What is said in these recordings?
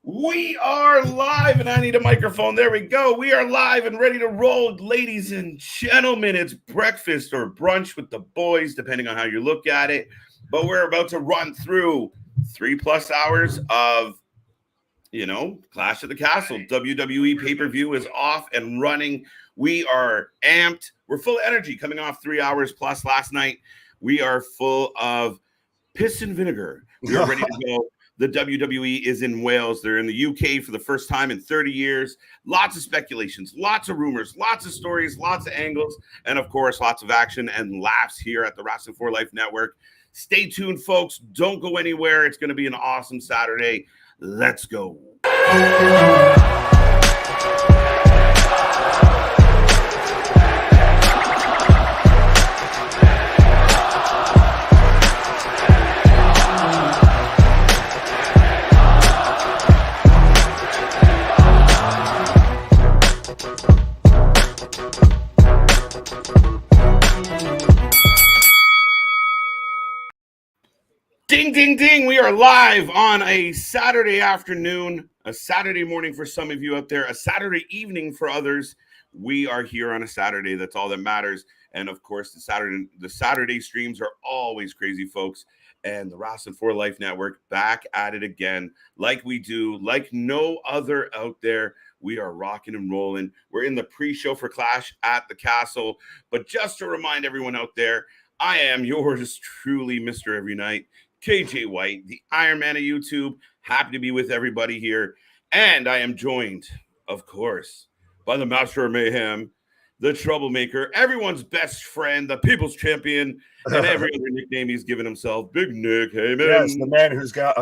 We are live, and I need a microphone. There we go. We are live and ready to roll, ladies and gentlemen. It's breakfast or brunch with the boys, depending on how you look at it. But we're about to run through 3+ hours of, Clash of the Castle. WWE pay-per-view is off and running. We are amped. We're full of energy coming off 3 hours plus last night. We are full of piss and vinegar. We are ready to go. The WWE is in Wales. They're in the UK for the first time in 30 years. Lots of speculations, lots of rumors, lots of stories, lots of angles, and of course, lots of action and laughs here at the Wrasslin for Life Network. Stay tuned, folks. Don't go anywhere. It's going to be an awesome Saturday. Let's go. Ding, ding, ding. We are live on a Saturday afternoon, a Saturday morning for some of you out there, a Saturday evening for others. We are here on a Saturday. That's all that matters. And of course, the Saturday streams are always crazy, folks. And the Wrasslin for Life Network back at it again, like we do, like no other out there. We are rocking and rolling. We're in the pre-show for Clash at the Castle. But just to remind everyone out there, I am yours truly, Mr. Every Night, KJ White, the Iron Man of YouTube. Happy to be with everybody here. And I am joined, of course, by the Master of Mayhem, the Troublemaker, everyone's best friend, the People's Champion, and every other nickname he's given himself, Big Nick. Hey, man. Yes, the man who's got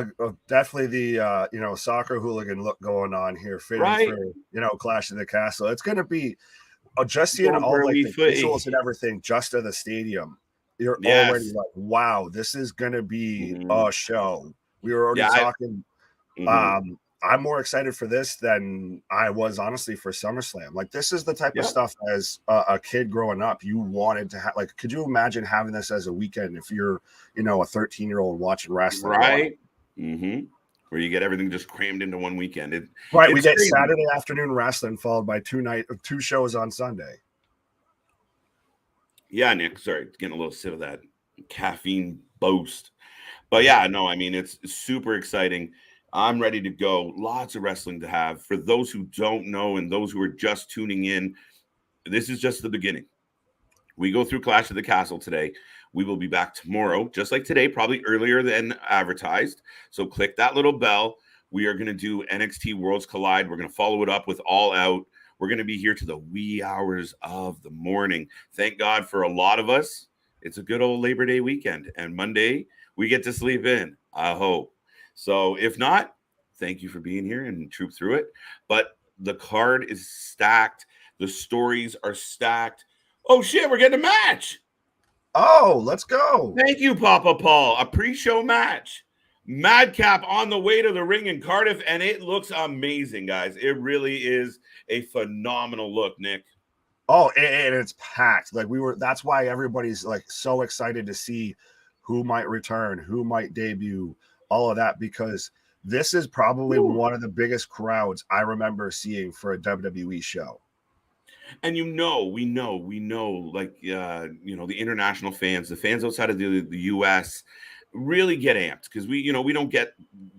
definitely the soccer hooligan look going on here, fitting for Clash of the Castle. It's going to be just seeing all like the visuals and everything just of the stadium. You're already like, wow, this is going to be a show. We were already talking. I'm more excited for this than I was, honestly, for SummerSlam. Like, this is the type of stuff as a kid growing up you wanted to have. Like, could you imagine having this as a weekend if you're, a 13-year-old watching wrestling? Right. Where you get everything just crammed into one weekend. We get crazy. Saturday afternoon wrestling followed by two shows on Sunday. Yeah, Nick, sorry, getting a little sip of that caffeine boost. But yeah, no, I mean, it's super exciting. I'm ready to go. Lots of wrestling to have. For those who don't know and those who are just tuning in, this is just the beginning. We go through Clash of the Castle today. We will be back tomorrow, just like today, probably earlier than advertised. So click that little bell. We are going to do NXT Worlds Collide. We're going to follow it up with All Out. We're going to be here to the wee hours of the morning. Thank God for a lot of us. It's a good old Labor Day weekend. And Monday, we get to sleep in, I hope. So if not, thank you for being here and troop through it. But the card is stacked. The stories are stacked. Oh, shit, we're getting a match. Oh, let's go. Thank you, Papa Paul. A pre-show match. Madcap on the way to the ring in Cardiff, and it looks amazing, guys. It really is a phenomenal look, Nick. Oh, and it's packed. That's why everybody's like so excited to see who might return, who might debut, all of that, because this is probably one of the biggest crowds I remember seeing for a WWE show. And we know, like, the international fans, the fans outside of the U.S., really get amped because we don't get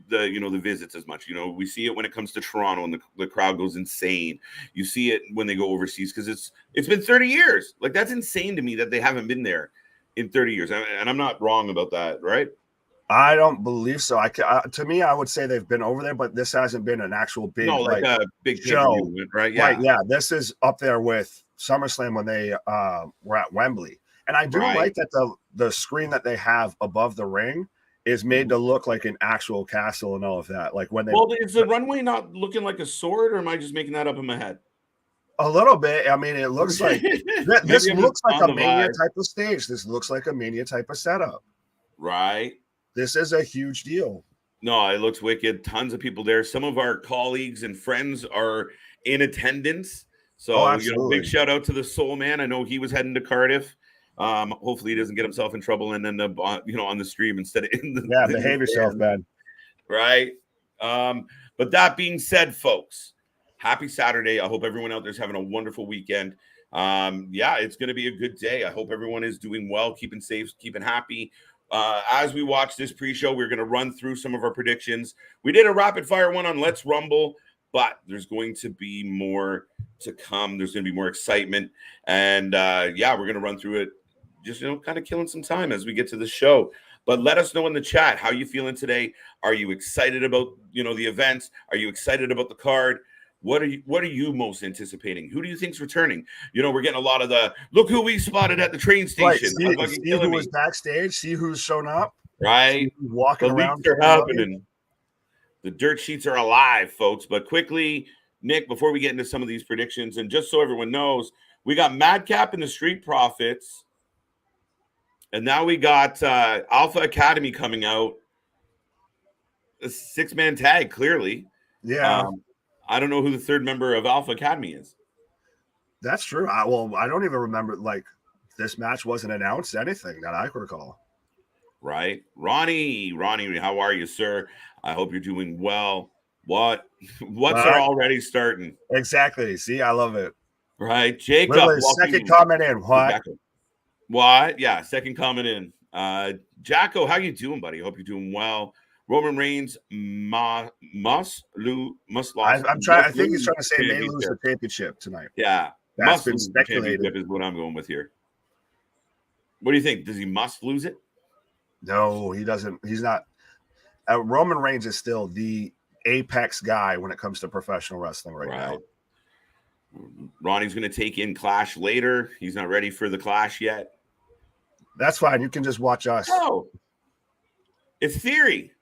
the visits as much. We see it when it comes to Toronto and the crowd goes insane. You see it when they go overseas because it's been 30 years. Like, that's insane to me that they haven't been there in 30 years. And I'm not wrong about that, right? I don't believe so. To me, I would say they've been over there, but this hasn't been an actual big a big show, right? Yeah, right. Yeah, this is up there with SummerSlam when they were at Wembley. And I do like that the screen that they have above the ring is made to look like an actual castle and all of that. Like when they is the runway not looking like a sword, or am I just making that up in my head? A little bit. I mean, it looks like this looks like a Mania type of stage. This looks like a Mania type of setup. Right. This is a huge deal. No, it looks wicked. Tons of people there. Some of our colleagues and friends are in attendance. So big shout out to the Soul Man. I know he was heading to Cardiff. Hopefully he doesn't get himself in trouble and end up on the stream instead of in the behave yourself, man. Right. But that being said, folks, happy Saturday. I hope everyone out there's having a wonderful weekend. It's going to be a good day. I hope everyone is doing well, keeping safe, keeping happy. As we watch this pre-show, we're going to run through some of our predictions. We did a rapid fire one on Let's Rumble, but there's going to be more to come. There's going to be more excitement. And we're going to run through it, just, kind of killing some time as we get to the show. But let us know in the chat how you feeling today. Are you excited about, the events? Are you excited about the card? What are you most anticipating? Who do you think's returning? We're getting a lot of the look who we spotted at the train station. Right. See who was backstage. See who's shown up. Right, walking around. Leaks are happening. The dirt sheets are alive, folks. But quickly, Nick, before we get into some of these predictions, and just so everyone knows, we got Madcap and the Street Profits, and now we got Alpha Academy coming out. A 6-man tag, clearly. Yeah. I don't know who the third member of Alpha Academy is. That's true. I don't even remember, this match wasn't announced, anything that I could recall. Right. Ronnie, how are you, sir? I hope you're doing well. What's already starting? Exactly. See, I love it. Right. Jacob. Second comment in. What? Yeah, second comment in. Jacko, how you doing, buddy? Hope you're doing well. Roman Reigns must lose. I think he's trying to say may lose the championship tonight. Yeah, that's been speculated. Is what I'm going with here. What do you think? Does he must lose it? No, he doesn't. He's not. Roman Reigns is still the apex guy when it comes to professional wrestling right now. Ronnie's going to take in Clash later. He's not ready for the Clash yet. That's fine. You can just watch us. Oh, it's Theory.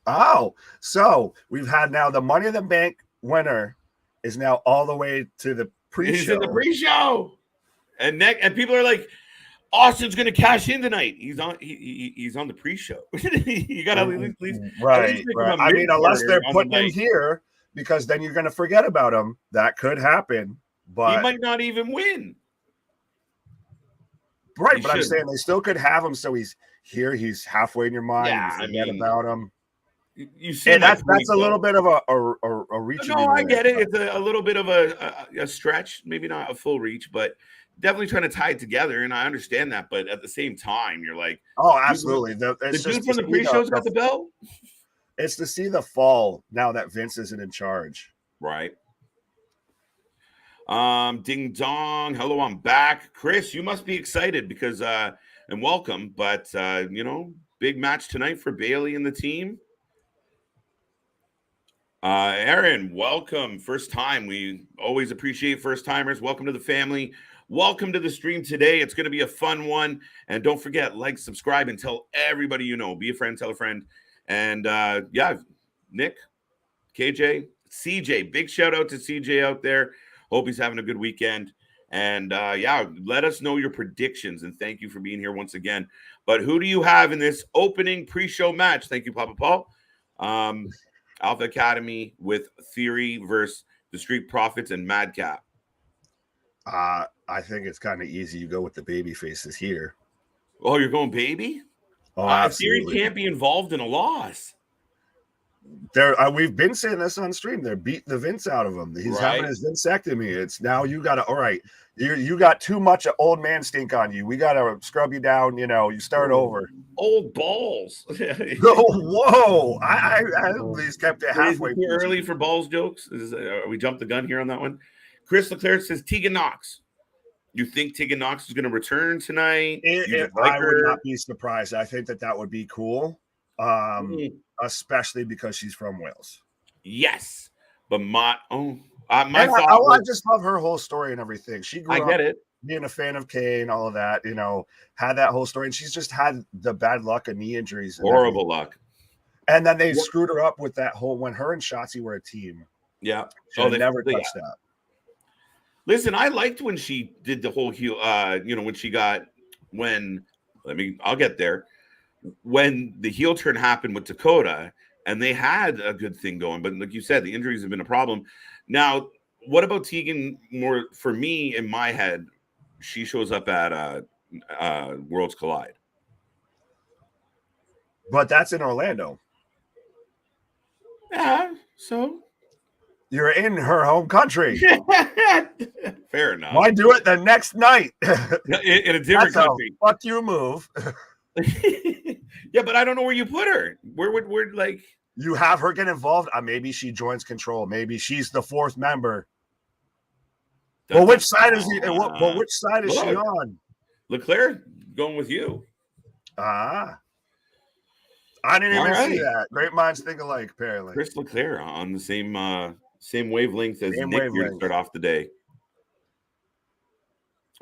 Oh, so we've had now the Money in the Bank winner is now all the way to the pre-show. He's in the pre-show, and people are like, Austin's going to cash in tonight. He's on the pre-show. You got to at least right. I mean, unless they're putting him here, because then you're going to forget about him. That could happen, but he might not even win. Right, but I'm saying they still could have him, so he's here. He's halfway in your mind. Yeah, you forget about him. You see, and that's a little bit of a reach. No, I get it. It's a little bit of a stretch, maybe not a full reach, but definitely trying to tie it together. And I understand that, but at the same time, you're like, oh, absolutely. The dude from the pre-show's got the belt. It's to see the fall now that Vince isn't in charge. Right. Ding dong. Hello, I'm back. Chris, you must be excited because and welcome, but big match tonight for Bayley and the team. Aaron, welcome. First time. We always appreciate first timers. Welcome to the family. Welcome to the stream today. It's going to be a fun one. And don't forget, like, subscribe, and tell everybody you know. Be a friend, tell a friend. And Nick, KJ, CJ, big shout out to CJ out there. Hope he's having a good weekend. And let us know your predictions. And thank you for being here once again. But who do you have in this opening pre-show match? Thank you, Papa Paul. Alpha Academy with Theory versus the Street Profits and Madcap. I think it's kind of easy. You go with the baby faces here. Oh, you're going baby? Oh, Theory can't be involved in a loss. We've been saying this on stream. They're beating the Vince out of him. He's having his Vincectomy. It's now you got to, all right, you got too much old man stink on you. We got to scrub you down. You start over. Old balls. Whoa. I at least kept it halfway. Too early for balls jokes. We jumped the gun here on that one. Chris Leclerc says Tegan Knox. You think Tegan Knox is going to return tonight? I would not be surprised. I think that would be cool. Especially because she's from Wales. Yes, but I just love her whole story and everything. She grew up being a fan of Kane, all of that, had that whole story, and she's just had the bad luck of knee injuries. Horrible luck. And then they screwed her up with that whole when her and Shotzi were a team. Yeah. They never touched that. Listen, I liked when she did the whole heel, I'll get there. When the heel turn happened with Dakota, and they had a good thing going, but like you said, the injuries have been a problem. Now, what about Tegan? More for me in my head, she shows up at Worlds Collide, but that's in Orlando. Yeah, so you're in her home country. Fair enough. Why do it the next night? in a different country. Fuck you move. Yeah, but I don't know where you put her. Where like you have her get involved? Maybe she joins Control. Maybe she's the fourth member. Well, which side is he? Well, which side is she on? Leclerc going with you. I didn't even see that. Great minds think alike, apparently. Chris Leclerc on the same wavelength as Nick here to start off the day.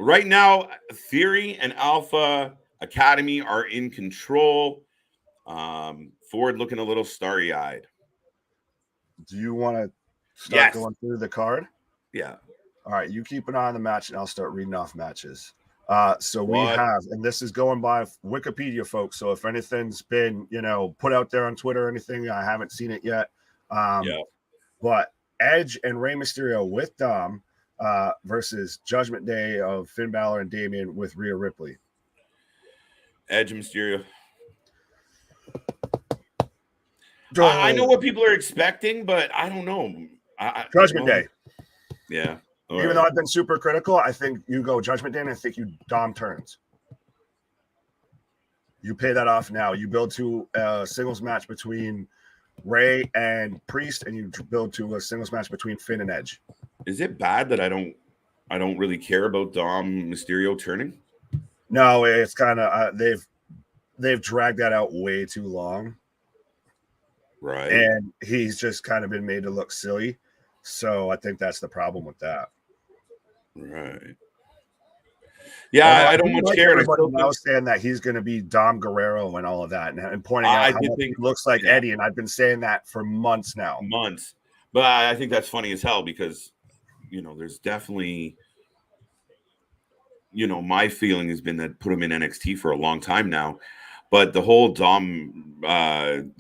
Right now, Theory and Alpha Academy are in control. Ford looking a little starry-eyed. Do you want to start going through the card? Yeah. All right, you keep an eye on the match, and I'll start reading off matches. So we have, and this is going by Wikipedia, folks. So if anything's been, put out there on Twitter or anything, I haven't seen it yet. But Edge and Rey Mysterio with Dom versus Judgment Day of Finn Balor and Damian with Rhea Ripley. Edge and Mysterio. I know what people are expecting, but I don't know. Judgment Day. Yeah. Even though I've been super critical, I think you go Judgment Day, and I think you Dom turns. You pay that off now. You build to a singles match between Ray and Priest, and you build to a singles match between Finn and Edge. Is it bad that I don't really care about Dom Mysterio turning? No, it's kind of they've dragged that out way too long. Right. And he's just kind of been made to look silly. So I think that's the problem with that. Right. Yeah, I don't much care. Everybody now saying that he's going to be Dom Guerrero and all of that, and pointing out how he looks like Eddie, and I've been saying that for months now. But I think that's funny as hell because, there's definitely, my feeling has been that put him in NXT for a long time now, but the whole Dom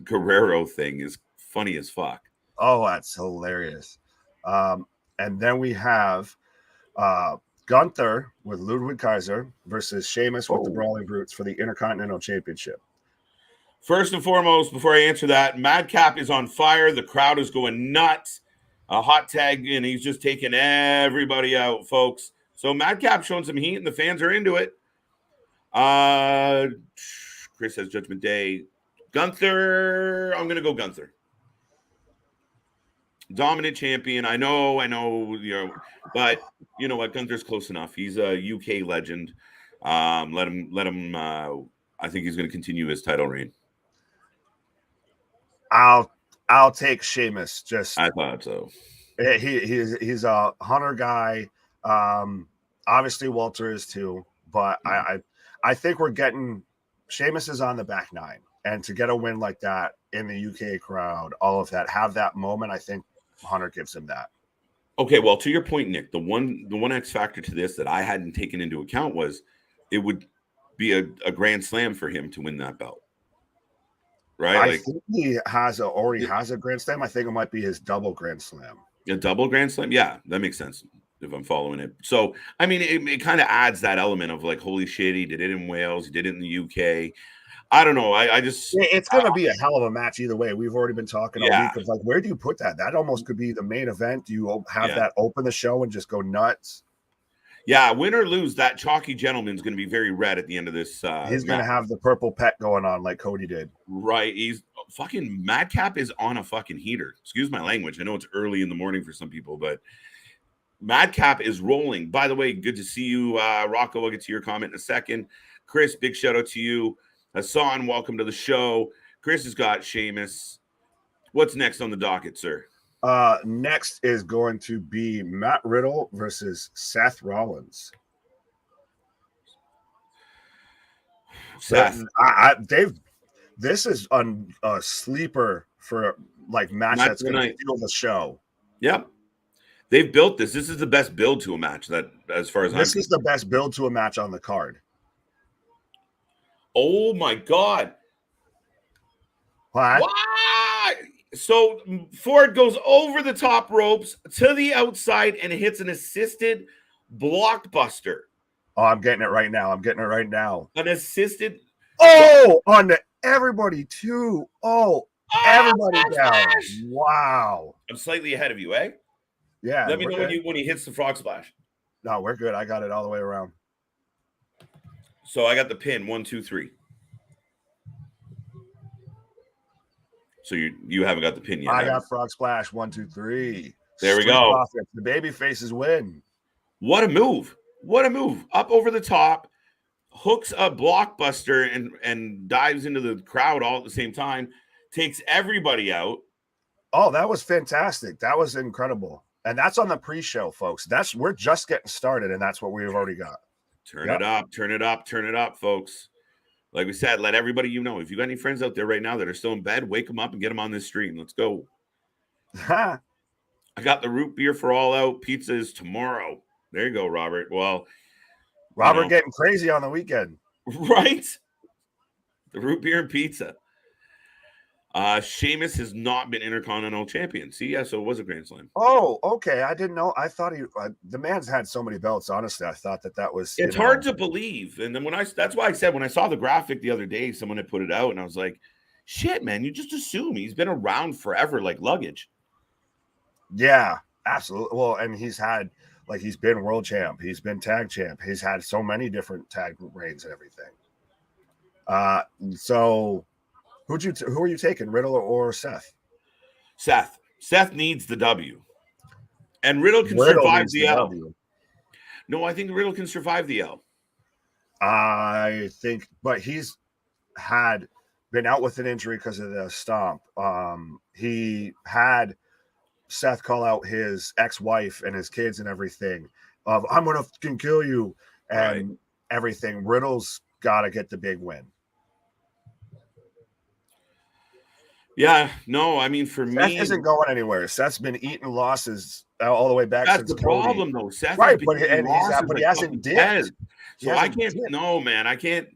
Guerrero thing is funny as fuck. Oh, that's hilarious. And then we have Gunther with Ludwig Kaiser versus Sheamus with the Brawling Brutes for the Intercontinental Championship. First and foremost, before I answer that, Madcap is on fire. The crowd is going nuts. A hot tag, and he's just taking everybody out, folks. So Madcap showing some heat, and the fans are into it. Chris has Judgment Day. Gunther, I'm going to go Gunther. Dominant champion. I know, but you know what? Gunther's close enough. He's a UK legend. Let him. I think he's going to continue his title reign. I'll take Sheamus. I thought so. He's a Hunter guy. Obviously Walter is too, but I think we're getting Sheamus is on the back nine, and to get a win like that in the UK crowd, all of that, have that moment, I think Hunter gives him that. Okay, well, to your point, Nick, the one X factor to this that I hadn't taken into account was it would be a grand slam for him to win that belt, right? I think he already has a grand slam. I think it might be his double grand slam. A double grand slam, yeah, that makes sense if I'm following it. So, I mean, it kind of adds that element of like, holy shit, he did it in Wales, he did it in the UK. I don't know. It's going to be a hell of a match either way. We've already been talking all week of like, where do you put that? That almost could be the main event. Do you have that open the show and just go nuts? Yeah, win or lose, that chalky gentleman's going to be very red at the end of this. He's going to have the purple pet going on like Cody did. Right. He's fucking Madcap is on a fucking heater. Excuse my language. I know it's early in the morning for some people, but Madcap is rolling. By the way, good to see you, Rocco. I'll get to your comment in a second. Chris, big shout out to you. Hassan, welcome to the show. Chris has got Sheamus. What's next on the docket, sir? Next is going to be Matt Riddle versus Seth Rollins. Seth, this is a sleeper for like match that's going to steal the show. Yep. They've built this. This is the best build to a match that, as far as this is the best build to a match on the card. Oh my God. What? So Ford goes over the top ropes to the outside and hits an assisted blockbuster. Oh, I'm getting it right now. An assisted. Oh, on everybody too. Oh, Everybody down. Wow. I'm slightly ahead of you, eh? Yeah. Let me know when he hits the frog splash. No, we're good. I got it all the way around. So I got the pin 1, 2, 3. So you haven't got the pin yet. I got frog splash 1, 2, 3. There we go. Profits. The baby faces win. What a move! What a move! Up over the top, hooks a blockbuster and dives into the crowd all at the same time. Takes everybody out. Oh, that was fantastic. That was incredible. And that's on the pre-show, folks. We're just getting started, and that's what we've already got. Turn it up, turn it up, turn it up, folks. Like we said, let everybody know. If you got any friends out there right now that are still in bed, wake them up and get them on this stream. Let's go. I got the root beer for All Out. Pizza is tomorrow. There you go, Robert. Well, Robert getting crazy on the weekend. Right? The root beer and pizza. Sheamus has not been Intercontinental Champion. See, yeah, so it was a Grand Slam. Oh, okay. I didn't know. I thought the man's had so many belts. Honestly, I thought that was. It's hard to believe. And then that's why I said when I saw the graphic the other day, someone had put it out, and I was like, shit, man, you just assume he's been around forever like luggage. Yeah, absolutely. Well, and he's been world champ. He's been tag champ. He's had so many different tag reigns and everything. So. Who are you taking, Riddle or Seth? Seth needs the W. And Riddle can survive the L. W. No, I think Riddle can survive the L. I think, but he's been out with an injury because of the stomp. He had Seth call out his ex-wife and his kids and everything of, I'm going to fucking kill you and everything. Riddle's got to get the big win. Yeah, no, I mean, for Seth me, isn't going anywhere. Seth's been eating losses all the way back. That's since the problem, though. Seth, right? But he hasn't dipped. So I can't. No, man, I can't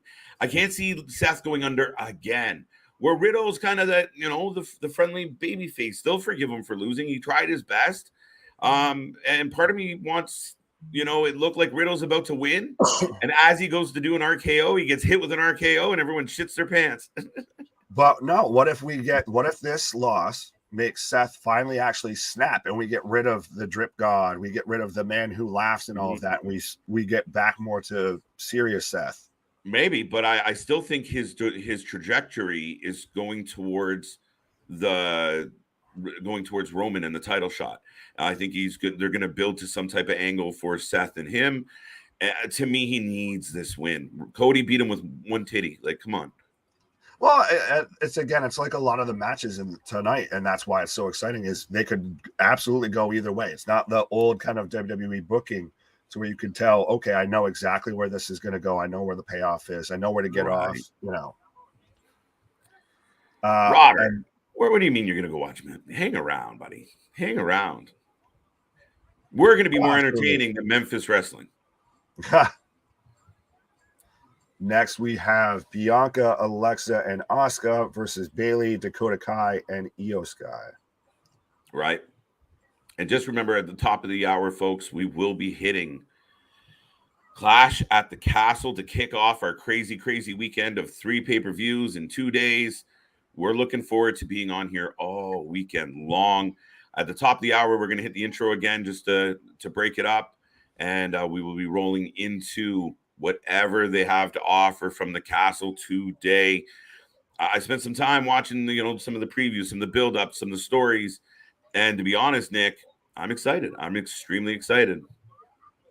see Seth going under again. Where Riddle's kind of that, the friendly baby face. Still forgive him for losing. He tried his best. And part of me wants, it looked like Riddle's about to win, and as he goes to do an RKO, he gets hit with an RKO, and everyone shits their pants. But no, what if this loss makes Seth finally actually snap and we get rid of the drip god, we get rid of the man who laughs and all of that, and we get back more to serious Seth? Maybe, but I still think his trajectory is going towards Roman and the title shot. I think he's good. They're going to build to some type of angle for Seth and him. To me, he needs this win. Cody beat him with one titty. Like, come on. Well, it's like a lot of the matches tonight, and that's why it's so exciting. Is they could absolutely go either way. It's not the old kind of WWE booking to where you can tell, okay, I know exactly where this is going to go. I know where the payoff is. I know where to get off. Robert, what do you mean you're going to go watch him? Hang around, buddy. Hang around. We're going to be more entertaining than Memphis wrestling. Next, we have Bianca, Alexa, and Asuka versus Bayley, Dakota Kai, and Io Sky. Right. And just remember, at the top of the hour, folks, we will be hitting Clash at the Castle to kick off our crazy, crazy weekend of 3 pay-per-views in 2 days. We're looking forward to being on here all weekend long. At the top of the hour, we're going to hit the intro again just to break it up. And we will be rolling into whatever they have to offer from the Castle today. I spent some time watching, some of the previews, some of the build-ups, some of the stories. And to be honest, Nick, I'm excited. I'm extremely excited.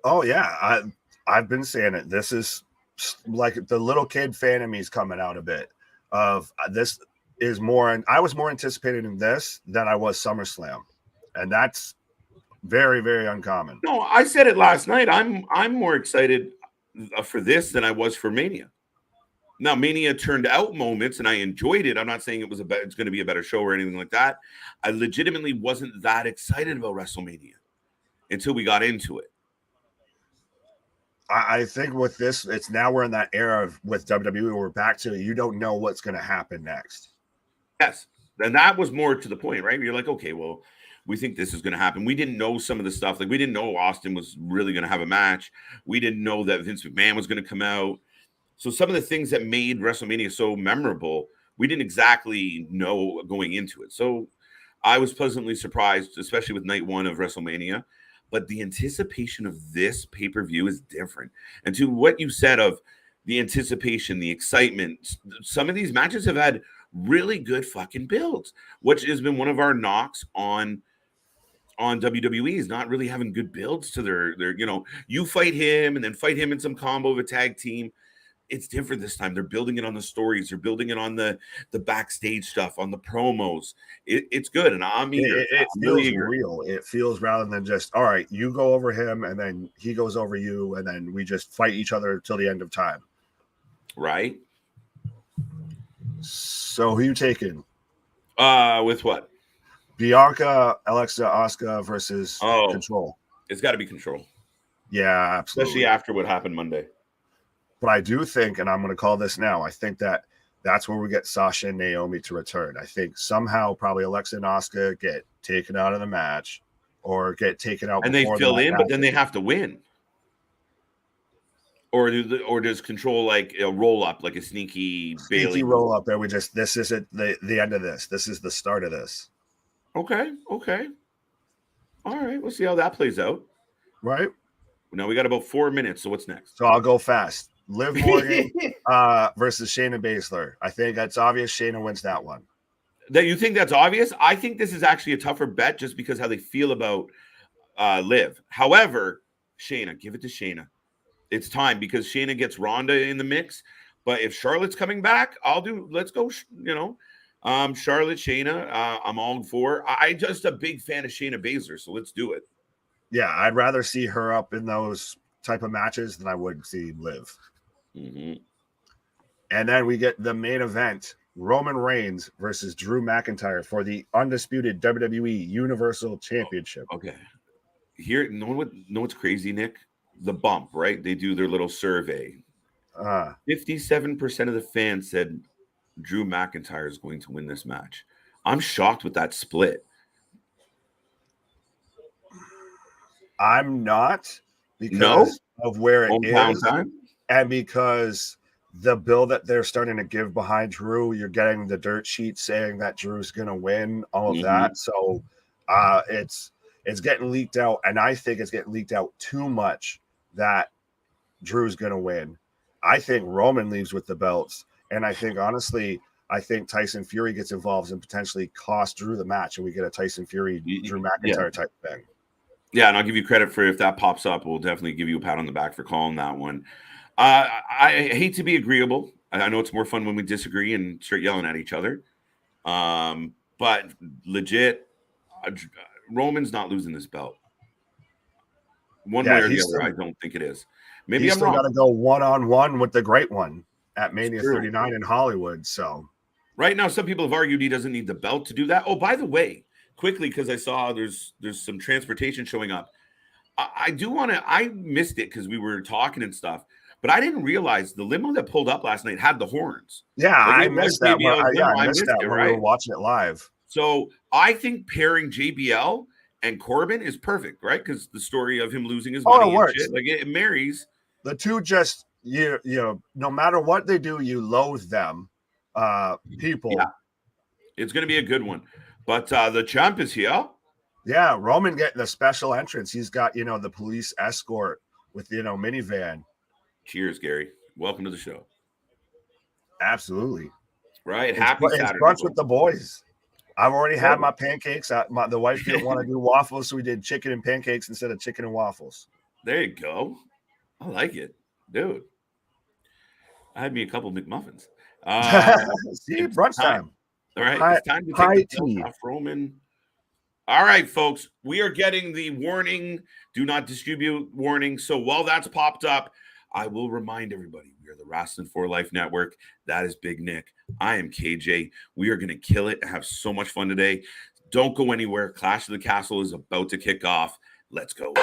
Oh, yeah. I've been saying it. This is like the little kid fan of me is coming out a bit of this is more. And I was more anticipated in this than I was SummerSlam. And that's very, very uncommon. No, I said it last night. I'm more excited for this than I was for Mania. Now, Mania turned out moments, and I enjoyed it. I'm not saying it's going to be a better show or anything like that. I legitimately wasn't that excited about WrestleMania until we got into it. I think with this, it's now we're in that era with WWE. We're back to you don't know what's going to happen next. Yes, and that was more to the point, right? You're like, okay, well, we think this is going to happen. We didn't know some of the stuff. Like, we didn't know Austin was really going to have a match. We didn't know that Vince McMahon was going to come out. So some of the things that made WrestleMania so memorable we didn't exactly know going into it. So I was pleasantly surprised, especially with night one of WrestleMania. But the anticipation of this pay-per-view is different. And to what you said of the anticipation, the excitement, some of these matches have had really good fucking builds, which has been one of our knocks on WWE, is not really having good builds to their you fight him and then fight him in some combo of a tag team. It's different this time. They're building it on the stories. They're building it on the backstage stuff, on the promos. It's good, and I'm eager. It feels real. It feels rather than just, all right, you go over him, and then he goes over you, and then we just fight each other till the end of time. Right. So who you taking? With what? Bianca, Alexa, Asuka versus Control. It's got to be Control. Yeah, absolutely. Especially after what happened Monday. But I do think, and I'm going to call this now, I think that's where we get Sasha and Naomi to return. I think somehow probably Alexa and Asuka get taken out of the match or get taken out. And they fill in, but then they have to win. Or does Control like a roll up, like a sneaky Bayley roll up there? This isn't the end of this. This is the start of this. Okay. All right. We'll see how that plays out. Right. Now we got about 4 minutes. So what's next? So I'll go fast. Liv Morgan versus Shayna Baszler. I think that's obvious. Shayna wins that one. That you think that's obvious? I think this is actually a tougher bet just because how they feel about Liv. However, Shayna, give it to Shayna. It's time because Shayna gets Ronda in the mix. But if Charlotte's coming back, let's go, Charlotte, Shayna, I'm all for. I'm just a big fan of Shayna Baszler, so let's do it. Yeah, I'd rather see her up in those type of matches than I would see Liv. Mm-hmm. And then we get the main event, Roman Reigns versus Drew McIntyre for the undisputed WWE Universal Championship. Okay. Here, know what's crazy, Nick? The bump, right? They do their little survey. 57% of the fans said Drew McIntyre is going to win this match. I'm shocked with that split. I'm not, because of where it is. Time? And because the bill that they're starting to give behind Drew, you're getting the dirt sheet saying that Drew's going to win, all of that. So it's getting leaked out, and I think it's getting leaked out too much that Drew's going to win. I think Roman leaves with the belts, and I think, honestly, Tyson Fury gets involved and potentially cost Drew the match, and we get a Tyson Fury, Drew McIntyre type thing. Yeah, and I'll give you credit for if that pops up. We'll definitely give you a pat on the back for calling that one. I hate to be agreeable. I know it's more fun when we disagree and start yelling at each other. But legit, Roman's not losing this belt. One way or the other, I don't think it is. Maybe I'm wrong. Got to go one-on-one with the great one at Mania 39 in Hollywood. So right now, some people have argued he doesn't need the belt to do that. Oh, by the way, quickly, because I saw there's some transportation showing up. I do want to. I missed it because we were talking and stuff, but I didn't realize the limo that pulled up last night had the horns. Yeah, I missed that. I missed that when we were watching it live. So I think pairing JBL and Corbin is perfect, right? Because the story of him losing his money and shit, like it marries. The two just you know, no matter what they do, you loathe them. People. Yeah. It's going to be a good one. But the champ is here. Yeah, Roman getting a special entrance. He's got, the police escort with, minivan. Cheers, Gary. Welcome to the show. Absolutely. Right. Happy Saturday. Brunch with the boys. I've already had my pancakes. The wife didn't want to do waffles, so we did chicken and pancakes instead of chicken and waffles. There you go. I like it. Dude. I had me a couple of McMuffins. See, brunch time. All right, it's time to take the belt off Roman. All right, folks, we are getting the warning, do not distribute warning. So while that's popped up, I will remind everybody, we are the Wrasslin for Life Network. That is Big Nick. I am KJ. We are going to kill it and have so much fun today. Don't go anywhere. Clash of the Castle is about to kick off. Let's go.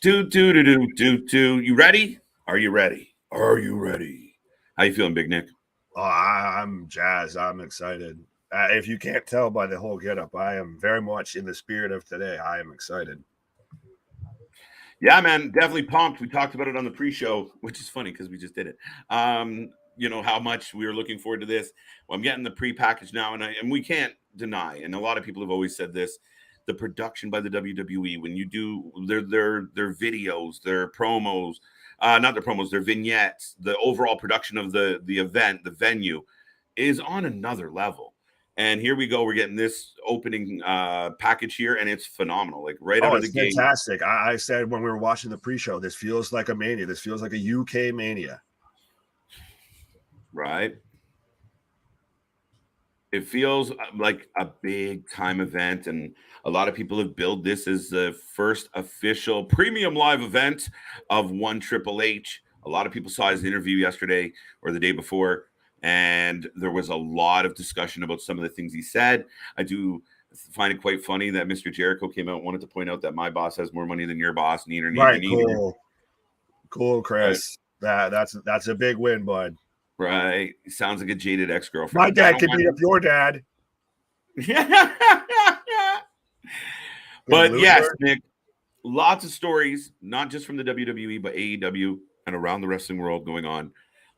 You ready? Are you ready? Are you ready? How you feeling, Big Nick? Oh, I'm jazzed. I'm excited. If you can't tell by the whole getup, I am very much in the spirit of today. I am excited. Yeah, man, definitely pumped. We talked about it on the pre-show, which is funny because we just did it. You know how much we were looking forward to this. Well, I'm getting the pre-package now, and we can't deny. And a lot of people have always said this: the production by the WWE when you do their videos, their promos, not their promos, their vignettes, the overall production of the event, the venue, is on another level. And here we go. We're getting this opening package here, and it's phenomenal. Like right out of the gate. Fantastic. I said when we were watching the pre-show, this feels like a Mania. This feels like a UK Mania. Right. It feels like a big time event, and a lot of people have billed this as the first official premium live event of one Triple H. A lot of people saw his interview yesterday or the day before, and there was a lot of discussion about some of the things he said. I do find it quite funny that Mr. Jericho came out and wanted to point out that my boss has more money than your boss. Neither. Cool, Chris. Right. That's a big win, bud. Right. He sounds like a jaded ex-girlfriend. My dad could beat up your dad. But yes, Nick, lots of stories, not just from the WWE, but AEW and around the wrestling world going on.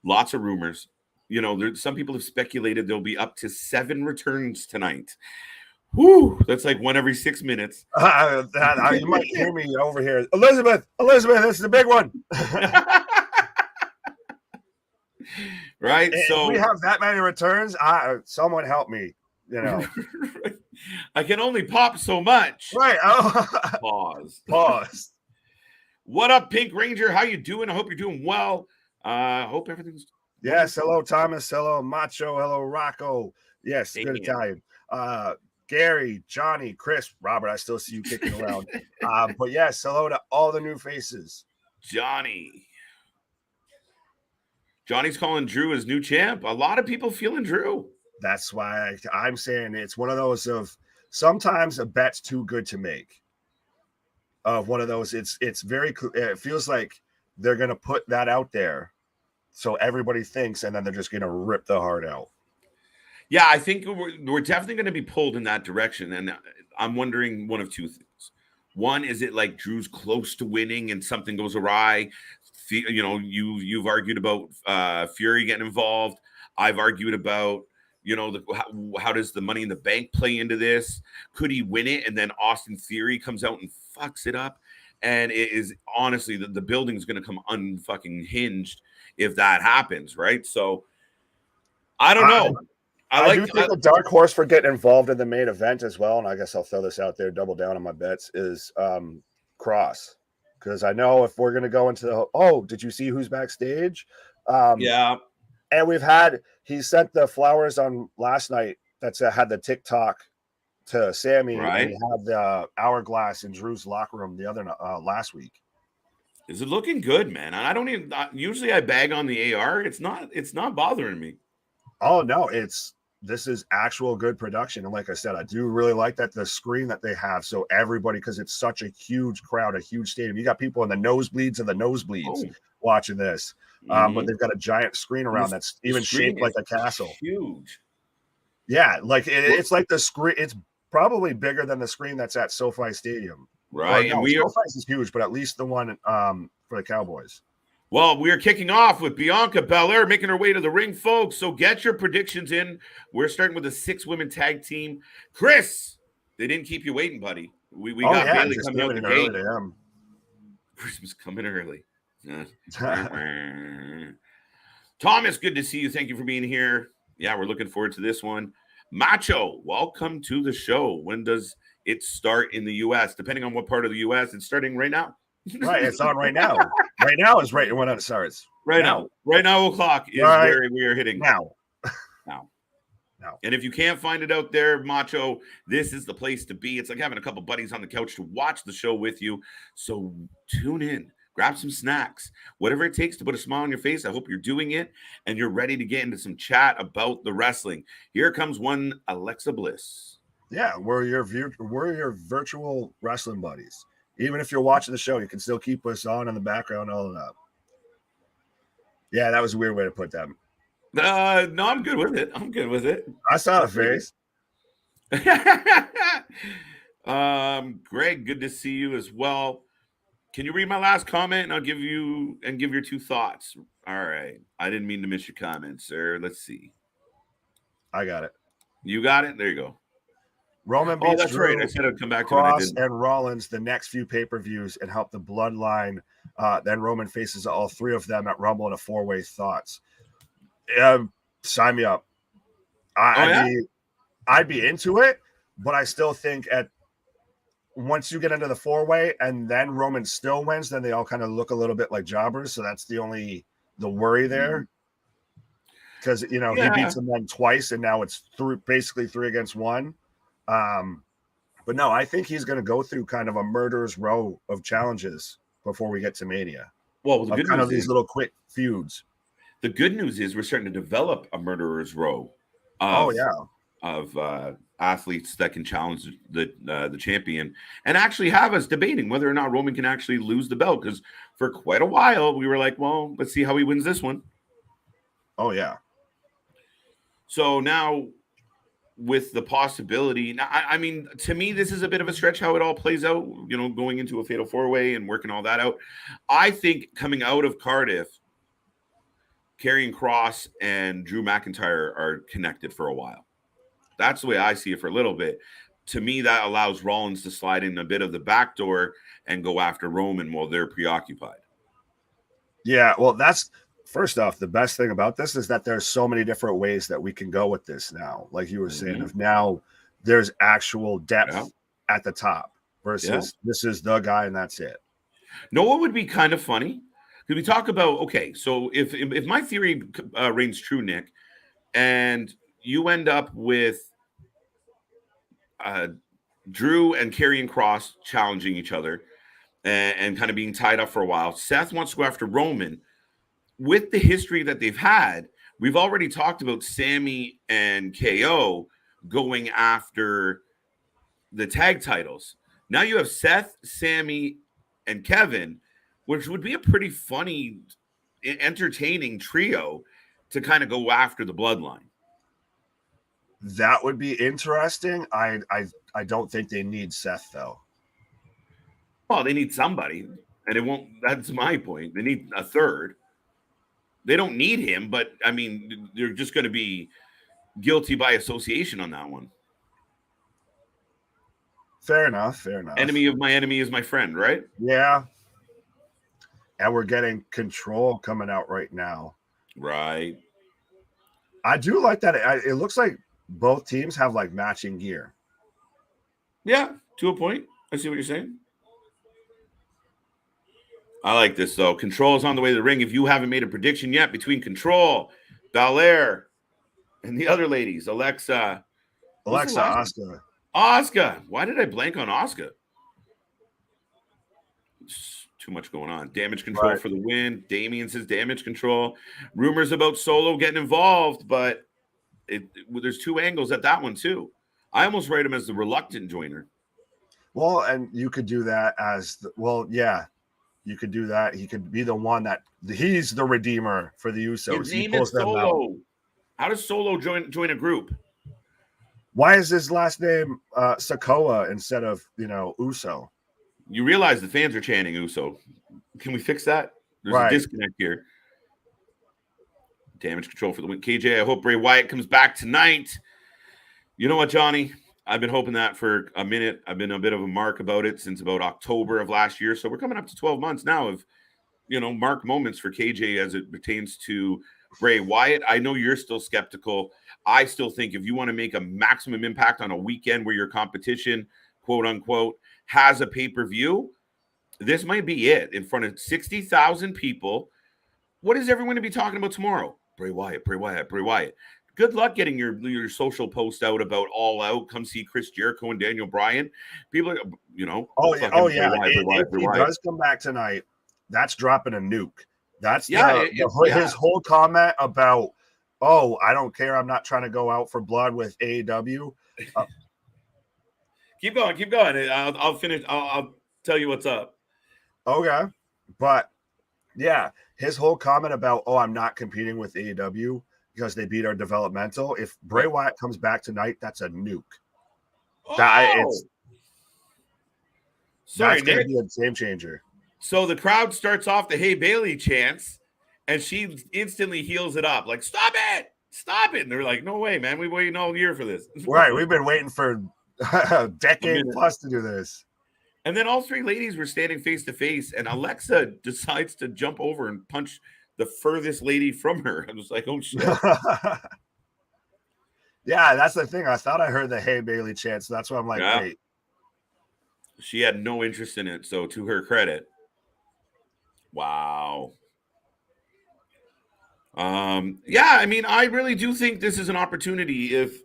Lots of rumors. You know, some people have speculated there'll be up to 7 returns tonight. Whew, that's like one every 6 minutes. You might hear me over here. Elizabeth, this is the big one. Right? So if we have that many returns, someone help me, you know. I can only pop so much. Right. Oh. Pause. What up, Pink Ranger? How you doing? I hope you're doing well. Hope everything's yes. Hello, Thomas. Hello, Macho. Hello, Rocco. Yes, good Italian. Gary, Johnny, Chris, Robert. I still see you kicking around. But yes, hello to all the new faces. Johnny's calling Drew his new champ. A lot of people feeling Drew. That's why I'm saying it's one of those of sometimes a bet's too good to make. One of those, it's very, it feels like they're going to put that out there so everybody thinks, and then they're just going to rip the heart out. Yeah, I think we're definitely going to be pulled in that direction. And I'm wondering one of two things. One, is it like Drew's close to winning and something goes awry? You know, you've argued about Fury getting involved. I've argued about, you know, how does the Money in the Bank play into this? Could he win it and then Austin Theory comes out and fucks it up? And it is honestly the building's going to come unfucking hinged if that happens, right? So I don't know. I do think a dark horse for getting involved in the main event as well, and I guess I'll throw this out there, double down on my bets, is Cross. Because I know if we're going to go into did you see who's backstage? Yeah. And he sent the flowers on last night that's had the TikTok to Sammy. Right. And he had the hourglass in Drew's locker room the other last week. Is it looking good, man? I don't even usually I bag on the AR. It's not bothering me. Oh no, this is actual good production. And like I said, I do really like that the screen that they have. So everybody, because it's such a huge crowd, a huge stadium. You got people in the nosebleeds watching this. But they've got a giant screen around that's even shaped like a castle. Huge. Yeah, like it's like the screen. It's probably bigger than the screen that's at SoFi Stadium. Right. No, SoFi is huge, but at least the one for the Cowboys. Well, we are kicking off with Bianca Belair making her way to the ring, folks. So get your predictions in. We're starting with a 6-women tag team. Chris, they didn't keep you waiting, buddy. We got Bayley coming out the gate. Christmas coming early. Thomas, good to see you. Thank you for being here. Yeah, we're looking forward to this one. Macho, welcome to the show. When does it start in the U.S.? Depending on what part of the U.S., it's starting right now. Right, it's on right now. Right now is right when it starts. Right now, 0:00 is where we are hitting now. And if you can't find it out there, Macho, this is the place to be. It's like having a couple buddies on the couch to watch the show with you. So tune in, grab some snacks, whatever it takes to put a smile on your face. I hope you're doing it and you're ready to get into some chat about the wrestling. Here comes one Alexa Bliss. Yeah, we're your virtual wrestling buddies. Even if you're watching the show, you can still keep us on in the background, all of that. Yeah, that was a weird way to put that. No, I'm good with it. I saw the face. Greg, good to see you as well. Can you read my last comment and I'll give your 2 thoughts? All right. I didn't mean to miss your comment, sir. Let's see. I got it. You got it? There you go. Roman beats that's Drew, right. I said I'd come back Cross to it. I didn't. and Rollins the next few pay-per-views and help the bloodline. Then Roman faces all 3 of them at Rumble in a 4-way thoughts. Sign me up. I'd be into it, but I still think once you get into the 4-way and then Roman still wins, then they all kind of look a little bit like jobbers. So that's the worry there. Because, he beats them then twice and now it's basically 3 against 1. But no, I think he's going to go through kind of a murderer's row of challenges before we get to Mania. Well, the good kind news of these little quick feuds. The good news is we're starting to develop a murderer's row. Of athletes that can challenge the champion and actually have us debating whether or not Roman can actually lose the belt. Because for quite a while we were like, well, let's see how he wins this one. Oh yeah. So now, with the possibility, I mean, to me, this is a bit of a stretch how it all plays out, going into a fatal 4-way and working all that out. I think coming out of Cardiff, Karrion Kross and Drew McIntyre are connected for a while. That's the way I see it for a little bit. To me, that allows Rollins to slide in a bit of the back door and go after Roman while they're preoccupied. Yeah, well, that's first off, the best thing about this is that there's so many different ways that we can go with this now. Like you were saying, if now there's actual depth at the top versus this is the guy and that's it. No, what would be kind of funny? Could we talk about, okay, so if my theory reigns true, Nick, and you end up with Drew and Karrion Kross challenging each other and kind of being tied up for a while. Seth wants to go after Roman. With the history that they've had, we've already talked about Sammy and KO going after the tag titles. Now you have Seth, Sammy, and Kevin, which would be a pretty funny, entertaining trio to kind of go after the bloodline. That would be interesting. I don't think they need Seth, though. Well, they need somebody, and it won't. That's my point. They need a third. They don't need him, but I mean, they're just going to be guilty by association on that one. Fair enough. Enemy of my enemy is my friend, right? Yeah. And we're getting Control coming out right now. Right. I do like that. It looks like both teams have like matching gear. Yeah, to a point. I see what you're saying. I like this, though. Control is on the way to the ring. If you haven't made a prediction yet between Control, Belair, and the other ladies, Asuka. Asuka. Why did I blank on Asuka? It's too much going on. Damage Control for the win. Damian says Damage Control. Rumors about Solo getting involved, but there's 2 angles at that one, too. I almost rate him as the reluctant joiner. Well, and you could do that you could do that. He could be the one that he's the redeemer for the Usos. His name is Solo. How does Solo join a group? Why is his last name Sikoa instead of Uso? You realize the fans are chanting Uso. Can we fix that? There's a disconnect here. Damage Control for the win. KJ, I hope Bray Wyatt comes back tonight. You know what, Johnny? I've been hoping that for a minute. I've been a bit of a mark about it since about October of last year. So we're coming up to 12 months now of, mark moments for KJ as it pertains to Bray Wyatt. I know you're still skeptical. I still think if you want to make a maximum impact on a weekend where your competition, quote unquote, has a pay-per-view, this might be it. In front of 60,000 people, what is everyone going to be talking about tomorrow? Bray Wyatt, Bray Wyatt, Bray Wyatt. Good luck getting your social post out about All Out. Come see Chris Jericho and Daniel Bryan. People, Bray Wyatt, if he does come back tonight, that's dropping a nuke. That's his whole comment about, I don't care. I'm not trying to go out for blood with AEW. Keep going. I'll finish. tell you what's up. Okay. But yeah, his whole comment about, I'm not competing with AEW because they beat our developmental. If Bray Wyatt comes back tonight, that's a nuke. That's going to be a game changer. So the crowd starts off the "Hey Bayley" chants, and she instantly heals it up. Like, stop it! Stop it! And they're like, no way, man. We've waited all year for this. Right. We've been waiting for a decade plus to do this. And then all three ladies were standing face to face, and Alexa decides to jump over and punch the furthest lady from her. I was like, oh shit. Yeah, that's the thing. I thought I heard the "Hey Bayley" chant, so that's why I'm like, wait. She had no interest in it, so to her credit. Wow. Yeah, I mean, I really do think this is an opportunity. If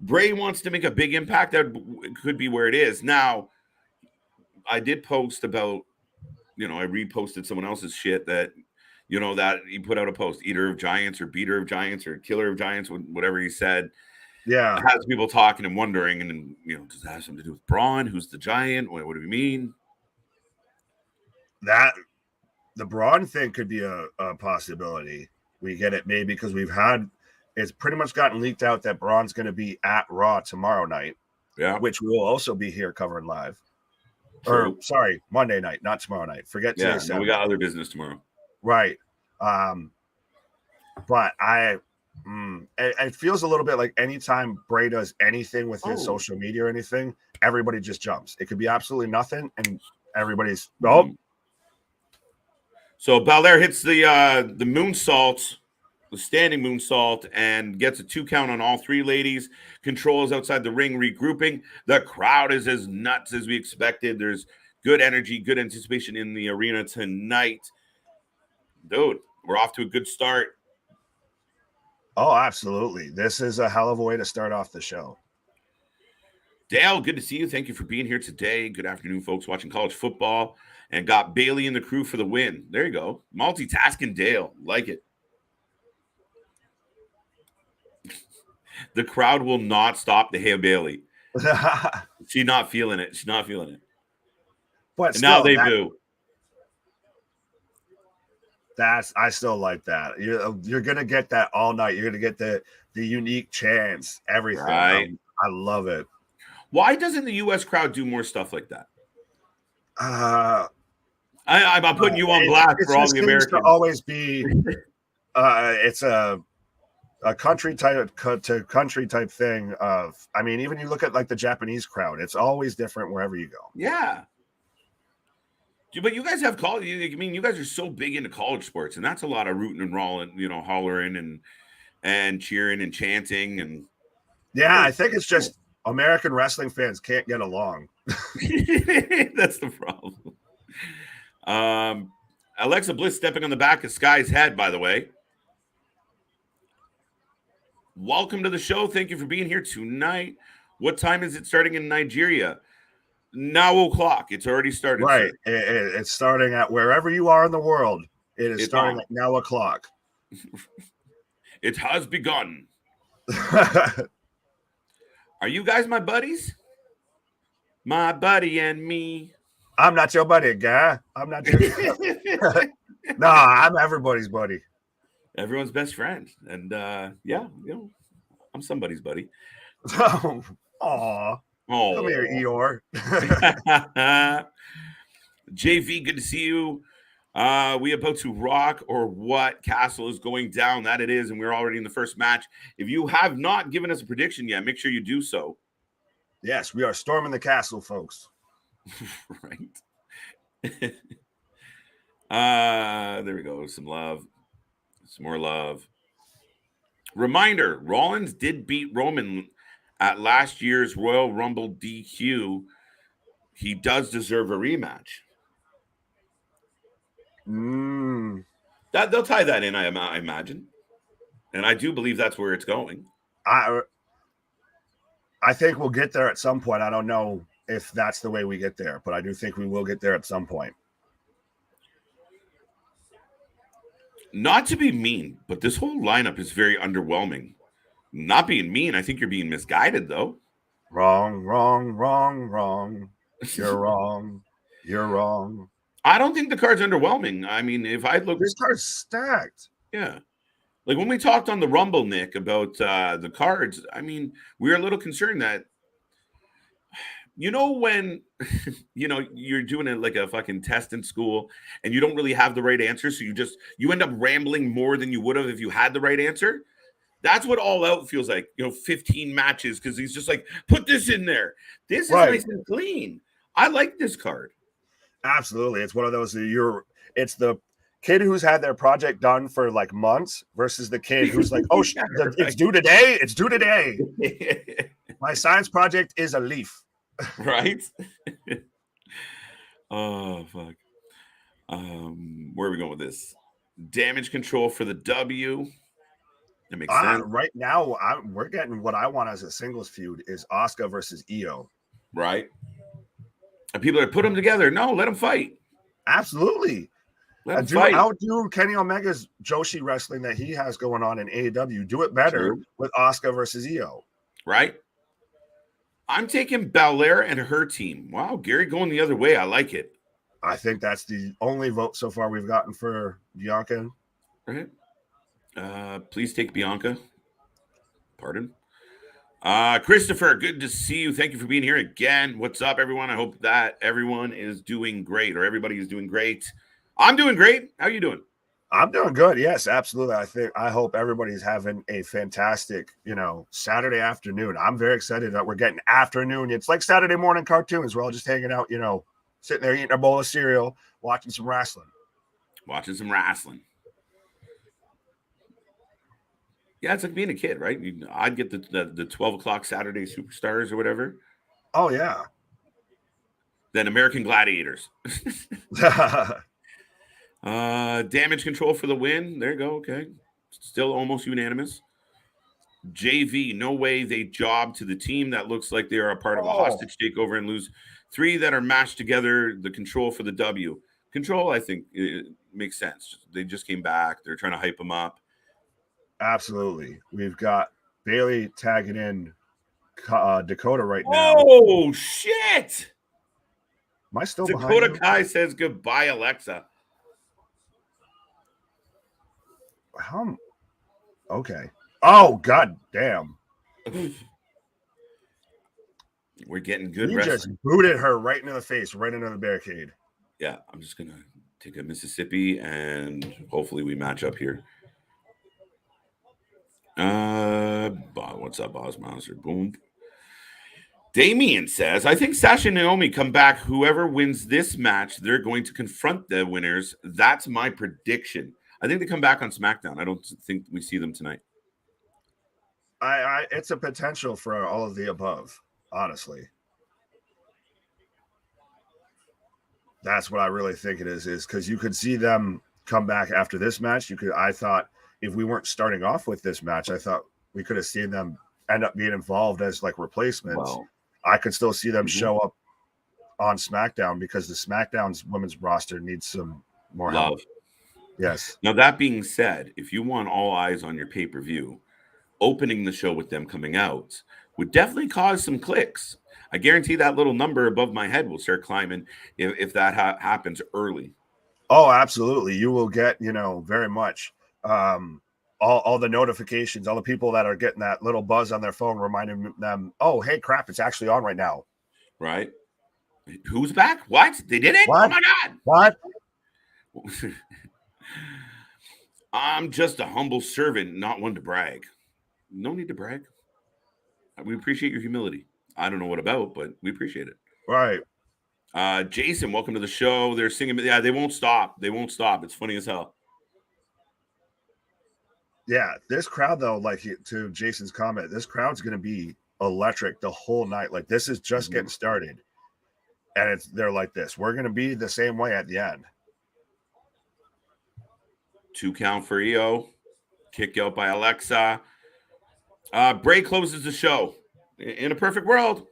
Bray wants to make a big impact, that could be where it is. Now, I did post about, I reposted someone else's shit that, that he put out a post, eater of giants or beater of giants or killer of giants, whatever he said. Yeah. It has people talking and wondering, and, does that have something to do with Braun? Who's the giant? What do we mean? That the Braun thing could be a possibility. We get it maybe because it's pretty much gotten leaked out that Braun's going to be at Raw tomorrow night. Yeah. Which we will also be here covering live. True. Or sorry, Monday night, not tomorrow night. Forget today. Yeah, we got other business tomorrow. Right. But it feels a little bit like anytime Bray does anything with his social media or anything, everybody just jumps. It could be absolutely nothing, and everybody's So Belair hits the moonsault, the standing moonsault, and gets a 2 count on all three ladies. Control is outside the ring, regrouping. The crowd is as nuts as we expected. There's good energy, good anticipation in the arena tonight. Dude, we're off to a good start. Oh, absolutely. This is a hell of a way to start off the show. Dale, good to see you. Thank you for being here today. Good afternoon, folks, watching college football. And got Bayley and the crew for the win. There you go. Multitasking Dale. Like it. The crowd will not stop the "Hey Bayley." She's not feeling it. She's not feeling it. But still, now they boo. I still like that. You're gonna get that all night. You're gonna get the unique chants, everything. Right. I love it. Why doesn't the U.S. crowd do more stuff like that? I'm putting you on blast for all the Americans. To always be, it's a country type to country type thing. Even you look at like the Japanese crowd, it's always different wherever you go. Yeah. But you guys have college. You guys are so big into college sports, and that's a lot of rooting and rolling, hollering and cheering and chanting. And yeah, I think it's just American wrestling fans can't get along. That's the problem. Alexa Bliss stepping on the back of Sky's head, by the way. Welcome to the show. Thank you for being here tonight. What time is it starting in Nigeria? Now o'clock. It's already started. Right. It's starting at wherever you are in the world. It's starting at now o'clock. It has begun. Are you guys my buddies? My buddy and me. I'm not your buddy, guy. I'm not your No, I'm everybody's buddy. Everyone's best friend. And I'm somebody's buddy. Aw. Oh, come here, Eeyore. JV, good to see you. We about to rock or what? Castle is going down. That it is, and we're already in the first match. If you have not given us a prediction yet, make sure you do so. Yes, we are storming the castle, folks. Right. There we go. Some love. Some more love. Reminder, Rollins did beat Roman at last year's Royal Rumble DQ. He does deserve a rematch. They'll tie that in, I imagine. And I do believe that's where it's going. I think we'll get there at some point. I don't know if that's the way we get there, but I do think we will get there at some point. Not to be mean, but this whole lineup is very underwhelming. Not being mean, I think you're being misguided, though. Wrong. You're wrong. You're wrong. I don't think the card's underwhelming. I mean, if I look, this card's stacked. Yeah. Like when we talked on the Rumble, Nick, about the cards, I mean, we were a little concerned that, when, you're doing it like a fucking test in school and you don't really have the right answer. So you end up rambling more than you would have if you had the right answer. That's what All Out feels like, 15 matches, because he's just like, put this in there. This is nice and clean. I like this card. Absolutely. It's one of those, it's the kid who's had their project done for like months versus the kid who's like, oh, it's due today. It's due today. My science project is a leaf. Right? Oh, fuck. Where are we going with this? Damage control for the W. That makes sense. Right now, we're getting what I want as a singles feud is Asuka versus Io. Right. And people are put them together. No, let them fight. Absolutely. Let them fight. Outdo Kenny Omega's Joshi wrestling that he has going on in AEW. Do it better with Asuka versus Io. Right. I'm taking Belair and her team. Wow, Gary going the other way. I like it. I think that's the only vote so far we've gotten for Bianca. Right. Please take Bianca. Pardon. Christopher, good to see you. Thank you for being here again. What's up, everyone? I hope that everyone is doing great, or everybody is doing great. I'm doing great. How are you doing? I'm doing good. Yes, absolutely. I hope everybody's having a fantastic, Saturday afternoon. I'm very excited that we're getting afternoon. It's like Saturday morning cartoons. We're all just hanging out, sitting there eating a bowl of cereal, watching some wrestling. Yeah, it's like being a kid, right? I'd get the 12 o'clock Saturday Superstars or whatever. Oh, yeah. Then American Gladiators. Damage control for the win. There you go. Okay. Still almost unanimous. JV, no way they job to the team that looks like they are a part of a hostage takeover and lose 3 that are matched together. The control for the W. Control, I think, it makes sense. They just came back. They're trying to hype them up. Absolutely. We've got Bayley tagging in Dakota right now. Oh, shit. Am I still Dakota behind? Kai says goodbye, Alexa. Okay. Oh, god damn. We're getting good You wrestling. just booted her right into the face, right into the barricade. Yeah, I'm just going to take a Mississippi and hopefully we match up here. What's up, Boss Monster? Boom. Damien says, I think Sasha and Naomi come back. Whoever wins this match, they're going to confront the winners. That's my prediction. I think they come back on SmackDown. I don't think we see them tonight. It's a potential for all of the above, honestly. That's what I really think it is because you could see them come back after this match. I thought if we weren't starting off with this match, I thought we could have seen them end up being involved as like replacements. Well, I could still see them show up on SmackDown because the SmackDown's women's roster needs some more help. Yes. Now, that being said, if you want all eyes on your pay-per-view, opening the show with them coming out would definitely cause some clicks. I guarantee that little number above my head will start climbing if that happens early. Oh, absolutely. You will get, very much all the notifications, all the people that are getting that little buzz on their phone reminding them, oh, hey, crap, it's actually on right now. Right. Who's back? What? They did it? What? Oh, my God. What? I'm just a humble servant, not one to brag. No need to brag. We appreciate your humility. I don't know what about, but we appreciate it. Right. Jason, welcome to the show. They're singing. Yeah, they won't stop. They won't stop. It's funny as hell. Yeah, this crowd, though, like to Jason's comment, this crowd's going to be electric the whole night. Like, this is just getting started. And they're like this. We're going to be the same way at the end. 2 count for EO. Kick out by Alexa. Bray closes the show. In a perfect world.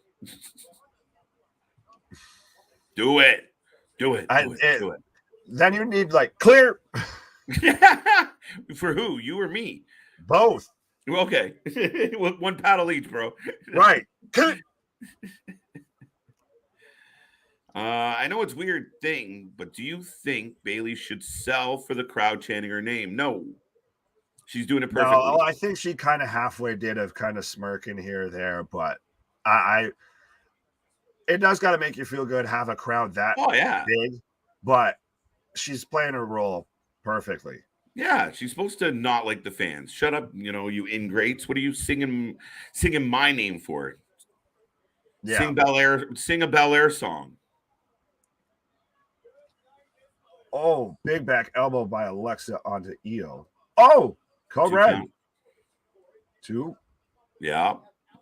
Do it. Do it. Do it. Then you need, like, clear. For who? You or me? Both. Okay. 1 paddle each, bro. Right. I know it's a weird thing, but do you think Bayley should sell for the crowd chanting her name? No. She's doing it perfectly. No, I think she kind of halfway did a kind of smirking here or there, but I it does got to make you feel good have a crowd that big, but she's playing her role perfectly. Yeah, she's supposed to not like the fans. Shut up, you ingrates. What are you singing my name for? Yeah. Sing a Belair song. Oh, big back elbow by Alexa onto Io. Oh, Cobra. 2. Yeah.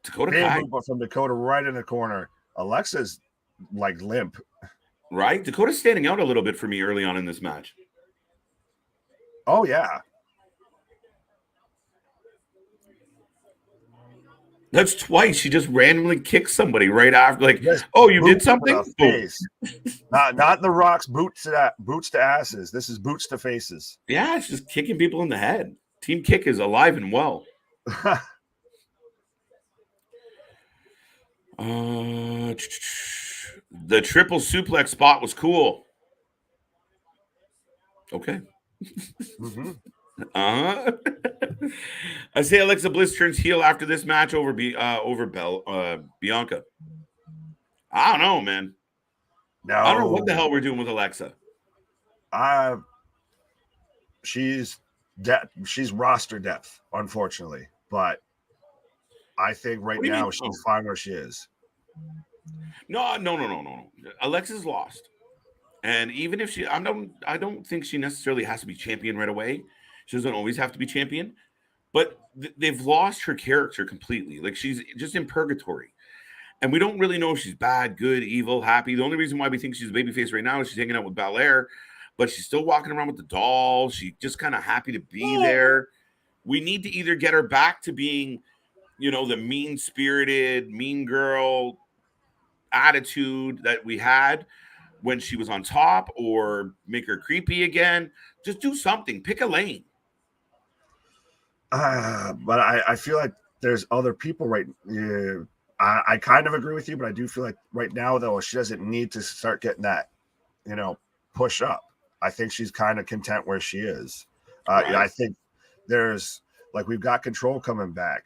Dakota big move from Dakota right in the corner. Alexa's like limp. Right? Dakota's standing out a little bit for me early on in this match. Oh, yeah. That's twice. She just randomly kicked somebody right after. Like, oh, you did something? Face. not the Rock's boots to asses. This is boots to faces. Yeah, it's just kicking people in the head. Team Kick is alive and well. The triple suplex spot was cool. Okay. Mm-hmm. I say Alexa Bliss turns heel after this match over Bianca. I don't know, man. No, I don't know what the hell we're doing with Alexa. She's roster depth, unfortunately, but I think right now she's fine where she is. No. Alexa's lost. And even if I don't think she necessarily has to be champion right away. She doesn't always have to be champion, but they've lost her character completely. Like she's just in purgatory, and we don't really know if she's bad, good, evil, happy. The only reason why we think she's a babyface right now is she's hanging out with Belair, but she's still walking around with the doll. She's just kind of happy to be there. We need to either get her back to being, the mean-spirited, mean girl attitude that we had when she was on top, or make her creepy again. Just do something. Pick a lane. But I feel like there's other people right. I kind of agree with you, but I do feel like right now though she doesn't need to start getting that, push up. I think she's kind of content where she is. Right. I think there's we've got Control coming back.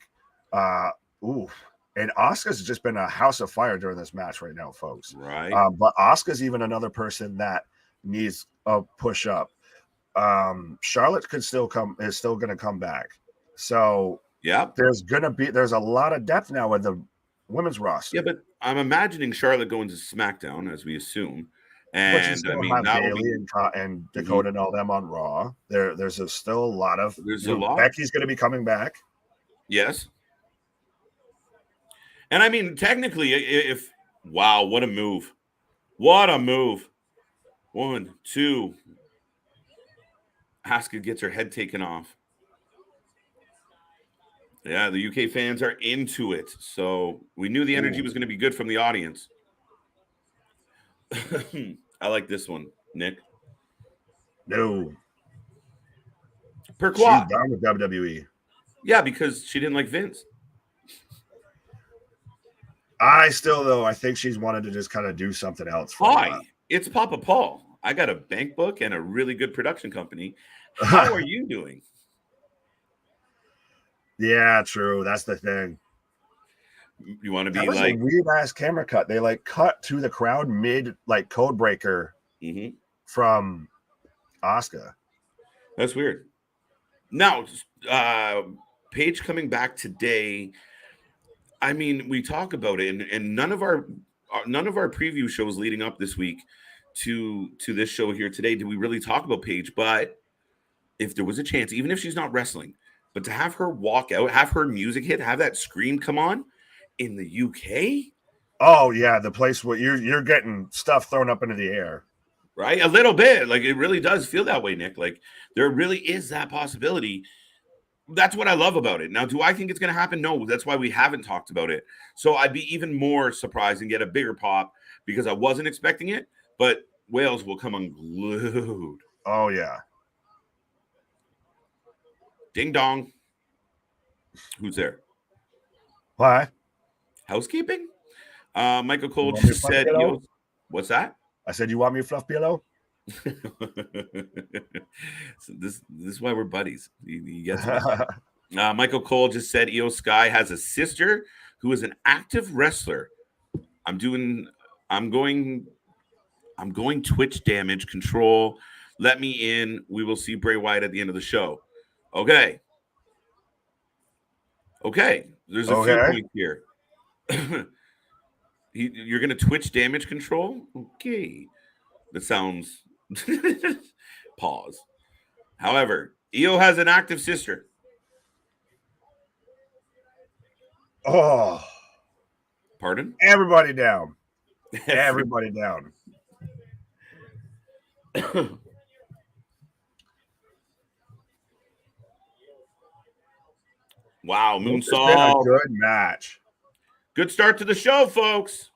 And Asuka's just been a house of fire during this match right now, folks. Right. But Asuka's even another person that needs a push up. Charlotte is still going to come back. So yeah, there's a lot of depth now with the women's roster. Yeah, but I'm imagining Charlotte going to SmackDown, as we assume. And but you still have Bayley and Dakota and all them on Raw. There's still a lot of Becky's going to be coming back. Yes. And I mean, technically, wow, what a move. What a move. 1, 2. Asuka gets her head taken off. Yeah, the UK fans are into it. So we knew the energy was going to be good from the audience. I like this one, Nick. No. Pourquoi? She's done with WWE. Yeah, because she didn't like Vince. I think she's wanted to just kind of do something else. Hi, it's Papa Paul. I got a bank book and a really good production company. How are you doing? Yeah, true. That's the thing. You want to be a weird ass camera cut. They cut to the crowd mid code breaker from Asuka. That's weird. Now, Paige coming back today. I mean, we talk about it, and none of our preview shows leading up this week to this show here today did we really talk about Paige. But if there was a chance, even if she's not wrestling, but to have her walk out, have her music hit, have that scream come on in the UK. Oh yeah, the place where you're getting stuff thrown up into the air, right? A little bit, it really does feel that way, Nick. There really is that possibility. That's what I love about it. Now, do I think it's going to happen? No, that's why we haven't talked about it. So I'd be even more surprised and get a bigger pop because I wasn't expecting it. But Wales will come unglued. Oh yeah. Ding dong. Who's there? Why? Housekeeping? Michael Cole just said What's that? I said, you want me to fluff pillow? So this is why we're buddies. He gets me. Michael Cole just said Io Sky has a sister who is an active wrestler. I'm going Twitch damage control. Let me in. We will see Bray Wyatt at the end of the show. Okay. There's a few points here. You're going to Twitch damage control? Okay. That sounds... Pause. However, Io has an active sister. Oh. Pardon? Everybody down. Everybody down. Wow, Moonsault. It's been a good match. Good start to the show, folks.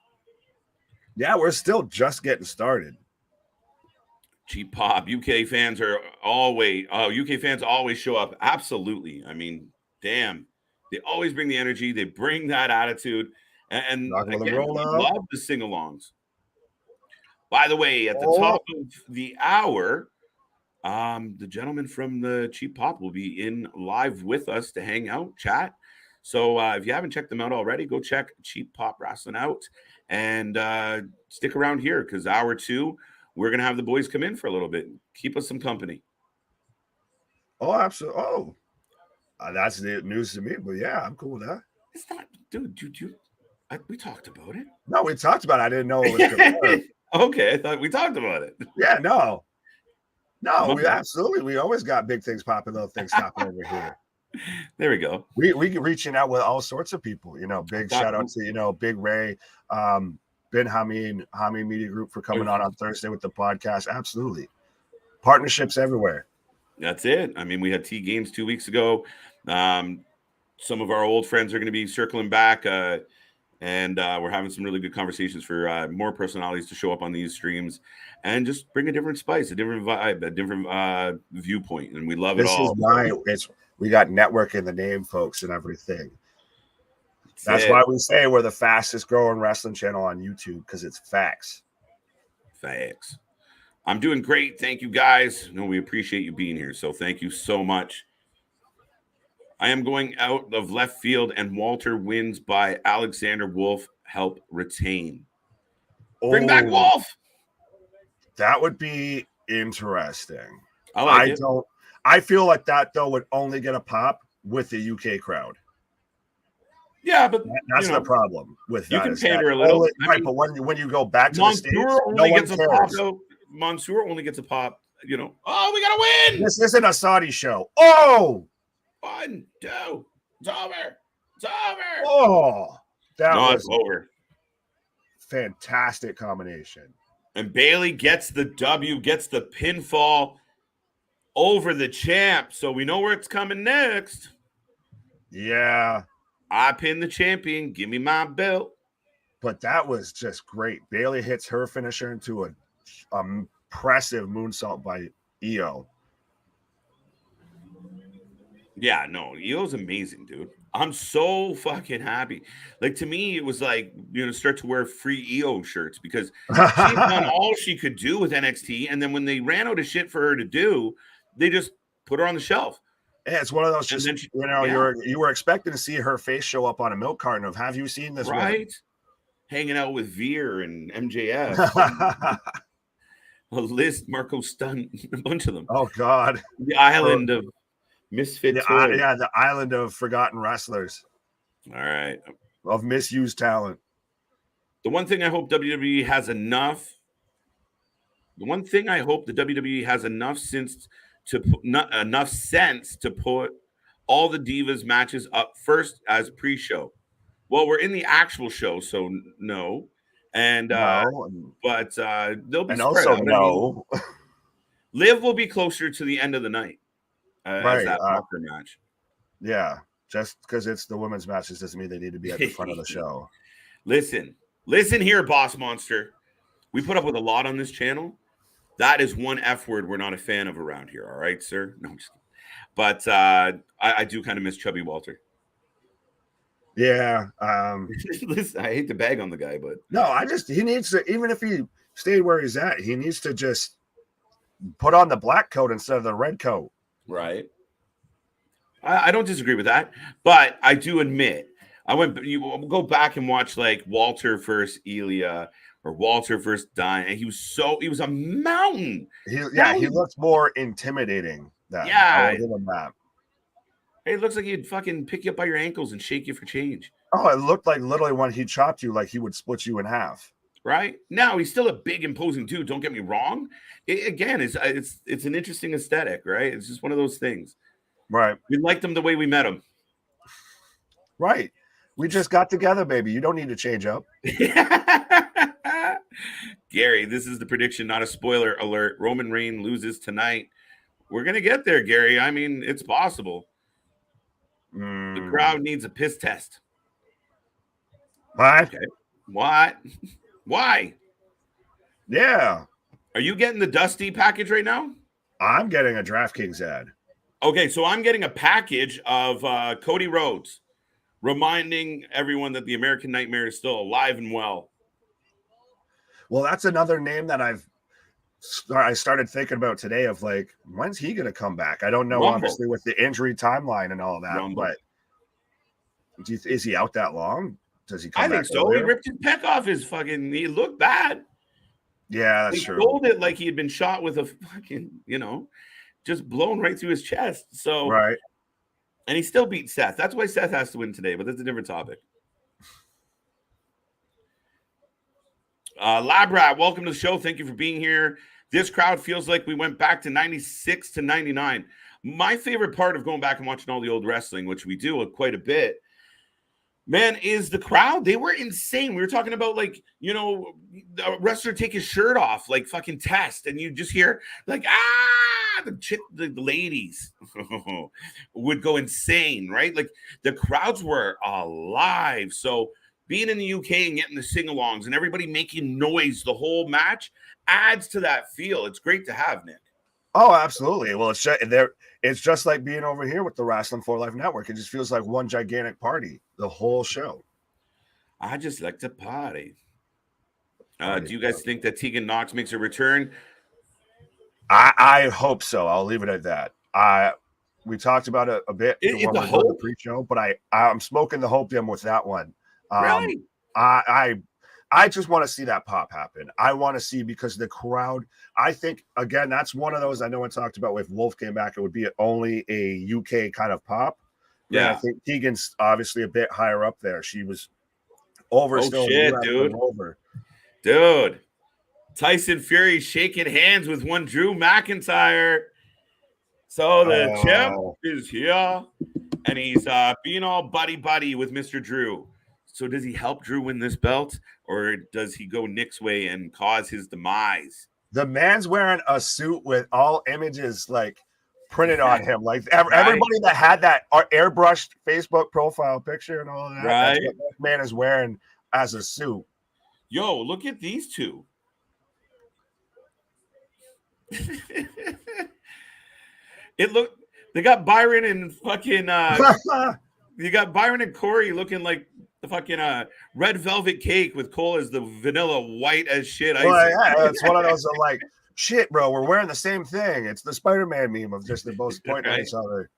Yeah, we're still just getting started. Cheap Pop. UK fans always show up. Absolutely. I mean, damn. They always bring the energy. They bring that attitude. And again, we love the sing-alongs. By the way, at the top of the hour, the gentleman from the Cheap Pop will be in live with us to hang out, chat. So if you haven't checked them out already, go check Cheap Pop Wrasslin out and stick around here because hour 2, we're going to have the boys come in for a little bit. Keep us some company. Oh, absolutely. Oh, that's the news to me, but yeah, I'm cool with that. It's not, dude, we talked about it. No, we talked about it. I didn't know it was confirmed. Okay, I thought we talked about it. Yeah, no, we always got big things popping, little things popping over here. There we go. We reaching out with all sorts of people. Big shout out to Big Ray, Ben Hameen Media Group for coming on Thursday with the podcast. Absolutely, partnerships everywhere. That's it. I mean, we had T Games 2 weeks ago. Some of our old friends are going to be circling back. And we're having some really good conversations for more personalities to show up on these streams and just bring a different spice, a different vibe, a different viewpoint. And we love it all. This is why we got network in the name, folks, and everything. That's why we say we're the fastest growing wrestling channel on YouTube, because it's facts. Facts. I'm doing great. Thank you, guys. We appreciate you being here. So thank you so much. I am going out of left field, and Walter wins by Alexander Wolf. Help retain. Bring back Wolf. That would be interesting. I feel like that though would only get a pop with the UK crowd. Yeah, but that's the problem with that. You can pander a little, right? But when you go back to the States, no one cares. Mansoor only gets a pop. Oh, we gotta win. This isn't a Saudi show. Oh. 1, 2, it's over. It's over. Oh, it's over. Fantastic combination. And Bayley gets the W, gets the pinfall over the champ. So we know where it's coming next. Yeah. I pinned the champion. Give me my belt. But that was just great. Bayley hits her finisher into an impressive moonsault by Io. Yeah, no, Io's amazing, dude. I'm so fucking happy. Like, to me, it was like, start to wear free Io shirts because she's done all she could do with NXT. And then when they ran out of shit for her to do, they just put her on the shelf. Yeah, it's one of those you were expecting to see her face show up on a milk carton of, have you seen this? Right. Woman? Hanging out with Veer and MJF. List, Marco Stunt, a bunch of them. Oh, God. The island of misfit toys. The island of forgotten wrestlers. All right. Of misused talent. The one thing I hope WWE has enough. The one thing I hope the WWE has enough sense to put all the Divas matches up first as pre-show. Well, we're in the actual show, so no. And but they'll be spread out. No. Liv will be closer to the end of the night. Right, as that Walker match. Yeah, just because it's the women's matches doesn't mean they need to be at the front of the show. Listen here, Boss Monster. We put up with a lot on this channel. That is one F word we're not a fan of around here. All right, sir. No, I'm just kidding. But I do kind of miss Chubby Walter. Yeah. Listen, I hate to bag on the guy, but no, he needs to, even if stayed where he's at. He needs to just put on the black coat instead of the red coat. Right. I don't disagree with that, but I do admit you go back and watch like Walter versus Ilya or Walter versus Diane, and he was a mountain. He looks more intimidating. I will give him that. Hey, it looks like he'd fucking pick you up by your ankles and shake you for change. Oh, it looked like literally when he chopped you, like he would split you in half. Right now, he's still a big, imposing dude. Don't get me wrong. It's an interesting aesthetic, right? It's just one of those things. Right. We liked him the way we met him. Right. We just got together, baby. You don't need to change up. Gary, this is the prediction, not a spoiler alert. Roman Reigns loses tonight. We're going to get there, Gary. I mean, it's possible. The crowd needs a piss test. What? Okay. What? Why? Yeah. Are you getting the Dusty package right now? I'm getting a DraftKings ad. Okay, so I'm getting a package of Cody Rhodes, reminding everyone that the American Nightmare is still alive and well. Well, that's another name that I started thinking about today of like, when's he going to come back? I don't know, obviously, with the injury timeline and all that, but is he out that long? Does he come back? I think so. He ripped his peck off his fucking, he looked bad. Yeah, that's true. He sold it like he had been shot with a fucking, just blown right through his chest. So, right. And he still beat Seth. That's why Seth has to win today, but that's a different topic. Labrat, welcome to the show. Thank you for being here. This crowd feels like we went back to 96 to 99. My favorite part of going back and watching all the old wrestling, which we do quite a bit, man, is the crowd. They were insane. We were talking about, like, a wrestler take his shirt off, like fucking Test, and you just hear, like, the ladies would go insane, right? Like, the crowds were alive. So being in the UK and getting the sing-alongs and everybody making noise the whole match adds to that feel. It's great to have, Nick. Oh, absolutely. Well, it's just like being over here with the Wrasslin for Life Network. It just feels like one gigantic party, the whole show. I just like to party. Do you guys think that Tegan Knox makes a return? I hope so. I'll leave it at that. We talked about it a bit in the whole pre-show, but I'm smoking the hopium with that one. Really? I just want to see that pop happen. I want to see, because the crowd, I think, again, that's one of those I know I talked about. If Wolf came back, it would be only a UK kind of pop. Yeah. And I think Tegan's obviously a bit higher up there. She was over still. Shit, dude. Dude. Tyson Fury shaking hands with one Drew McIntyre. So the champ is here, and he's being all buddy-buddy with Mr. Drew. So does he help Drew win this belt, or does he go Nick's way and cause his demise? The man's wearing a suit with all images like printed on him. Like everybody that had that airbrushed Facebook profile picture and all of that. Right. That's what that man is wearing as a suit. Yo, look at these two. They got Byron and fucking you got Byron and Corey looking like the fucking red velvet cake with Cole as the vanilla white as shit. Well, yeah, it's one of those like, shit, bro, we're wearing the same thing. It's the Spider-Man meme of just the both pointing at each other.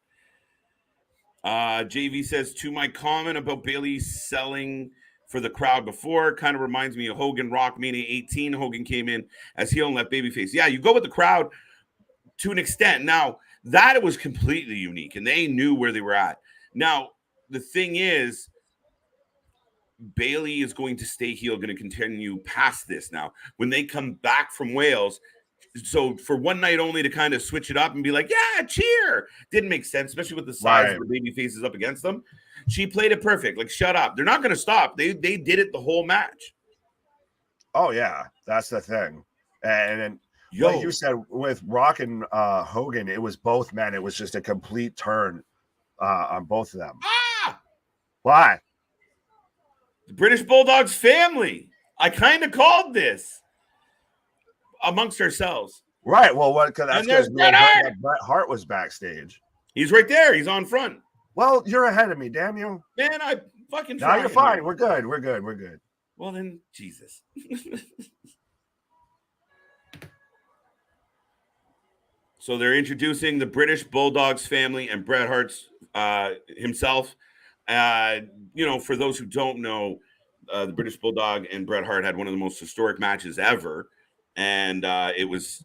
JV says, to my comment about Bayley selling for the crowd before, kind of reminds me of Hogan Rock Mania 18. Hogan came in as heel and left babyface. Yeah, you go with the crowd to an extent. Now, that it was completely unique, and they knew where they were at. Now, the thing is, Bayley is going to stay heel, going to continue past this now. When they come back from Wales, so for one night only to kind of switch it up and be like, yeah, cheer, didn't make sense, especially with the size of the baby faces up against them. She played it perfect. Like, shut up. They're not going to stop. They did it the whole match. Oh, yeah. That's the thing. And like you said, with Rock and Hogan, it was both men. It was just a complete turn on both of them. Why? The British Bulldogs family. I kind of called this amongst ourselves. Right. Well, that's because Bret Hart was backstage. He's right there. He's on front. Well, you're ahead of me, damn you. Man, I fucking tried. No, you're fine. We're good. We're good. Well, then, Jesus. So they're introducing the British Bulldogs family and Bret Hart's himself. For those who don't know, the British Bulldog and Bret Hart had one of the most historic matches ever. And it was,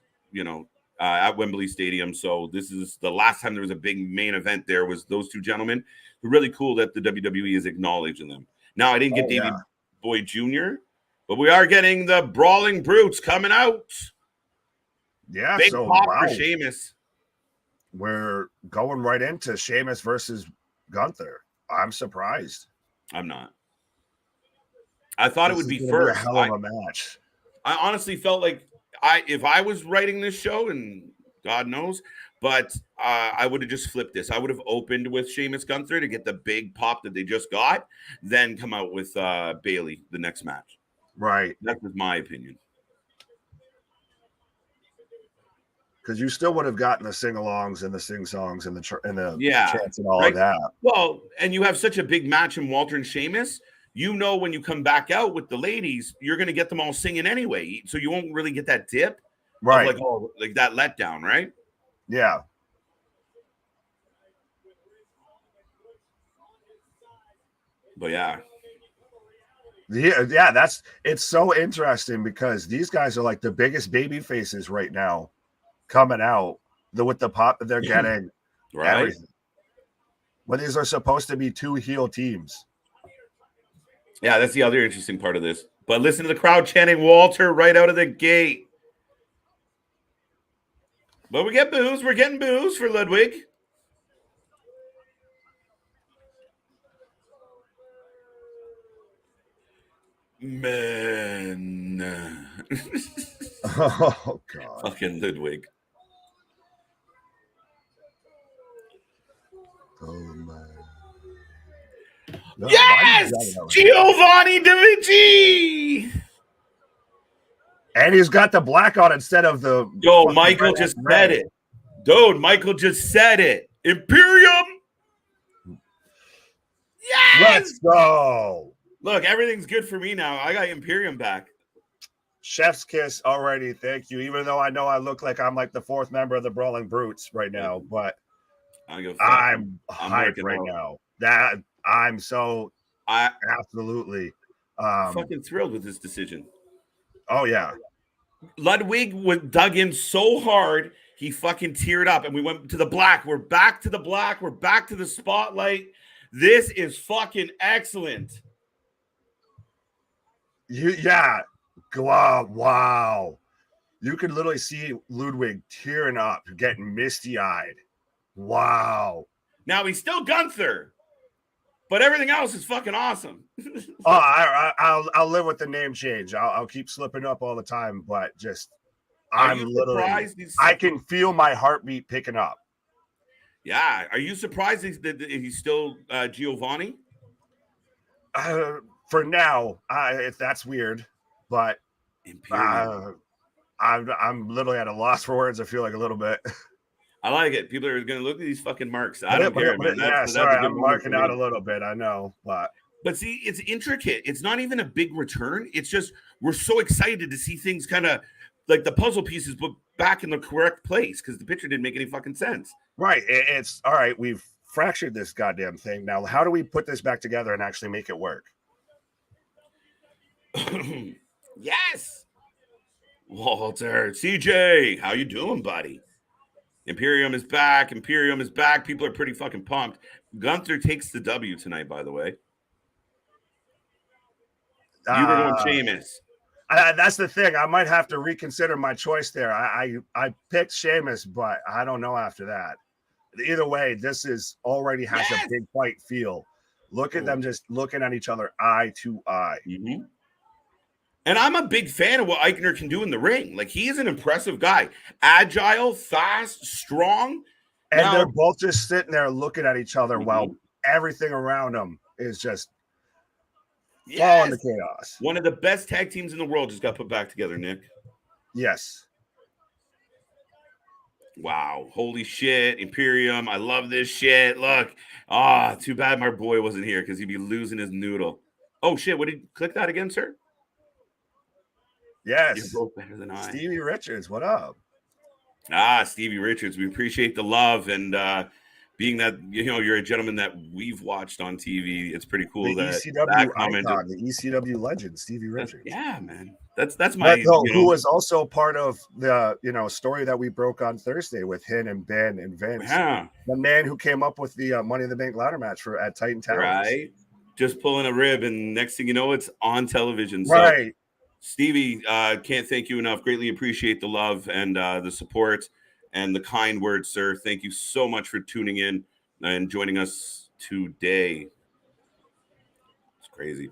at Wembley Stadium. So this is the last time there was a big main event there was those two gentlemen. Really cool that the WWE is acknowledging them. Now, I didn't get Davey Boy Jr., but we are getting the Brawling Brutes coming out. Yeah, big pop for Sheamus. We're going right into Sheamus versus Gunther. I'm surprised. I'm not. I thought it would be first. Be a hell of a match. I honestly felt like if I was writing this show, and God knows, but I would have just flipped this. I would have opened with Sheamus Gunther to get the big pop that they just got, then come out with Bayley the next match. Right. That was my opinion. Because you still would have gotten the sing-alongs and the sing-songs and the chants and all of that. Well, and you have such a big match in Walter and Sheamus. When you come back out with the ladies, you're going to get them all singing anyway. So you won't really get that dip. Right. Like that letdown, right? Yeah. But yeah. Yeah, it's so interesting because these guys are like the biggest baby faces right now coming out with the pop that they're getting. Right. Everything. But these are supposed to be two heel teams. Yeah, that's the other interesting part of this. But listen to the crowd chanting Walter right out of the gate. But we get boos. We're getting boos for Ludwig. Man. Oh, God. Fucking Ludwig. Oh, man. No, yes! Giovanni Da Vinci! And he's got the black on instead of the... Yo, Michael just said it. Dude, Michael just said it. Imperium! Yes! Let's go! Look, everything's good for me now. I got Imperium back. Chef's kiss already. Thank you. Even though I know I look like I'm like the fourth member of the Brawling Brutes right now, but I'm hyped right now. I'm absolutely fucking thrilled with this decision. Oh yeah. Ludwig dug in so hard he fucking teared up, and we went to the black. We're back to the black. We're back to the spotlight. This is fucking excellent. Wow. You could literally see Ludwig tearing up, getting misty-eyed. Wow. Now he's still Gunther, but everything else is fucking awesome. I'll live with the name change. I'll keep slipping up all the time, but I'm literally surprised I can feel my heartbeat picking up. Yeah. Are you surprised that he's still Giovanni? For now, if that's weird, but I'm literally at a loss for words. I feel like a little bit. I like it. People are going to look at these fucking marks. I don't care, man. I'm marking out a little bit. I know, but see, it's intricate. It's not even a big return. It's just we're so excited to see things kind of like the puzzle pieces put back in the correct place because the picture didn't make any fucking sense. Right. It's all right. We've fractured this goddamn thing. Now, how do we put this back together and actually make it work? Yes. Walter, CJ, how you doing, buddy? Imperium is back. People are pretty fucking pumped. Gunther takes the W tonight, by the way. You were going Sheamus. That's the thing. I might have to reconsider my choice there. I picked Sheamus, but I don't know after that. Either way, this already has a big fight feel. Look at them just looking at each other eye to eye. Mm-hmm. And I'm a big fan of what Eichner can do in the ring. Like, he is an impressive guy. Agile, fast, strong. And they're both just sitting there looking at each other while everything around them is just falling to chaos. One of the best tag teams in the world just got put back together, Nick. Yes. Wow. Holy shit. Imperium. I love this shit. Look. Too bad my boy wasn't here because he'd be losing his noodle. Oh, shit. What did you click that again, sir? Yes. You're both better than I. Stevie Richards, what up? Stevie Richards, we appreciate the love, and being that you're a gentleman that we've watched on TV, it's pretty cool the that ECW comment, icon, the ECW legend, Stevie Richards. Yeah, man, that's my who was also part of the story that we broke on Thursday with him and Ben and Vince. Yeah. The man who came up with the Money in the Bank ladder match at Titan Towers. Right. Just pulling a rib, and next thing you know, it's on television. Right. So, Stevie, can't thank you enough. Greatly appreciate the love and the support and the kind words, sir. Thank you so much for tuning in and joining us today. It's crazy.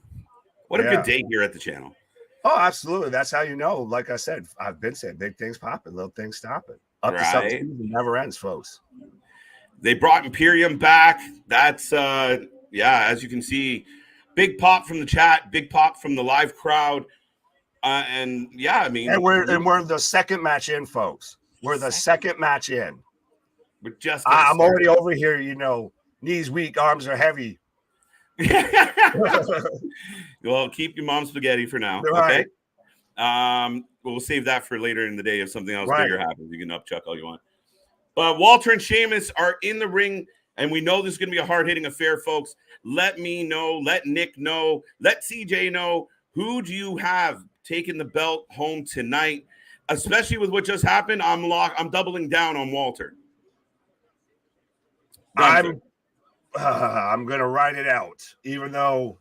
What a good day here at the channel. Oh, absolutely. That's how you know. Like I said, I've been saying big things popping, little things stopping. Up to something never ends, folks. They brought Imperium back. That's as you can see, big pop from the chat, big pop from the live crowd. And we're the second match in, folks. We're the second match in. We're just I'm already over here, knees weak, arms are heavy. Well, keep your mom's spaghetti for now. Right. Okay. We'll save that for later in the day if something else bigger happens. You can upchuck all you want. But Walter and Sheamus are in the ring, and we know this is going to be a hard-hitting affair, folks. Let me know. Let Nick know. Let CJ know. Who do you have taking the belt home tonight? Especially with what just happened, I'm doubling down on Walter. I'm going to ride it out, even though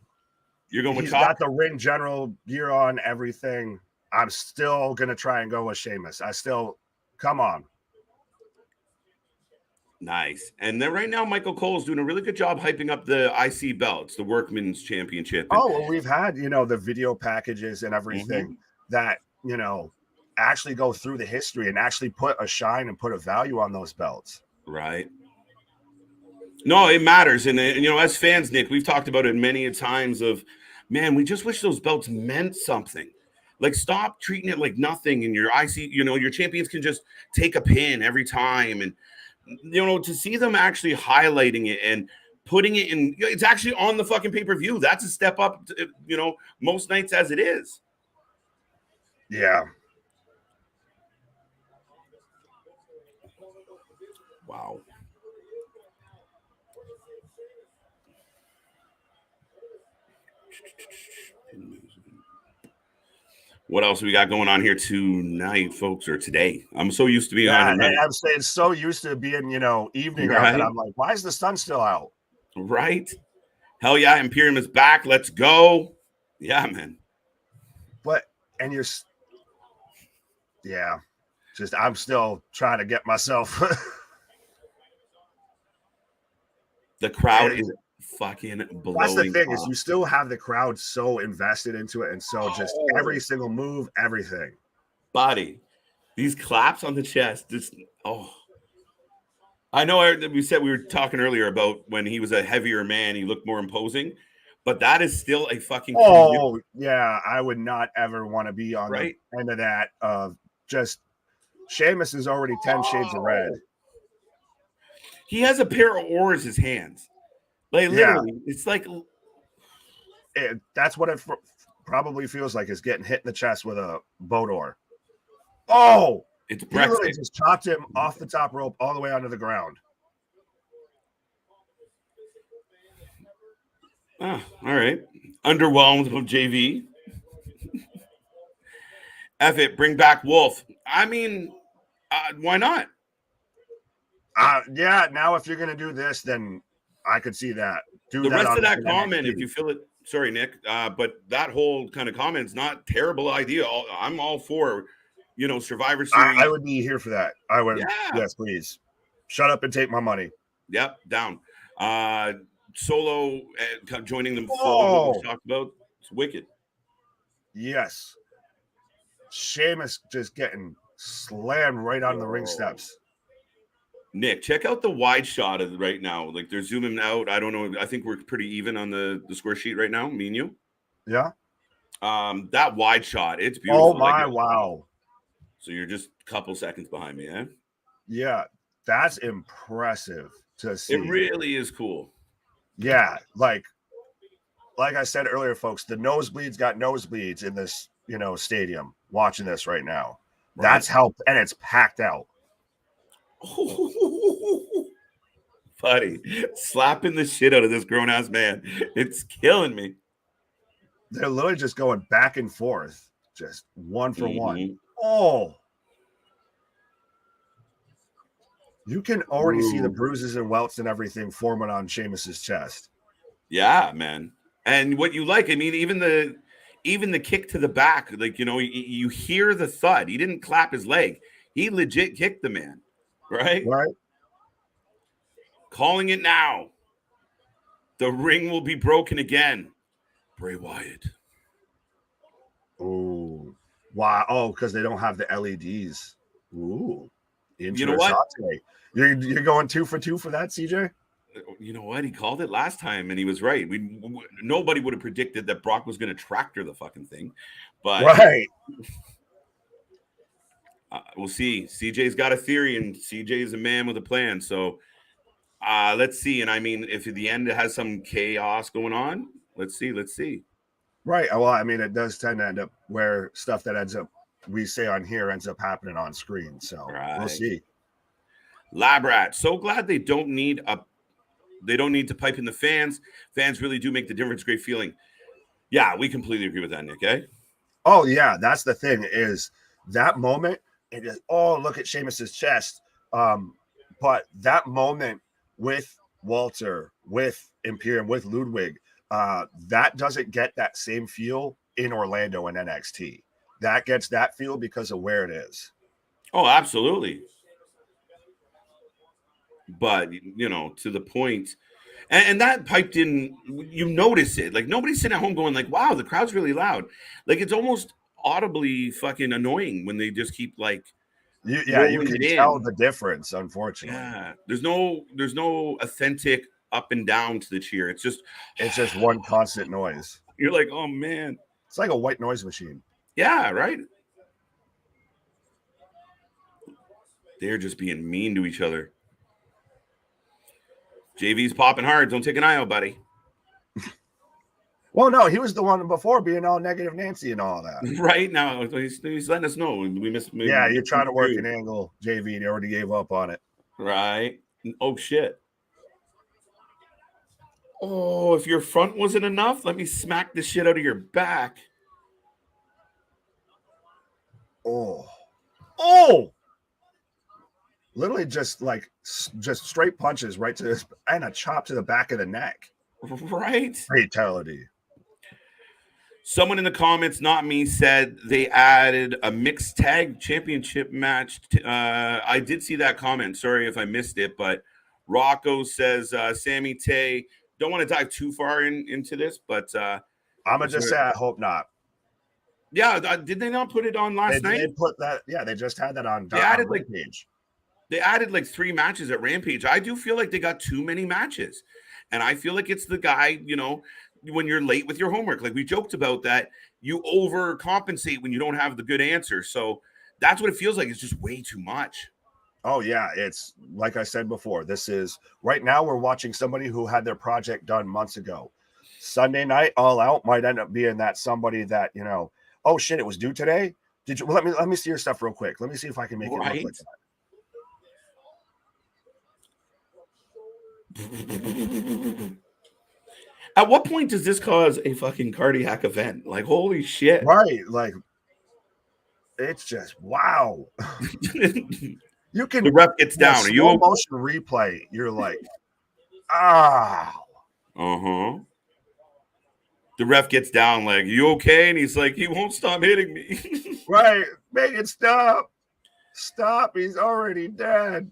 you're going with he's got the ring general gear on, everything. I'm still going to try and go with Sheamus. Come on. Nice. And then right now, Michael Cole's doing a really good job hyping up the IC belts, the Workman's Championship. Oh, well, we've had, the video packages and everything that, actually go through the history and actually put a shine and put a value on those belts. Right. No, it matters. And as fans, Nick, we've talked about it many times of, man, we just wish those belts meant something. Like, stop treating it like nothing. And your IC, your champions can just take a pin every time. And, to see them actually highlighting it and putting it in, it's actually on the fucking pay-per-view. That's a step up, most nights as it is. Yeah. Wow. What else we got going on here tonight, folks, or today? I'm so used to being on. I'm saying so used to being, evening out, and I'm like, why is the sun still out? Right? Hell yeah, Imperium is back. Let's go. Yeah, man. I'm still trying to get myself. The crowd is fucking blowing. That's the thing is you still have the crowd so invested into it, and so just every single move, everything. Body, these claps on the chest, I know we were talking earlier about when he was a heavier man, he looked more imposing, but that is still a fucking. Oh yeah, I would not ever want to be on the end of that. Just Sheamus is already 10 shades of red. He has a pair of oars his hands. Like, literally, it's like that's what it probably feels like, is getting hit in the chest with a boat oar. Oh, it's he literally just chopped him off the top rope all the way onto the ground. All right. Underwhelmed with JV. F it, bring back Wolf. I mean, why not? Now if you're going to do this, then I could see that. The rest of that comment, if you feel it, sorry, Nick, but that whole kind of comment's not a terrible idea. I'm all for, Survivor Series. I would be here for that. I would. Yeah. Yes, please. Shut up and take my money. Yep, down. Solo joining them. Oh, we talked about. It's wicked. Yes. Sheamus just getting slammed right on the ring steps. Nick, check out the wide shot of right now. Like, they're zooming out. I don't know. I think we're pretty even on the score sheet right now, me and you. Yeah. That wide shot, it's beautiful. Oh my, wow. So you're just a couple seconds behind me, eh? Yeah, that's impressive to see. It really is cool. Yeah, like I said earlier, folks, the nosebleeds got nosebleeds in this, stadium watching this right now. Right. That's how, and it's packed out. Buddy, slapping the shit out of this grown-ass man. It's killing me. They're literally just going back and forth, just one for one. Oh. You can already see the bruises and welts and everything forming on Sheamus's chest. Yeah, man. And what you like, I mean, even the kick to the back, like, you know, you hear the thud. He didn't clap his leg. He legit kicked the man, right? Right. Calling it now. The ring will be broken again. Bray Wyatt. Ooh. Wow. Oh, because they don't have the LEDs. Ooh. You know what? You're going 2 for 2 for that, CJ? You know what? He called it last time, and he was right. Nobody would have predicted that Brock was going to tractor the fucking thing, but right. We'll see. CJ's got a theory, and CJ is a man with a plan. So let's see. And I mean, if at the end it has some chaos going on, let's see. Right. Well, I mean, it does tend to end up where stuff that we say on here ends up happening on screen. So We'll see. Lab Rat, so glad they don't need to pipe in the fans. Fans really do make the difference. Great feeling. Yeah, we completely agree with that, Nick. Eh? Oh yeah, that's the thing is that moment. It is. Oh, look at Sheamus's chest. But that moment with Walter, with Imperium, with Ludwig, that doesn't get that same feel in Orlando and NXT. That gets that feel because of where it is. Oh, absolutely. But, you know, to the point, and that piped in, you notice it. Like, nobody's sitting at home going like, wow, the crowd's really loud. Like, it's almost audibly fucking annoying when they just keep like, you can tell the difference, unfortunately. Yeah, there's no authentic up and down to the cheer. It's just one constant noise. You're like, oh man, it's like a white noise machine. Yeah, right. They're just being mean to each other. JV's popping hard. Don't take an eye out, buddy. Well, no, he was the one before being all negative Nancy and all that. Right now, he's letting us know we missed. Yeah, you're trying to work an angle, JV. They already gave up on it. Right. Oh shit. Oh, if your front wasn't enough, let me smack the shit out of your back. Oh. Literally just straight punches right to this and a chop to the back of the neck. Right. Fatality. Someone in the comments, not me, said they added a mixed tag championship match. I did see that comment. Sorry if I missed it, but Rocco says, Sammy Tay, don't want to dive too far into this, but I'm going to just say I hope not. Yeah, did they not put it on last night? They put that. Yeah, they just had that on. They added Rampage. They added like 3 matches at Rampage. I do feel like they got too many matches, and I feel like it's the guy, you know, when you're late with your homework, like we joked about that, you overcompensate when you don't have the good answer. So that's what it feels like. It's just way too much. Oh yeah, it's like I said before. This is right now we're watching somebody who had their project done months ago. Sunday night, All Out might end up being that somebody that, you know, oh shit, it was due today. Did you? Well, let me see your stuff real quick. Let me see if I can make it look like that. At what point does this cause a fucking cardiac event? Like, holy shit. Right. Like, it's just, wow. You can. The ref gets down. Are you slow motion replay? You're like, ah. Uh-huh. The ref gets down like, you okay? And he's like, he won't stop hitting me. Right. Make it stop. Stop. He's already dead.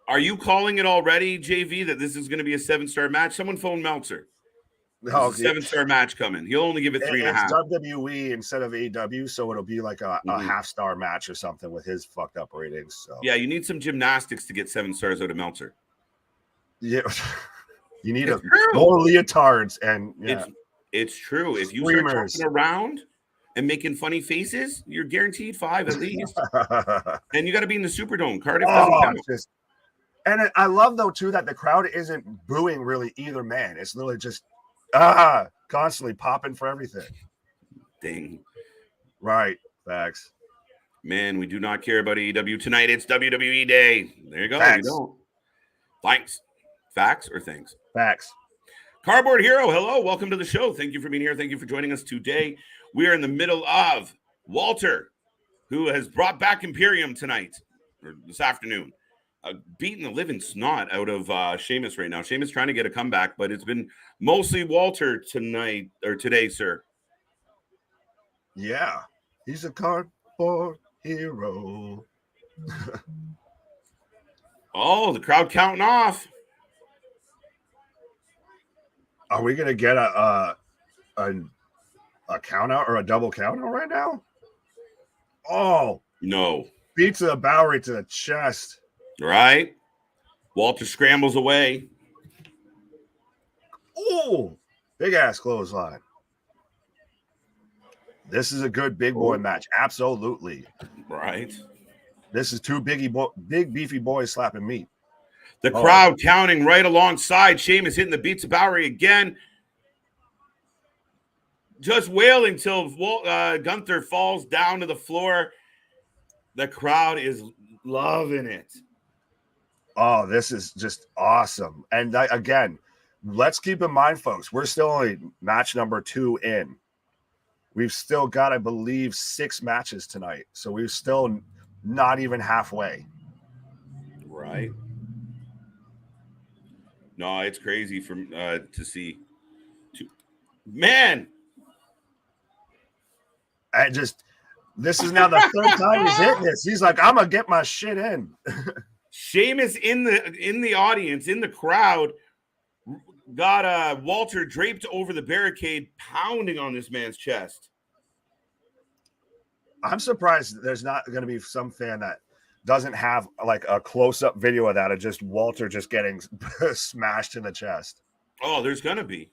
Are you calling it already, JV, that this is going to be a 7-star match? Someone phone Meltzer. There's a 7-star match coming. He'll only give it 3.5. It's WWE instead of AEW, so it'll be like a half-star match or something with his fucked up ratings. So yeah, you need some gymnastics to get 7 stars out of Meltzer. Yeah, you need more leotards and yeah. It's true. If you start jumping around and making funny faces, you're guaranteed 5 at least. And you got to be in the Superdome. Cardiff doesn't count. And I love though too that the crowd isn't booing really either man. It's literally just constantly popping for everything. Ding. Right. Facts. Man, we do not care about AEW tonight. It's WWE Day. There you go. Facts. We don't. Thanks. Facts or things? Facts. Cardboard Hero, hello. Welcome to the show. Thank you for being here. Thank you for joining us today. We are in the middle of Walter, who has brought back Imperium tonight, or this afternoon. Beating the living snot out of Sheamus right now. Sheamus trying to get a comeback, but it's been mostly Walter tonight, or today, sir. Yeah. He's a cardboard hero. Oh, the crowd counting off. Are we gonna get a count out or a double count out right now? Oh no! Beats the Bowery to the chest. Right. Walter scrambles away. Oh, big ass clothesline. This is a good big boy match. Absolutely. Right. This is two big beefy boys slapping meat. The crowd counting right alongside. Sheamus hitting the beats of Bowery again. Just wailing till Gunther falls down to the floor. The crowd is loving it. Oh, this is just awesome. And again, let's keep in mind, folks, we're still only match number 2 in. We've still got, I believe, 6 matches tonight. So we're still not even halfway. Right. No, it's crazy to see. Man. This is now the 3rd time he's hitting this. He's like, I'm going to get my shit in. Sheamus in the audience, in the crowd, got Walter draped over the barricade, pounding on this man's chest. I'm surprised there's not going to be some fan that doesn't have like a close-up video of that of just Walter just getting smashed in the chest. Oh, there's going to be.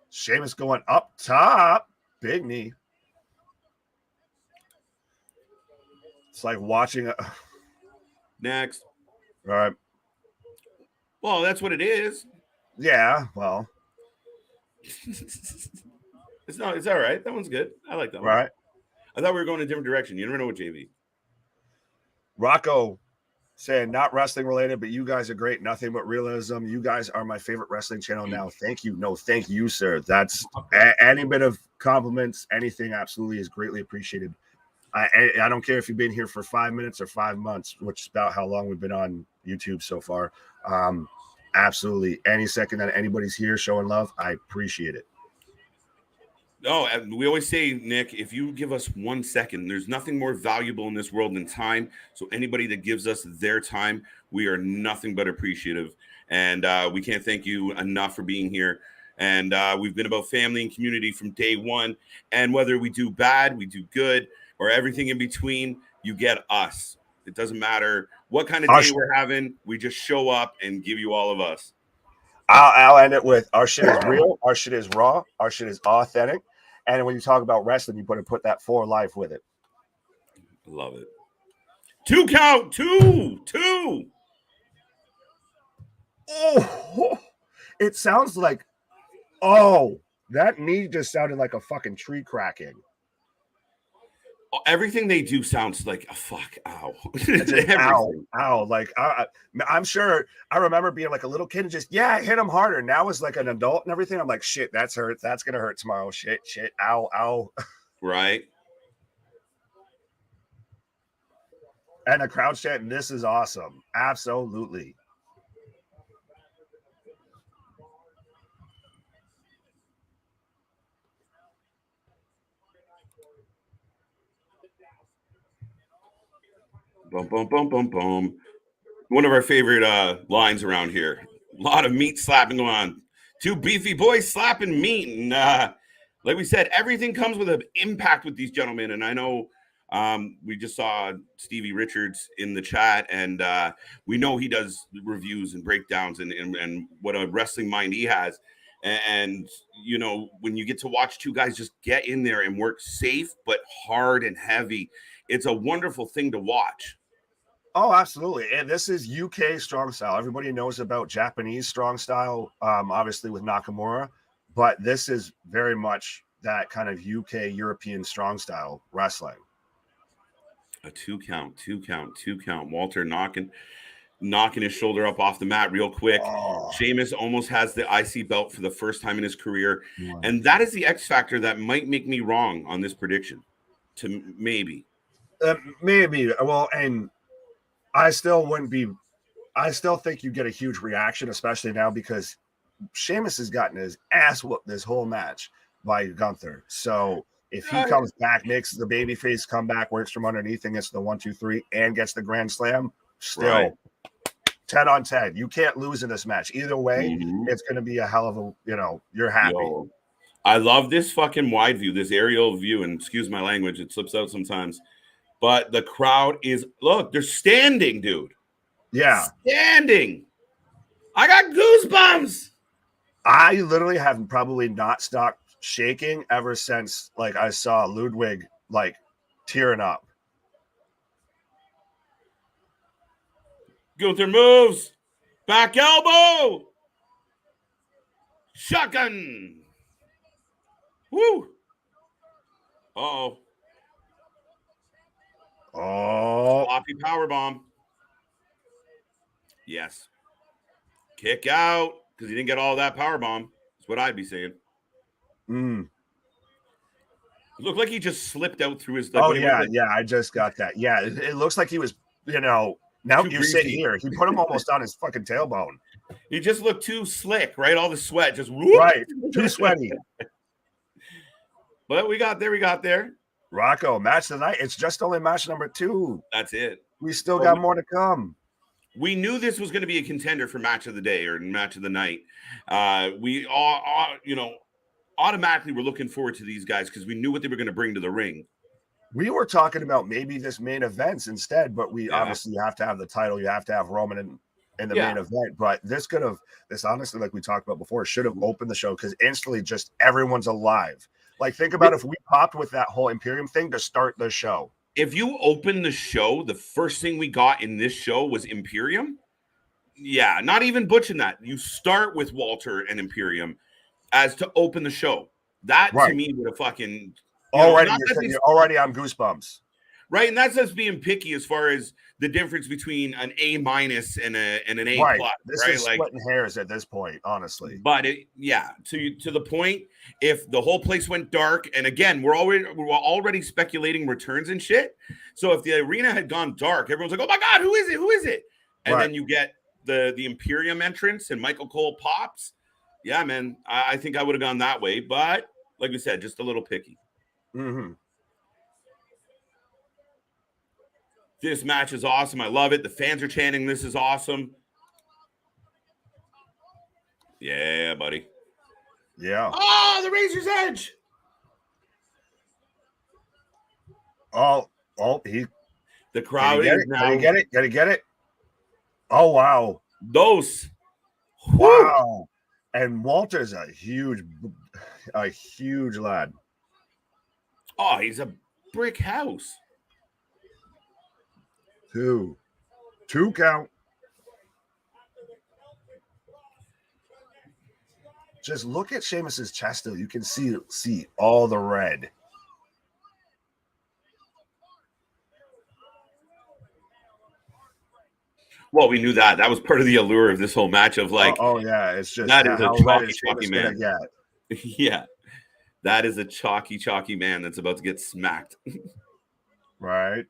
Sheamus going up top. Big knee. It's like watching Next. All right. Well, that's what it is. Yeah, well. It's all right. That one's good. I like that one. Right. I thought we were going a different direction. You never know with JV. Rocco saying, not wrestling related, but you guys are great. Nothing but realism. You guys are my favorite wrestling channel now. Thank you. No, thank you, sir. That's any bit of compliments, anything absolutely is greatly appreciated. I don't care if you've been here for 5 minutes or 5 months, which is about how long we've been on YouTube so far. Absolutely. Any second that anybody's here showing love, I appreciate it. Oh, we always say, Nick, if you give us 1 second, there's nothing more valuable in this world than time. So anybody that gives us their time, we are nothing but appreciative. And we can't thank you enough for being here. And we've been about family and community from day one. And whether we do bad, we do good, or everything in between, you get us. It doesn't matter what kind of day we're having. We just show up and give you all of us. I'll end it with our shit is real, our shit is raw, our shit is authentic. And when you talk about wrestling, you put that for life with it. Love it. 2 count. 2. Oh, it sounds like, that knee just sounded like a fucking tree cracking. Everything they do sounds like a fuck. Ow. Ow. Like, I'm sure I remember being like a little kid and just, hit him harder. Now as like an adult and everything, I'm like, shit, that's hurt. That's going to hurt tomorrow. Shit. Ow. Right. And the crowd chanting, this is awesome. Absolutely. Boom, boom, boom, boom, boom. One of our favorite lines around here. A lot of meat slapping going on. 2 beefy boys slapping meat. And like we said, everything comes with an impact with these gentlemen. And I know we just saw Stevie Richards in the chat. And we know he does reviews and breakdowns and what a wrestling mind he has. And, you know, when you get to watch 2 guys just get in there and work safe, but hard and heavy, it's a wonderful thing to watch. Oh, absolutely. And this is UK strong style. Everybody knows about Japanese strong style, obviously with Nakamura, but this is very much that kind of UK European strong style wrestling. A 2 count. Walter knocking his shoulder up off the mat real quick. Sheamus almost has the IC belt for the first time in his career. And that is the X factor that might make me wrong on this prediction. Maybe. Well, and I still think you get a huge reaction, especially now because Sheamus has gotten his ass whooped this whole match by Gunther. So if he comes back, makes the babyface comeback, works from underneath and gets the 1, 2, 3 and gets the Grand Slam, still 10 on 10. You can't lose in this match. Either way, it's going to be a hell of a, you're happy. I love this fucking wide view, this aerial view, and excuse my language, it slips out sometimes. But the crowd look, they're standing, dude. Yeah. Standing. I got goosebumps. I literally have probably not stopped shaking ever since I saw Ludwig tearing up. Gunther moves. Back elbow. Shotgun. Woo. Uh-oh. Sloppy powerbomb. Yes. Kick out because he didn't get all that powerbomb. That's what I'd be saying. It looked like he just slipped out through his. I just got that. Yeah, it looks like he was, now you sit here. He put him almost on his fucking tailbone. He just looked too slick, right? All the sweat just too sweaty. But we got there. Rocco, match tonight. It's just only match number 2. That's it. We still got more to come. We knew this was going to be a contender for match of the day or match of the night. We all automatically were looking forward to these guys because we knew what they were going to bring to the ring. We were talking about maybe this main events instead, but we obviously have to have the title. You have to have Roman in the main event. But this honestly, like we talked about before, should have opened the show because instantly just everyone's alive. Think about if we popped with that whole Imperium thing to start the show. If you open the show, the first thing we got in this show was Imperium. Yeah, not even butchering that. You start with Walter and Imperium as to open the show. That to me would have fucking already on goosebumps. Right, and that's us being picky as far as the difference between an A- and an A+. Right. This is splitting hairs at this point, honestly. But to the point, if the whole place went dark, and again, we're already speculating returns and shit. So if the arena had gone dark, everyone's like, "Oh my god, who is it? Who is it?" And then you get the Imperium entrance and Michael Cole pops. Yeah, man, I think I would have gone that way, but like we said, just a little picky. This match is awesome. I love it. The fans are chanting, "This is awesome." Yeah, buddy. Yeah. Oh, the Razor's Edge. The crowd is now. Gotta get it. Oh, wow. Those. Wow. And Walter's a huge lad. Oh, he's a brick house. 2 count. Just look at Sheamus's chest though. You can see all the red. Well, we knew that. That was part of the allure of this whole match of it's just that is a chalky man. Yeah. That is a chalky man that's about to get smacked. Right.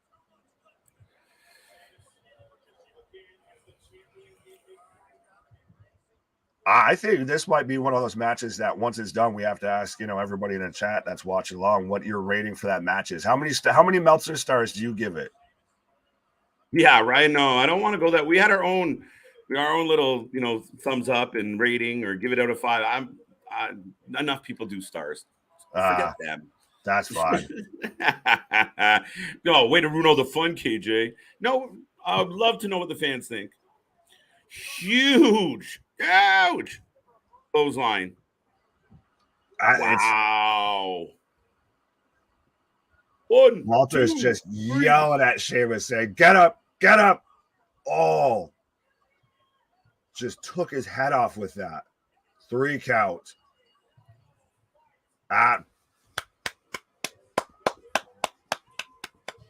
I think this might be one of those matches that once it's done, we have to ask, everybody in the chat that's watching along what your rating for that match is. How many Meltzer stars do you give it? Yeah, right. No, I don't want to go that. We had our own little, thumbs up and rating or give it out of 5. Enough people do stars. Forget them. That's fine. No, way to ruin all the fun, KJ. No, I would love to know what the fans think. Huge clothesline. Wow. Walter's just yelling at Sheamus saying, get up. Oh. Just took his head off with that. 3 count.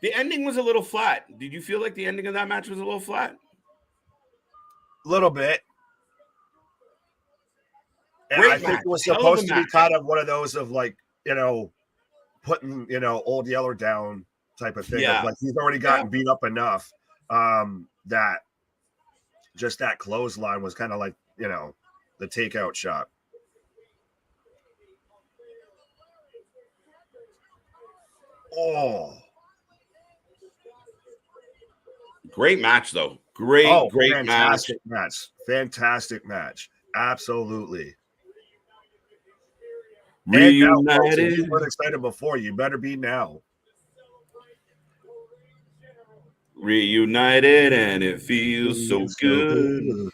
The ending was a little flat. Did you feel like the ending of that match was a little flat? A little bit. And I think it was supposed to be kind of one of those of like, putting, Old Yeller down type of thing. Yeah. Of like he's already gotten beat up enough that just that clothesline was kind of like, the takeout shot. Oh. Great match, though. Great fantastic match. Fantastic match. Absolutely. Reunited. And now, folks, if you weren't excited before, you better be now. Reunited, and it feels so good.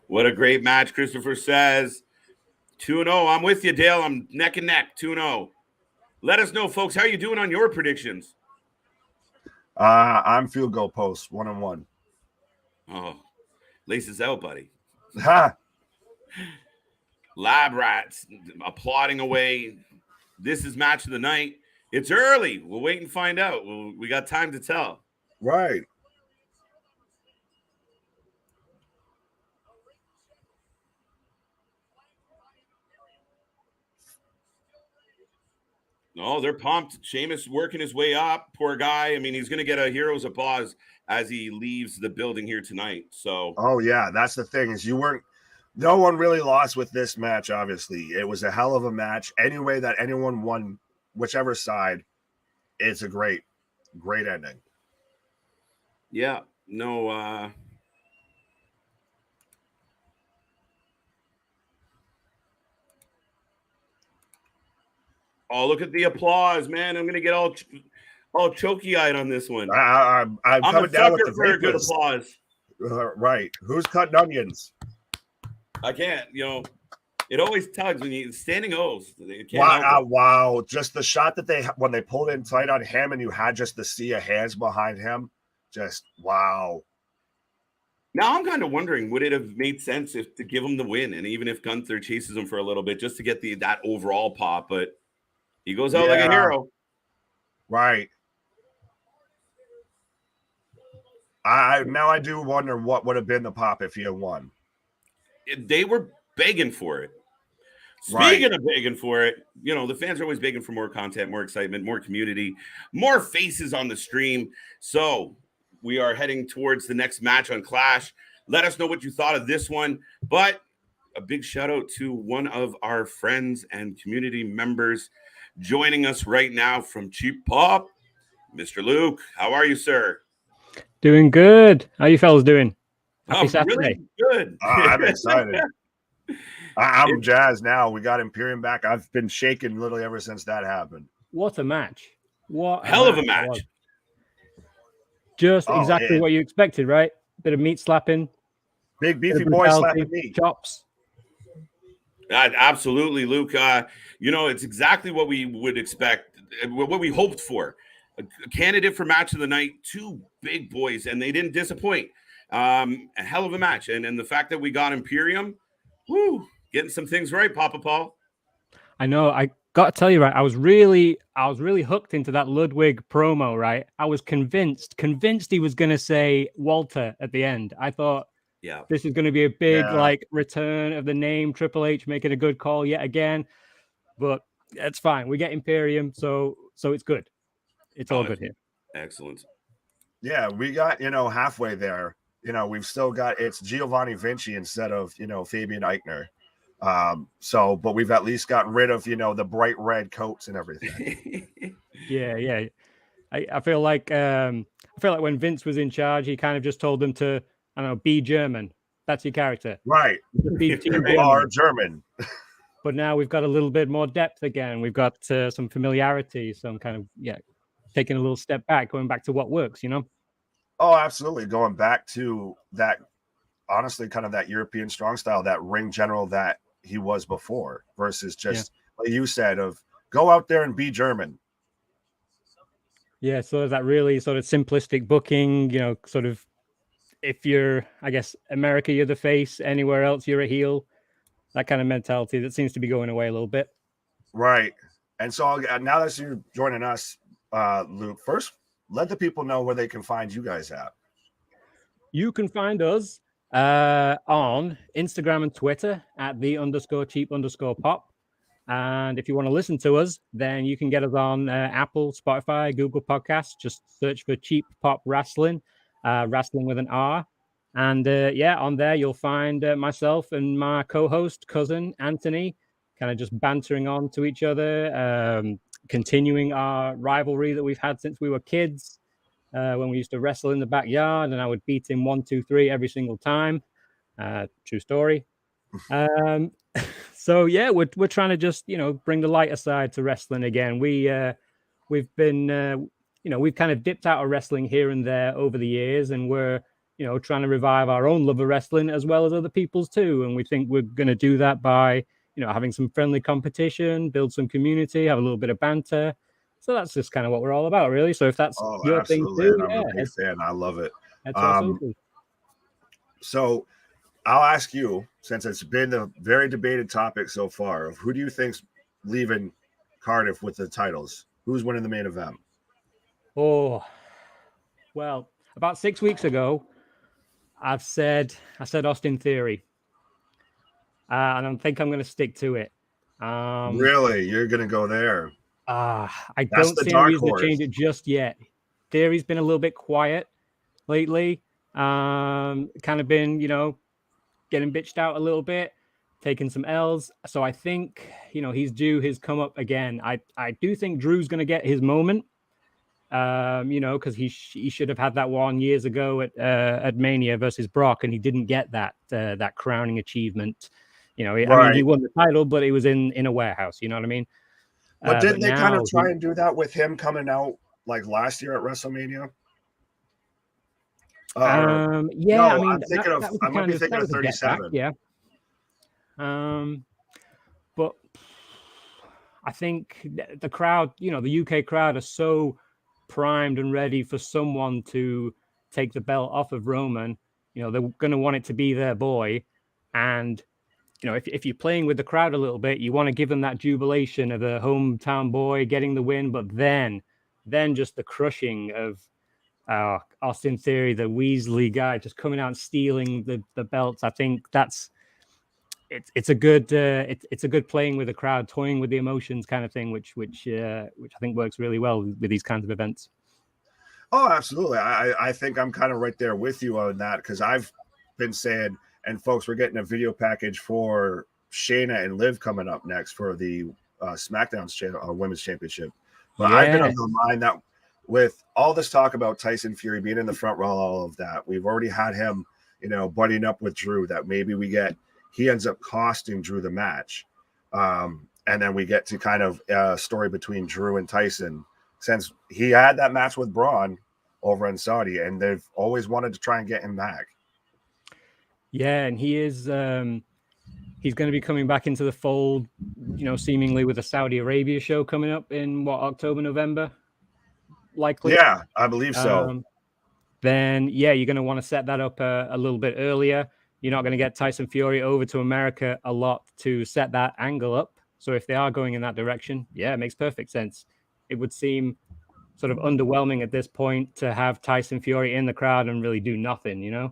What a great match, Christopher says. 2-0. I'm with you, Dale. I'm neck and neck. 2-0. Let us know, folks. How are you doing on your predictions? I'm field goal post 1-1. Oh, laces out, buddy. Ha! Lab rats applauding away. This is match of the night. It's early. We'll wait and find out. We got time to tell. Right. No, they're pumped. Sheamus working his way up. Poor guy. I mean, he's going to get a hero's applause as he leaves the building here tonight. So. Oh, yeah. That's the thing is no one really lost with this match, obviously. It was a hell of a match. Any way that anyone won, whichever side, it's a great ending. Yeah. No, Oh, look at the applause, man. I'm going to get all choky-eyed on this one. I'm coming down with the for a good applause. Right. Who's cutting onions? I can't, it always tugs when you standing O's. Wow. Just the shot that when they pulled in tight on him and you had just the sea of hands behind him. Just wow. Now I'm kind of wondering, would it have made sense to give him the win? And even if Gunther chases him for a little bit just to get that overall pop, but he goes out like a hero. Right. I do wonder what would have been the pop if he had won. They were begging for it. Speaking of begging for it, the fans are always begging for more content, more excitement, more community, more faces on the stream. So we are heading towards the next match on Clash. Let us know what you thought of this one. But a big shout out to one of our friends and community members joining us right now from Cheap Pop, Mr. Luke. How are you, sir? Doing good. How you fellas doing? Happy Saturday. Really good. I'm excited. I'm jazzed now. We got Imperium back. I've been shaking literally ever since that happened. What a match. Hell of a match. Just exactly what you expected, right? Bit of meat slapping. Big beefy boy slapping meat. Chops. Absolutely, Luke. It's exactly what we would expect, what we hoped for. A candidate for match of the night, two big boys, and they didn't disappoint. A hell of a match. And the fact that we got Imperium, getting some things right, Papa Paul. I know. I got to tell you, right, I was really hooked into that Ludwig promo, right? I was convinced he was going to say Walter at the end. I thought, this is going to be a big return of the name Triple H making a good call yet again. But it's fine. We get Imperium, so it's good. It's all good here. Excellent. Yeah, we got, halfway there. We've still got it's Giovanni Vinci instead of, Fabian Eichner. But we've at least gotten rid of, the bright red coats and everything. Yeah. I feel like when Vince was in charge, he kind of just told them to, I don't know, be German. That's your character. Right. People are German. But now we've got a little bit more depth again. We've got some familiarity, some kind of, taking a little step back, going back to what works, Oh, absolutely. Going back to that, honestly, kind of that European strong style, that ring general that he was before versus just, like you said, of go out there and be German. Yeah, so that really sort of simplistic booking, sort of if you're, I guess, America, you're the face, anywhere else, you're a heel. That kind of mentality that seems to be going away a little bit. Right. And so now that you're joining us, Luke, first, let the people know where they can find you guys at. You can find us on Instagram and Twitter at @the_cheap_pop. And if you want to listen to us, then you can get us on Apple, Spotify, Google Podcasts. Just search for Cheap Pop Wrasslin, Wrasslin with an R. And on there, you'll find myself and my co-host, cousin Anthony, kind of just bantering on to each other, continuing our rivalry that we've had since we were kids, when we used to wrestle in the backyard, and I would beat him 1, 2, 3 every single time. True story. So yeah, we're trying to just bring the lighter side to wrestling again. We've been we've kind of dipped out of wrestling here and there over the years, and we're trying to revive our own love of wrestling as well as other people's too. And we think we're going to do that by having some friendly competition, build some community, have a little bit of banter. So that's just kind of what we're all about, really. So if that's your absolutely. thing too, I'm a big fan. I love it. So I'll ask you, since it's been a very debated topic so far, who do you think's leaving Cardiff with the titles? Who's winning the main event? Oh, well, about 6 weeks ago, I said Austin Theory. I don't think I'm going to stick to it. Really? You're going to go there? I don't see any reason to change it just yet. Theory's been a little bit quiet lately. Kind of been, getting bitched out a little bit, taking some L's. So I think, he's due his come up again. I do think Drew's going to get his moment, because he should have had that one years ago at Mania versus Brock, and he didn't get that crowning achievement. I mean, he won the title, but it was in a warehouse. You know what I mean? But didn't they kind of try and do that with him coming out like last year at WrestleMania? I mean, I might be thinking of 37. Yeah. But I think the crowd, the UK crowd are so primed and ready for someone to take the belt off of Roman. They're going to want it to be their boy. And, if you're playing with the crowd a little bit, you want to give them that jubilation of the hometown boy getting the win. But then just the crushing of Austin Theory, the Weasley guy, just coming out and stealing the belts. I think it's a good playing with the crowd, toying with the emotions kind of thing, which I think works really well with these kinds of events. Oh, absolutely. I think I'm kind of right there with you on that, because I've been saying, and folks, we're getting a video package for Shayna and Liv coming up next for the Smackdown Women's Championship. But I've been of the mind that with all this talk about Tyson Fury being in the front row, all of that, we've already had him, buddying up with Drew, that maybe he ends up costing Drew the match. And then we get to kind of a story between Drew and Tyson, since he had that match with Braun over in Saudi, and they've always wanted to try and get him back. Yeah, and he is he's going to be coming back into the fold, seemingly with a Saudi Arabia show coming up in October, November, likely. Yeah, I believe so. Then, you're going to want to set that up a little bit earlier. You're not going to get Tyson Fury over to America a lot to set that angle up. So if they are going in that direction, it makes perfect sense. It would seem sort of underwhelming at this point to have Tyson Fury in the crowd and really do nothing,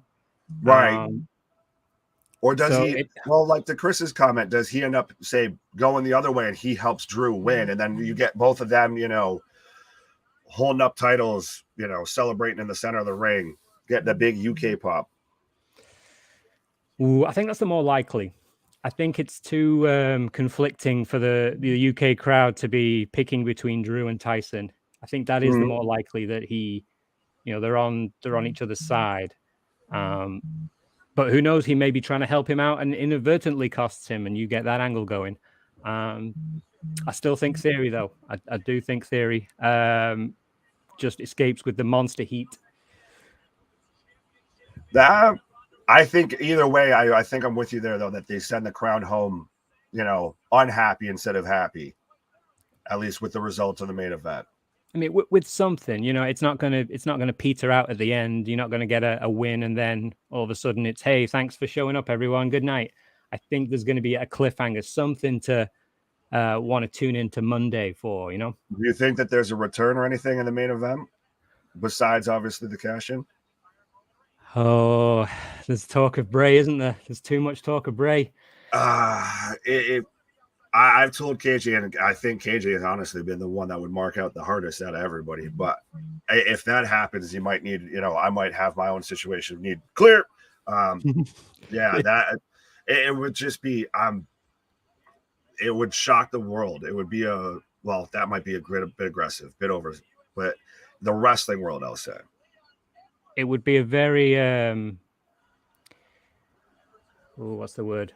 Right. Or does like the Chris's comment, does he end up, going the other way and he helps Drew win? And then you get both of them, holding up titles, celebrating in the center of the ring, get the big UK pop. Ooh, I think that's the more likely. I think it's too conflicting for the UK crowd to be picking between Drew and Tyson. I think that is the more likely that they're on each other's side. But who knows? He may be trying to help him out and inadvertently costs him, and you get that angle going. I still think Theory, though. I do think Theory just escapes with the monster heat. That, I think either way, I think I'm with you there, though, that they send the crowd home, unhappy instead of happy, at least with the results of the main event. I mean, with something, it's not gonna peter out at the end. You're not gonna get a win and then all of a sudden it's, hey, thanks for showing up, everyone. Good night. I think there's going to be a cliffhanger, something to want to tune into Monday for, you know. Do you think that there's a return or anything in the main event besides obviously the cash-in? Oh, there's talk of Bray, isn't there? There's too much talk of Bray. I've told KJ, and I think KJ has honestly been the one that would mark out the hardest out of everybody. But if that happens, you might need, I might have my own situation need clear. Yeah, that it would just be, it would shock the world. It would be that might be a bit aggressive, bit over, but the wrestling world, I'll say. It would be a very what's the word?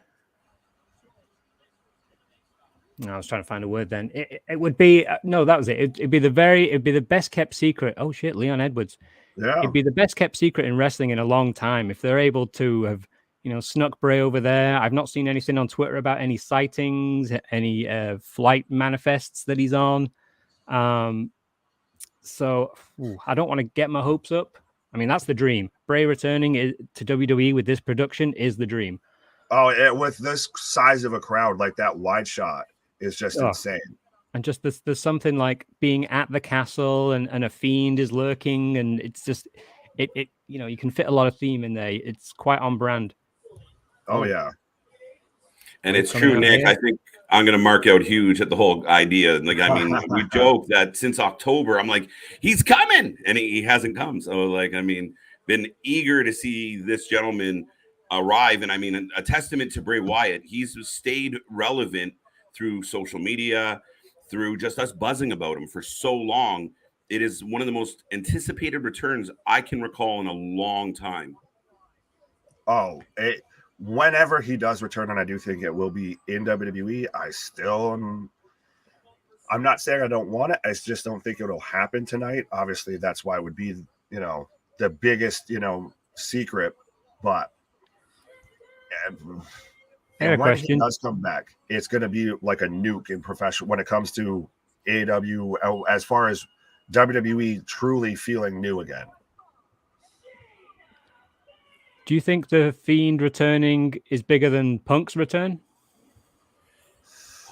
No, I was trying to find a word then. It would be no, that was it. It'd be the best kept secret. Oh shit, Leon Edwards. Yeah. It'd be the best kept secret in wrestling in a long time if they're able to have, snuck Bray over there. I've not seen anything on Twitter about any sightings, any flight manifests that he's on. So I don't want to get my hopes up. I mean, that's the dream. Bray returning to WWE with this production is the dream. Oh, with this size of a crowd, like that wide shot is just insane. And just there's something like being at the castle and a fiend is lurking, and it's just you can fit a lot of theme in there. It's quite on brand. Oh yeah. And it's true, Nick. I think I'm going to mark out huge at the whole idea. Like, I mean, we joke that since October, I'm like, he's coming, and he hasn't come. So, like, I mean, been eager to see this gentleman arrive. And I mean, a testament to Bray Wyatt. He's stayed relevant through social media, through just us buzzing about him for so long. It is one of the most anticipated returns I can recall in a long time. Oh, whenever he does return, and I do think it will be in WWE, I'm not saying I don't want it. I just don't think it'll happen tonight. Obviously, that's why it would be, the biggest, secret. But when he does come back, it's going to be like a nuke in professional when it comes to AEW, as far as WWE truly feeling new again. Do you think the Fiend returning is bigger than Punk's return?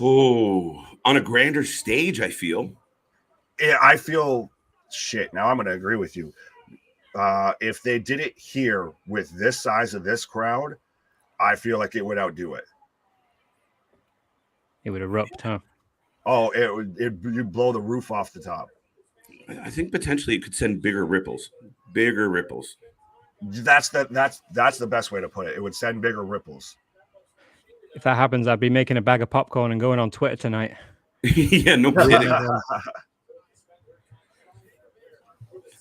Oh, on a grander stage, I feel. Yeah, I feel shit. Now I'm going to agree with you. If they did it here with this size of this crowd, I feel like it would outdo it. It would erupt, huh? Oh, you'd blow the roof off the top. I think potentially it could send bigger ripples. Bigger ripples. That's the best way to put it. It would send bigger ripples. If that happens, I'd be making a bag of popcorn and going on Twitter tonight. Yeah, no kidding.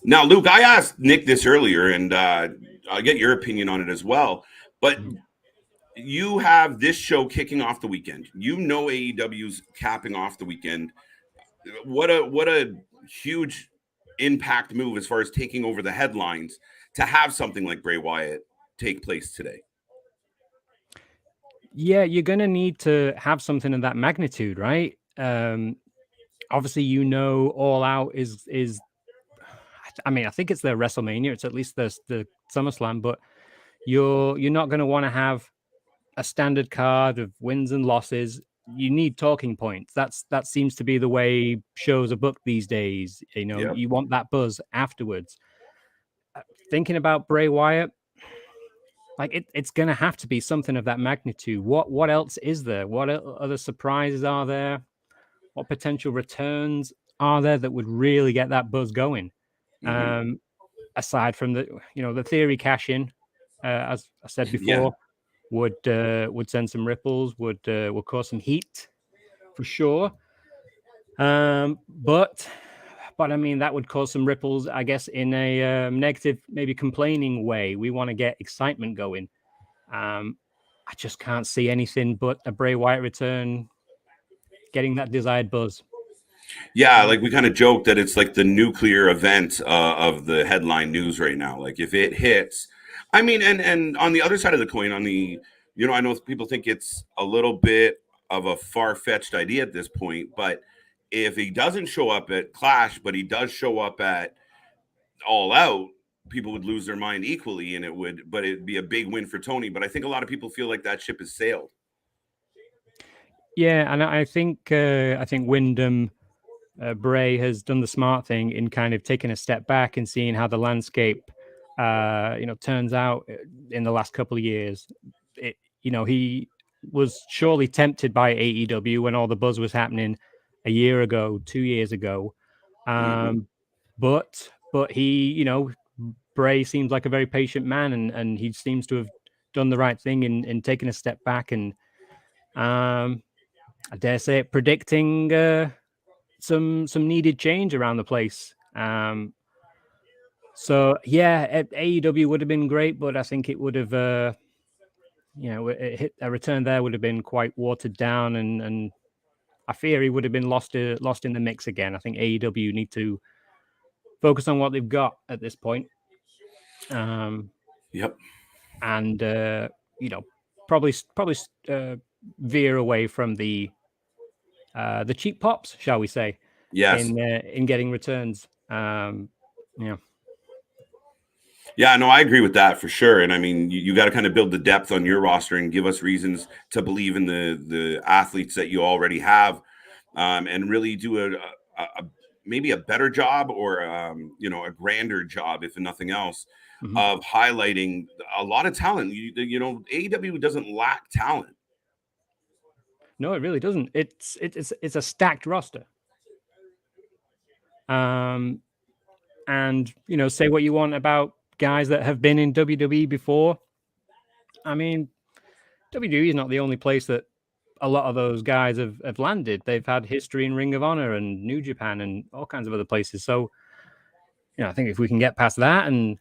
Now, Luke, I asked Nick this earlier, and I'll get your opinion on it as well. But you have this show kicking off the weekend. AEW's capping off the weekend. What a huge impact move as far as taking over the headlines to have something like Bray Wyatt take place today. Yeah, you're going to need to have something of that magnitude, right? Obviously, All Out is. I mean, I think it's their WrestleMania. It's at least the SummerSlam, but you're not going to want to have a standard card of wins and losses. You need talking points. That seems to be the way shows are booked these days. You want that buzz afterwards. Thinking about Bray Wyatt, like it's going to have to be something of that magnitude. What else is there? What other surprises are there? What potential returns are there that would really get that buzz going? Mm-hmm. Aside from the theory cash in, as I said before, would send some ripples, would cause some heat for sure. But I mean, that would cause some ripples, I guess, in a negative, maybe complaining way. We want to get excitement going. I just can't see anything but a Bray Wyatt return getting that desired buzz. Yeah, like we kind of joked that it's like the nuclear event of the headline news right now. Like if it hits, I mean, and on the other side of the coin, I know people think it's a little bit of a far-fetched idea at this point, but if he doesn't show up at Clash, but he does show up at All Out, people would lose their mind equally, and it'd be a big win for Tony. But I think a lot of people feel like that ship has sailed. Yeah, and I think Wyndham Bray has done the smart thing in kind of taking a step back and seeing how the landscape, turns out in the last couple of years. He was surely tempted by AEW when all the buzz was happening a year ago, 2 years ago. But he, Bray seems like a very patient man, and he seems to have done the right thing in taking a step back and, I dare say it, predicting some needed change around the place. So yeah, AEW would have been great, but I think it would have, a return there would have been quite watered down, and I fear he would have been lost in the mix again. I think AEW need to focus on what they've got at this point. Yep. And probably veer away from the cheap pops, shall we say? Yes. In getting returns. Yeah, no, I agree with that for sure. And I mean, you got to kind of build the depth on your roster and give us reasons to believe in the athletes that you already have, and really do a maybe a better job or a grander job, if nothing else, of highlighting a lot of talent. AEW doesn't lack talent. No, it really doesn't. It's a stacked roster. And say what you want about guys that have been in WWE before. I mean, WWE is not the only place that a lot of those guys have landed. They've had history in Ring of Honor and New Japan and all kinds of other places. So, I think if we can get past that and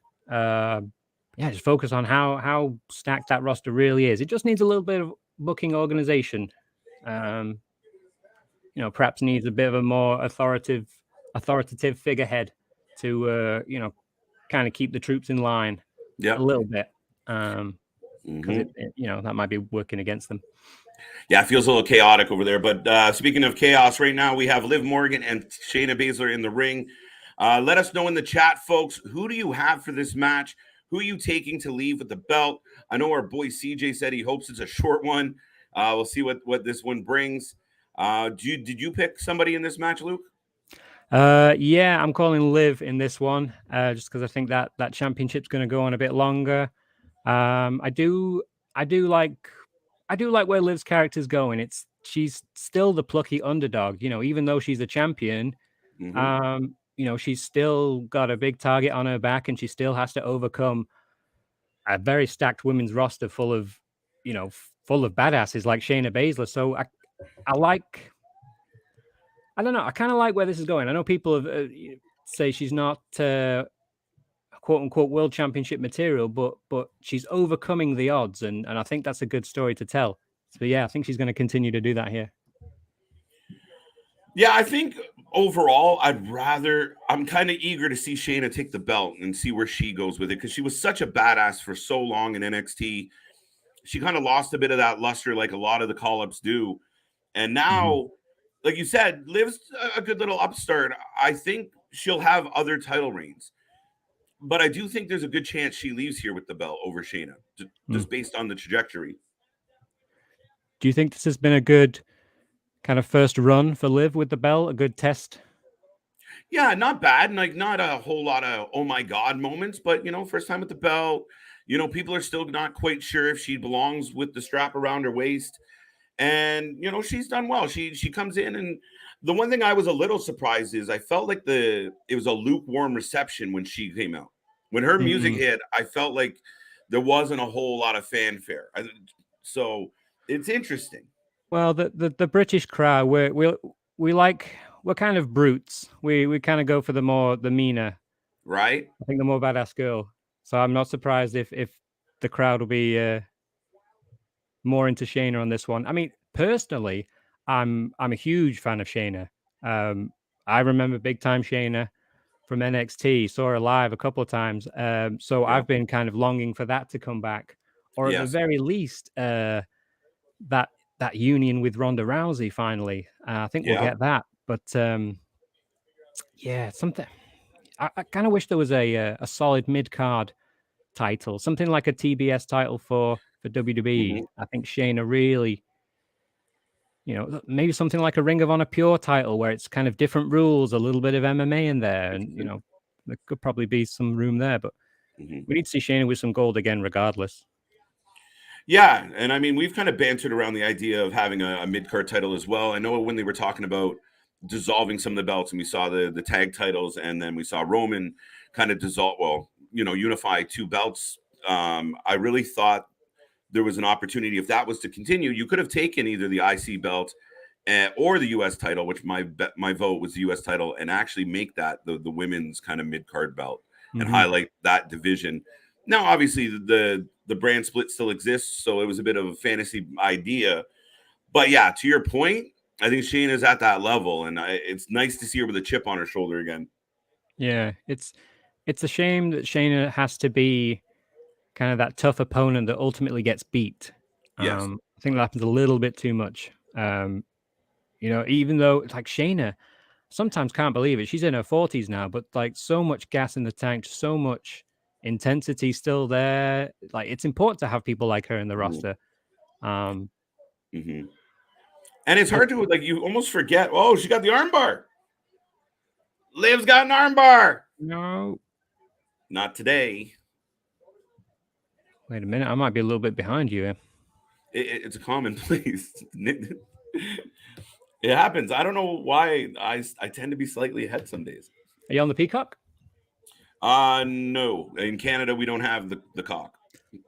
just focus on how stacked that roster really is. It just needs a little bit of booking organization. Perhaps needs a bit of a more authoritative figurehead to kind of keep the troops in line a little bit, because that might be working against them. Yeah, it feels a little chaotic over there. But speaking of chaos, right now we have Liv Morgan and Shayna Baszler in the ring. Let us know in the chat, folks, who do you have for this match? Who are you taking to leave with the belt? I know our boy CJ said he hopes it's a short one. We'll see what this one brings. Did you pick somebody in this match, Luke? Yeah, I'm calling Liv in this one, just because I think that championship's going to go on a bit longer. I do like where Liv's character's going. She's still the plucky underdog, even though she's a champion. She's still got a big target on her back, and she still has to overcome a very stacked women's roster full of badasses like Shayna Baszler. So I don't know. I kind of like where this is going. I know people have say she's not quote unquote world championship material, but she's overcoming the odds, and I think that's a good story to tell. So yeah, I think she's going to continue to do that here. Yeah, I think overall, I'm kind of eager to see Shayna take the belt and see where she goes with it, because she was such a badass for so long in NXT. She kind of lost a bit of that luster like a lot of the call-ups do. And now, like you said, Liv's a good little upstart. I think she'll have other title reigns. But I do think there's a good chance she leaves here with the belt over Shayna, just based on the trajectory. Do you think this has been a good kind of first run for Liv with the belt, a good test? Yeah, not bad. Like, not a whole lot of oh my god moments, but first time with the belt. People are still not quite sure if she belongs with the strap around her waist. And she's done well. She comes in, and the one thing I was a little surprised is I felt like it was a lukewarm reception when she came out. When her music hit, I felt like there wasn't a whole lot of fanfare. So it's interesting. Well, the British crowd, we're kind of brutes. We kind of go for the meaner, right? I think the more badass girl. So I'm not surprised if the crowd will be more into Shayna on this one. I mean, personally, I'm a huge fan of Shayna. I remember big time Shayna from NXT. Saw her live a couple of times. So I've been kind of longing for that to come back, or at the very least, that union with Ronda Rousey finally. I think we'll get that. But something. I kind of wish there was a solid mid card title, something like a TBS title for WWE. I think Shayna really maybe something like a Ring of Honor Pure title where it's kind of different rules, a little bit of MMA in there, and there could probably be some room there. But we need to see Shayna with some gold again, regardless. Yeah, and I mean, we've kind of bantered around the idea of having a mid-card title as well. I know when they were talking about dissolving some of the belts, and we saw the tag titles, and then we saw Roman kind of unify 2 belts. I really thought there was an opportunity, if that was to continue, you could have taken either the IC belt or the U.S. title, which my vote was the U.S. title, and actually make that the women's kind of mid-card belt and highlight that division. Now, obviously, the brand split still exists, so it was a bit of a fantasy idea. But yeah, to your point, I think Shayna's at that level, and it's nice to see her with a chip on her shoulder again. Yeah, it's a shame that Shayna has to be kind of that tough opponent that ultimately gets beat. Yes. I think that happens a little bit too much. Even though it's like Shayna sometimes can't believe it. She's in her 40s now, but like so much gas in the tank, so much intensity still there. Like it's important to have people like her in the roster. And it's hard to, like, you almost forget, oh, she got the armbar. Liv's got an armbar. No. Not today. Wait a minute. I might be a little bit behind you. It's a commonplace. It happens. I don't know why I tend to be slightly ahead some days. Are you on the Peacock? No. In Canada, we don't have the cock.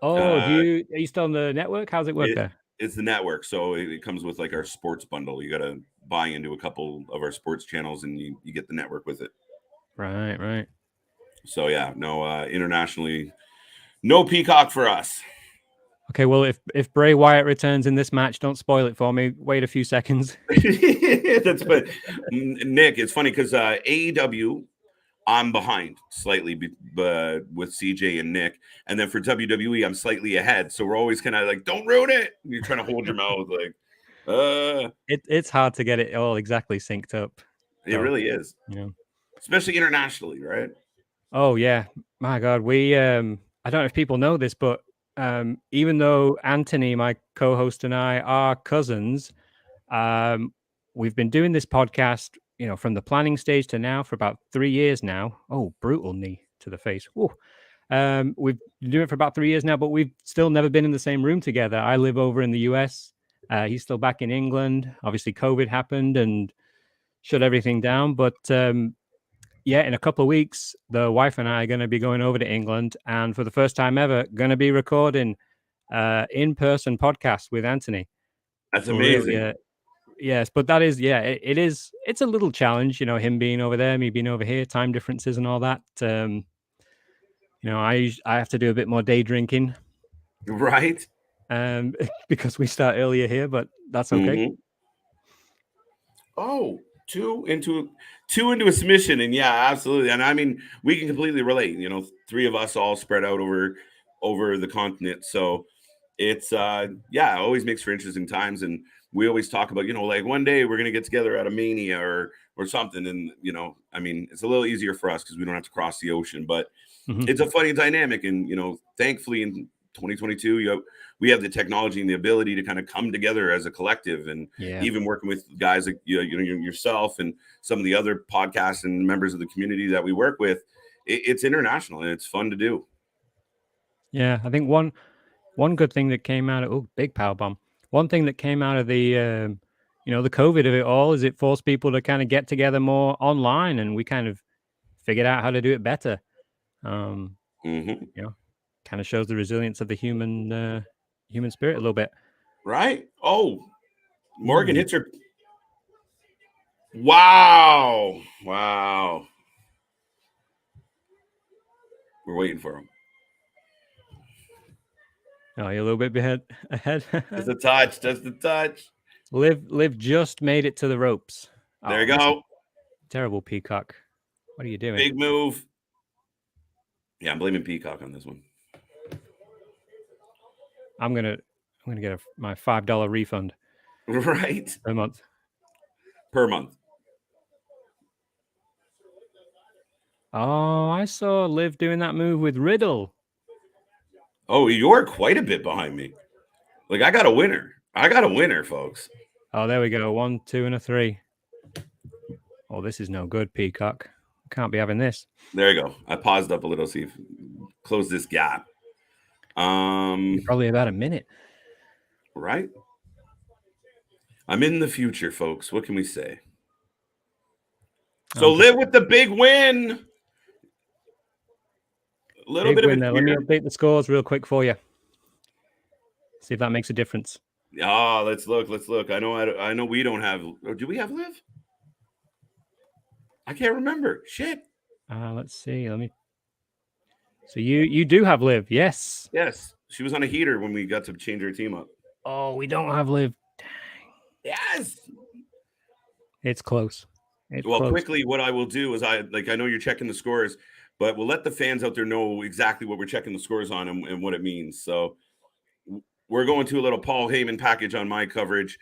Oh, are you still on the network? How's it work there? It's the network, so it comes with like our sports bundle. You got to buy into a couple of our sports channels, and you get the network with it. Right. So yeah, no, internationally, no Peacock for us. Okay, well, if Bray Wyatt returns in this match, don't spoil it for me. Wait a few seconds. But Nick, it's funny because AEW, I'm behind slightly with CJ and Nick, and then for WWE, I'm slightly ahead. So we're always kind of like, don't ruin it. You're trying to hold your mouth, like, It's hard to get it all exactly synced up. It really is, especially internationally, right? Oh yeah, my God, we I don't know if people know this, but even though Anthony, my co-host, and I are cousins, we've been doing this podcast, from the planning stage to now for about 3 years now. Oh, brutal knee to the face. Ooh. We've been doing it for about 3 years now, but we've still never been in the same room together. I live over in the US. He's still back in England. Obviously, COVID happened and shut everything down. But yeah, in a couple of weeks, the wife and I are going to be going over to England, and for the first time ever, going to be recording in-person podcast with Anthony. That's amazing. Really, yes, but that is, it's a little challenge, him being over there, me being over here, time differences and all that. I have to do a bit more day drinking. Right. Because we start earlier here, but that's okay. Oh, two into a submission, and yeah, absolutely. And I mean, we can completely relate. 3 of us all spread out over the continent, so it's it always makes for interesting times. And we always talk about, like one day we're gonna get together at a Mania or something, and I mean, it's a little easier for us because we don't have to cross the ocean, but it's a funny dynamic. And thankfully in 2022, we have the technology and the ability to kind of come together as a collective, and even working with guys like yourself and some of the other podcasts and members of the community that we work with. It's international and it's fun to do. Yeah, I think one good thing that came out of big power bomb. One thing that came out of the the COVID of it all is it forced people to kind of get together more online, and we kind of figured out how to do it better. Kind of shows the resilience of the human spirit a little bit. Right? Oh, Morgan hits her. Wow. We're waiting for him. Oh, you're a little bit ahead. Just a touch. Liv just made it to the ropes. There you go. Terrible Peacock. What are you doing? Big move. Yeah, I'm blaming Peacock on this one. I'm gonna get my $5 refund. Right. Per month. Oh, I saw Liv doing that move with Riddle. Oh, you're quite a bit behind me. Like, I got a winner, folks. Oh, there we go. 1, 2, and a 3. Oh, this is no good, Peacock. Can't be having this. There you go. I paused up a little, see if close this gap. Probably about a minute. Right? I'm in the future, folks. What can we say? So live with the big win. A little bit of it. Let me update the scores real quick for you. See if that makes a difference. Oh, let's look. I know we don't have. Do we have Liv? I can't remember. Shit. Let's see. So you do have Liv, yes. Yes. She was on a heater when we got to change her team up. Oh, we don't have Liv. Dang. Yes. It's close. Quickly, what I will do is I know you're checking the scores, but we'll let the fans out there know exactly what we're checking the scores on and what it means. So we're going to a little Paul Heyman package on my coverage.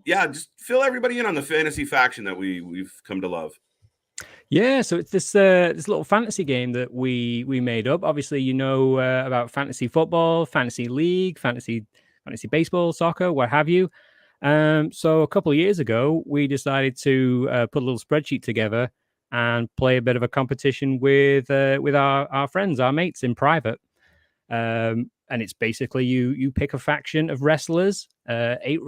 Yeah, just fill everybody in on the fantasy faction that we've come to love. Yeah, so it's this little fantasy game that we made up. Obviously, you know about fantasy football, fantasy league, fantasy baseball, soccer, what have you. So a couple of years ago, we decided to put a little spreadsheet together and play a bit of a competition with our friends, our mates in private. And it's basically you pick a faction of wrestlers, 8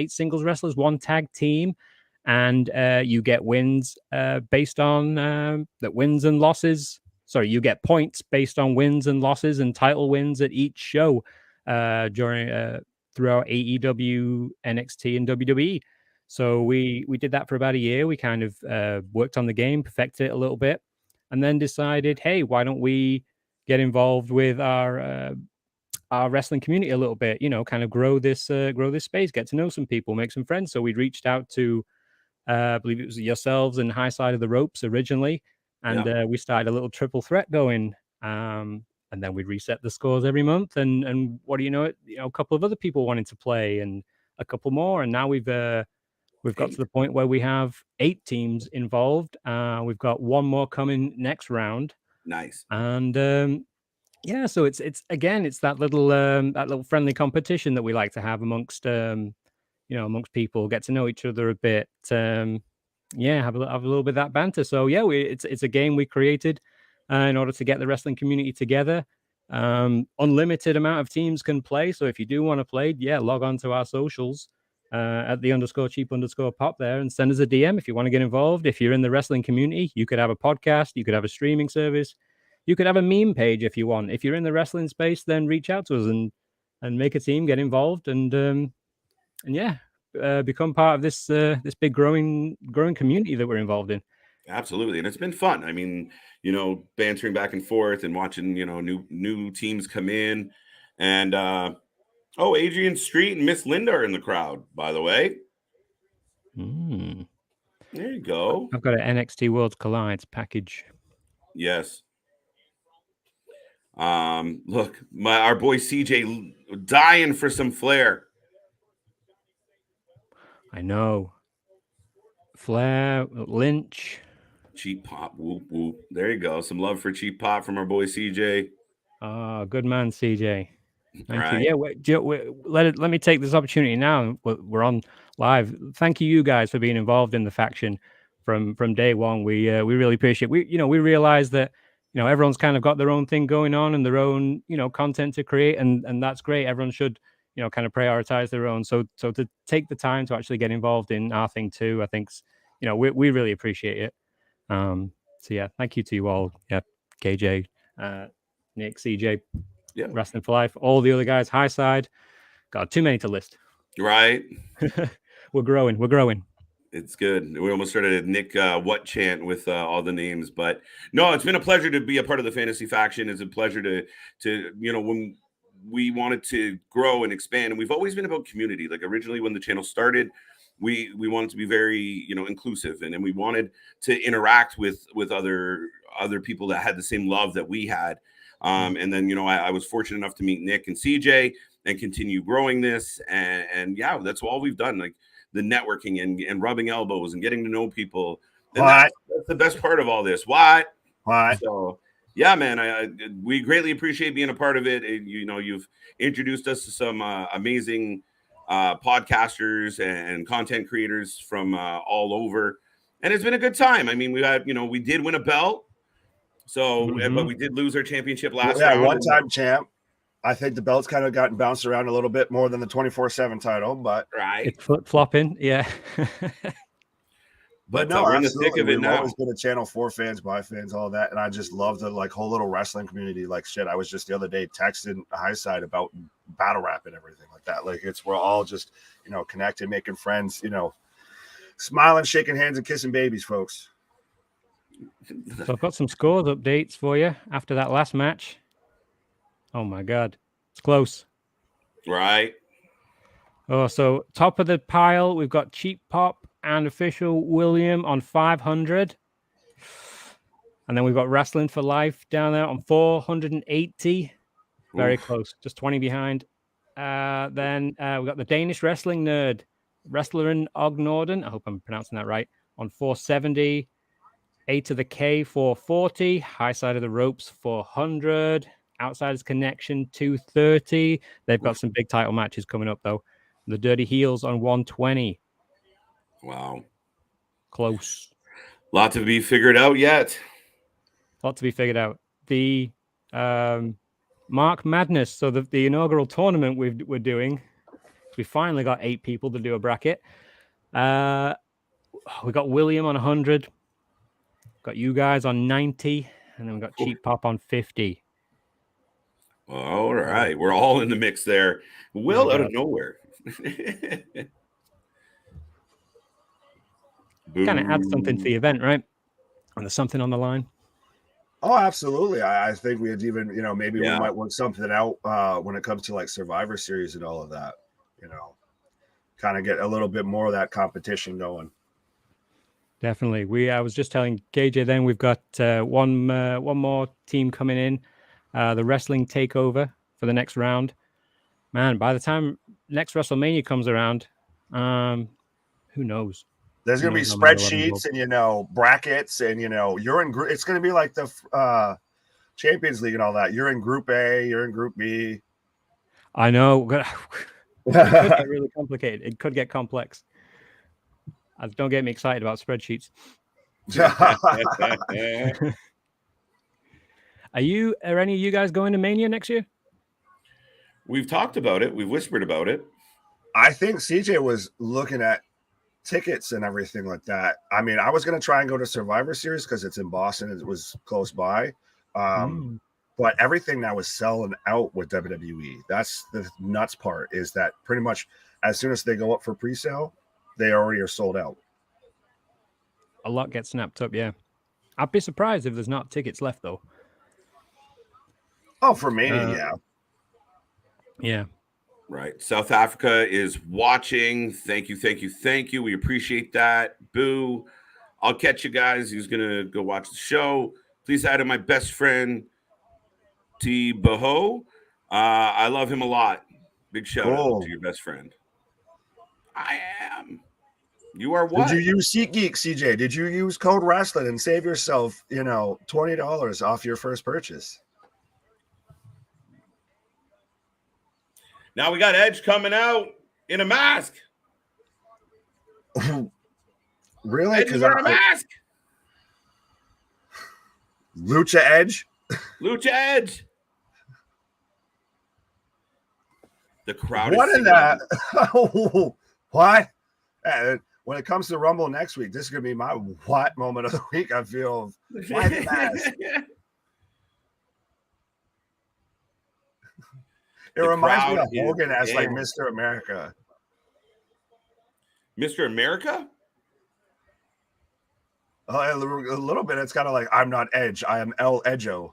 singles wrestlers, 1 tag team, and you get wins based on that wins and losses. Sorry, you get points based on wins and losses and title wins at each show throughout AEW, NXT, and WWE. So we did that for about a year. We kind of worked on the game, perfected it a little bit, and then decided, hey, why don't we get involved with our wrestling community a little bit? You know, kind of grow this space, get to know some people, make some friends. So we reached out to, I believe it was yourselves and High Side of the Ropes originally, and we started a little triple threat going. And then we'd reset the scores every month, and what do you know? A couple of other people wanted to play, and a couple more, and now we've got to the point where we have 8 teams involved. We've got 1 more coming next round. Nice. And so it's that little friendly competition that we like to have amongst amongst people, get to know each other a bit. Have a little bit of that banter. So it's a game we created in order to get the wrestling community together. Unlimited amount of teams can play. So if you do want to play, log on to our socials at the _cheap_pop there and send us a DM if you want to get involved. If you're in the wrestling community, you could have a podcast, you could have a streaming service, you could have a meme page if you want. If you're in the wrestling space, then reach out to us and make a team, get involved, and become part of this big growing community that we're involved in. Absolutely. And it's been fun. I mean, bantering back and forth and watching, new teams come in. And Adrian Street and Miss Linda are in the crowd, by the way. There you go. I've got an NXT Worlds Collides package. Yes. Look, our boy CJ dying for some flair. I know. Flair, Lynch. Cheap Pop, whoop whoop. There you go. Some love for Cheap Pop from our boy CJ. Oh, good man, CJ. Thank you. Yeah, let me take this opportunity now. We're on live. Thank you guys for being involved in the faction from day one. We really appreciate. We realize that everyone's kind of got their own thing going on and their own content to create, and that's great. Everyone should kind of prioritize their own. So to take the time to actually get involved in our thing too, I think we really appreciate it. Thank you to you all. Yeah, KJ, Nick, CJ, Wrestling for Life, all the other guys, High Side. God, too many to list. Right. We're growing. It's good. We almost started a Nick what chant with all the names, but no, it's been a pleasure to be a part of the fantasy faction. It's a pleasure to when we wanted to grow and expand, and we've always been about community. Like originally when the channel started, we wanted to be very inclusive, and we wanted to interact with other people that had the same love that we had. And then I was fortunate enough to meet Nick and CJ and continue growing this, and that's all we've done, like the networking and rubbing elbows and getting to know people. And that's the best part of all this. What? So yeah, man, we greatly appreciate being a part of it. You've introduced us to some amazing podcasters and content creators from all over. And it's been a good time. I mean, we did win a belt. So, but we did lose our championship last round. One-time champ. I think the belt's kind of gotten bounced around a little bit more than the 24/7 title, but it's flip-flopping, yeah. But no, we're in the thick of it now. We've always been a Channel 4 fans, by fans, all that, and I just love the whole little wrestling community. Like shit, I was just the other day texting Highside about battle rap and everything like that. Like we're all just connected, making friends, smiling, shaking hands, and kissing babies, folks. So I've got some scores updates for you after that last match. Oh my God, it's close. Right. Oh, so top of the pile, we've got Cheap Pop and Official William on 500. And then we've got Wrasslin for Life down there on 480. Very close, just 20 behind. Then we've got the Danish Wrestling Nerd, Wrestlerin Og Norden. I hope I'm pronouncing that right. On 470. A to the K 440. High Side of the Ropes 400. Outsiders Connection 230. They've got some big title matches coming up, though. The Dirty Heels on 120. Wow. Close. Lot to be figured out yet. Lot to be figured out. The Mark Madness, so the inaugural tournament we're doing, we finally got 8 people to do a bracket. We got William on 100. Got you guys on 90. And then we got Cheap Pop on 50. All right. We're all in the mix there. Will out of nowhere. Kind of adds something to the event, right? And there's something on the line. Oh, absolutely. I think we had even, maybe we might work something out when it comes to like Survivor Series and all of that, kind of get a little bit more of that competition going. Definitely. I was just telling KJ then we've got one more team coming in, the Wrestling Takeover for the next round. Man, by the time next WrestleMania comes around, who knows? There's going to be spreadsheets and, brackets and, you're in group. It's going to be like the Champions League and all that. You're in Group A, you're in Group B. I know. It could get really complicated. It could get complex. Don't get me excited about spreadsheets. Are any of you guys going to Mania next year? We've talked about it. We've whispered about it. I think CJ was looking at tickets and everything like that. I mean, I was going to try and go to Survivor Series because it's in Boston. It was close by. But everything now is selling out with WWE. That's the nuts part, is that pretty much as soon as they go up for pre-sale, they already are sold out. A lot gets snapped up, yeah. I'd be surprised if there's not tickets left, though. Oh, for Mania, yeah. Yeah. Right. South Africa is watching. Thank you. We appreciate that. Boo. I'll catch you guys. Who's going to go watch the show. Please add to my best friend, T. Baho. I love him a lot. Big shout out to your best friend. I am. You are what? Did you use SeatGeek, CJ? Did you use code Wrasslin and save yourself, $20 off your first purchase? Now we got Edge coming out in a mask. Really? Edge is wearing a mask. Lucha Edge? Lucha Edge. The crowd what is that? What? When it comes to Rumble next week, this is going to be my what moment of the week. I feel, why the mask? It reminds me of Hogan as like Mr. America. Mr. America? A little bit. It's kind of like, I'm not Edge. I am El Edjo.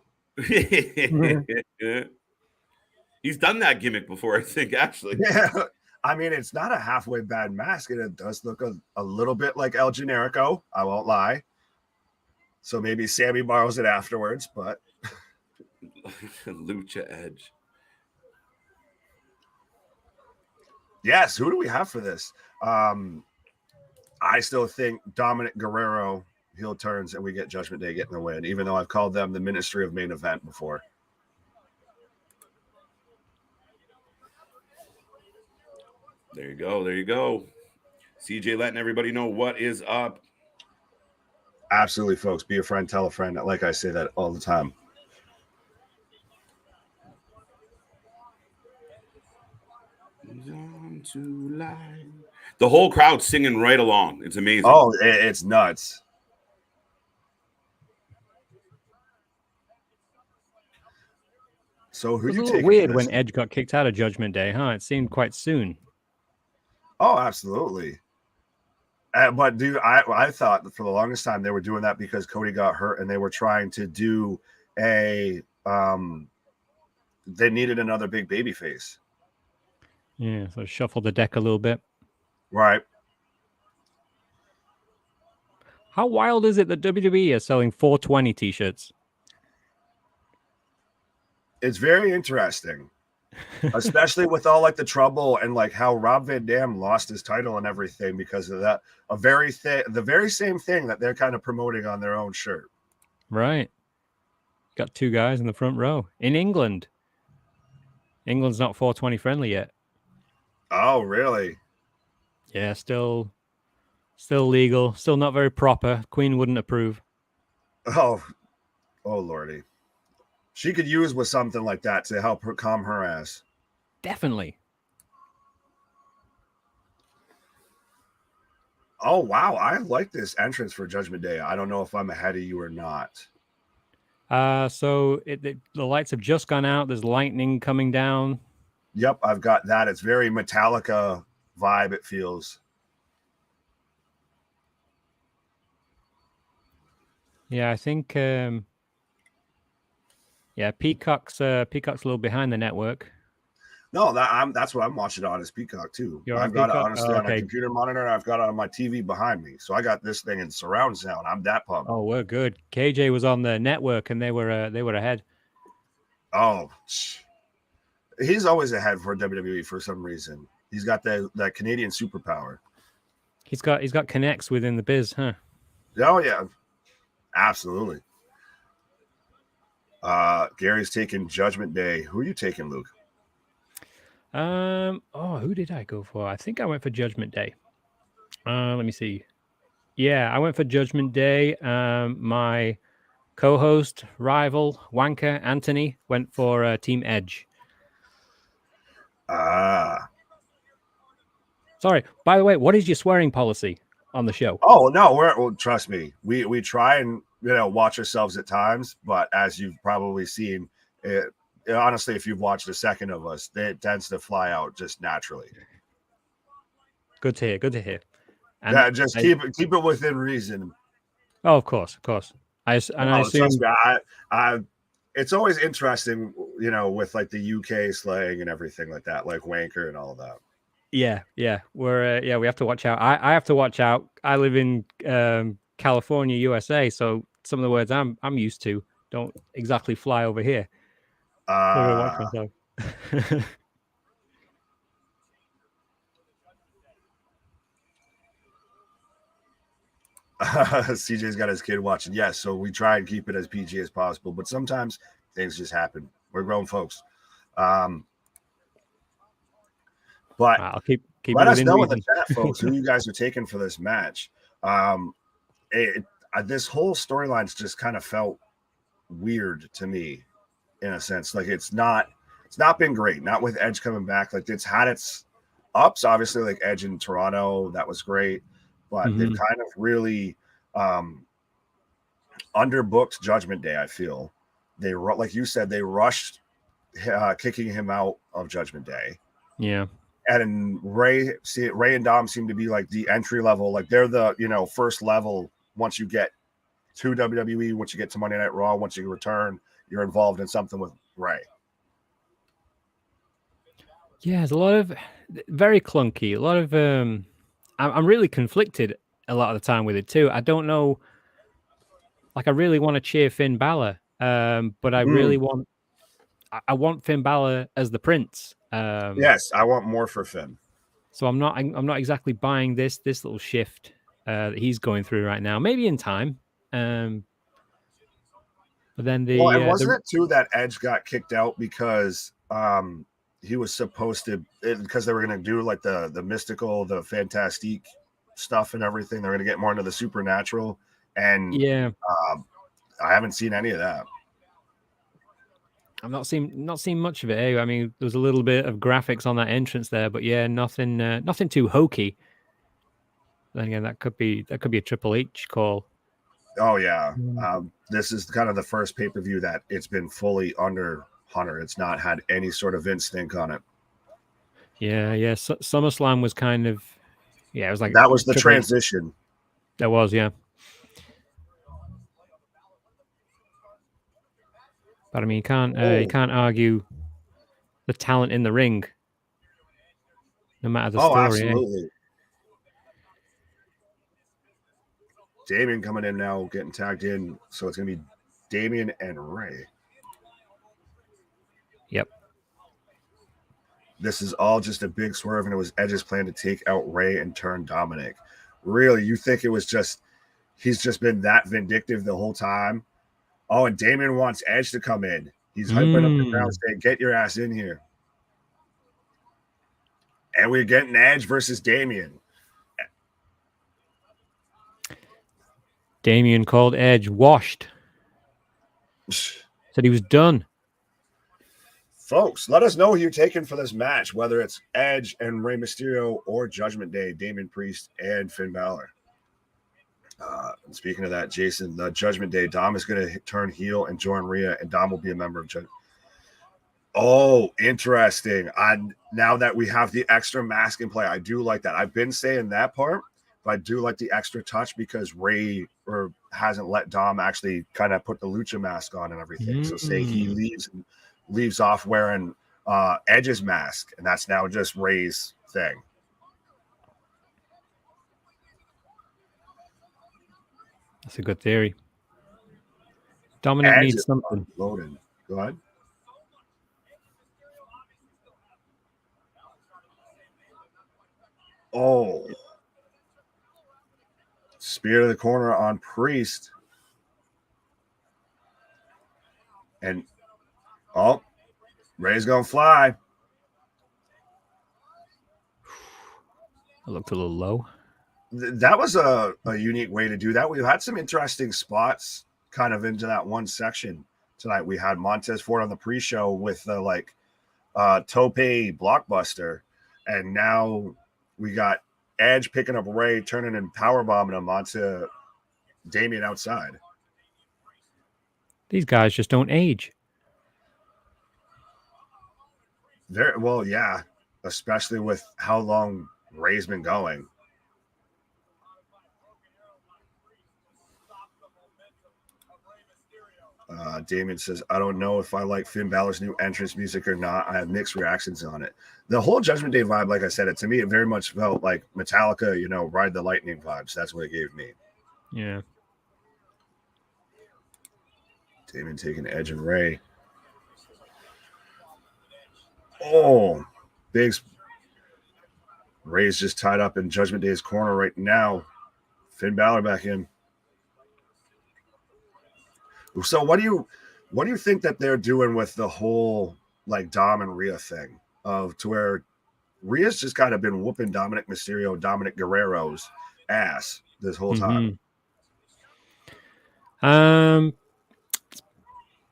He's done that gimmick before, I think, actually. Yeah. I mean, it's not a halfway bad mask, and it does look a little bit like El Generico. I won't lie. So maybe Sammy borrows it afterwards, but Lucha Edge. Yes, who do we have for this? I still think Dominic Guerrero heel turns and we get Judgment Day getting the win, even though I've called them the Ministry of Main Event before. There you go. There you go. CJ letting everybody know what is up. Absolutely, folks. Be a friend, tell a friend. Like I say that all the time. The whole crowd singing right along. It's amazing. Oh, it's nuts. So who it was you a little taking? Weird when Edge got kicked out of Judgment Day, huh? It seemed quite soon. Oh, absolutely. But dude, I thought that for the longest time they were doing that because Cody got hurt and they were trying to do a they needed another big baby face. Yeah, so shuffle the deck a little bit. Right. How wild is it that WWE is selling 420 t-shirts? It's very interesting. Especially with all like the trouble and like how Rob Van Dam lost his title and everything because of that. The very same thing that they're kind of promoting on their own shirt. Right. Got two guys in the front row in England. England's not 420 friendly yet. Oh, really? Yeah, still legal, still not very proper. Queen wouldn't approve. Oh lordy. She could use with something like that to help her calm her ass. Definitely. Oh, wow. I like this entrance for Judgment Day. I don't know if I'm ahead of you or not. So the lights have just gone out. There's lightning coming down. Yep, I've got that. It's very Metallica vibe, it feels. Yeah, I think Peacock's a little behind the network. No, that's what I'm watching on is Peacock too. I've got it honestly on a computer monitor, and I've got it on my TV behind me. So I got this thing in surround sound. I'm that pumped. Oh, we're good. KJ was on the network, and they were ahead. Oh, he's always ahead for WWE for some reason. He's got that Canadian superpower. He's got connects within the biz, huh? Oh yeah, absolutely. Gary's taking Judgment Day. Who are you taking, Luke? Who did I go for? I think I went for Judgment Day. Let me see. Yeah, I went for Judgment Day. My co-host, rival, wanker, Anthony, went for Team Edge. Sorry. By the way, what is your swearing policy on the show? Oh no, trust me. We try and watch ourselves at times, but as you've probably seen, honestly, if you've watched a second of us, it tends to fly out just naturally. Good to hear. And yeah, just keep it within reason. Oh, of course. I assume it's always interesting, with like the UK slang and everything like that, like wanker and all of that. Yeah. We have to watch out. I have to watch out. I live in California, USA, so some of the words I'm used to don't exactly fly over here. Watch myself. CJ's got his kid watching. Yes, so we try and keep it as PG as possible, but sometimes things just happen. We're grown folks. But I'll keep let us know in the chat, folks, who you guys are taking for this match. This whole storyline's just kind of felt weird to me, in a sense. Like it's not been great. Not with Edge coming back. Like it's had its ups, obviously, like Edge in Toronto, that was great. But they've kind of really underbooked Judgment Day, I feel. They, like you said, they rushed kicking him out of Judgment Day. Yeah. And Ray and Dom seem to be like the entry level. Like they're the, first level once you get to WWE, once you get to Monday Night Raw, once you return, you're involved in something with Ray. Yeah, there's a lot of very clunky, a lot of I'm really conflicted a lot of the time with it too. I don't know, like I really want to cheer Finn Balor, but I really want Finn Balor as the Prince. Yes, I want more for Finn. So I'm not exactly buying this little shift that he's going through right now. Maybe in time, but then wasn't it too that Edge got kicked out because he was supposed to, because they were going to do like the mystical, the fantastique stuff and everything. They're going to get more into the supernatural, and I haven't seen any of that. I've not seen much of it. Eh? I mean, there was a little bit of graphics on that entrance there, but yeah, nothing too hokey. Then again, that could be a Triple H call. Oh yeah, this is kind of the first pay-per-view that it's been fully under Hunter. It's not had any sort of Vince stink on it. Yeah. SummerSlam was kind of, it was like that was the transition. That was, yeah. But I mean, you can't argue the talent in the ring, no matter the story. Absolutely. Eh? Damian coming in now, getting tagged in, so it's gonna be Damian and Ray. Yep. This is all just a big swerve, and it was Edge's plan to take out Ray and turn Dominic. Really, you think it was just he's just been that vindictive the whole time? Oh, and Damian wants Edge to come in. He's hyping up the crowd, saying, "Get your ass in here." And we're getting Edge versus Damian. Damian called Edge washed. Said he was done. Folks, let us know who you're taking for this match, whether it's Edge and Rey Mysterio or Judgment Day, Damian Priest and Finn Balor. And speaking of that, Jason, the Judgment Day, Dom is going to turn heel and join Rhea, and Dom will be a member of Judgment. Oh, interesting. Now that we have the extra mask in play, I do like that. I've been saying that part, but I do like the extra touch because Ray hasn't let Dom actually kind of put the lucha mask on and everything. So say he leaves off wearing Edge's mask, and that's now just Ray's thing. That's a good theory. Dominic needs something. Loaded. Go ahead. Oh. Spear to the corner on Priest. And Ray's going to fly. It looked a little low. That was a unique way to do that. We've had some interesting spots kind of into that one section tonight. We had Montez Ford on the pre-show with the tope blockbuster, and now we got Edge picking up Ray, turning and powerbombing him onto Damian outside. These guys just don't age. Well, yeah, especially with how long Ray's been going. Damian says, I don't know if I like Finn Balor's new entrance music or not. I have mixed reactions on it. The whole Judgment Day vibe, like I said, to me, it very much felt like Metallica, Ride the Lightning vibes. That's what it gave me. Yeah. Damian taking Edge and Ray. Oh, Biggs. Ray's just tied up in Judgment Day's corner right now. Finn Balor back in. So what do you think that they're doing with the whole Dom and Rhea thing to where Rhea's just kind of been whooping Dominic Mysterio, Dominic Guerrero's ass this whole time?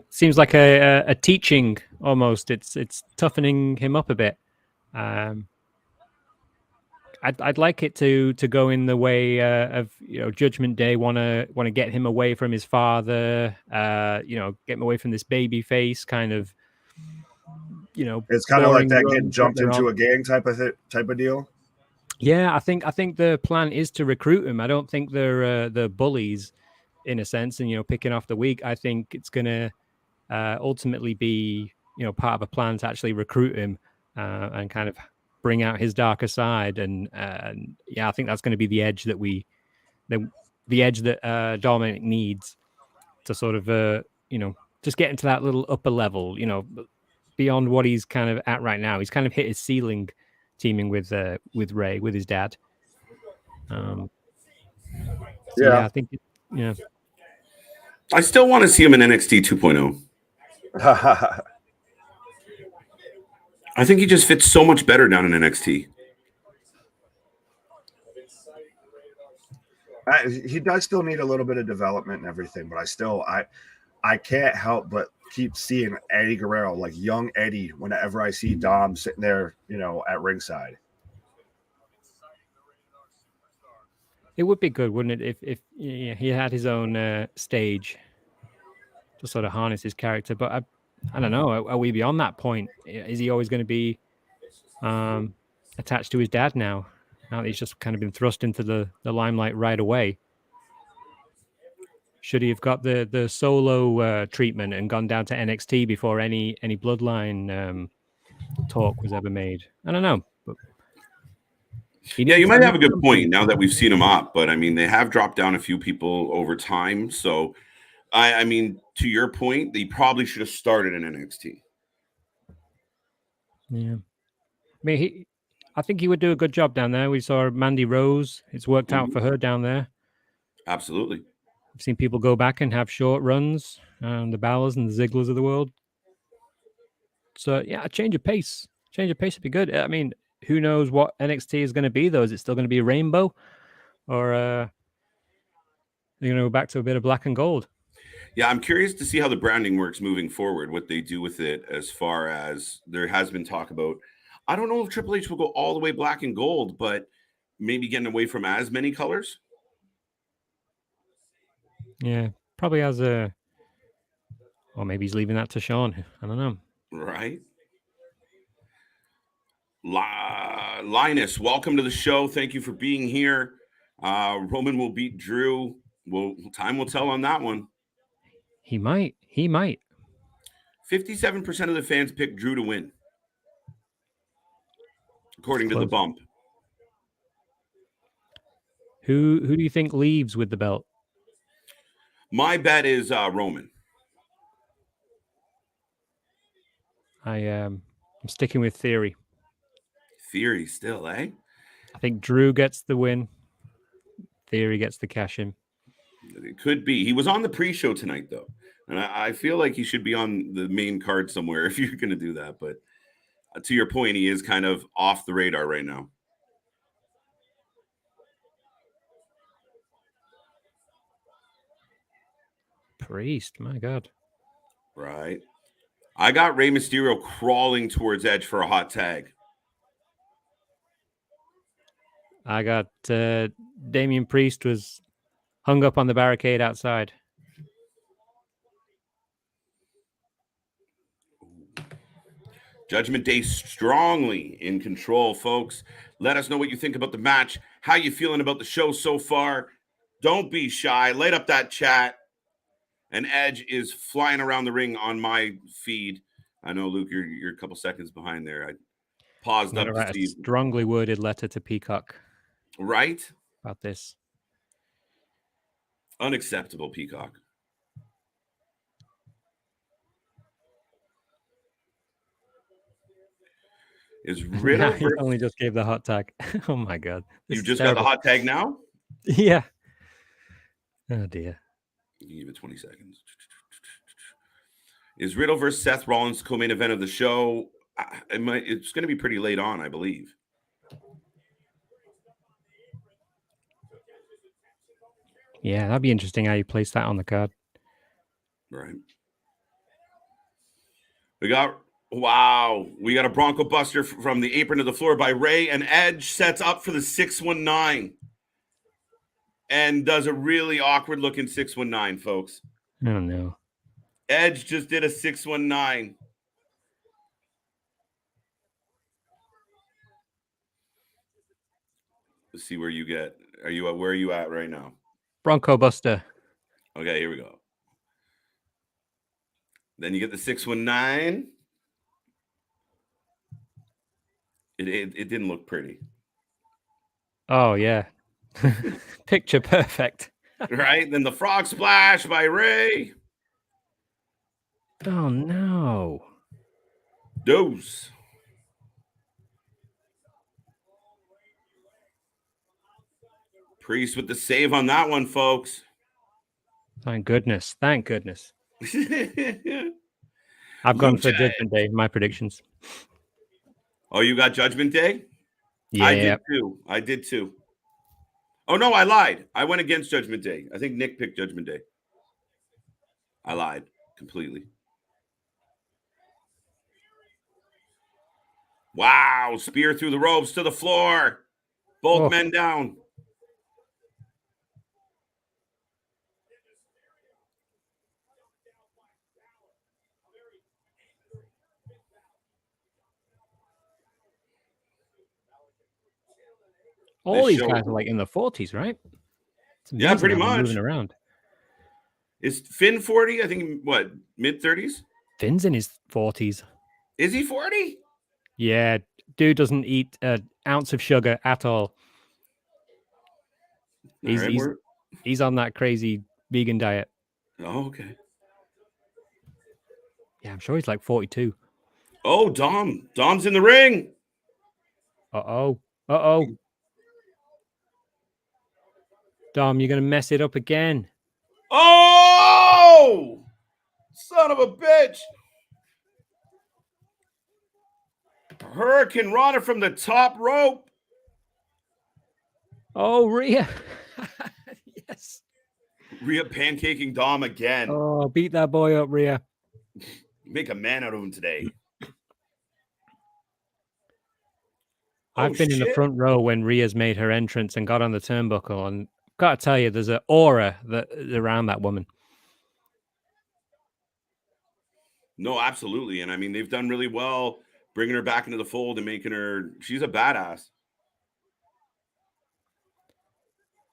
Seems like a teaching almost. It's toughening him up a bit. I'd like it to go in the way of Judgment Day want to get him away from his father, get him away from this baby face kind of, It's kind of like that getting jumped into a gang type of deal. Yeah, I think the plan is to recruit him. I don't think they're bullies in a sense, and picking off the weak. I think it's gonna ultimately be part of a plan to actually recruit him and kind of bring out his darker side, and I think that's going to be the edge that the edge that Dominic needs to sort of just get into that little upper level, beyond what he's kind of at right now. He's kind of hit his ceiling teaming with Ray, with his dad. I think I still want to see him in NXT 2.0. I think he just fits so much better down in NXT. He does still need a little bit of development and everything, but I can't help but keep seeing Eddie Guerrero, like young Eddie, whenever I see Dom sitting there, at ringside. It would be good, wouldn't it, if he had his own stage to sort of harness his character? But I don't know. Are we beyond that point? Is he always going to be attached to his dad now? Now that he's just kind of been thrust into the limelight right away. Should he have got the solo treatment and gone down to NXT before any bloodline talk was ever made? I don't know. But you might have a good point now that we've seen him up, but I mean, they have dropped down a few people over time. So, I mean, to your point, they probably should have started in NXT. Yeah. I mean, I think he would do a good job down there. We saw Mandy Rose. It's worked out for her down there. Absolutely. I've seen people go back and have short runs, the Ballers and the Zigglers of the world. So, yeah, a change of pace. Change of pace would be good. I mean, who knows what NXT is going to be, though? Is it still going to be a rainbow? Or are you going to go back to a bit of black and gold? Yeah, I'm curious to see how the branding works moving forward, what they do with it, as far as there has been talk about. I don't know if Triple H will go all the way black and gold, but maybe getting away from as many colors. Yeah, probably has or maybe he's leaving that to Sean. I don't know. Right. Linus, welcome to the show. Thank you for being here. Roman will beat Drew. Well, time will tell on that one. He might. 57% of the fans picked Drew to win, according to the bump. Who do you think leaves with the belt? My bet is Roman. I'm sticking with Theory. Theory still, eh? I think Drew gets the win. Theory gets the cash in. It could be. He was on the pre-show tonight, though. And I feel like he should be on the main card somewhere if you're going to do that. But to your point, he is kind of off the radar right now. Priest, my God. Right. I got Rey Mysterio crawling towards Edge for a hot tag. I got Damian Priest was hung up on the barricade outside. Judgment Day strongly in control, folks. Let us know what you think about the match. How you feeling about the show so far? Don't be shy. Light up that chat. And Edge is flying around the ring on my feed. I know, Luke, you're a couple seconds behind there. I paused up to see. A strongly worded letter to Peacock. Right? About this. Unacceptable, Peacock. Is Riddle? He only just gave the hot tag. Oh my God! You just got the hot tag now? Yeah. Oh dear. Give it 20 seconds. Is Riddle versus Seth Rollins co-main event of the show? It's going to be pretty late on, I believe. Yeah, that'd be interesting how you place that on the card. Right. We got a Bronco Buster from the apron to the floor by Rey, and Edge sets up for the 619 and does a really awkward looking 619, folks. Oh no. Edge just did a 619. Let's see where you get. Where are you at right now? Bronco Buster. Okay, here we go. Then you get the 619. It didn't look pretty. Oh yeah. Picture perfect. Right? Then the frog splash by Rey. Oh no. Dose. Priest with the save on that one, folks. Thank goodness. I've gone for Judgment Day, my predictions. Oh, you got Judgment Day? Yeah. I did too. Oh, no, I lied. I went against Judgment Day. I think Nick picked Judgment Day. I lied completely. Wow. Spear through the ropes to the floor. Both men down. All these guys are like in the 40s, right? Yeah, pretty much. Moving around. Is Finn 40? I think, what, mid-30s? Finn's in his 40s. Is he 40? Yeah, dude doesn't eat an ounce of sugar at all. He's on that crazy vegan diet. Oh, okay. Yeah, I'm sure he's like 42. Oh, Dom. Dom's in the ring. Uh-oh. Dom, you're going to mess it up again. Oh! Son of a bitch. Hurricane Rana from the top rope. Oh, Rhea. Yes. Rhea pancaking Dom again. Oh, beat that boy up, Rhea. Make a man out of him today. I've been in the front row when Rhea's made her entrance and got on the turnbuckle, and I've got to tell you, there's an aura around that woman. No, absolutely. And I mean, they've done really well bringing her back into the fold and making her, she's a badass.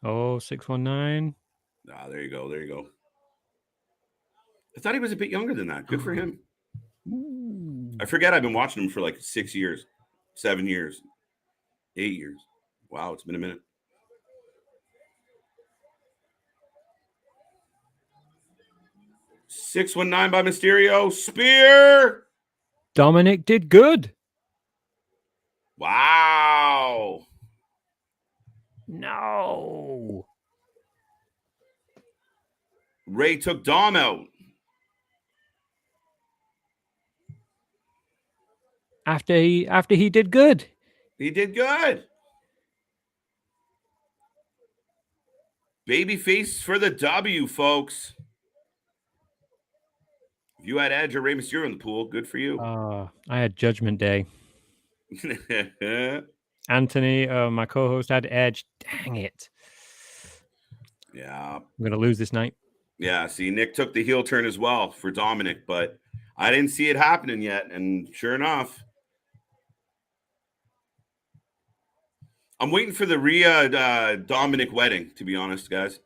Oh, 619. Ah, there you go. I thought he was a bit younger than that. Good for him. Ooh. I forget I've been watching him for like 6 years, 7 years, 8 years. Wow, it's been a minute. $619 by Mysterio. Spear. Dominic did good. Wow. No. Ray took Dom out. After he did good. He did good. Babyface for the W, folks. If you had Edge or Rey Mysterio in the pool, good for you. I had Judgment Day. Anthony, my co-host, had Edge. Dang it. Yeah. I'm going to lose this night. Yeah, see, Nick took the heel turn as well for Dominic, but I didn't see it happening yet, and sure enough. I'm waiting for the Rhea Dominic wedding, to be honest, guys.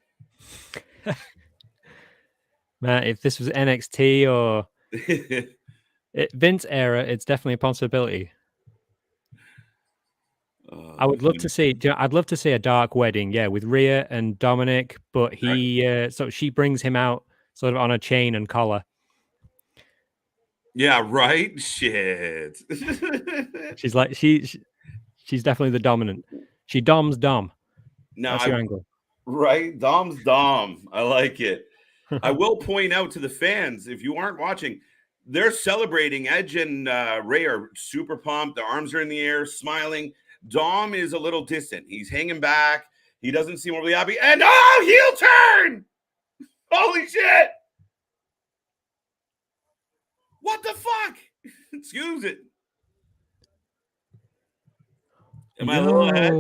Man, if this was NXT or Vince era, it's definitely a possibility. I would love to see. I'd love to see a dark wedding, yeah, with Rhea and Dominic. But so she brings him out sort of on a chain and collar. Yeah, right. Shit. She's like she's definitely the dominant. She doms Dom. That's your angle, right? Dom's Dom. I like it. I will point out to the fans, if you aren't watching, they're celebrating. Edge and Ray are super pumped. Their arms are in the air, smiling. Dom is a little distant. He's hanging back. He doesn't seem really happy. And heel turn! Holy shit! What the fuck? Excuse it. Am I a little ahead?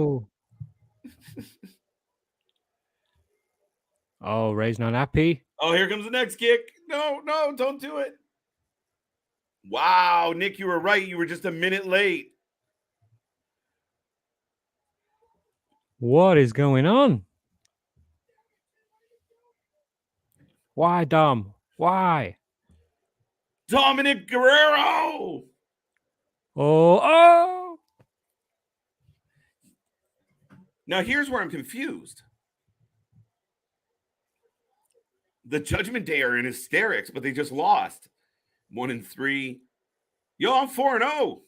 Oh, Ray's not happy. Oh, here comes the next kick. No, don't do it. Wow, Nick, you were right. You were just a minute late. What is going on? Why, Dom? Why? Dominic Guerrero! Oh! Now, here's where I'm confused. The Judgment Day are in hysterics, but they just lost. 1-3. Yo, I'm 4-0.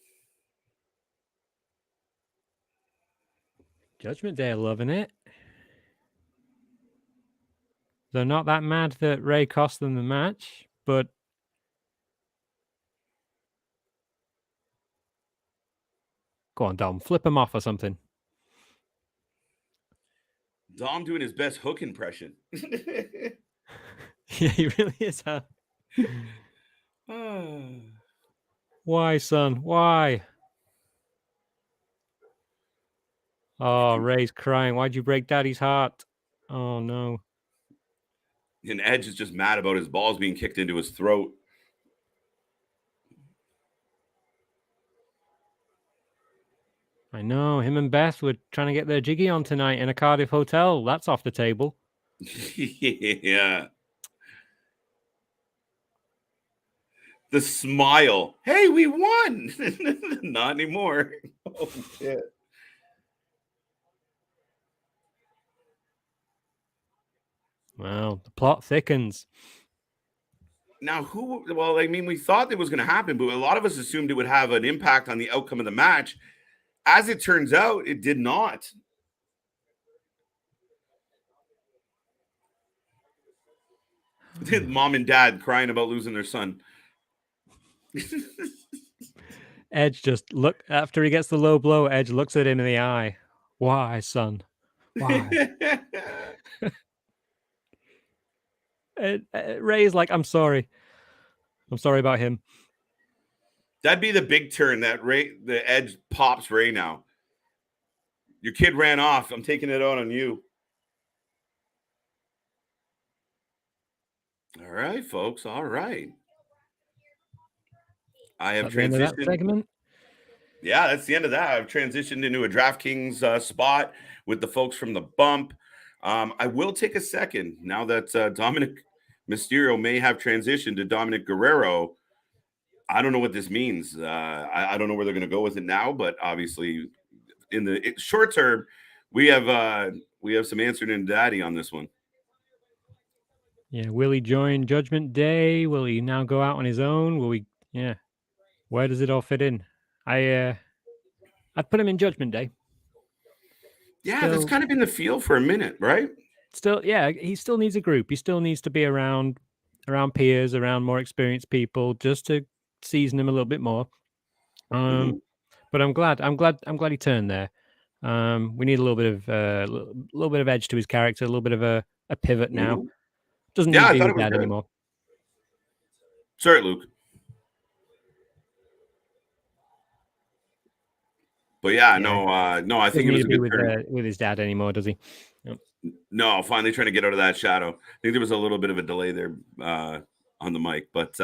Judgment Day are loving it. They're not that mad that Ray cost them the match, but Go on, Dom. Flip him off or something. Dom doing his best Hook impression. Yeah, he really is, huh? Why, son? Why? Oh, Ray's crying. Why'd you break Daddy's heart? Oh, no. And Edge is just mad about his balls being kicked into his throat. I know. Him and Beth were trying to get their jiggy on tonight in a Cardiff hotel. That's off the table. Yeah. The smile. Hey, we won. Not anymore. Oh, shit. Well, the plot thickens. Now, well, I mean, we thought it was going to happen, but a lot of us assumed it would have an impact on the outcome of the match. As it turns out, it did not. Mom and dad crying about losing their son. Edge just after he gets the low blow, Edge looks at him in the eye. Why, son? Why? Ray's like, I'm sorry. I'm sorry about him. That'd be the big turn that the Edge pops Ray now. Your kid ran off. I'm taking it out on you. All right, folks. All right. I have transitioned. That segment? Yeah, that's the end of that. I've transitioned into a DraftKings spot with the folks from the Bump. I will take a second now that Dominic Mysterio may have transitioned to Dominic Guerrero. I don't know what this means. I don't know where they're going to go with it now, but obviously in the short term, we have some answered in daddy on this one. Yeah, will he join Judgment Day? Will he now go out on his own? Will we? Yeah, where does it all fit in? I'd put him in Judgment Day. Yeah, that's kind of been the feel for a minute, right? Still, yeah, he still needs a group. He still needs to be around peers, around more experienced people, just to season him a little bit more. But I'm glad he turned there. We need a little bit of edge to his character, a little bit of a pivot now. Doesn't need to be his dad anymore. Sorry, Luke. But yeah, no, I think it was a good turn. With his dad anymore, does he? Yep. No, finally trying to get out of that shadow. I think there was a little bit of a delay there on the mic, but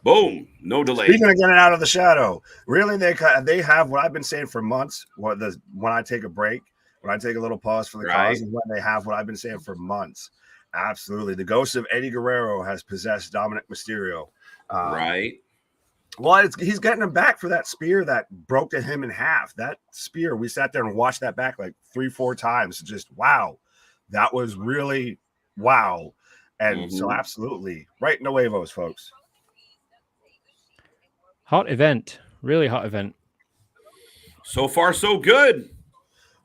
boom, no delay. Speaking of getting out of the shadow, really, they have what I've been saying for months. When I take a break, when I take a little pause for the cause, is when they have what I've been saying for months. Absolutely, the ghost of Eddie Guerrero has possessed Dominic Mysterio. Right. Well, he's getting him back for that spear that broke him in half. That spear, we sat there and watched that back like 3-4 times. Just wow, that was really wow. And so, absolutely, right in the huevos, folks. Hot event, really hot event. So far, so good.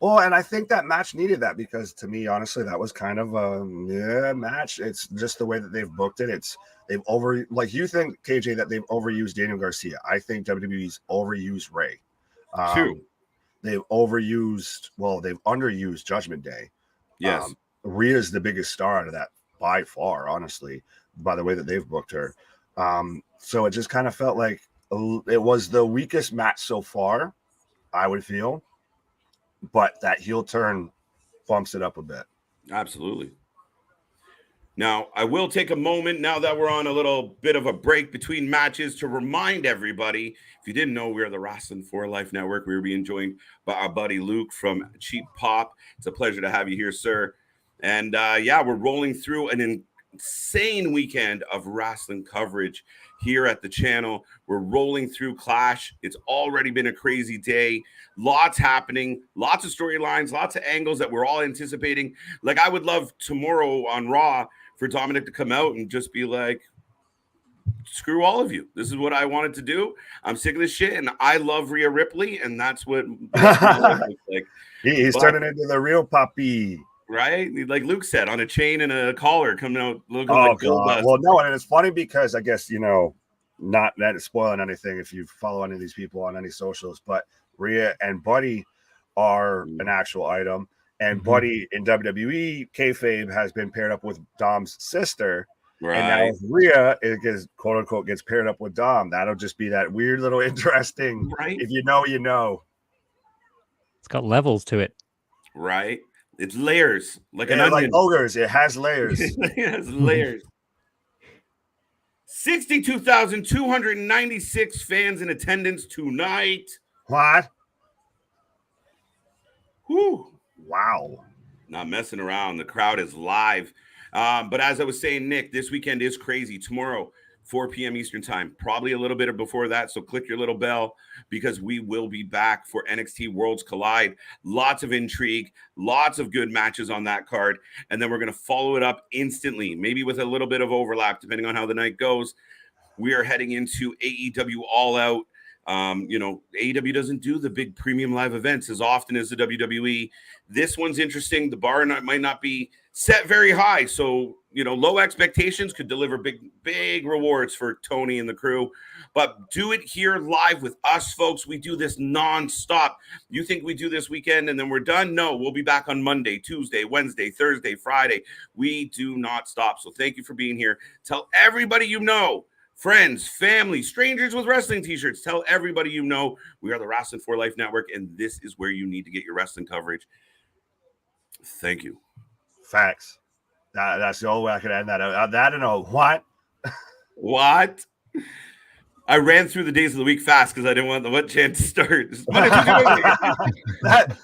Well, and I think that match needed that because, to me, honestly, that was kind of a match. It's just the way that they've booked it. You think, KJ, that they've overused Daniel Garcia. I think WWE's overused Ray. True. They've underused Judgment Day. Yes. Rhea's the biggest star out of that by far, honestly, by the way that they've booked her. So it just kind of felt like it was the weakest match so far, I would feel. But that heel turn bumps it up a bit. Absolutely. Now, I will take a moment now that we're on a little bit of a break between matches to remind everybody, if you didn't know, we are the Wrasslin for Life Network. We were being joined by our buddy Luke from Cheap Pop. It's a pleasure to have you here, sir. And we're rolling through an insane weekend of wrestling coverage here at the channel. We're rolling through Clash. It's already been a crazy day. Lots happening, lots of storylines, lots of angles that we're all anticipating. Like, I would love tomorrow on Raw for Dominic to come out and just be like, screw all of you. This is what I wanted to do. I'm sick of this shit, and I love Rhea Ripley, and that's what like. He's turning into the real Poppy. Right? Like Luke said, on a chain and a collar coming out looking like gold dust. Well, no, and it's funny because I guess, not that it's spoiling anything if you follow any of these people on any socials, but Rhea and Buddy are an actual item. And Buddy in WWE kayfabe has been paired up with Dom's sister. Right. And now Rhea is quote unquote gets paired up with Dom. That'll just be that weird little interesting. Right. If you know, you know. It's got levels to it. Right. It's layers. Like an onion. Like ogres. It has layers. It has layers. 62,296 fans in attendance tonight. What? Whew. Wow. Not messing around. The crowd is live. But as I was saying, Nick, this weekend is crazy. Tomorrow, 4 p.m. Eastern time, probably a little bit before that. So click your little bell because we will be back for NXT Worlds Collide. Lots of intrigue, lots of good matches on that card. And then we're going to follow it up instantly, maybe with a little bit of overlap, depending on how the night goes. We are heading into AEW All Out. AEW doesn't do the big premium live events as often as the WWE. This one's interesting. The bar might not be set very high. So, low expectations could deliver big rewards for Tony and the crew. But do it here live with us, folks. We do this nonstop. You think we do this weekend and then we're done? No, we'll be back on Monday, Tuesday, Wednesday, Thursday, Friday. We do not stop. So thank you for being here. Tell everybody you know. Friends, family, strangers with wrestling t-shirts. Tell everybody you know. We are the Wrasslin for Life Network, and this is where you need to get your wrestling coverage. Thank you. Facts. That's the only way I could end that. That and what? What? I ran through the days of the week fast because I didn't want the what chant to start.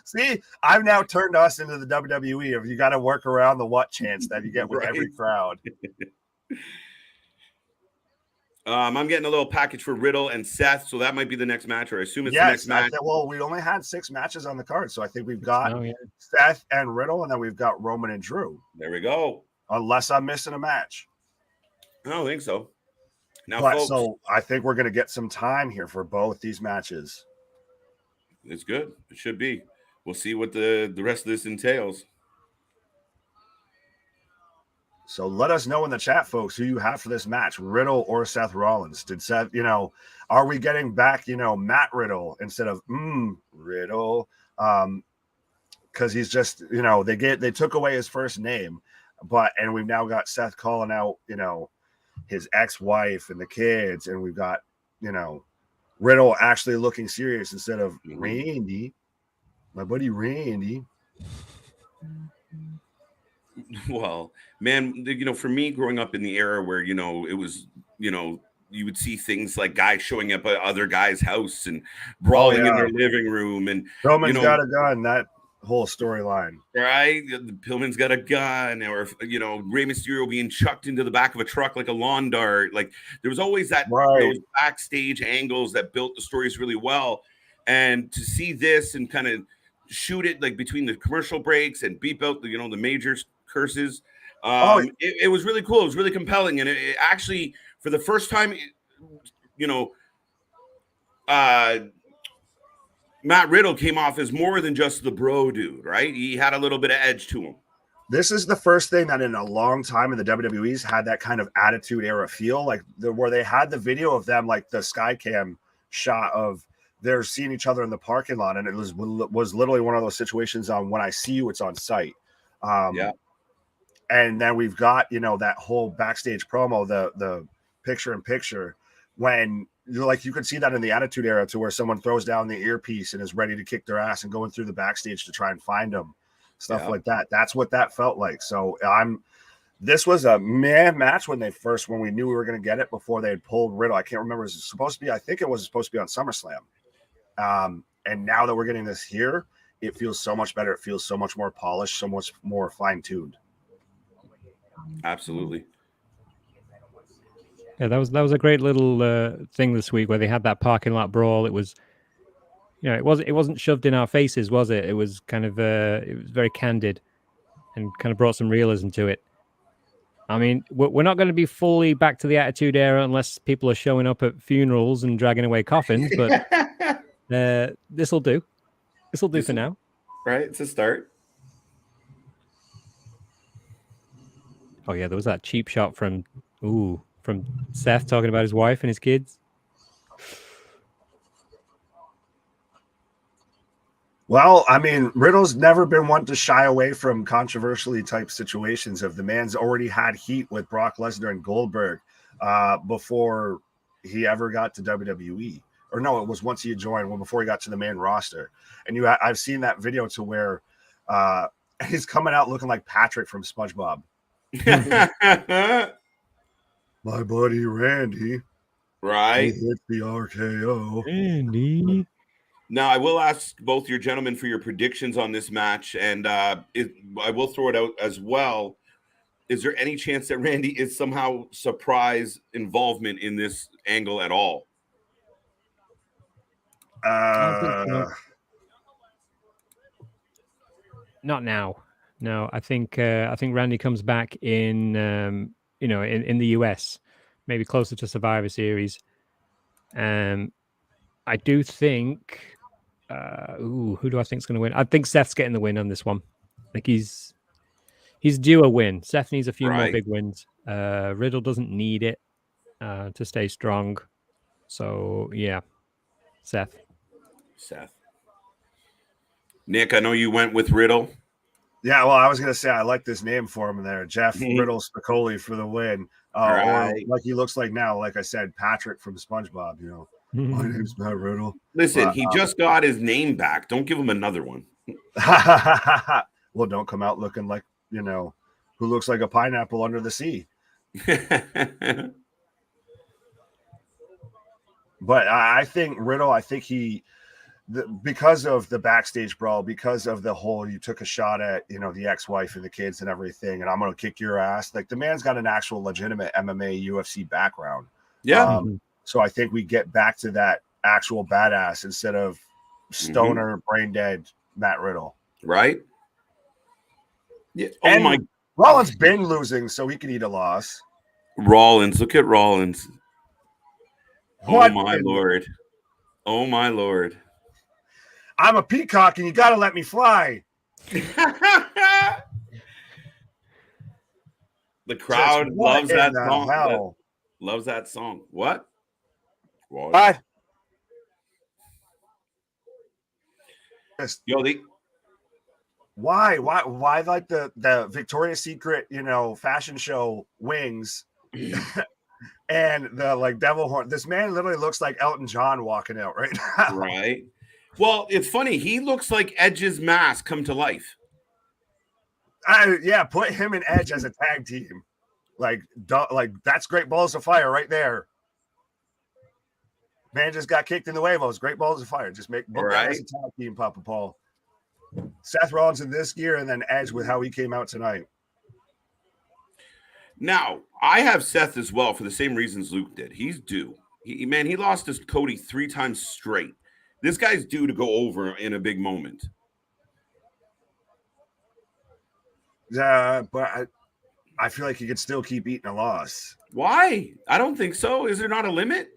See, I've now turned us into the WWE. If you got to work around the what chants that you get with every crowd. I'm getting a little package for Riddle and Seth, so that might be the next match, or I assume it's the next match. Well, we only had 6 matches on the card, so I think we've got Seth and Riddle, and then we've got Roman and Drew. There we go. Unless I'm missing a match. I don't think so. Now, folks, so I think we're going to get some time here for both these matches. It's good. It should be. We'll see what the rest of this entails. So let us know in the chat, folks, who you have for this match, Riddle or Seth Rollins. Did Seth, are we getting back, Matt Riddle instead of Riddle? Because he's just, they took away his first name, and we've now got Seth calling out, his ex-wife and the kids, and we've got, Riddle actually looking serious instead of Randy, my buddy Randy. Well, man, for me growing up in the era where, it was, you would see things like guys showing up at other guys' house and brawling in their living room. And Roman's got a gun, that whole storyline. Right? The Pillman's got a gun, or, Rey Mysterio being chucked into the back of a truck like a lawn dart. Like, there was always those backstage angles that built the stories really well. And to see this and kind of shoot it like between the commercial breaks and beep out the, the major curses. It was really cool. It was really compelling. And it actually, for the first time, Matt Riddle came off as more than just the bro dude, right? He had a little bit of edge to him. This is the first thing that in a long time in the WWE's had that kind of attitude era feel, like where they had the video of them, like the Skycam shot of they're seeing each other in the parking lot. And it was literally one of those situations on When I See You, It's on Sight. And then we've got, that whole backstage promo, the picture-in-picture, when you could see that in the Attitude Era to where someone throws down the earpiece and is ready to kick their ass and going through the backstage to try and find them, stuff like that. That's what that felt like. So this was a match when we knew we were going to get it before they had pulled Riddle. I can't remember. It was supposed to be, I think it was supposed to be on SummerSlam. And now that we're getting this here, it feels so much better. It feels so much more polished, so much more fine-tuned. Absolutely. Yeah, that was a great little thing this week where they had that parking lot brawl. It was, it wasn't shoved in our faces, was it? It was kind of it was very candid and kind of brought some realism to it. I mean, we're not going to be fully back to the Attitude Era unless people are showing up at funerals and dragging away coffins, but this will do. This will do for now. Right, it's a start. Oh yeah, there was that cheap shot from Seth talking about his wife and his kids. Well, I mean, Riddle's never been one to shy away from controversially type situations. If the man's already had heat with Brock Lesnar and Goldberg before he ever got to WWE, or no, it was once he joined, before he got to the main roster. And I've seen that video to where he's coming out looking like Patrick from SpongeBob. My buddy Randy, right? He hit the RKO. Randy. Now, I will ask both your gentlemen for your predictions on this match, and I will throw it out as well. Is there any chance that Randy is somehow surprise involvement in this angle at all? Not now. No, I think Randy comes back in in the US, maybe closer to Survivor Series. I do think who do I think is going to win? I think Seth's getting the win on this one. I think he's due a win. Seth needs a few more big wins. Riddle doesn't need it to stay strong. So yeah, Seth. Nick, I know you went with Riddle. Yeah, well, I was going to say I like this name for him there. Jeff Riddle Spicoli for the win. Or like he looks like now, like I said, Patrick from SpongeBob, you know. My name's Matt Riddle. Listen, he just got his name back. Don't give him another one. Well, don't come out looking like, you know, who looks like a pineapple under the sea. But I think Riddle, because of the backstage brawl, because of the whole you took a shot at, you know, the ex-wife and the kids and everything, and I'm going to kick your ass. Like, the man's got an actual legitimate MMA, UFC background. Yeah. So I think we get back to that actual badass instead of stoner, brain dead Matt Riddle. Right? Yeah. Oh, my. Rollins been losing, so he could eat a loss. Rollins. Look at Rollins. What? Oh, my Lord. Oh, my Lord. I'm a peacock, and you got to let me fly. The crowd loves that song. Loves that song. What? What? Yo, why like the Victoria's Secret, you know, fashion show wings and the like devil horn? This man literally looks like Elton John walking out right now. Right. Well, it's funny. He looks like Edge's mask come to life. Yeah, put him and Edge as a tag team. Like that's Great Balls of Fire right there. Man just got kicked in the huevos. Great Balls of Fire. Just book that as a tag team, Papa Paul. Seth Rollins in this gear, and then Edge with how he came out tonight. Now, I have Seth as well for the same reasons Luke did. He's due. He lost to Cody 3 times straight. This guy's due to go over in a big moment. Yeah, but I feel like he could still keep eating a loss. Why? I don't think so. Is there not a limit?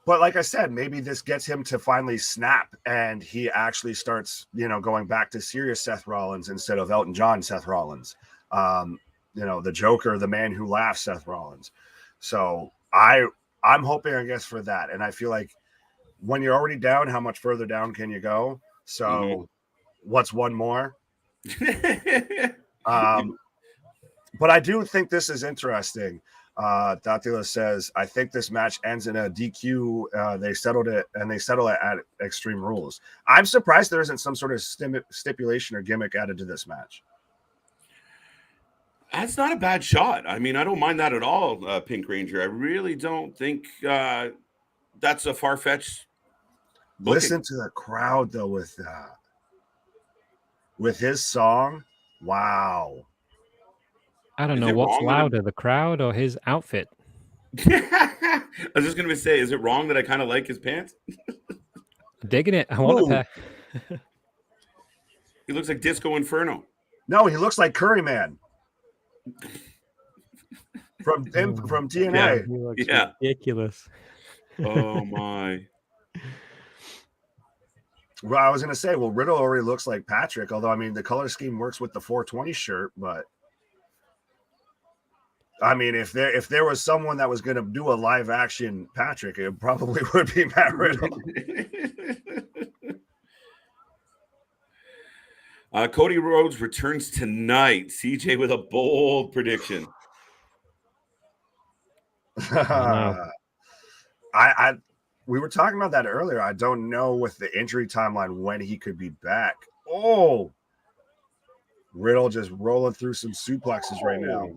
But like I said, maybe this gets him to finally snap and he actually starts, you know, going back to serious Seth Rollins instead of Elton John Seth Rollins. You know, the Joker, the man who laughs Seth Rollins. So I'm hoping, I guess, for that. And I feel like when you're already down, how much further down can you go? So what's one more? But I do think this is interesting. Datila says, I think this match ends in a DQ. They settled it, and they settle it at Extreme Rules. I'm surprised there isn't some sort of stipulation or gimmick added to this match. That's not a bad shot. I mean, I don't mind that at all, Pink Ranger. I really don't think that's a far-fetched booking. Listen to the crowd, though, with that. With his song. Wow. I don't know what's louder, the crowd or his outfit. I was just going to say, is it wrong that I kind of like his pants? Digging it. I want a pair. He looks like Disco Inferno. No, he looks like Curry Man. From TNA. He looks ridiculous. Oh, my. Well, I was going to say, Riddle already looks like Patrick, although, I mean, the color scheme works with the 420 shirt, but I mean, if there was someone that was going to do a live action Patrick, it probably would be Matt Riddle. Cody Rhodes returns tonight. CJ with a bold prediction. We were talking about that earlier. I don't know with the injury timeline when he could be back. Oh, Riddle just rolling through some suplexes right now.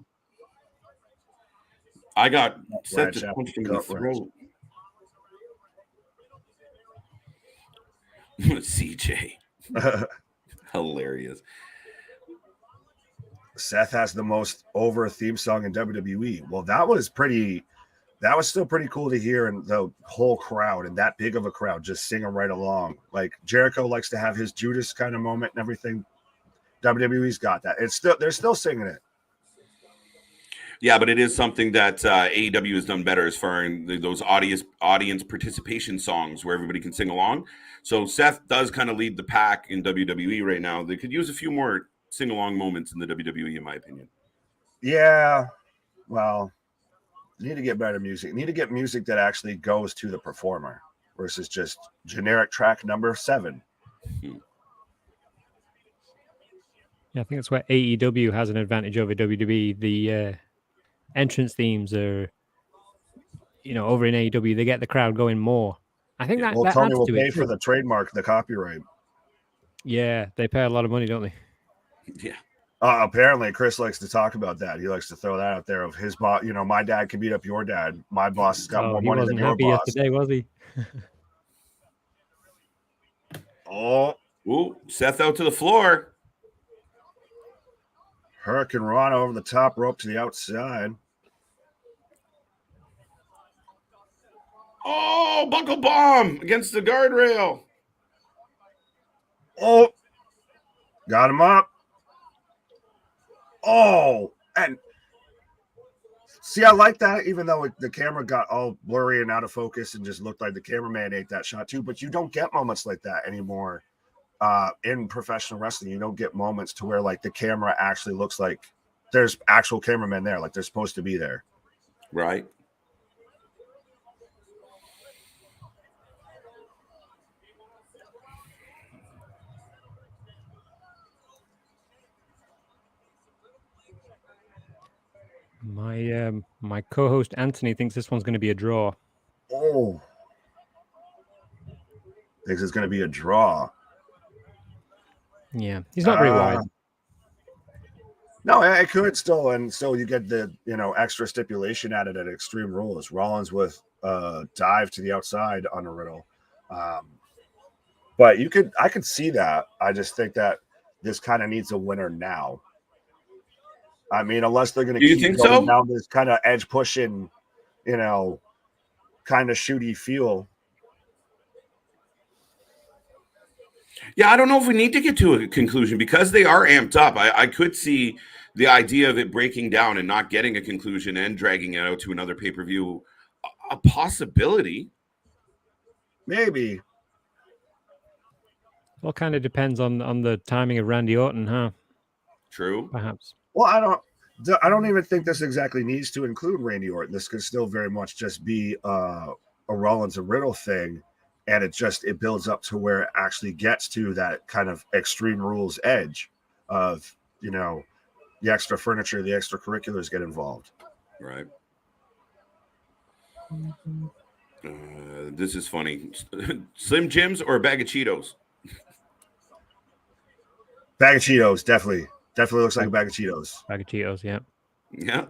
I got Seth just punched him in the throat. CJ. Hilarious. Seth has the most over theme song in WWE. Well, that was still pretty cool to hear, and the whole crowd and that big of a crowd just singing right along. Like Jericho likes to have his Judas kind of moment and everything. WWE's got that. They're still singing it. Yeah, but it is something that AEW has done better as far as those audience participation songs where everybody can sing along. So Seth does kind of lead the pack in WWE right now. They could use a few more sing-along moments in the WWE, in my opinion. Yeah, well, you need to get better music. You need to get music that actually goes to the performer versus just generic track number 7. Yeah, I think that's where AEW has an advantage over WWE. The entrance themes are, over in AEW, they get the crowd going more. I think that Tony adds will to pay it for the trademark, the copyright. Yeah, they pay a lot of money, don't they? Yeah. Apparently, Chris likes to talk about that. He likes to throw that out there of his boss. My dad can beat up your dad. My boss has got more money than your boss. He wasn't happy yesterday, was he? Ooh, Seth out to the floor. Hurricane Rana over the top rope to the outside. Oh, buckle bomb against the guardrail. Oh, got him up. Oh, and see, I like that, even though the camera got all blurry and out of focus and just looked like the cameraman ate that shot too. But you don't get moments like that anymore in professional wrestling. You don't get moments to where like the camera actually looks like there's actual cameramen there, like they're supposed to be there. Right. My co-host Anthony thinks this one's going to be a draw. Oh, thinks it's going to be a draw. Yeah, he's not very wide. No, it could still, and still you get the extra stipulation added at Extreme Rules. Rollins with dive to the outside on a Riddle, but I could see that. I just think that this kind of needs a winner now. I mean, unless they're going to keep going down this kind of edge pushing, kind of shooty feel. Yeah, I don't know if we need to get to a conclusion because they are amped up. I could see the idea of it breaking down and not getting a conclusion and dragging it out to another pay-per-view a possibility. Maybe. Well, kind of depends on the timing of Randy Orton, huh? True. Perhaps. Well, I don't even think this exactly needs to include Randy Orton. This could still very much just be a Rollins and Riddle thing. And it builds up to where it actually gets to that kind of Extreme Rules edge of, the extra furniture, the extracurriculars get involved. Right. This is funny. Slim Jims or a bag of Cheetos? Bag of Cheetos, definitely. Definitely looks like a bag of Cheetos. Bag of Cheetos, yeah. Yeah.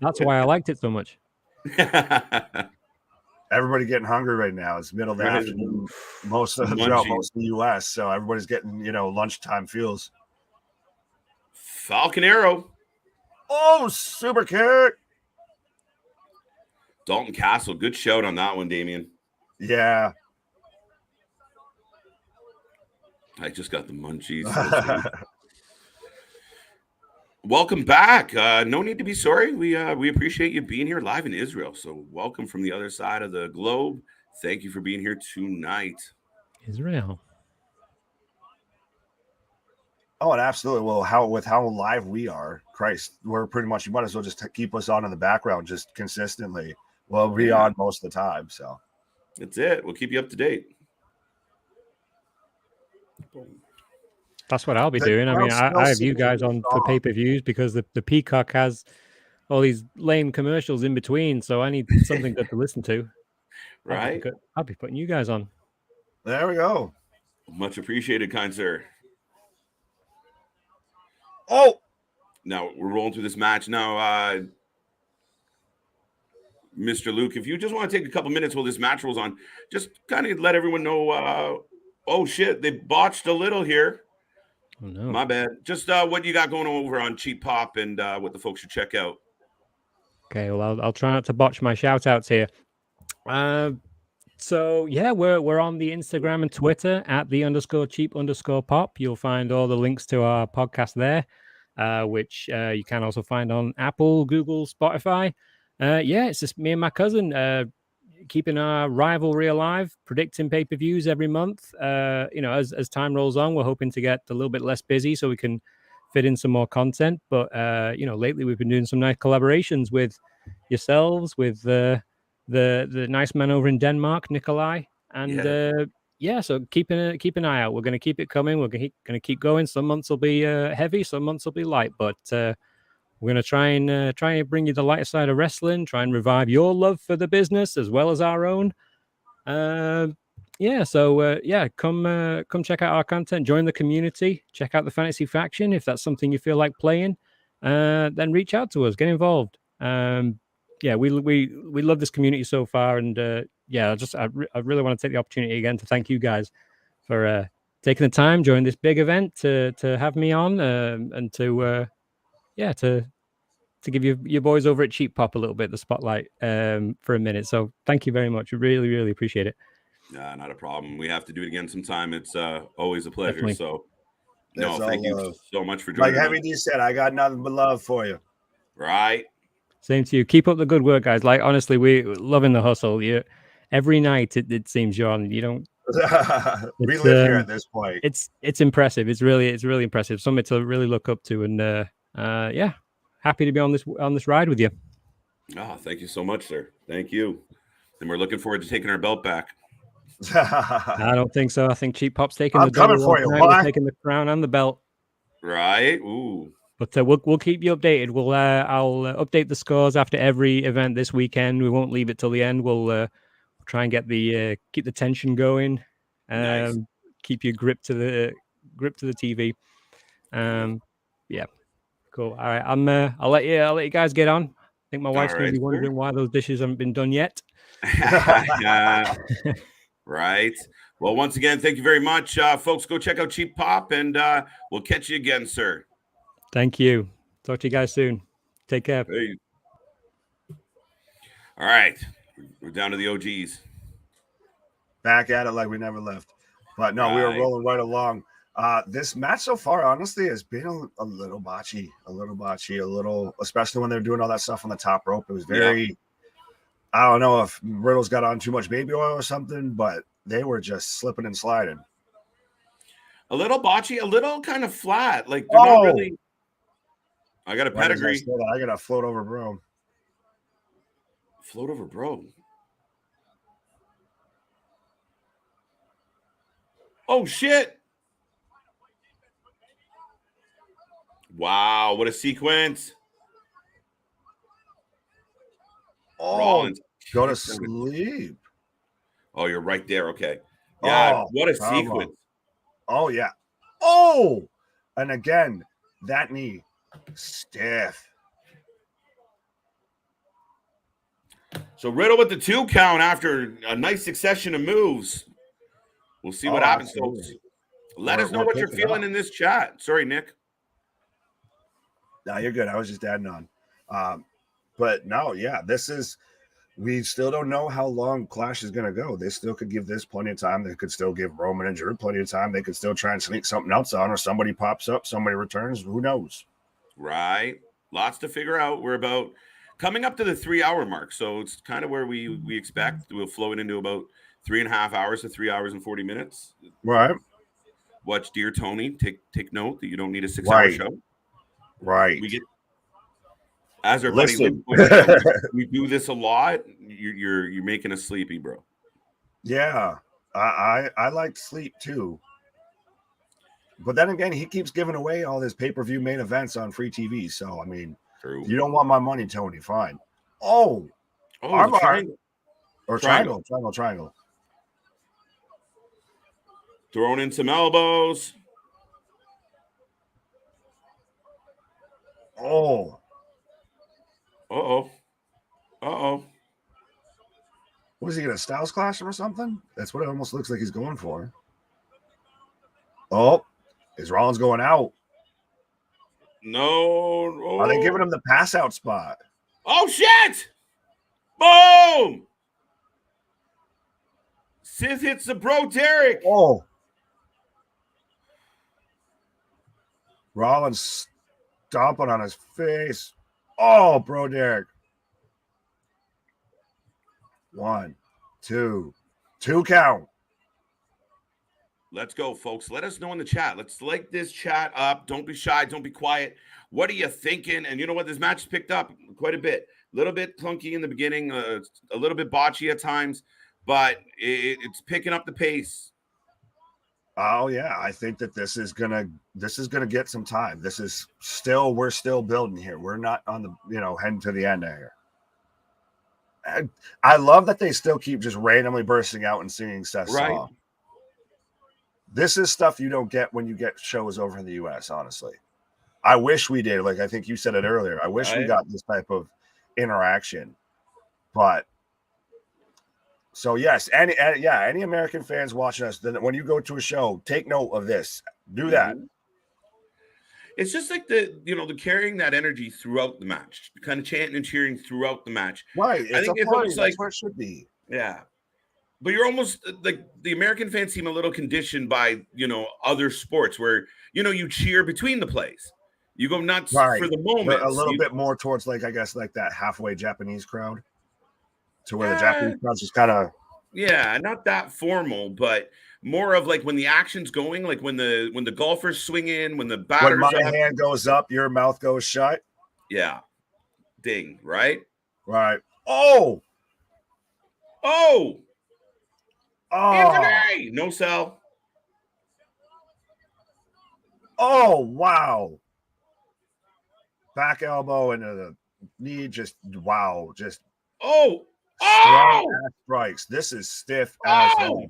That's why I liked it so much. Everybody getting hungry right now. It's middle of the afternoon, most of the U.S., so everybody's getting, lunchtime feels. Falcon Arrow. Oh, super kick. Dalton Castle, good shout on that one, Damien. Yeah. I just got the munchies. Welcome back. No need to be sorry. We appreciate you being here live in Israel. So welcome from the other side of the globe. Thank you for being here tonight. Israel. Oh, and absolutely. Well, how live we are, Christ, we're pretty much, you might as well just keep us on in the background just consistently. We'll be on most of the time. So that's it. We'll keep you up to date. Boom. That's what I'll be doing. I mean, I have you guys on for pay-per-views because the Peacock has all these lame commercials in between, so I need something good to listen to. Right? I'll be putting you guys on. There we go. Much appreciated, kind sir. Oh! Now, we're rolling through this match. Now, Mr. Luke, if you just want to take a couple minutes while this match rolls on, just kind of let everyone know, oh, shit, they botched a little here. Oh, no. My bad. Just what you got going over on Cheap Pop and what the folks should check out. Okay, well, I'll try not to botch my shout-outs here. So, yeah, we're on the Instagram and Twitter at @the_cheap_pop. You'll find all the links to our podcast there, which you can also find on Apple, Google, Spotify. It's just me and my cousin keeping our rivalry alive, predicting pay-per-views every month. As time rolls on, we're hoping to get a little bit less busy so we can fit in some more content. But lately we've been doing some nice collaborations with yourselves, with the nice man over in Denmark, Nikolai, and so keep an eye out. We're going to keep it coming. We're going to keep going. Some months will be heavy, some months will be light, but we're going to try and bring you the lighter side of wrestling, try and revive your love for the business as well as our own. Come check out our content, join the community, check out the Fantasy Faction. If that's something you feel like playing, then reach out to us, get involved. We love this community so far, and I really want to take the opportunity again to thank you guys for taking the time during this big event to have me on and to give your boys over at Cheap Pop a little bit the spotlight for a minute. So thank you very much. Really, really appreciate it. Not a problem. We have to do it again sometime. It's always a pleasure. Definitely. So thank you so much for joining. Like Heavy D said, I got nothing but love for you. Right. Same to you. Keep up the good work, guys. Like, honestly, we're loving the hustle. Every night it seems you're on. You don't. We live here at this point. It's impressive. It's really impressive. Something to really look up to, and happy to be on this ride with you. Oh, thank you so much, sir. Thank you. And we're looking forward to taking our belt back. I don't think so. I think Cheap Pop's taking I'm coming for you. We're taking the crown and the belt. Right. Ooh. But we'll keep you updated. I'll update the scores after every event this weekend. We won't leave it till the end. We'll try and keep the tension going. Nice. Keep you gripped to the TV. Cool. All right. I'll let you guys get on. I think my wife's going to be wondering why those dishes haven't been done yet. Right. Well, once again, thank you very much, folks. Go check out Cheap Pop, and we'll catch you again, sir. Thank you. Talk to you guys soon. Take care. Hey. All right. We're down to the OGs. Back at it like we never left. But no, we were rolling right along. This match so far, honestly, has been a little botchy, especially when they're doing all that stuff on the top rope. It was very, I don't know if Riddle's got on too much baby oil or something, but they were just slipping and sliding. A little botchy, a little kind of flat. Like, they're not really. I got a pedigree. I got a float over bro. Float over bro. Oh, shit. Wow, what a sequence. Oh, Rollins. Go to sleep. Oh, you're right there. Okay. Yeah, what a sequence. Oh, yeah. Oh, and again, that knee stiff. So Riddle with the 2 count after a nice succession of moves. We'll see what happens, folks. Let us know what you're feeling in this chat. Sorry, Nick. No, you're good. I was just adding on. But no, yeah, we still don't know how long Clash is going to go. They still could give this plenty of time. They could still give Roman and Drew plenty of time. They could still try and sneak something else on, or somebody pops up, somebody returns. Who knows? Right. Lots to figure out. We're about coming up to the 3-hour mark. So it's kind of where we expect. We'll flow it into about 3.5 hours to 3 hours and 40 minutes. Right. Watch Dear Tony. Take note that you don't need a 6-hour show. Right. We get, as our buddy Luke, we do this a lot. You're making us sleepy, bro. Yeah, I like sleep too. But then again, he keeps giving away all his pay-per-view main events on free TV. So, I mean, true. You don't want my money, Tony, fine. Triangle. Or triangle. Throwing in some elbows. Oh. Uh-oh. What is he going to Styles Clash him or something? That's what it almost looks like he's going for. Oh, is Rollins going out? No. Oh. Are they giving him the pass out spot? Oh, shit! Boom! Seth hits the bro Derek. Oh. Rollins stomping on his face. Oh, bro Derek. 1, 2 count. Let's go, folks. Let us know in the chat. Let's like this chat up. Don't be shy. Don't be quiet. What are you thinking? And you know what? This match picked up quite a bit. A little bit clunky in the beginning, a little bit botchy at times, but it's picking up the pace. Oh yeah, I think that this is gonna get some time. We're still building here. We're not on the heading to the end here. I love that they still keep just randomly bursting out and singing Seth's song. This is stuff you don't get when you get shows over in the US, honestly. I wish we did. Like I think you said it earlier. I wish we got this type of interaction. But so yes, any American fans watching us, then when you go to a show, take note of this. Do that. It's just like the carrying that energy throughout the match, kind of chanting and cheering throughout the match. Right. I think it's almost like where it should be. Yeah. But you're almost like the American fans seem a little conditioned by, other sports where, you cheer between the plays. You go nuts for the moment. A little bit more towards I guess that halfway Japanese crowd to where the Japanese crowd's just kind of. Yeah, not that formal, but more of like when the action's going, like when the golfers swing in, when the batter's when my hand goes up, your mouth goes shut. Yeah. Ding, right? Right. Oh! Anthony! No sell. Oh, wow. Back elbow into the knee. Just, wow. Just. Strong ass strikes. This is stiff as hell.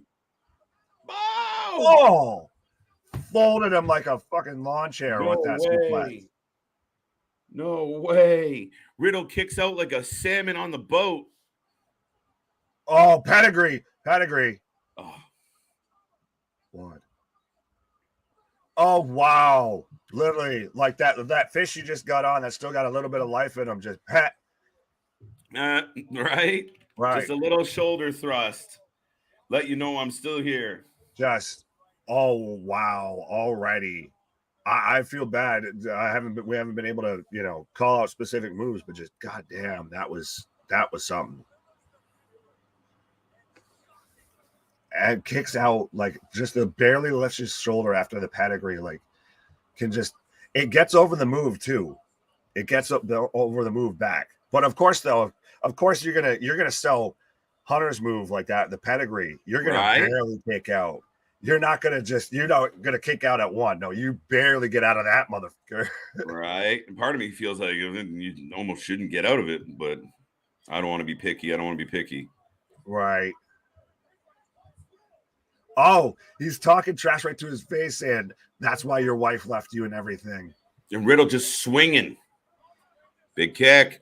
Folded him like a fucking lawn chair with that suplex. No way. Riddle kicks out like a salmon on the boat. Oh, pedigree. Oh. What? Oh, wow. Literally, like that fish you just got on that still got a little bit of life in him. Just pat. Right? Just a little shoulder thrust. Let you know I'm still here. Just, oh, wow. Alrighty. I feel bad. We haven't been able to, call out specific moves, but just goddamn, that was something. And kicks out just barely lifts his shoulder after the pedigree. It gets over the move too. It gets over the move back. But of course, you're gonna sell Hunter's move like that, the pedigree. You're gonna barely kick out. You're not gonna kick out at one. No, you barely get out of that motherfucker. Right. And part of me feels like you almost shouldn't get out of it, but I don't want to be picky. Right. Oh, he's talking trash right to his face, and that's why your wife left you and everything. And Riddle just swinging. Big kick.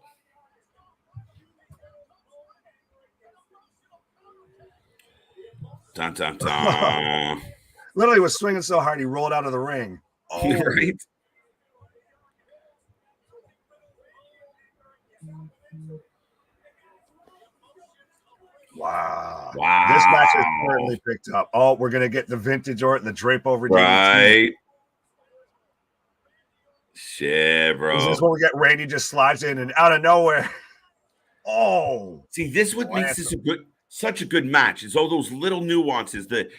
Dun, dun, dun. Literally was swinging so hard he rolled out of the ring. Oh, right. Wow. This match is currently picked up. Oh, we're gonna get the vintage Orton, the drape over. Right. Shit, bro. Is this when we get Randy just slides in and out of nowhere? Oh, see, this what makes this such a good match. Is all those little nuances, the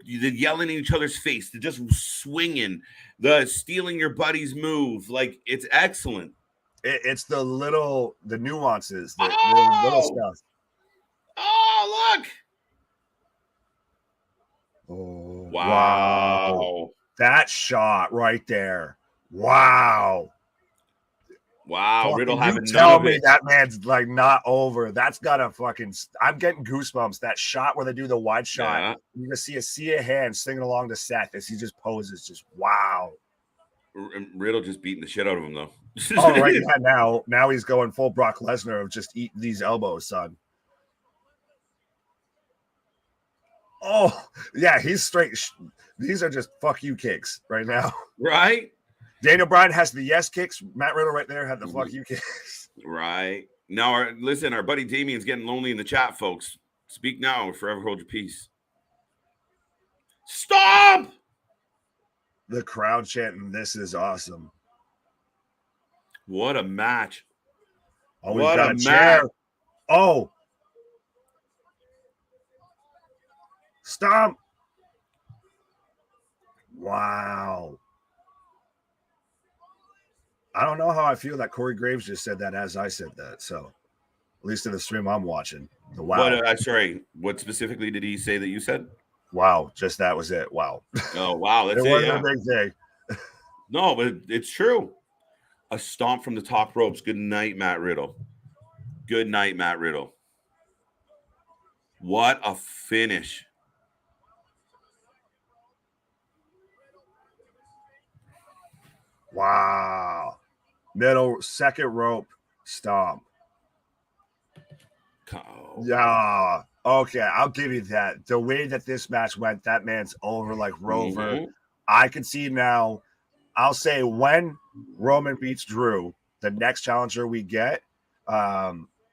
yelling in each other's face, the just swinging, the stealing your buddy's move. Like, it's excellent. It's the nuances, the little stuff. Oh, look. Oh, wow. That shot right there. Wow. Wow, Riddle having none of it. That man's like not over. That's gotta fucking. I'm getting goosebumps. That shot where they do the wide shot, yeah. You can see a sea of hands singing along to Seth as he just poses. Just wow. Riddle just beating the shit out of him though. Oh, right. Yeah, now he's going full Brock Lesnar of just eat these elbows, son. Oh yeah, he's straight. These are just fuck you kicks right now. Right. Daniel Bryan has the yes kicks. Matt Riddle right there had the fuck you kicks. Right. Now, our buddy Damien's getting lonely in the chat, folks. Speak now or forever hold your peace. Stop! The crowd chanting, this is awesome. What a match. Oh, what got a chair. Match. Oh. Stomp. Wow. I don't know how I feel that Corey Graves just said that as I said that. So, at least in the stream I'm watching. The wow. Sorry. What specifically did he say that you said? Wow. Just that was it. Wow. Oh, wow. That's it. Wasn't a big thing. No, but it's true. A stomp from the top ropes. Good night, Matt Riddle. Good night, Matt Riddle. What a finish. Wow. Middle, second rope, stomp. Oh. Yeah. Okay, I'll give you that. The way that this match went, that man's over like Rover. Mm-hmm. I can see now. I'll say when Roman beats Drew, the next challenger we get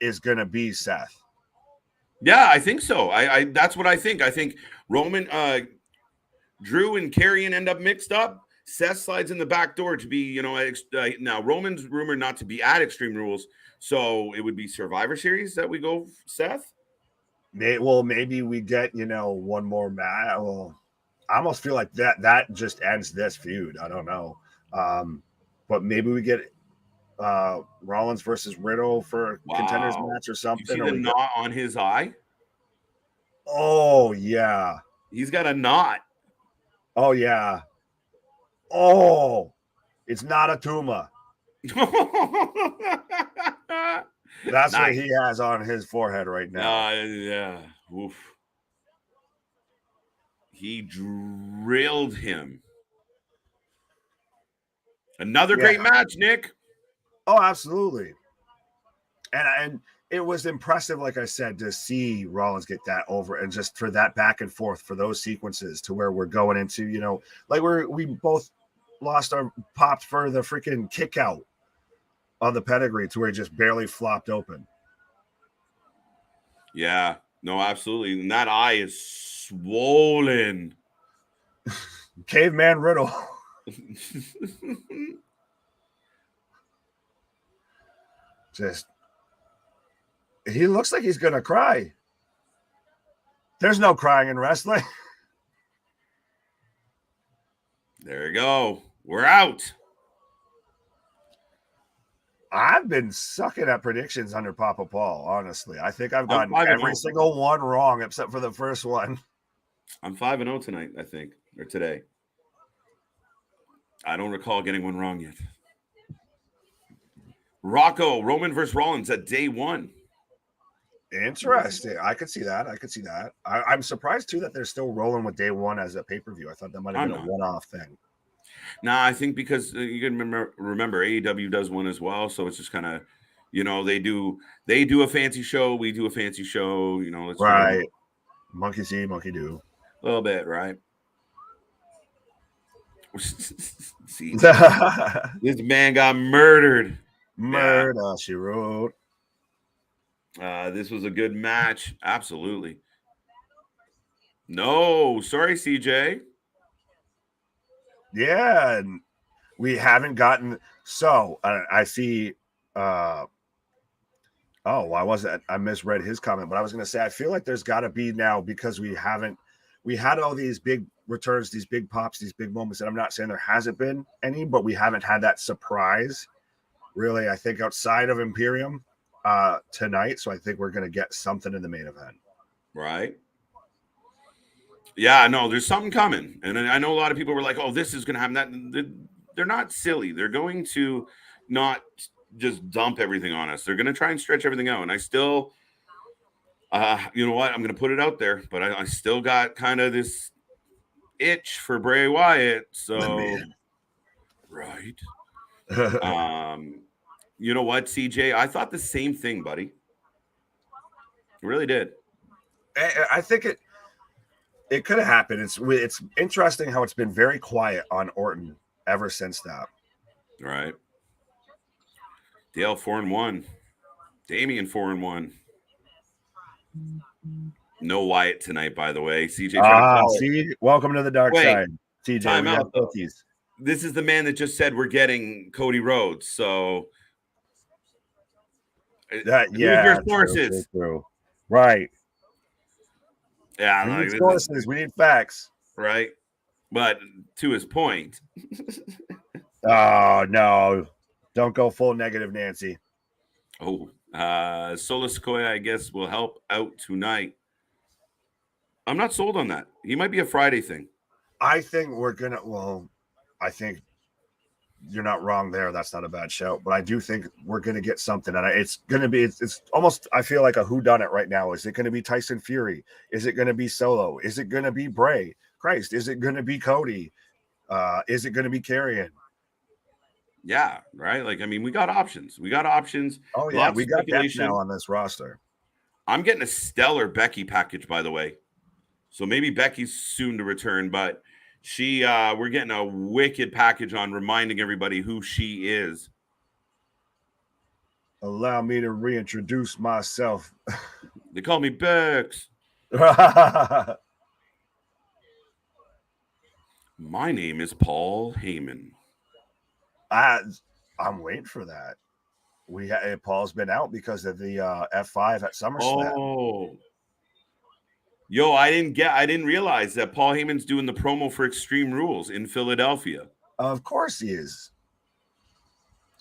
is going to be Seth. Yeah, I think so. I that's what I think. I think Roman, Drew and Karrion end up mixed up. Seth slides in the back door to be, now Roman's rumored not to be at Extreme Rules, so it would be Survivor Series that we go Seth. Well, maybe we get one more match. Well, I almost feel like that just ends this feud. I don't know, but maybe we get Rollins versus Riddle for a contenders match or something. You see the knot on his eye? Oh yeah, he's got a knot. Oh yeah. Oh, it's not a tumor. That's nice. What he has on his forehead right now. Yeah. Oof. He drilled him. Another great match, Nick. Oh, absolutely. And it was impressive, like I said, to see Rollins get that over and just for that back and forth for those sequences to where we're going into, like we both lost our popped for the freaking kick out on the pedigree to where he just barely flopped open. Yeah, no, absolutely. And that eye is swollen. Caveman Riddle. Just, he looks like he's going to cry. There's no crying in wrestling. There you go. We're out. I've been sucking at predictions under Papa Paul, honestly. I think I've gotten every single one wrong except for the first one. I'm 5-0 tonight, I think, or today. I don't recall getting one wrong yet. Roman versus Rollins at day one. Interesting. I could see that. I'm surprised, too, that they're still rolling with day one as a pay-per-view. I thought that might have been a one-off thing. Nah, I think because you can remember AEW does one as well, so it's just kind of, they do a fancy show, we do a fancy show, let's right. Monkey see, monkey do. A little bit, right? See, this man got murdered. Murder, she wrote. This was a good match, absolutely. No, sorry, CJ. Yeah, and we haven't gotten. So I see. Why was it? I misread his comment, but I was going to say I feel like there's got to be now because we had all these big returns, these big pops, these big moments, and I'm not saying there hasn't been any, but we haven't had that surprise. Really, I think outside of Imperium tonight, so I think we're going to get something in the main event. Right. Yeah, no, there's something coming. And I know a lot of people were like, oh, this is going to happen. That they're not silly. They're going to not just dump everything on us. They're going to try and stretch everything out. And I still, you know what? I'm going to put it out there, but I still got kind of this itch for Bray Wyatt. So, right. You know what, CJ? I thought the same thing, buddy. I really did. I think it could have happened. It's interesting how it's been very quiet on Orton ever since that. Right. Dale 4-1. Damian 4-1. No Wyatt tonight, by the way. CJ. See, welcome to the dark side, CJ. Time out, this is the man that just said we're getting Cody Rhodes. So your sources. True. Right. Yeah, we need sources. We need facts. Right. But to his point. Oh no. Don't go full negative, Nancy. Oh, Solo Sequoia, I guess, will help out tonight. I'm not sold on that. He might be a Friday thing. I think I think you're not wrong there. That's not a bad shout. But I do think we're going to get something. And it's going to be, it's almost, I feel like a whodunit right now. Is it going to be Tyson Fury? Is it going to be Solo? Is it going to be Bray? Christ, is it going to be Cody? Is it going to be Karrion? Yeah, right. Like, I mean, we got options. Oh yeah, we got depth now on this roster. I'm getting a stellar Becky package, by the way. So maybe Becky's soon to return, but we're getting a wicked package on reminding everybody who she is. Allow me to reintroduce myself. They call me Bex. My name is Paul Heyman. I'm waiting for that. Paul's been out because of the F5 at SummerSlam. Oh, yo, I didn't realize that Paul Heyman's doing the promo for Extreme Rules in Philadelphia. Of course he is.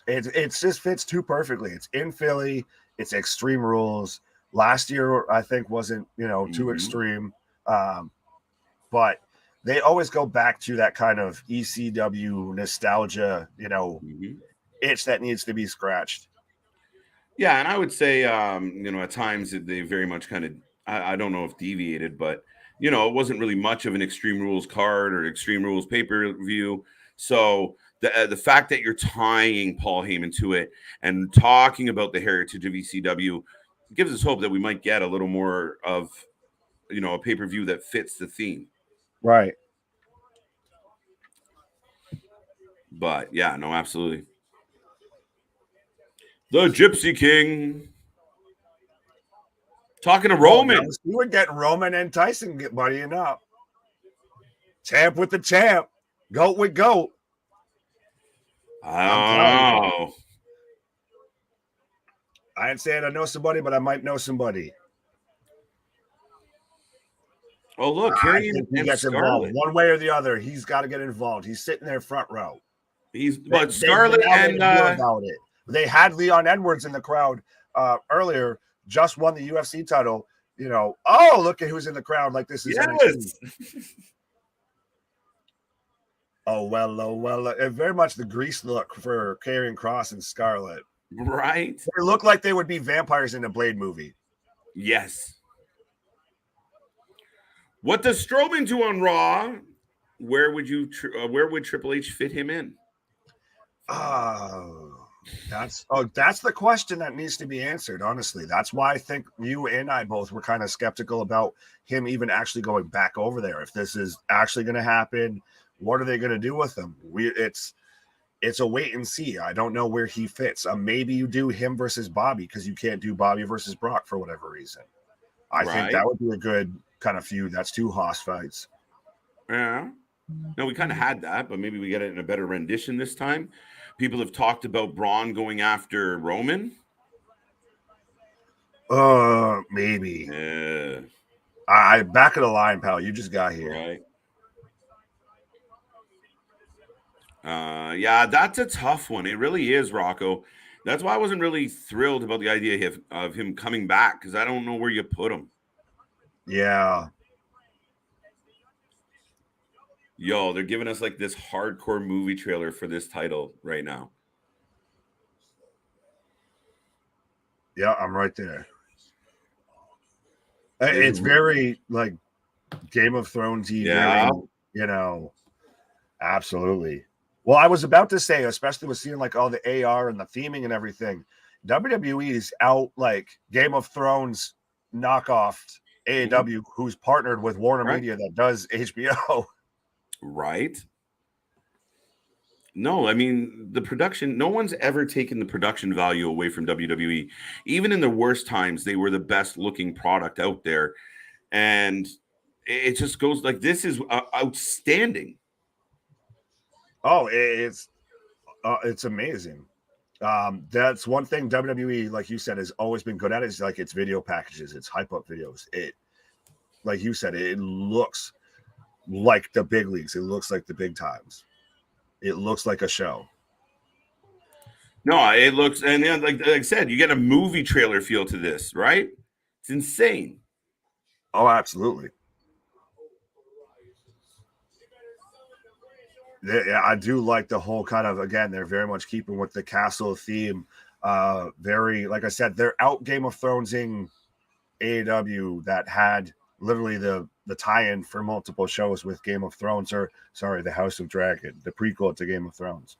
It just fits too perfectly. It's in Philly. It's Extreme Rules. Last year, I think, wasn't too extreme, but they always go back to that kind of ECW nostalgia, itch that needs to be scratched. Yeah, and I would say, at times they very much kind of, I don't know if deviated, but, it wasn't really much of an Extreme Rules card or Extreme Rules pay-per-view. So the fact that you're tying Paul Heyman to it and talking about the heritage of ECW gives us hope that we might get a little more of, a pay-per-view that fits the theme. Right. But yeah, no, absolutely. The Gypsy King. Talking to Roman. You would get Roman and Tyson buddying up. Champ with the champ. Goat with goat. Oh. I ain't saying I know somebody, but I might know somebody. Oh, look, he gets involved one way or the other. He's got to get involved. He's sitting there front row. Scarlett and about it. They had Leon Edwards in the crowd earlier. Just won the UFC title. Oh, look at who's in the crowd. Like this is Oh well. Very much the grease look for Karrion Kross and Scarlett. Right. They look like they would be vampires in a Blade movie. Yes. What does Strowman do on Raw? Where would Triple H fit him in? That's the question that needs to be answered. Honestly, that's why I think you and I both were kind of skeptical about him even actually going back over there. If this is actually going to happen, what are they going to do with him? It's a wait and see. I don't know where he fits. Maybe you do him versus Bobby because you can't do Bobby versus Brock for whatever reason. I think that would be a good kind of feud. That's two Haas fights. Yeah. No, we kind of had that, but maybe we get it in a better rendition this time. People have talked about Braun going after Roman. Maybe. Yeah. I back of the line, pal. You just got here. Right. Yeah, that's a tough one. It really is, Rocco. That's why I wasn't really thrilled about the idea of him coming back because I don't know where you put him. Yeah. Yo, they're giving us like this hardcore movie trailer for this title right now. Yeah, I'm right there. It's very like Game of Thrones-y, very, you know, absolutely. Well, I was about to say, especially with seeing like all the AR and the theming and everything, WWE is out like Game of Thrones knockoff AEW, who's partnered with Warner Media that does HBO. Right. No, I mean, the production, no one's ever taken the production value away from WWE. Even in the worst times, they were the best looking product out there. And it just goes like, this is outstanding. Oh, it's amazing. That's one thing WWE, like you said, has always been good at, is like its video packages, its hype up videos. It, like you said, it looks like the big leagues. It looks like the big times. It looks like a show. No, it looks, and like I said, you get a movie trailer feel to this, right? It's insane. Oh, absolutely. Yeah, I do like the whole kind of, again, they're very much keeping with the castle theme. Very, like I said, they're out Game of Thronesing AEW that had literally the tie-in for multiple shows with Game of Thrones, or sorry, the House of Dragon, the prequel to Game of Thrones.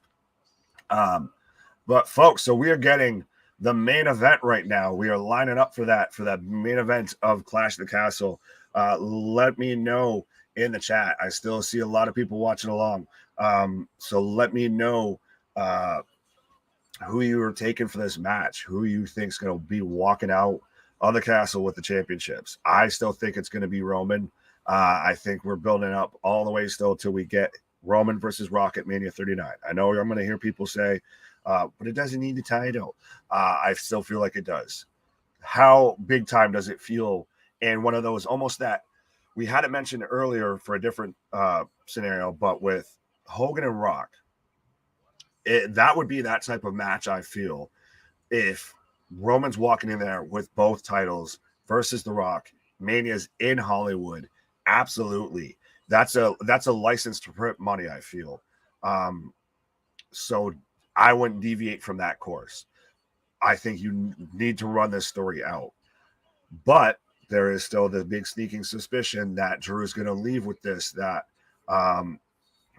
But folks, so we are getting the main event right now. We are lining up for that main event of Clash of the Castle. Let me know in the chat. I still see a lot of people watching along. So let me know who you are taking for this match, who you think is going to be walking out of the castle with the championships. I still think it's going to be Roman. I think we're building up all the way still till we get Roman versus Rock at Mania 39. I know I'm going to hear people say, but it doesn't need the title. I still feel like it does. How big time does it feel? And one of those, almost that we had it mentioned earlier for a different scenario, but with Hogan and Rock, that would be that type of match. I feel if Roman's walking in there with both titles versus The Rock, Mania's in Hollywood, absolutely. That's a license to print money, I feel. So I wouldn't deviate from that course. I think you need to run this story out. But there is still the big sneaking suspicion that Drew's going to leave with this, that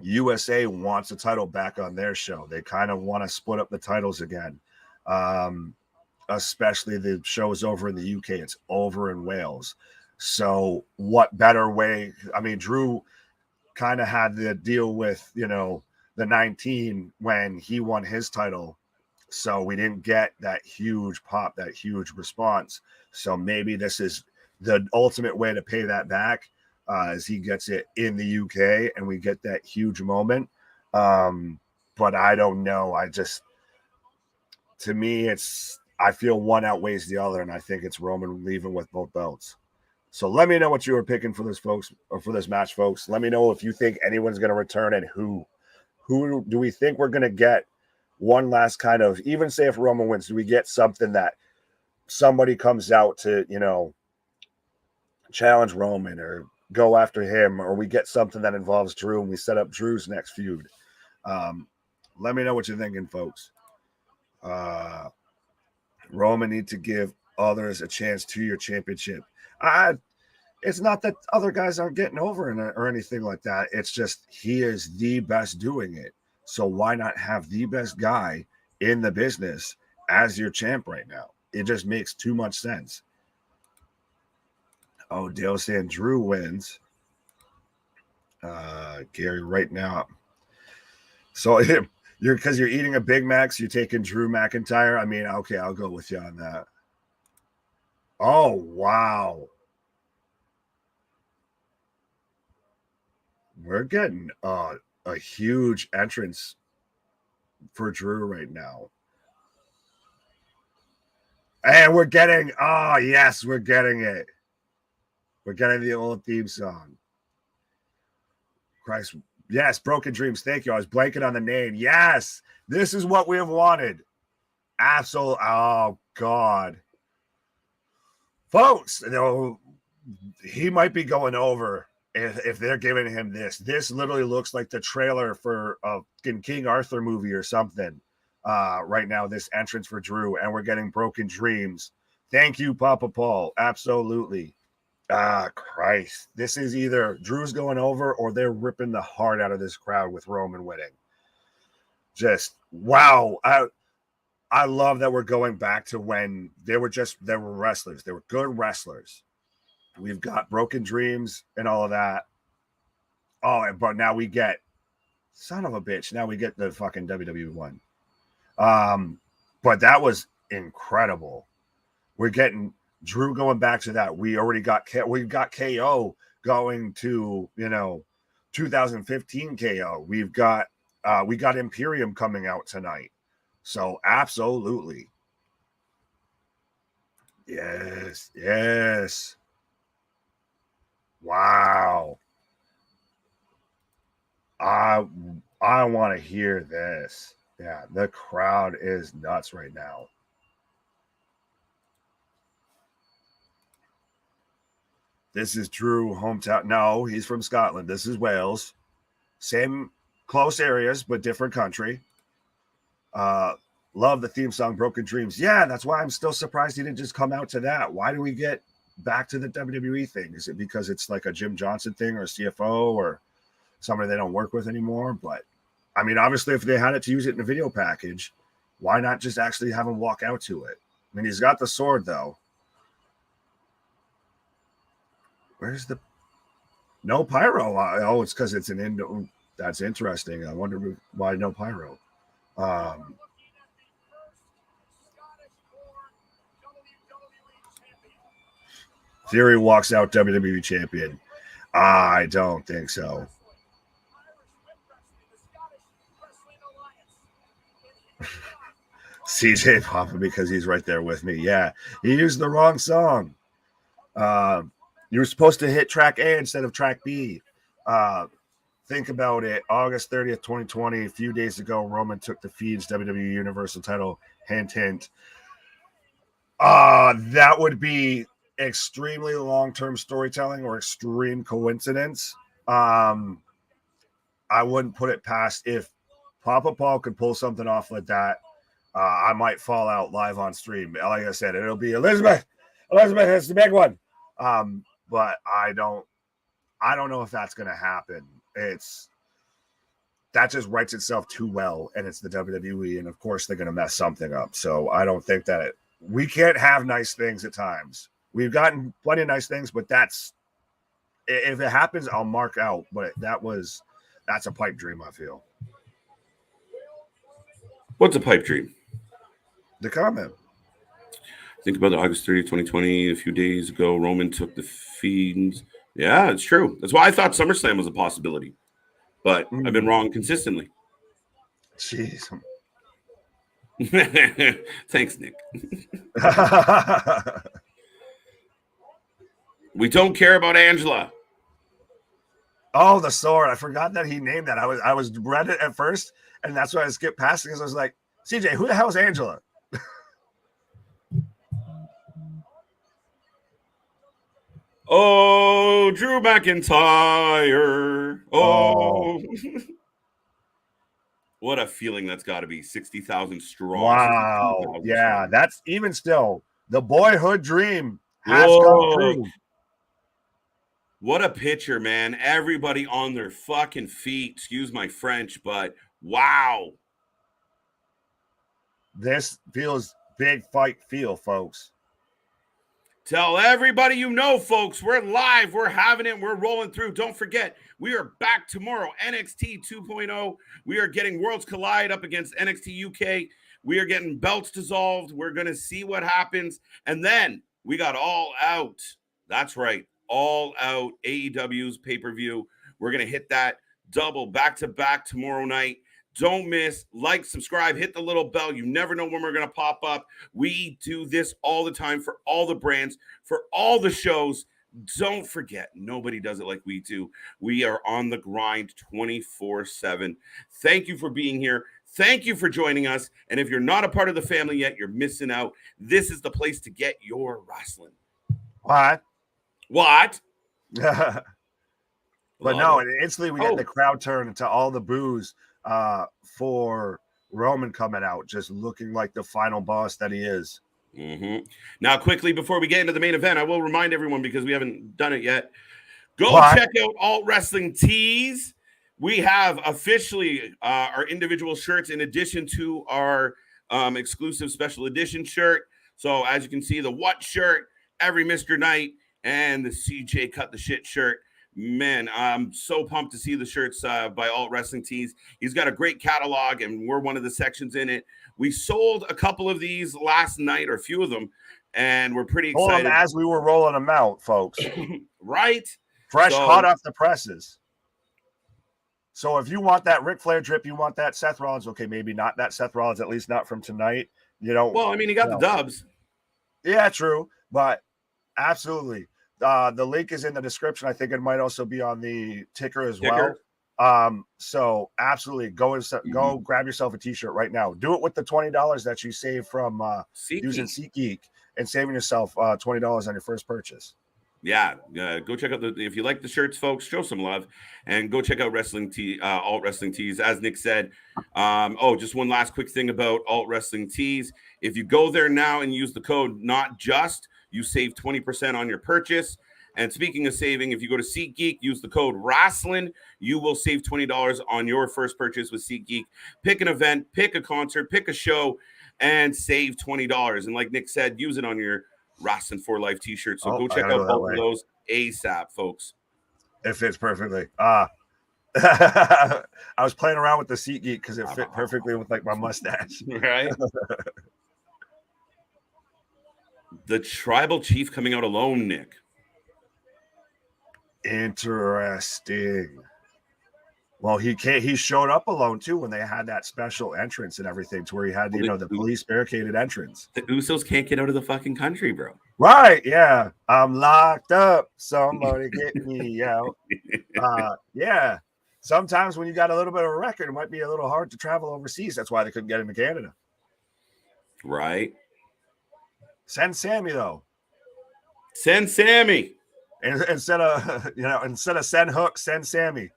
USA wants a title back on their show. They kind of want to split up the titles again. Especially the shows over in the UK. It's over in Wales. So what better way? I mean, Drew kind of had the deal with, the 19 when he won his title. So we didn't get that huge pop, that huge response. So maybe this is the ultimate way to pay that back, as he gets it in the UK and we get that huge moment. But I don't know. To me, I feel one outweighs the other, and I think it's Roman leaving with both belts. So let me know what you were picking for this, folks, or for this match, folks. Let me know if you think anyone's going to return and who. Who do we think we're going to get one last kind of, even say if Roman wins, do we get something that somebody comes out to, challenge Roman or go after him, or we get something that involves Drew and we set up Drew's next feud? Let me know what you're thinking, folks. Roman needs to give others a chance to your championship. It's not that other guys aren't getting over or anything like that. It's just he is the best doing it. So why not have the best guy in the business as your champ right now? It just makes too much sense. Oh, Dale saying Drew wins. Gary right now. So because you're eating a Big Mac, so you're taking Drew McIntyre. I mean, okay, I'll go with you on that. Oh, wow. We're getting a huge entrance for Drew right now. And we're getting, yes, we're getting it. We're getting the old theme song. Christ. Yes, Broken Dreams. Thank you. I was blanking on the name. Yes, this is what we have wanted. Absolutely. Oh, God. Folks, he might be going over if they're giving him this literally looks like the trailer for a King Arthur movie or something. Right now, this entrance for Drew, and we're getting Broken Dreams. Thank you, Papa Paul. Absolutely. Christ. This is either Drew's going over or they're ripping the heart out of this crowd with Roman winning. Just wow. I love that we're going back to when they were wrestlers. They were good wrestlers. We've got Broken Dreams and all of that. Oh, but now we get son of a bitch. Now we get the fucking WWE one. But that was incredible. We're getting Drew going back to that. We've got KO going to 2015 KO. We got Imperium coming out tonight. So absolutely. Yes. Wow. I want to hear this. Yeah, the crowd is nuts right now. This is Drew hometown. No, he's from Scotland. This is Wales. Same close areas, but different country. Love the theme song, Broken Dreams. Yeah, that's why I'm still surprised he didn't just come out to that. Why do we get back to the WWE thing? Is it because it's like a Jim Johnson thing or a CFO or somebody they don't work with anymore? But I mean, obviously, if they had it to use it in a video package, why not just actually have him walk out to it? I mean, he's got the sword, though. Where's the no pyro? Oh, it's because it's an indo. That's interesting. I wonder why no pyro. Theory walks out WWE champion. I don't think so. CJ popping because he's right there with me. Yeah, he used the wrong song. You were supposed to hit track A instead of track B. Think about it. August 30th, 2020, a few days ago, Roman took the Feed's WWE Universal title. Hint, hint. That would be extremely long-term storytelling or extreme coincidence. I wouldn't put it past if Papa Paul could pull something off like that. I might fall out live on stream. Like I said, it'll be Elizabeth. Elizabeth is the big one. But I don't know if that's going to happen. That just writes itself too well, and it's the WWE, and of course they're going to mess something up. So I don't think that we can't have nice things at times. We've gotten plenty of nice things, but if it happens, I'll mark out. But that's a pipe dream, I feel. What's a pipe dream? The comment. Think about the August 30th, 2020. A few days ago, Roman took the Fiends. Yeah, it's true. That's why I thought SummerSlam was a possibility. But I've been wrong consistently. Jeez. Thanks, Nick. We don't care about Angela. Oh, the sword. I forgot that he named that. I was read it at first, and that's why I skipped past it because I was like, CJ, who the hell is Angela? Oh, Drew McIntyre. Oh. What a feeling that's got to be. 60,000 strong. Wow. 60, yeah, strong. That's even still the boyhood dream has come true. What a picture, man. Everybody on their fucking feet. Excuse my French, but wow. This feels big fight feel, folks. Tell everybody you know, folks, we're live. We're having it. We're rolling through. Don't forget, we are back tomorrow. NXT 2.0. We are getting Worlds Collide up against NXT UK. We are getting belts dissolved. We're going to see what happens. And then we got All Out. That's right. All Out AEW's pay-per-view. We're going to hit that double back-to-back tomorrow night. Don't miss, like, subscribe, hit the little bell. You never know when we're going to pop up. We do this all the time for all the brands, for all the shows. Don't forget, nobody does it like we do. We are on the grind 24/7. Thank you for being here. Thank you for joining us. And if you're not a part of the family yet, you're missing out. This is the place to get your wrestling. What? But no, and instantly we get the crowd turn into all the boos for Roman coming out, just looking like the final boss that he is. Mm-hmm. Now, quickly, before we get into the main event, I will remind everyone, because we haven't done it yet, check out Alt Wrestling Tees. We have officially our individual shirts in addition to our exclusive special edition shirt. So as you can see, the What shirt, every Mr. Knight, and the CJ Cut the Shit shirt. Man, I'm so pumped to see the shirts by Alt Wrestling Tees. He's got a great catalog, and we're one of the sections in it. We sold a couple of these last night, or a few of them, and we're pretty excited. As we were rolling them out, folks. Right? Fresh, hot off the presses. So if you want that Ric Flair drip, you want that Seth Rollins, okay, maybe not that Seth Rollins, at least not from tonight. You know. Well, I mean, he got the dubs. Yeah, true. But absolutely. The link is in the description. I think it might also be on the ticker as well. So absolutely go grab yourself a t-shirt right now. Do it with the $20 that you save from using SeatGeek and saving yourself $20 on your first purchase. Yeah, go check out if you like the shirts, folks, show some love and go check out Alt Wrestling Tees. As Nick said, just one last quick thing about Alt Wrestling Tees. If you go there now and use the code Not Just, you save 20% on your purchase. And speaking of saving, if you go to SeatGeek, use the code Wrasslin, you will save $20 on your first purchase with SeatGeek. Pick an event, pick a concert, pick a show, and save $20. And like Nick said, use it on your Wrasslin for Life t-shirt. So go check out both of those ASAP, folks. It fits perfectly. I was playing around with the SeatGeek because it fit perfectly with like my mustache. Right. The tribal chief coming out alone, Nick. Interesting. Well, he showed up alone too when they had that special entrance and everything, to where he had the police barricaded entrance. The Usos can't get out of the fucking country, bro. Right? Yeah. I'm locked up. Somebody get me out. Yeah. Sometimes when you got a little bit of a record, it might be a little hard to travel overseas. That's why they couldn't get into Canada. Right. Send Sammy though. Send Sammy. And instead of send Hook, send Sammy.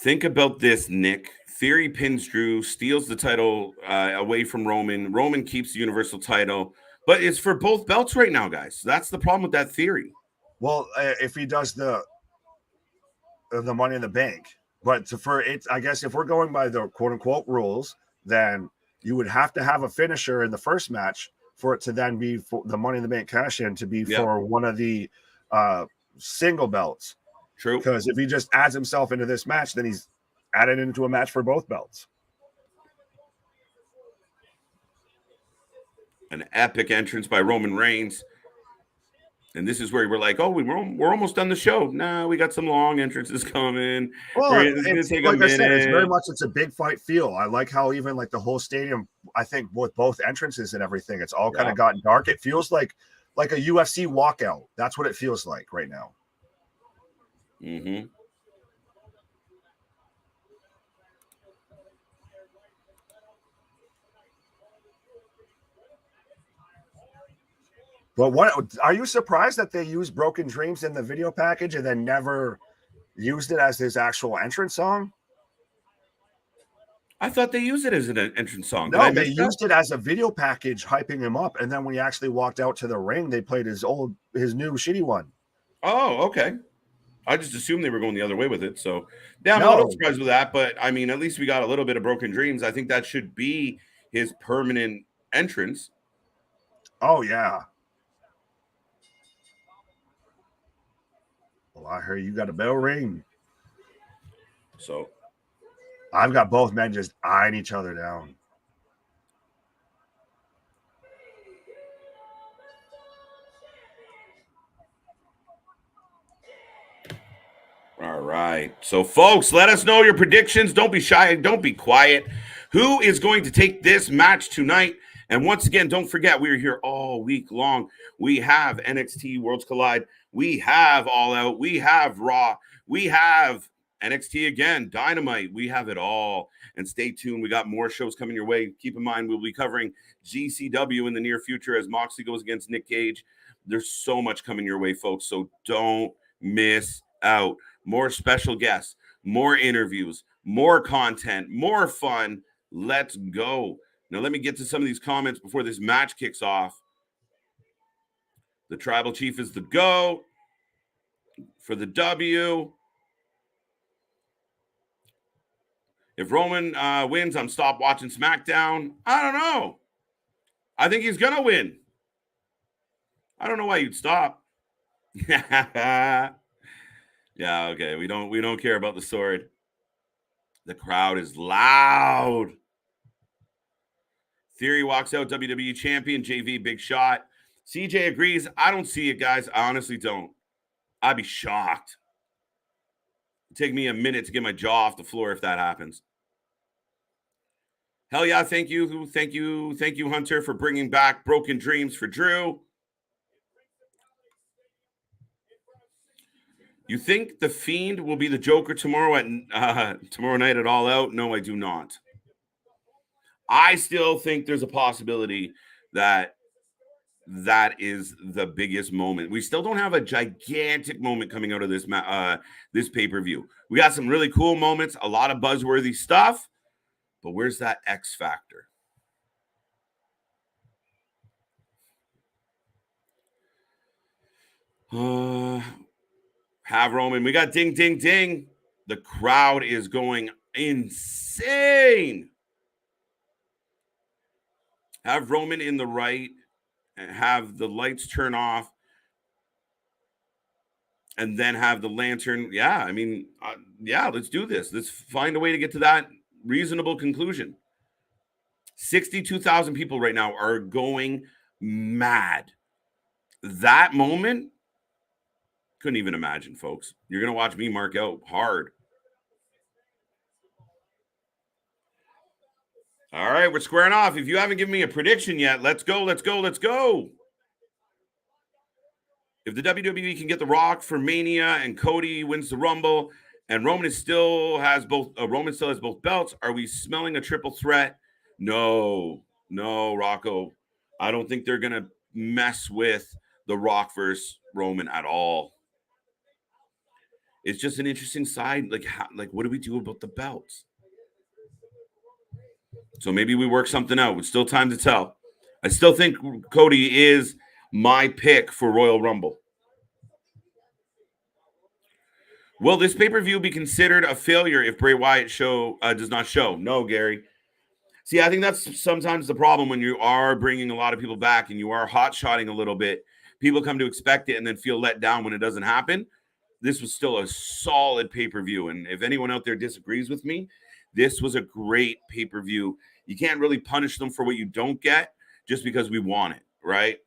Think about this, Nick. Theory pins Drew, steals the title away from Roman. Roman keeps the Universal title, but it's for both belts right now, guys. That's the problem with that theory. Well, if he does the Money in the Bank, but I guess if we're going by the quote unquote rules, then you would have to have a finisher in the first match for it to then be for the Money in the Bank cash in to be for one of the single belts. True. Because if he just adds himself into this match, then he's added into a match for both belts. An epic entrance by Roman Reigns. And this is where we're like, oh, we're almost done the show. Nah, we got some long entrances coming. Well, it's going to take a minute. I said, it's a big fight feel. I like how even like the whole stadium, I think with both entrances and everything, it's all kind of gotten dark. It feels like a UFC walkout. That's what it feels like right now. Mm-hmm. But what are you surprised that they used Broken Dreams in the video package and then never used it as his actual entrance song? I thought they used it as an entrance song. No, they used it as a video package, hyping him up, and then when he actually walked out to the ring, they played his new shitty one. Oh, okay. I just assumed they were going the other way with it. So, yeah, I'm a little surprised with that. But, I mean, at least we got a little bit of Broken Dreams. I think that should be his permanent entrance. Oh, yeah. Well, I heard you got a bell ring. So, I've got both men just eyeing each other down. All right. So, folks, let us know your predictions. Don't be shy. Don't be quiet. Who is going to take this match tonight? And once again, don't forget, we are here all week long. We have NXT Worlds Collide. We have All Out. We have Raw. We have NXT again, Dynamite. We have it all. And stay tuned. We got more shows coming your way. Keep in mind, we'll be covering GCW in the near future as Moxley goes against Nick Gage. There's so much coming your way, folks. So don't miss out. More special guests, more interviews, more content, more fun. Let's go. Now, let me get to some of these comments before this match kicks off. The Tribal Chief is the GO for the W. If Roman wins, I'm stop watching SmackDown. I don't know. I think he's going to win. I don't know why you'd stop. Yeah, okay. We don't care about the sword. The crowd is loud. Theory walks out WWE champion. JV, big shot. CJ agrees. I don't see it, guys. I honestly don't. I'd be shocked. It'd take me a minute to get my jaw off the floor if that happens. Hell yeah, thank you, Hunter, for bringing back Broken Dreams for Drew. You think The Fiend will be the Joker tomorrow night at All Out? No, I do not. I still think there's a possibility that is the biggest moment. We still don't have a gigantic moment coming out of this this pay-per-view. We got some really cool moments, a lot of buzzworthy stuff, but where's that X factor? Have Roman. We got ding, ding, ding. The crowd is going insane. Have Roman in the right. Have the lights turn off. And then have the lantern. Yeah, I mean, let's do this. Let's find a way to get to that reasonable conclusion. 62,000 people right now are going mad. That moment, couldn't even imagine, folks. You're going to watch me mark out hard. All right, we're squaring off. If you haven't given me a prediction yet, let's go, let's go, let's go. If the WWE can get The Rock for Mania and Cody wins the Rumble and Roman still has both belts, are we smelling a triple threat? No, Rocco. I don't think they're going to mess with The Rock versus Roman at all. It's just an interesting side. Like, what do we do about the belts? So maybe we work something out. It's still time to tell. I still think Cody is my pick for Royal Rumble. Will this pay-per-view be considered a failure if Bray Wyatt does not show? No, Gary. See, I think that's sometimes the problem when you are bringing a lot of people back and you are hot-shotting a little bit. People come to expect it and then feel let down when it doesn't happen. This was still a solid pay-per-view. And if anyone out there disagrees with me, this was a great pay-per-view. You can't really punish them for what you don't get just because we want it, right?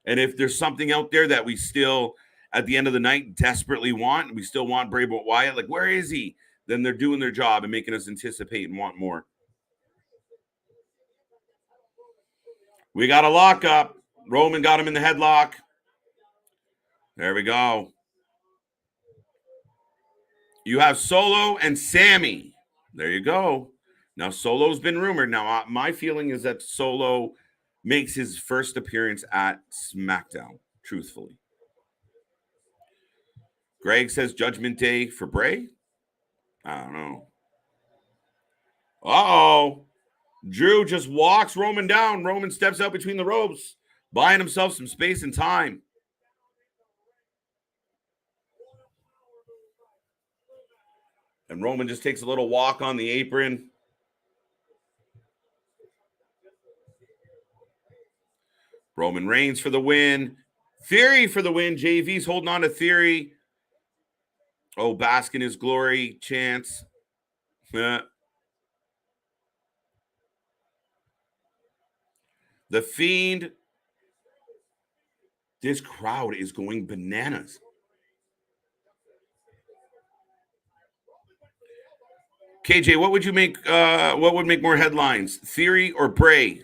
And if there's something out there that we still, at the end of the night, desperately want, and we still want Bray Wyatt, like, where is he? Then they're doing their job and making us anticipate and want more. We got a lockup. Roman got him in the headlock. There we go. You have Solo and Sammy. There you go. Now, Solo's been rumored. Now, my feeling is that Solo makes his first appearance at SmackDown, truthfully. Greg says Judgment Day for Bray. I don't know. Uh-oh. Drew just walks Roman down. Roman steps out between the ropes, buying himself some space and time. And Roman just takes a little walk on the apron. Roman Reigns for the win. Theory for the win. JV's holding on to Theory. Oh, bask in his glory chance. The Fiend. This crowd is going bananas. KJ, what would you make? What would make more headlines, Theory or Bray,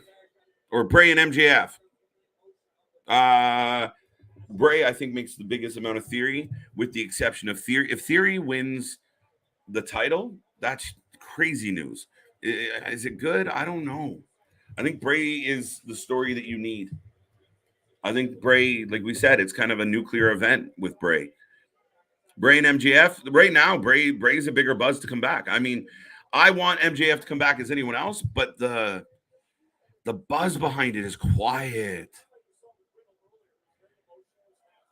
and MJF? Bray, I think, makes the biggest amount of Theory, with the exception of Theory. If Theory wins the title, that's crazy news. Is it good? I don't know. I think Bray is the story that you need. I think Bray, like we said, it's kind of a nuclear event with Bray. Bray and MJF right now. Bray's a bigger buzz to come back. I mean, I want MJF to come back as anyone else, but the buzz behind it is quiet.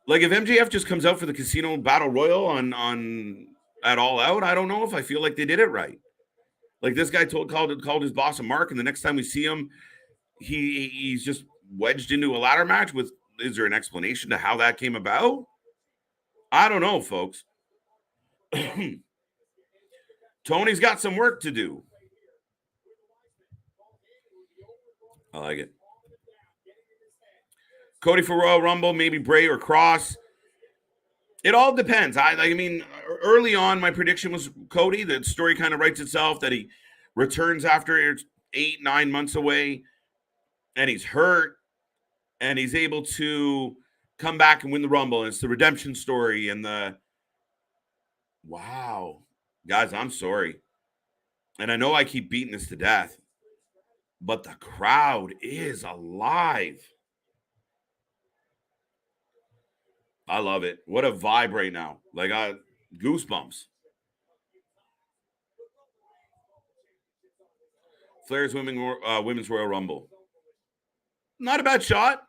Like if MJF just comes out for the Casino Battle Royal on at All Out, I don't know if I feel like they did it right. Like this guy called his boss a mark, and the next time we see him, he's just wedged into a ladder match with. Is there an explanation to how that came about? I don't know, folks. Tony's got some work to do. I like it. Cody for Royal Rumble, maybe Bray or Cross. It all depends. I mean, early on, my prediction was Cody. The story kind of writes itself that he returns after 8-9 months away, and he's hurt, and he's able to come back and win the Rumble. And it's the redemption story and the wow. Guys, I'm sorry. And I know I keep beating this to death, but the crowd is alive. I love it. What a vibe right now. Like goosebumps. Flair's Women's Royal Rumble. Not a bad shot.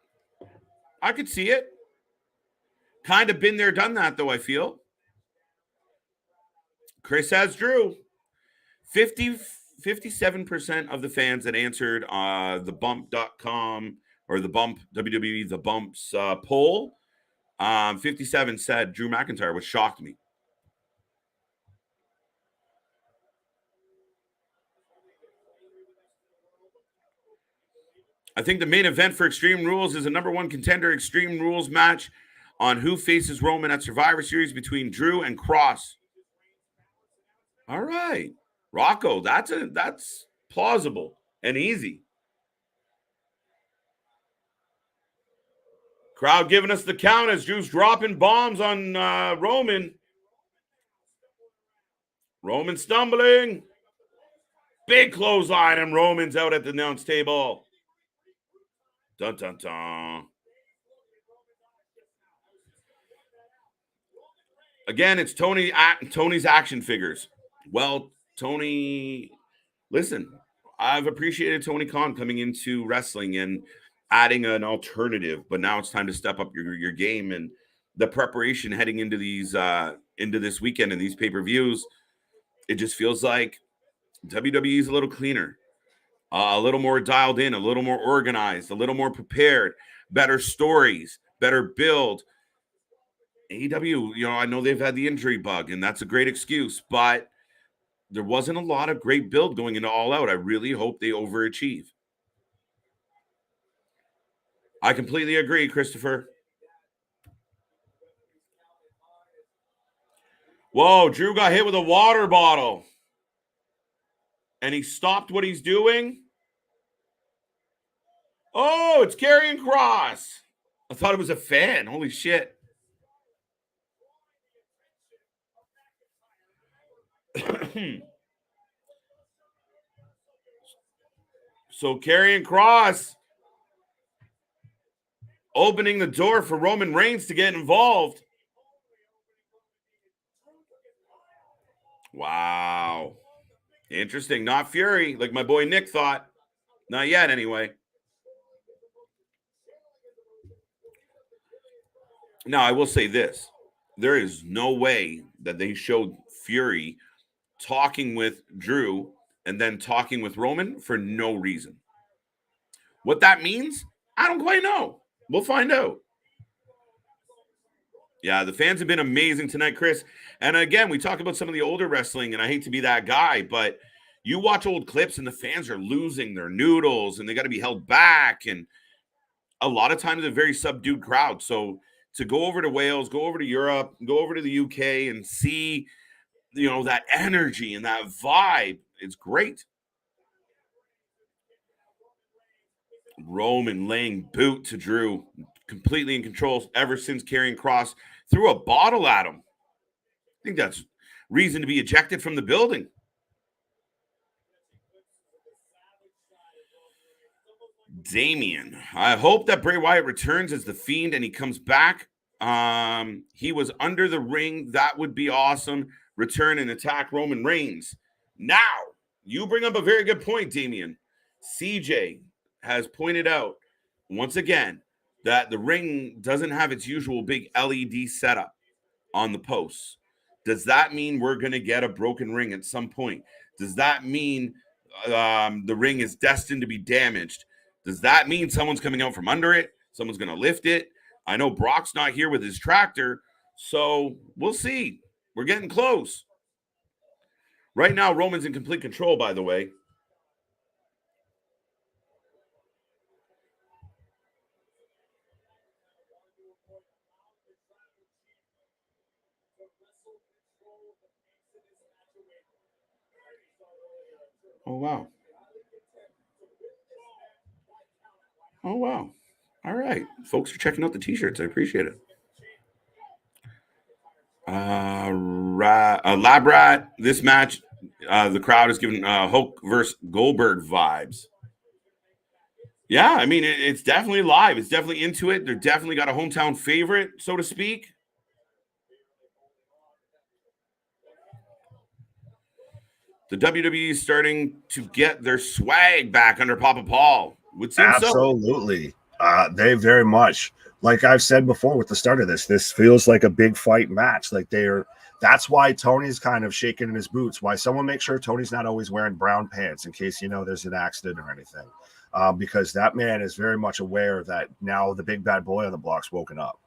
I could see it. Kind of been there, done that, though, I feel. Chris has Drew. 57% of the fans that answered thebump.com or the bump WWE the bumps poll, 57 said Drew McIntyre, which shocked me. I think the main event for Extreme Rules is a number one contender Extreme Rules match on who faces Roman at Survivor Series between Drew and Cross. All right. Rocco, that's plausible and easy. Crowd giving us the count as Drew's dropping bombs on Roman. Roman stumbling. Big clothesline, and Roman's out at the announce table. Dun, dun, dun. Again, it's Tony's action figures. Well, Tony, listen, I've appreciated Tony Khan coming into wrestling and adding an alternative, but now it's time to step up your game and the preparation heading into these into this weekend and these pay-per-views. It just feels like WWE is a little cleaner, a little more dialed in, a little more organized, a little more prepared, better stories, better build. AEW, I know they've had the injury bug, and that's a great excuse, but there wasn't a lot of great build going into All Out. I really hope they overachieve. I completely agree, Christopher. Whoa, Drew got hit with a water bottle. And he stopped what he's doing. Oh, it's Karrion Kross. I thought it was a fan. Holy shit. So Karrion Kross opening the door for Roman Reigns to get involved. Wow. Interesting. Not Fury, like my boy Nick thought. Not yet, anyway. Now, I will say this. There is no way that they showed Fury talking with Drew and then talking with Roman for no reason. What that means, I don't quite know. We'll find out. Yeah, the fans have been amazing tonight, Chris. And again, we talk about some of the older wrestling, and I hate to be that guy, but you watch old clips and the fans are losing their noodles and they got to be held back. And a lot of times a very subdued crowd. So to go over to Wales, go over to Europe, go over to the UK and see, that energy and that vibe, it's great. Roman laying boot to Drew, completely in control ever since Karrion Kross threw a bottle at him. I think that's reason to be ejected from the building. Damien, I hope that Bray Wyatt returns as the Fiend and he comes back. He was under the ring. That would be awesome. Return and attack Roman Reigns. Now, you bring up a very good point, Damien. CJ has pointed out once again that the ring doesn't have its usual big LED setup on the posts. Does that mean we're going to get a broken ring at some point? Does that mean the ring is destined to be damaged? Does that mean someone's coming out from under it? Someone's going to lift it? I know Brock's not here with his tractor, so we'll see. We're getting close. Right now, Roman's in complete control, by the way. Oh, wow. Oh, wow. All right. Folks are checking out the t-shirts. I appreciate it. Labrat, this match, the crowd is giving Hulk versus Goldberg vibes. Yeah, I mean, it's definitely live. It's definitely into it. They're definitely got a hometown favorite, so to speak. The WWE is starting to get their swag back under Papa Paul. Would seem absolutely. They very much, like I've said before with the start of this feels like a big fight match. Like that's why Tony's kind of shaking in his boots. Why someone make sure Tony's not always wearing brown pants in case, there's an accident or anything. Because that man is very much aware that now the big bad boy on the block's woken up.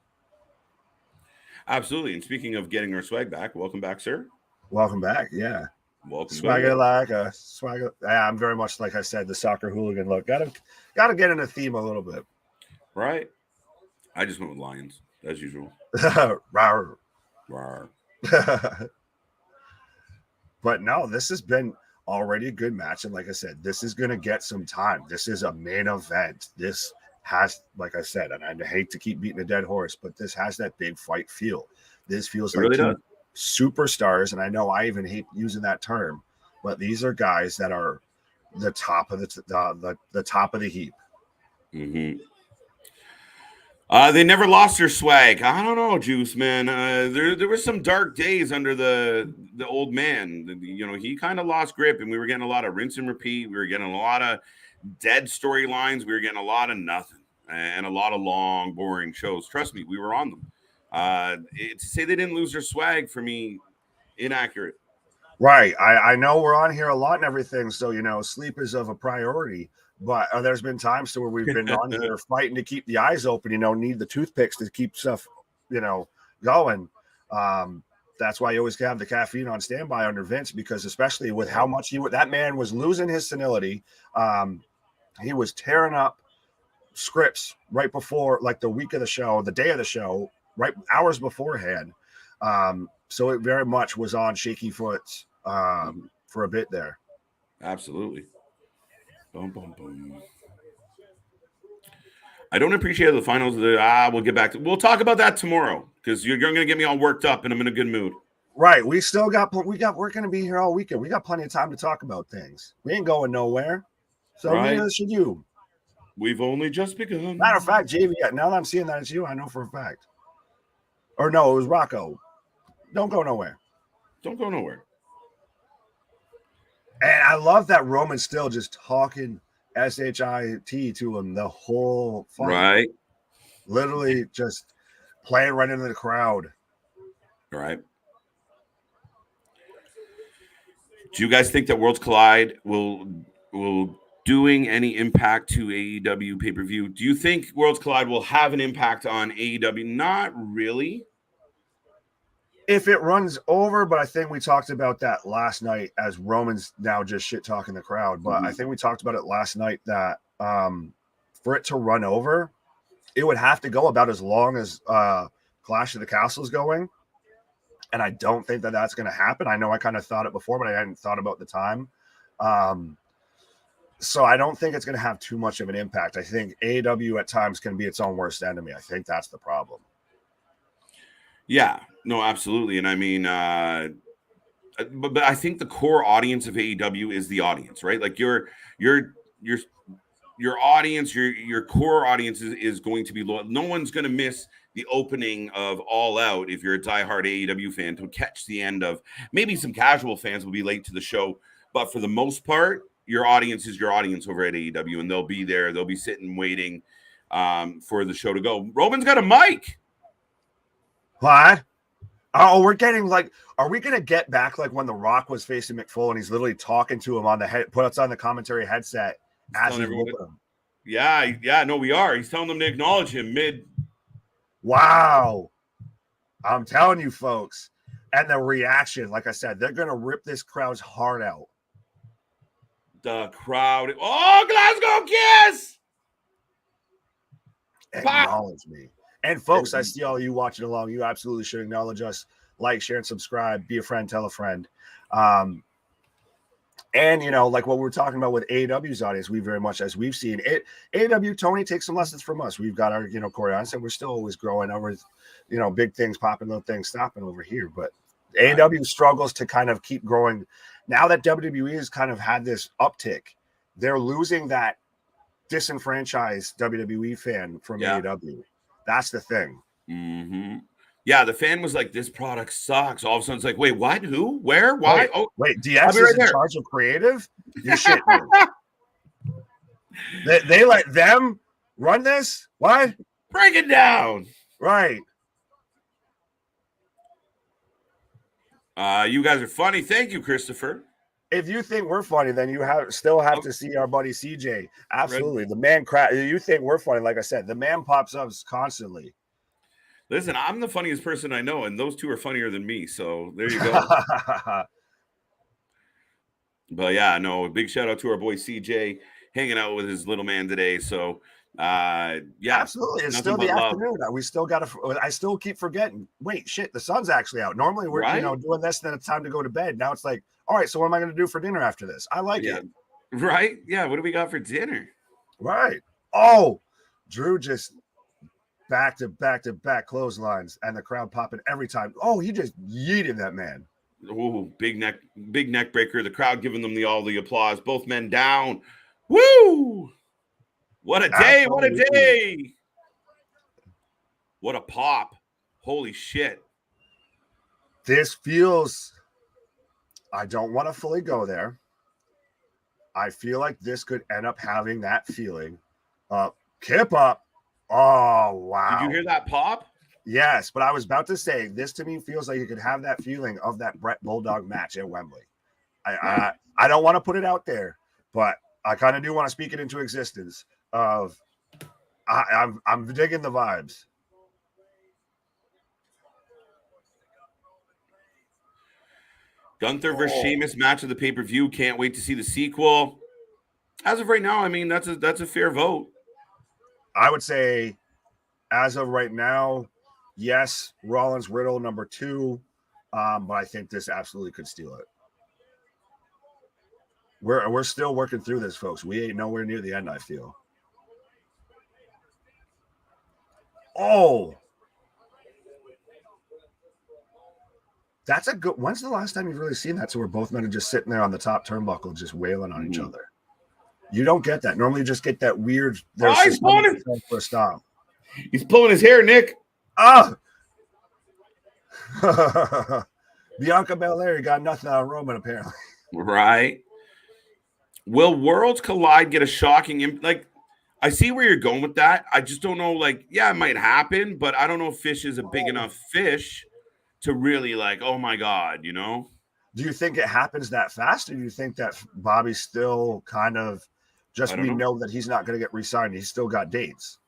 Absolutely. And speaking of getting our swag back, welcome back, sir. Welcome back. Yeah. Welcome swagger back. Like a swagger. Yeah, I'm very much, like I said, the soccer hooligan look. Gotta get in a theme a little bit. Right. I just went with Lions, as usual. Rawr. Rawr. But no, this has been already a good match. And like I said, this is going to get some time. This is a main event. This has, like I said, and I hate to keep beating a dead horse, but this has that big fight feel. This feels like two superstars. And I know I even hate using that term, but these are guys that are the top of the top of the heap. Mm-hmm. They never lost their swag. I don't know, Juice, man. There were some dark days under the old man. He kind of lost grip, and we were getting a lot of rinse and repeat. We were getting a lot of dead storylines. We were getting a lot of nothing and a lot of long, boring shows. Trust me, we were on them. To say they didn't lose their swag, for me, inaccurate. Right. I know we're on here a lot and everything, so, sleep is of a priority. But there's been times to where we've been on here fighting to keep the eyes open, need the toothpicks to keep stuff, going. That's why you always have the caffeine on standby under Vince, because especially with how much that man was losing his senility, he was tearing up scripts right before, like the week of the show, the day of the show, right hours beforehand. So it very much was on shaky foot for a bit there. Absolutely. Boom, boom, boom. I don't appreciate the finals. We'll get back to. We'll talk about that tomorrow, because you're going to get me all worked up and I'm in a good mood. Right. We're going to be here all weekend. We got plenty of time to talk about things. We ain't going nowhere. So neither should you. We've only just begun. Matter of fact, JV, now that I'm seeing that it's you, I know for a fact. Or no, it was Rocco. Don't go nowhere. Don't go nowhere. And I love that Roman's still just talking SHIT to him the whole fight. Right. Literally just playing right into the crowd. Right. Do you guys think that Worlds Collide will doing any impact to AEW pay-per-view? Do you think Worlds Collide will have an impact on AEW? Not really. If it runs over, but I think we talked about that last night as Roman's now just shit talking the crowd. But I think we talked about it last night that for it to run over, it would have to go about as long as Clash of the Castle is going. And I don't think that that's going to happen. I know I kind of thought it before, but I hadn't thought about the time. So I don't think it's going to have too much of an impact. I think AEW at times can be its own worst enemy. I think that's the problem. Yeah, no, absolutely. And I mean, but I think the core audience of AEW is the audience, right? Like you're your audience, your core audience is going to be loyal. No one's going to miss the opening of All Out if you're a diehard AEW fan to catch the end of. Maybe some casual fans will be late to the show, but for the most part, your audience is your audience over at AEW, and they'll be there. They'll be sitting waiting for the show to go. Roman's got a mic. What? Oh, we're getting like, are we going to get back like when The Rock was facing McFall and he's literally talking to him on the head, puts on the commentary headset as he's whooping him? Yeah, no, we are. He's telling them to acknowledge him mid. Wow. I'm telling you, folks. And the reaction, like I said, they're going to rip this crowd's heart out. The crowd. Oh, Glasgow Kiss! Acknowledge me. And folks, I see all you watching along. You absolutely should acknowledge us. Like, share, and subscribe. Be a friend, tell a friend. And, you know, like what we're talking about with AEW's audience, we very much, as we've seen it, AEW, Tony takes some lessons from us. We've got our, you know, choreography, and we're still always growing over, you know, big things popping, little things stopping over here. But AEW struggles to kind of keep growing. Now that WWE has kind of had this uptick, they're losing that disenfranchised WWE fan from AEW. That's the thing. Mm-hmm. Yeah, the fan was like, this product sucks. All of a sudden, it's like, wait, what? Who? Where? Why? Wait, DX is in charge of creative? You shit me. They let them run this? What? Break it down. Right. You guys are funny. Thank you, Christopher. If you think we're funny, then you still have to see our buddy CJ. Absolutely. Right. The man you think we're funny, like I said, the man pops up constantly. Listen, I'm the funniest person I know, and those two are funnier than me. So there you go. But yeah, no, a big shout out to our boy CJ hanging out with his little man today. So yeah, absolutely. It's still the afternoon. We still got to. I still keep forgetting. Wait, shit, the sun's actually out. Normally we're you know doing this, then it's time to go to bed. Now it's like, all right, so what am I going to do for dinner after this? I like it. Right? Yeah. What do we got for dinner? Right. Oh, Drew just back to back clotheslines and the crowd popping every time. Oh, he just yeeted that man. Oh, big neck breaker. The crowd giving them all the applause. Both men down. Woo! What a day! What a day! What a pop! Holy shit! This feels. I don't want to fully go there. I feel like this could end up having that feeling. Kip up. Oh, wow. Did you hear that pop? Yes, but I was about to say, this to me feels like you could have that feeling of that Brett Bulldog match at Wembley. I don't want to put it out there, but I kind of do want to speak it into existence of I'm digging the vibes. Gunther versus Sheamus match of the pay-per-view. Can't wait to see the sequel. As of right now, I mean, that's a fair vote. I would say, as of right now, yes, Rollins Riddle number 2, but I think this absolutely could steal it. We're still working through this, folks. We ain't nowhere near the end, I feel. Oh, that's a good. When's the last time you've really seen that? So we're both men just sitting there on the top turnbuckle, just wailing on each other. You don't get that. Normally, you just get that weird. He's pulling for a stop. He's pulling his hair, Nick. Ah. Bianca Belair got nothing out of Roman, apparently. Right. Will Worlds Collide get a shocking like? I see where you're going with that. I just don't know. Like, yeah, it might happen, but I don't know if Fish is a big enough fish to really like. Oh my God, you know. Do you think it happens that fast, or do you think that Bobby's still kind of just know that he's not going to get re-signed? He's still got dates.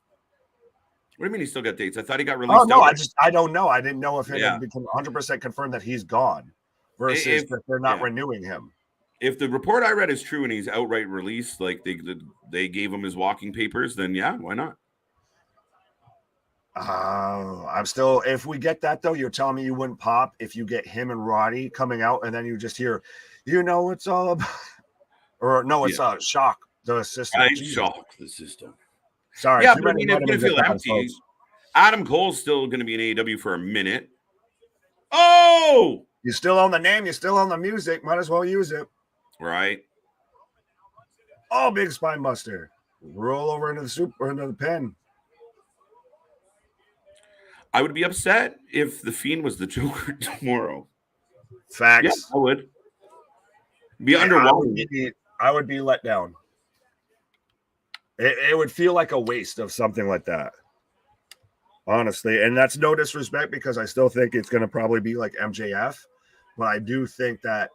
What do you mean he still got dates? I thought he got released. Oh no, I don't know. I didn't know if it had become 100% confirmed that he's gone versus that they're not renewing him. If the report I read is true and he's outright released, like they gave him his walking papers, then yeah, why not? I'm still. If we get that though, you're telling me you wouldn't pop if you get him and Roddy coming out, and then you just hear, you know, it's all about, or no, it's shock the system. Shock the system. Sorry, yeah, but I mean, it's gonna feel empty. Folks. Adam Cole's still going to be in AEW for a minute. Oh, you still own the name, you still own the music. Might as well use it. Right. Oh, big spine buster. Roll over into the soup or into the pen. I would be upset if the Fiend was the Joker tomorrow. Facts. Yeah, I would. Be underwhelming. I would be let down. It would feel like a waste of something like that. Honestly. And that's no disrespect because I still think it's going to probably be like MJF. But I do think that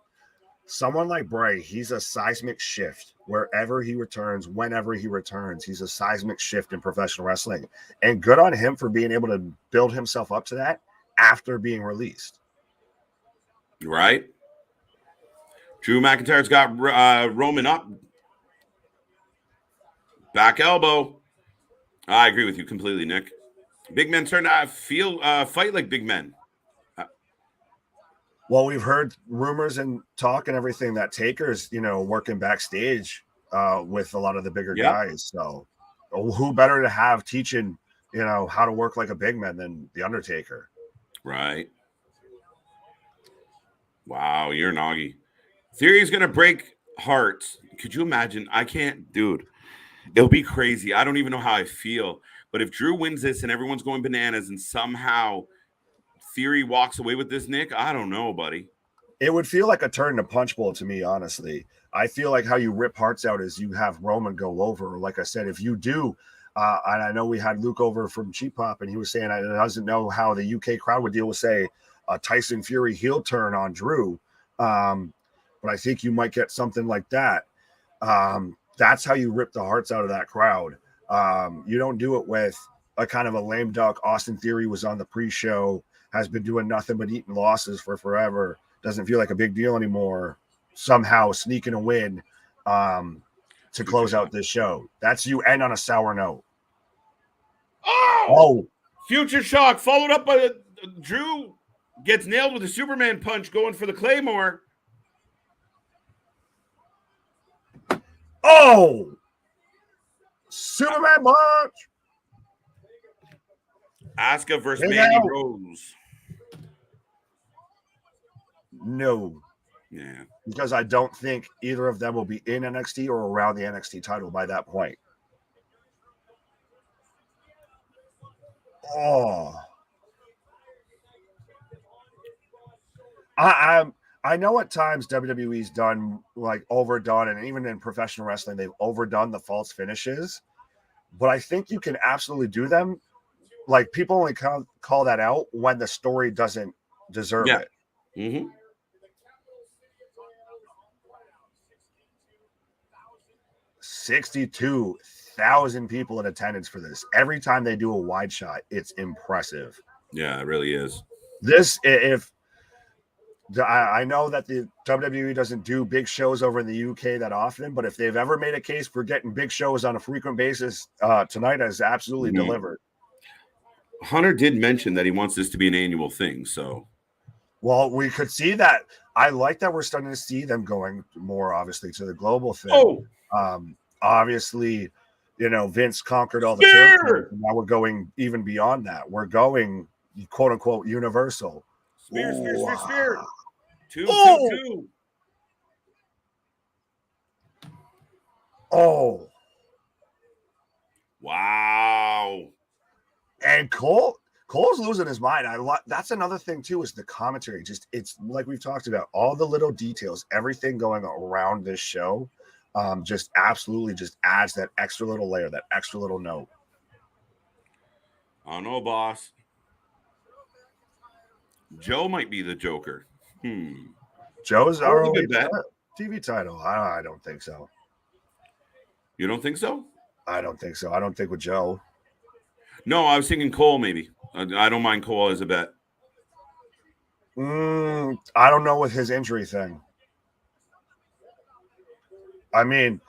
someone like Bray, he's a seismic shift wherever he returns, whenever he returns. He's a seismic shift in professional wrestling. And good on him for being able to build himself up to that after being released. Right. Drew McIntyre's got Roman up. Back elbow. I agree with you completely, Nick. Big men starting to fight like big men. Well, we've heard rumors and talk and everything that Taker's, working backstage with a lot of the bigger guys. So who better to have teaching, how to work like a big man than The Undertaker? Right. Wow, you're Nagi. Theory's going to break hearts. Could you imagine? I can't, dude. It'll be crazy. I don't even know how I feel. But if Drew wins this and everyone's going bananas and somehow Theory walks away with this, Nick, I don't know, buddy. It would feel like a turn to punch bowl to me, honestly. I feel like how you rip hearts out is you have Roman go over. Like I said, if you do, and I know we had Luke over from Cheap Pop, and he was saying he doesn't know how the UK crowd would deal with, say, a Tyson Fury heel turn on Drew. But I think you might get something like that. That's how you rip the hearts out of that crowd. You don't do it with a kind of a lame duck. Austin Theory was on the pre-show, has been doing nothing but eating losses for forever. Doesn't feel like a big deal anymore. Somehow sneaking a win to close out this show. That's you end on a sour note. Oh! Future shock followed up by Drew gets nailed with a Superman punch going for the Claymore. Oh! Superman punch! Asuka versus Mandy Rose. No. Yeah. Because I don't think either of them will be in NXT or around the NXT title by that point. Oh. I know at times WWE's done like overdone, and even in professional wrestling, they've overdone the false finishes. But I think you can absolutely do them. Like people only call that out when the story doesn't deserve it. Mm-hmm. 62,000 people in attendance for this. Every time they do a wide shot, it's impressive. Yeah, it really is. I know that the WWE doesn't do big shows over in the UK that often, but if they've ever made a case for getting big shows on a frequent basis, tonight has absolutely delivered. Hunter did mention that he wants this to be an annual thing, so. Well, we could see that. I like that we're starting to see them going more, obviously, to the global thing. Oh, obviously, Vince conquered all the territory. Now we're going even beyond that. We're going, quote unquote, universal. Spear. 2. Oh. Wow. And Cole's losing his mind. That's another thing too, is the commentary. It's like we've talked about, all the little details, everything going around this show, just absolutely just adds that extra little layer, that extra little note. I don't know, boss. Joe might be the Joker. Joe's our only TV title. I don't think so. You don't think so? I don't think so. I don't think with Joe. No, I was thinking Cole maybe. I don't mind Cole as a bet. I don't know with his injury thing. I mean,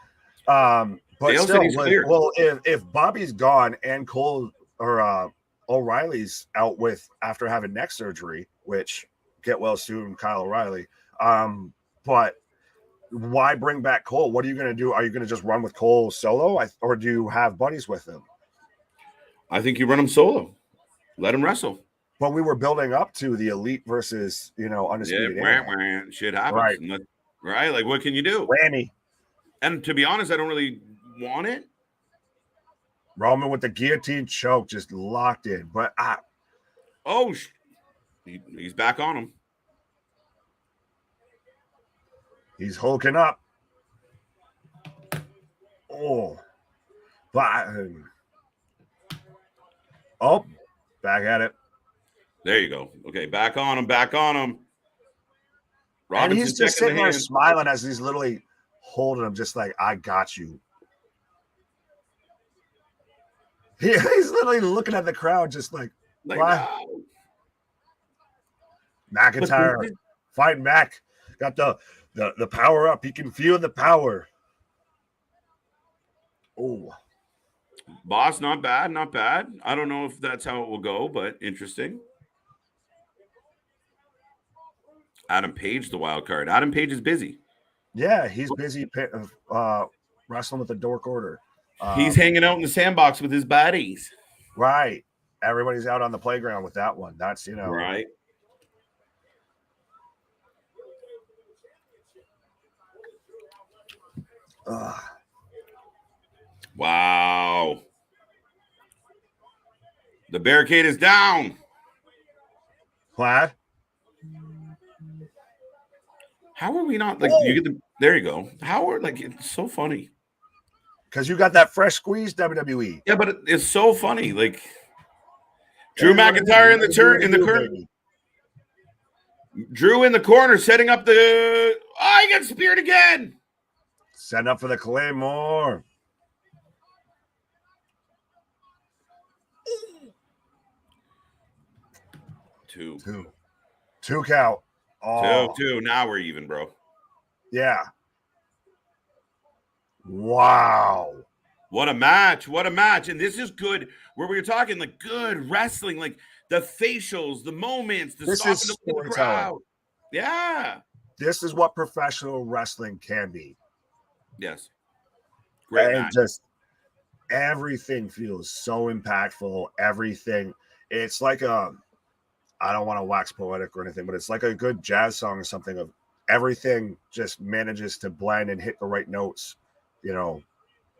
but Dale still, if Bobby's gone and Cole or O'Reilly's out with after having neck surgery, which get well soon, Kyle O'Reilly. But why bring back Cole? What are you going to do? Are you going to just run with Cole solo, or do you have buddies with him? I think you run him solo. Let him wrestle. But we were building up to the Elite versus, Undisputed. Yeah, shit happens. Right? Like, what can you do? Whammy. And to be honest, I don't really want it. Roman with the guillotine choke just locked in. But he's back on him. He's hulking up. Oh. But back at it. There you go. Okay, back on him. Robinson, and he's just sitting there smiling as he's literally holding him, just like, I got you. He's literally looking at the crowd, just like why? No. McIntyre fighting back. Got the power up. He can feel the power. Oh. Boss, not bad. I don't know if that's how it will go, but interesting. Adam Page, the wild card. Adam Page is busy. Yeah, he's busy wrestling with the Dork Order. He's hanging out in the sandbox with his buddies. Right. Everybody's out on the playground with that one. That's, Right. Wow. The barricade is down. What? How are we not like you get there you go. How are it's so funny. Because you got that fresh squeeze, WWE. Yeah, but it's so funny. Like Drew McIntyre in the corner. Drew in the corner setting up the he gets speared again. Setting up for the Claymore. Two count. Oh. Two. Now we're even, bro. Yeah. Wow. What a match. And this is good. Where we were talking like good wrestling, like the facials, the moments, the softening of the crowd. Yeah. This is what professional wrestling can be. Yes. Great match. Just everything feels so impactful. Everything. It's like I don't want to wax poetic or anything, but it's like a good jazz song or something of everything just manages to blend and hit the right notes,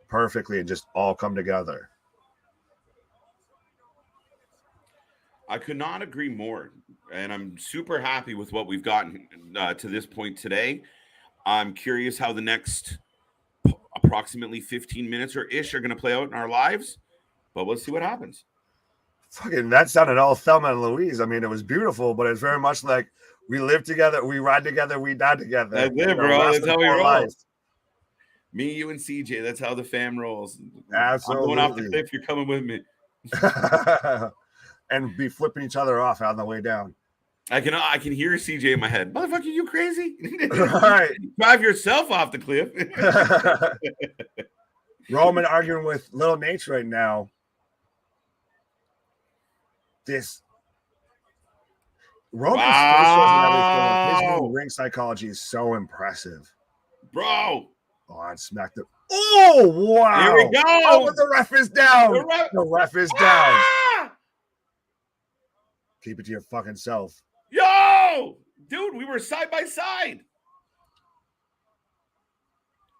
perfectly and just all come together. I could not agree more. And I'm super happy with what we've gotten to this point today. I'm curious how the next approximately 15 minutes or ish are going to play out in our lives, but we'll see what happens. Fucking, that sounded all Thelma and Louise. I mean, it was beautiful, but it's very much like we live together, we ride together, we die together. That's it, bro. That's how we roll. Me, you, and CJ. That's how the fam rolls. Absolutely. I'm going off the cliff. You're coming with me. And be flipping each other off on the way down. I can hear CJ in my head. Motherfucker, you crazy? Right. Drive yourself off the cliff. Roman arguing with Little Nate right now. Roman's his new ring psychology is so impressive, bro. On Smackdown. Oh wow! Here we go. Oh, but the ref is down. The ref is down. Keep it to your fucking self. Yo, dude, we were side by side.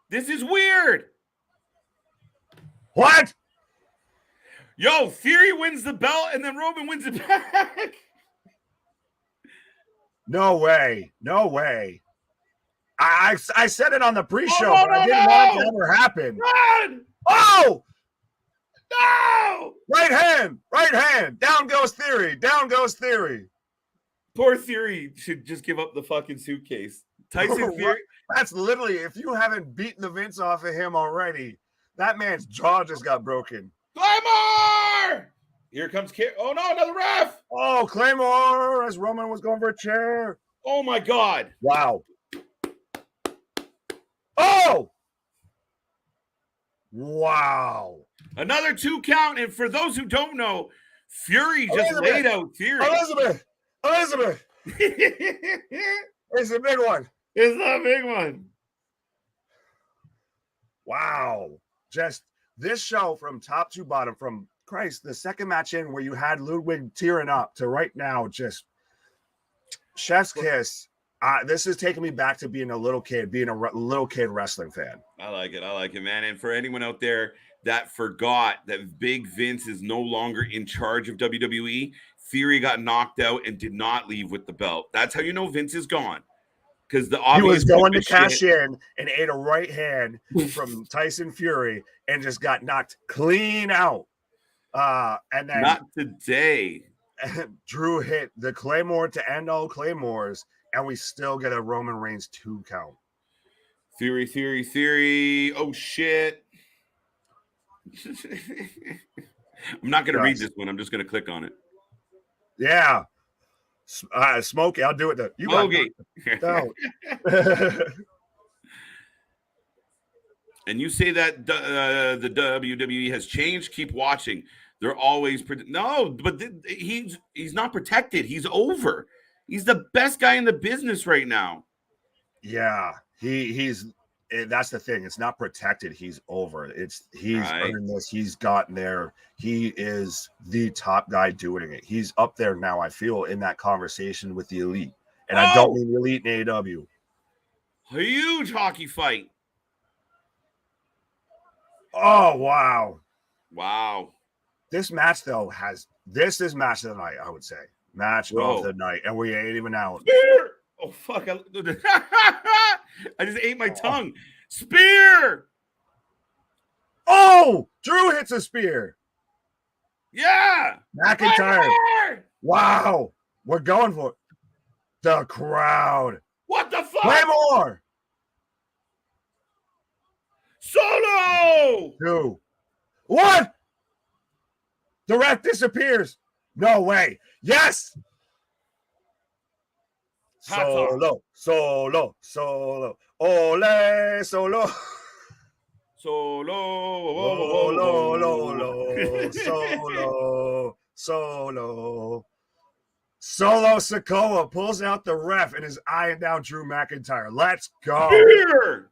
This is weird. What? Yo, Theory wins the belt and then Roman wins it back. No way. I said it on the pre-show, but I didn't want it to ever happen. Run! Oh! No! Right hand. Down goes Theory. Poor Theory should just give up the fucking suitcase. Tyson Theory. That's literally, if you haven't beaten the Vince off of him already, that man's jaw just got broken. Claymore! Here comes oh no, another ref! Oh, Claymore as Roman was going for a chair. Oh my God. Wow. Oh! Wow. Another 2 count. And for those who don't know, Fury just laid out Theory. Elizabeth. It's a big one. It's a big one. Wow. Just this show from top to bottom, from the second match in where you had Ludwig tearing up to right now, just chef's kiss. This is taking me back to being a little kid wrestling fan. I like it, man. And for anyone out there that forgot that Big Vince is no longer in charge of WWE, Theory got knocked out and did not leave with the belt. That's how you know Vince is gone. Because he was going to cash in and ate a right hand from Tyson Fury and just got knocked clean out. And then not today. Drew hit the Claymore to end all Claymores, and we still get a Roman Reigns 2 count. Theory. Oh, shit. I'm not going to read this one. I'm just going to click on it. Yeah. Smokey, I'll do it. You Smokey. And you say that the WWE has changed. Keep watching. They're always no, but he's not protected. He's over. He's the best guy in the business right now. Yeah, he's. That's the thing. It's not protected. He's over. He's earned this. He's gotten there. He is the top guy doing it. He's up there now. I feel in that conversation with the elite, and I don't mean the elite in AEW. A huge hockey fight. Oh wow. This match though this is match of the night. I would say match of the night, and we ain't even out. Spear! Oh fuck! I just ate my tongue. Spear! Oh, Drew hits a spear. Yeah, McIntyre. Wow, we're going for it. The crowd. What the fuck? Play more. Solo. 2, 1. The ref disappears. No way. Yes. Solo. Ole, solo. Solo Sikoa pulls out the ref and is eyeing down Drew McIntyre. Let's go. Spear.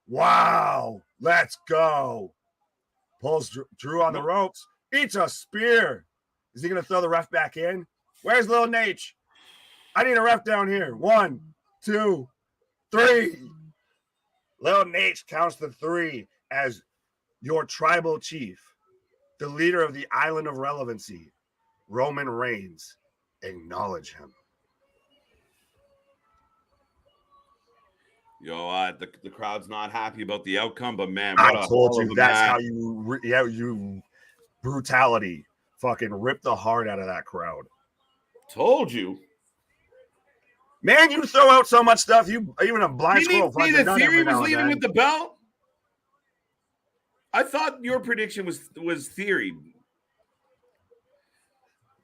Wow. Let's go. Pulls Drew on the ropes. Eats a spear. Is he going to throw the ref back in? Where's Lil Nate? I need a ref down here. 1, 2, 3. Lil Nate counts the 3 as your tribal chief, the leader of the Island of Relevancy, Roman Reigns. Acknowledge him. Yo, the crowd's not happy about the outcome, but man, I told you that's how you brutality fucking rip the heart out of that crowd. Told you. Man, you throw out so much stuff. You even a blind squirrel. Did you see that Theory was leaving with the belt? I thought your prediction was Theory.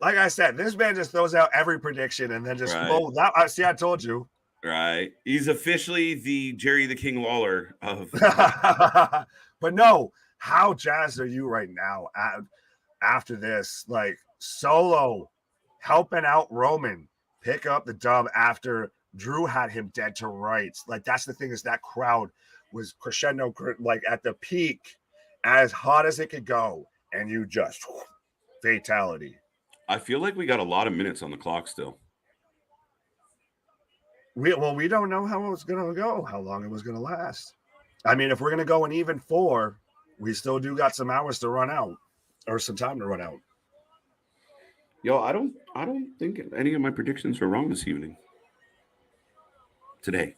Like I said, this man just throws out every prediction and then just see. I told you. Right. He's officially the Jerry the King Lawler of. But no, how jazzed are you right now after this? Like Solo helping out Roman pick up the dub after Drew had him dead to rights. Like that's the thing is that crowd was crescendo, like at the peak, as hot as it could go, and you just fatality. I feel like we got a lot of minutes on the clock still. We don't know how it was going to go, how long it was going to last. I mean, if we're going to go an even 4, we still do got some hours to run out or some time to run out. Yo, I don't think any of my predictions were wrong this evening. Today.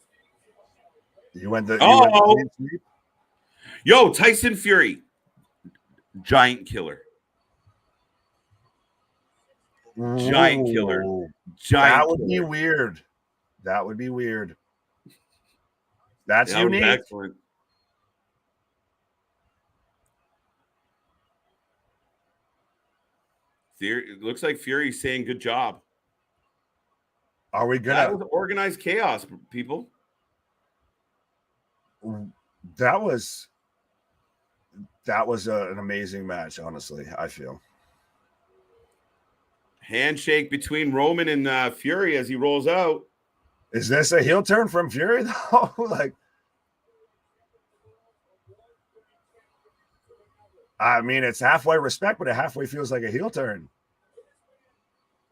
Yo, Tyson Fury. Giant killer. Giant killer. That would be weird. That would be weird. That's unique. Excellent. It looks like Fury's saying good job. Are we gonna? That was organized chaos, people. That was an amazing match, honestly, I feel. Handshake between Roman and Fury as he rolls out. Is this a heel turn from Fury, though? I mean, it's halfway respect, but it halfway feels like a heel turn.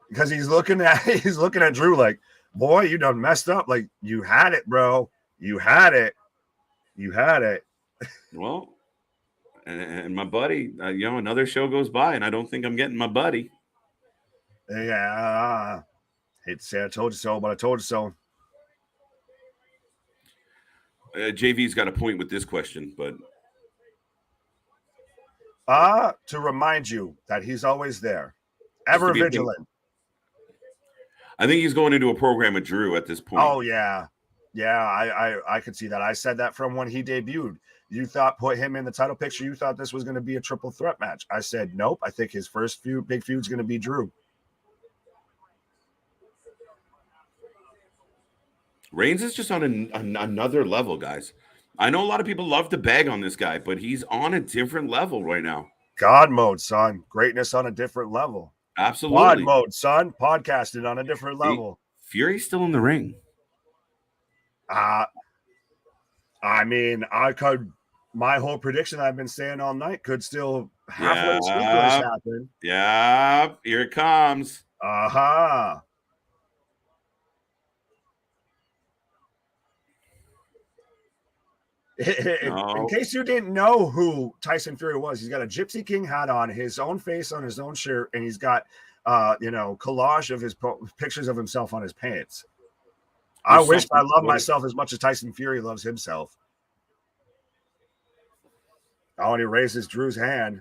Because he's looking at Drew like, boy, you done messed up. Like, you had it, bro. You had it. Well, and my buddy, another show goes by, and I don't think I'm getting my buddy. Yeah. Hate to say I told you so, but I told you so. JV's got a point with this question, but to remind you that he's always there, ever vigilant. I think he's going into a program with Drew at this point. Oh yeah, I could see that. I said that from when he debuted. You thought put him in the title picture. You thought this was going to be a triple threat match. I said nope. I think his first big feud is going to be Drew. Reigns is just on another level, guys. I know a lot of people love to bag on this guy, but he's on a different level right now. God mode, son. Greatness on a different level. Absolutely. God mode, son. Podcasting on a different level. Fury's still in the ring. I mean, my whole prediction I've been saying all night could still halfway speakless happen. Yeah, here it comes. Aha. In case you didn't know who Tyson Fury was, he's got a Gypsy King hat on, his own face on his own shirt, and he's got collage of his pictures of himself on his pants. I wish I loved myself as much as Tyson Fury loves himself. Oh, and he raises Drew's hand.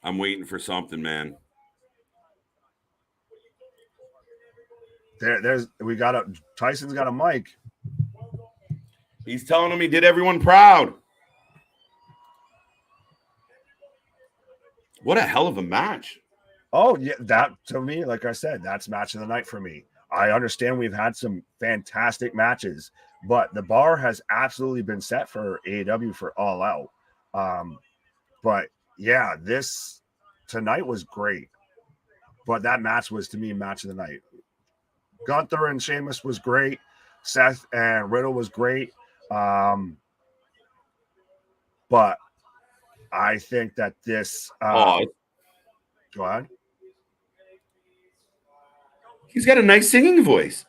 I'm waiting for something, man. Tyson's got a mic. He's telling him he did everyone proud. What a hell of a match. Oh, yeah, that to me, like I said, that's match of the night for me. I understand we've had some fantastic matches, but the bar has absolutely been set for AEW for All Out. But yeah, this tonight was great. But that match was, to me, match of the night. Gunther and Sheamus was great. Seth and Riddle was great. But I think that this go ahead. He's got a nice singing voice.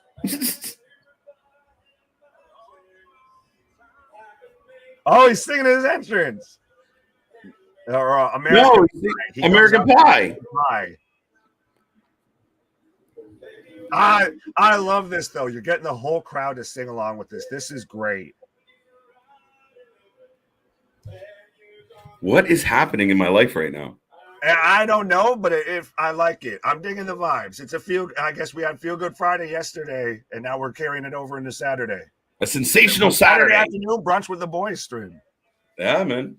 Oh, he's singing his entrance. American Pie. I love this, though. You're getting the whole crowd to sing along with this. This is great. What is happening in my life right now? I don't know, but if I like it, I'm digging the vibes. It's I guess we had Feel Good Friday yesterday, and now we're carrying it over into Saturday. A sensational Saturday afternoon brunch with the boys stream. Yeah, man.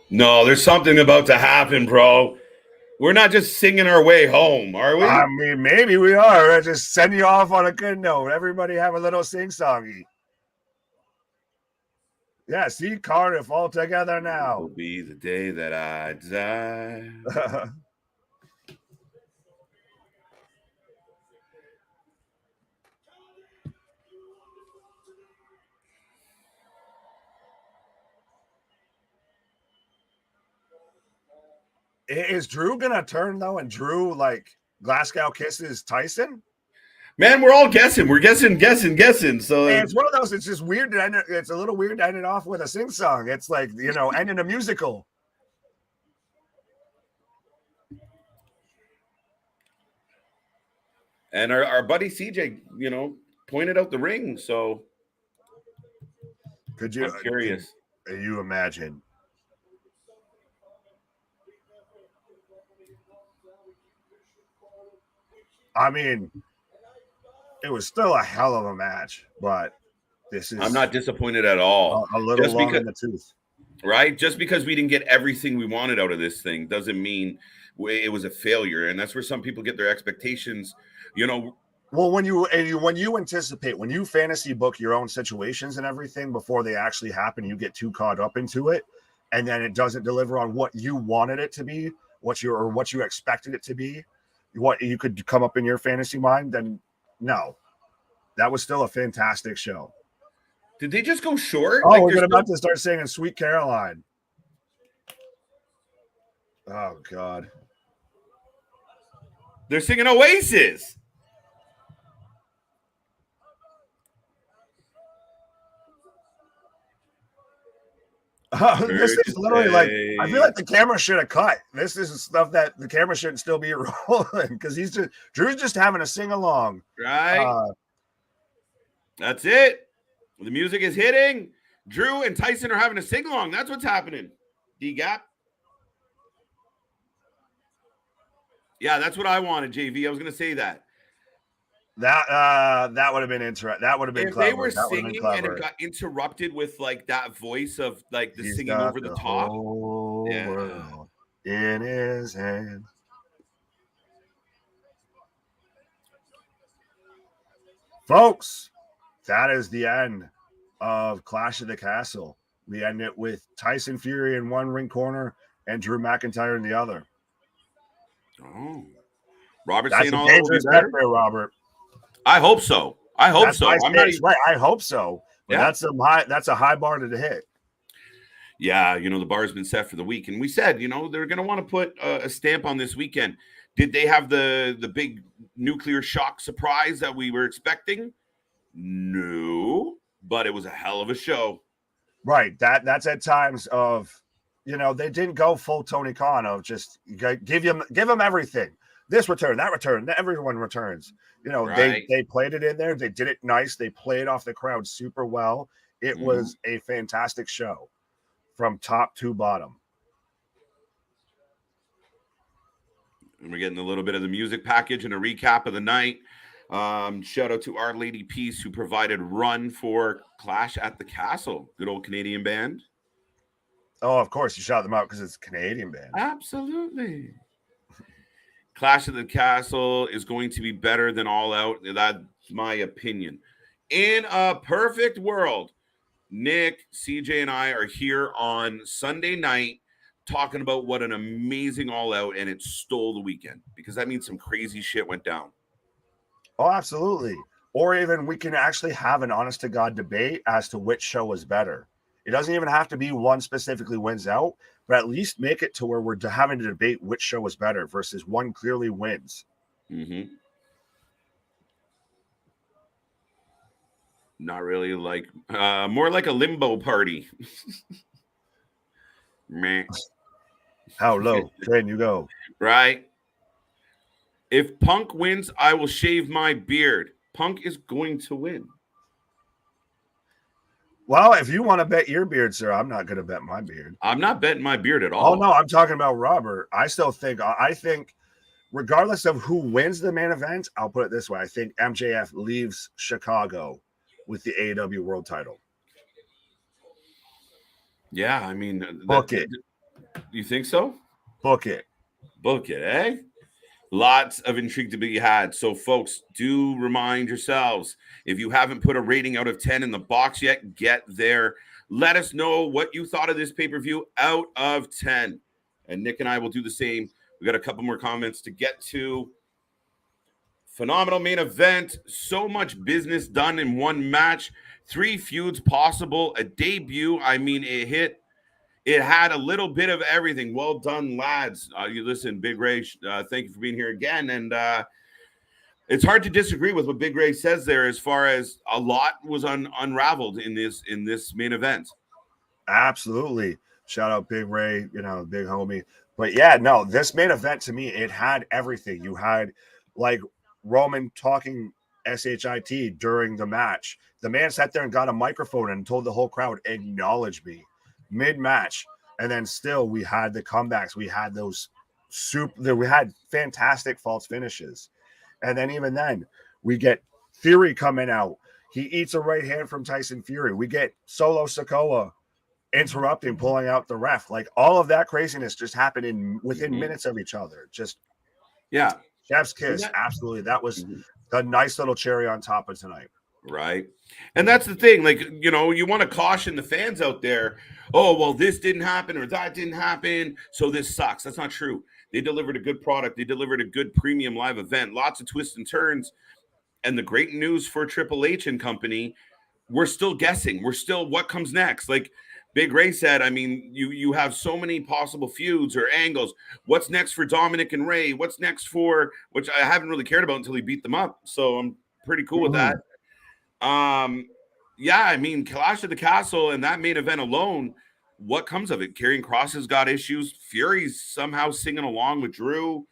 No, there's something about to happen, bro. We're not just singing our way home, are we? I mean, maybe we are. I just send you off on a good note. Everybody have a little sing-songy. Yeah, see Cardiff all together now. Will be the day that I die. Is Drew gonna turn though, and Drew Glasgow kisses Tyson? Man, we're all guessing. We're guessing. So it's one of those. It's just weird. It's a little weird to end it off with a sing song. It's like ending a musical. And our buddy CJ, pointed out the ring. So I'm curious. Can you imagine? I mean, it was still a hell of a match, but I'm not disappointed at all. A little long in the tooth. Right? Just because we didn't get everything we wanted out of this thing doesn't mean it was a failure. And that's where some people get their expectations, Well, when you anticipate, when you fantasy book your own situations and everything before they actually happen, you get too caught up into it, and then it doesn't deliver on what you wanted it to be, what you expected it to be, what you could come up in your fantasy mind, then no, that was still a fantastic show. Did they just go short? Oh, we're about to start singing Sweet Caroline. Oh, God. They're singing Oasis. This is literally like, I feel like the camera should have cut. This is stuff that the camera shouldn't still be rolling because Drew's just having a sing along. Right. That's it. The music is hitting. Drew and Tyson are having a sing along. That's what's happening. D-Gap. Yeah, that's what I wanted, JV. I was going to say that. That would have been interesting. That would have been clever. If they were singing and it got interrupted with like that voice of like the singing over the top. World in his hand. Folks, that is the end of Clash of the Castle. We end it with Tyson Fury in one ring corner and Drew McIntyre in the other. Oh, Robert saying all that will be better, Robert. I hope so. I hope so. I'm not right. I hope so. But yeah. That's a high bar to hit. Yeah, you know, the bar's been set for the week. And we said, you know, they're going to want to put a stamp on this weekend. Did they have the big nuclear shock surprise that we were expecting? No, but it was a hell of a show. Right. That's at times of, you know, they didn't go full Tony Khan of just give them everything. This return, that return, everyone returns. You know, right. they played it in there. They did it nice. They played off the crowd super well. It was a fantastic show from top to bottom. And we're getting a little bit of the music package and a recap of the night. Shout out to Our Lady Peace, who provided Run for Clash at the Castle. Good old Canadian band. Oh, of course. You shout them out because it's a Canadian band. Absolutely. Clash of the Castle is going to be better than All Out. That's my opinion. In a perfect world, Nick, CJ, and I are here on Sunday night talking about what an amazing All Out, and it stole the weekend because that means some crazy shit went down. Oh, absolutely. Or even we can actually have an honest-to-God debate as to which show was better. It doesn't even have to be one specifically wins out, but at least make it to where we're having to debate which show was better versus one clearly wins. Mm-hmm. Not really like, more like a limbo party. Man. How low can you go? Right. If Punk wins, I will shave my beard. Punk is going to win. Well, if you want to bet your beard, sir, I'm not going to bet my beard. I'm not betting my beard at all. Oh, no, I'm talking about Robert. I think regardless of who wins the main event, I'll put it this way. I think MJF leaves Chicago with the AEW world title. Yeah, I mean. Book it. You think so? Book it. Book it, eh? Lots of intrigue to be had. So, folks, do remind yourselves, if you haven't put a rating out of 10 in the box yet, get there. Let us know what you thought of this pay-per-view out of 10. And Nick and I will do the same. We got a couple more comments to get to. Phenomenal main event. So much business done in one match. 3 feuds possible. A debut. I mean, it had a little bit of everything. Well done, lads. You listen, Big Ray, thank you for being here again. And it's hard to disagree with what Big Ray says there as far as a lot was unraveled in this main event. Absolutely. Shout out Big Ray, you know, big homie. But yeah, no, this main event to me, it had everything. You had like Roman talking SHIT during the match. The man sat there and got a microphone and told the whole crowd, acknowledge me. Mid-match, and then still we had the comebacks. We had we had fantastic false finishes, and then even then we get Theory coming out. He eats a right hand from Tyson Fury. We get Solo Sikoa interrupting, pulling out the ref. Like all of that craziness just happened within minutes of each other. Just chef's kiss. Absolutely, that was a nice little cherry on top of tonight. Right. And that's the thing. Like, you know, you want to caution the fans out there. Oh, well, this didn't happen or that didn't happen, so this sucks. That's not true. They delivered a good product. They delivered a good premium live event. Lots of twists and turns. And the great news for Triple H and company, we're still guessing. We're still what comes next. Like Big Ray said, I mean, you have so many possible feuds or angles. What's next for Dominic and Ray? What's next for, which I haven't really cared about until he beat them up. So I'm pretty cool with that. Yeah, I mean, Clash of the Castle and that main event alone, what comes of it? Karrion Kross has got issues. Fury's somehow singing along with Drew.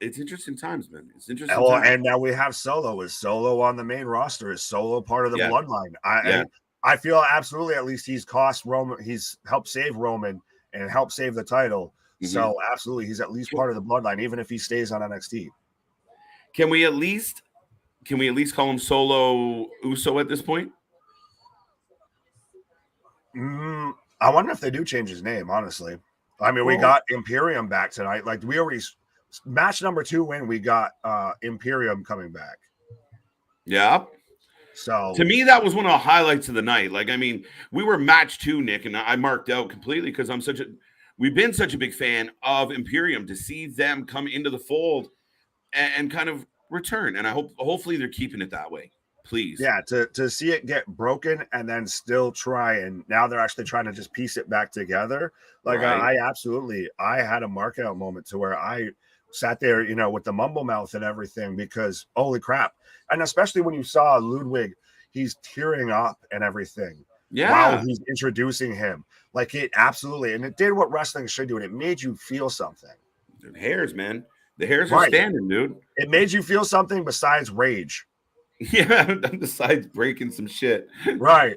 It's interesting times, man. It's interesting. Well, and now we have Solo. Is Solo on the main roster? Is Solo part of the bloodline? I feel absolutely, at least he's cost Roman. He's helped save Roman and helped save the title. So absolutely, he's at least part of the bloodline, even if he stays on NXT. Can we at least call him Solo Uso at this point? I wonder if they do change his name, honestly. I mean, we got Imperium back tonight. Like, we already, match number 2 win, we got Imperium coming back. Yeah. So to me, that was one of the highlights of the night. Like, I mean, we were match 2, Nick, and I marked out completely because we've been such a big fan of Imperium, to see them come into the fold and kind of return. And I hopefully they're keeping it that way. Please. Yeah, to see it get broken and then still try, and now they're actually trying to just piece it back together. Like, right. I had a mark out moment to where I sat there, you know, with the mumble mouth and everything, because holy crap. And especially when you saw Ludwig, he's tearing up and everything. Yeah. While he's introducing him. Like, it absolutely, and it did what wrestling should do, and it made you feel something. The hairs, man. The hairs are standing, dude. It made you feel something besides rage. Yeah, besides breaking some shit. Right.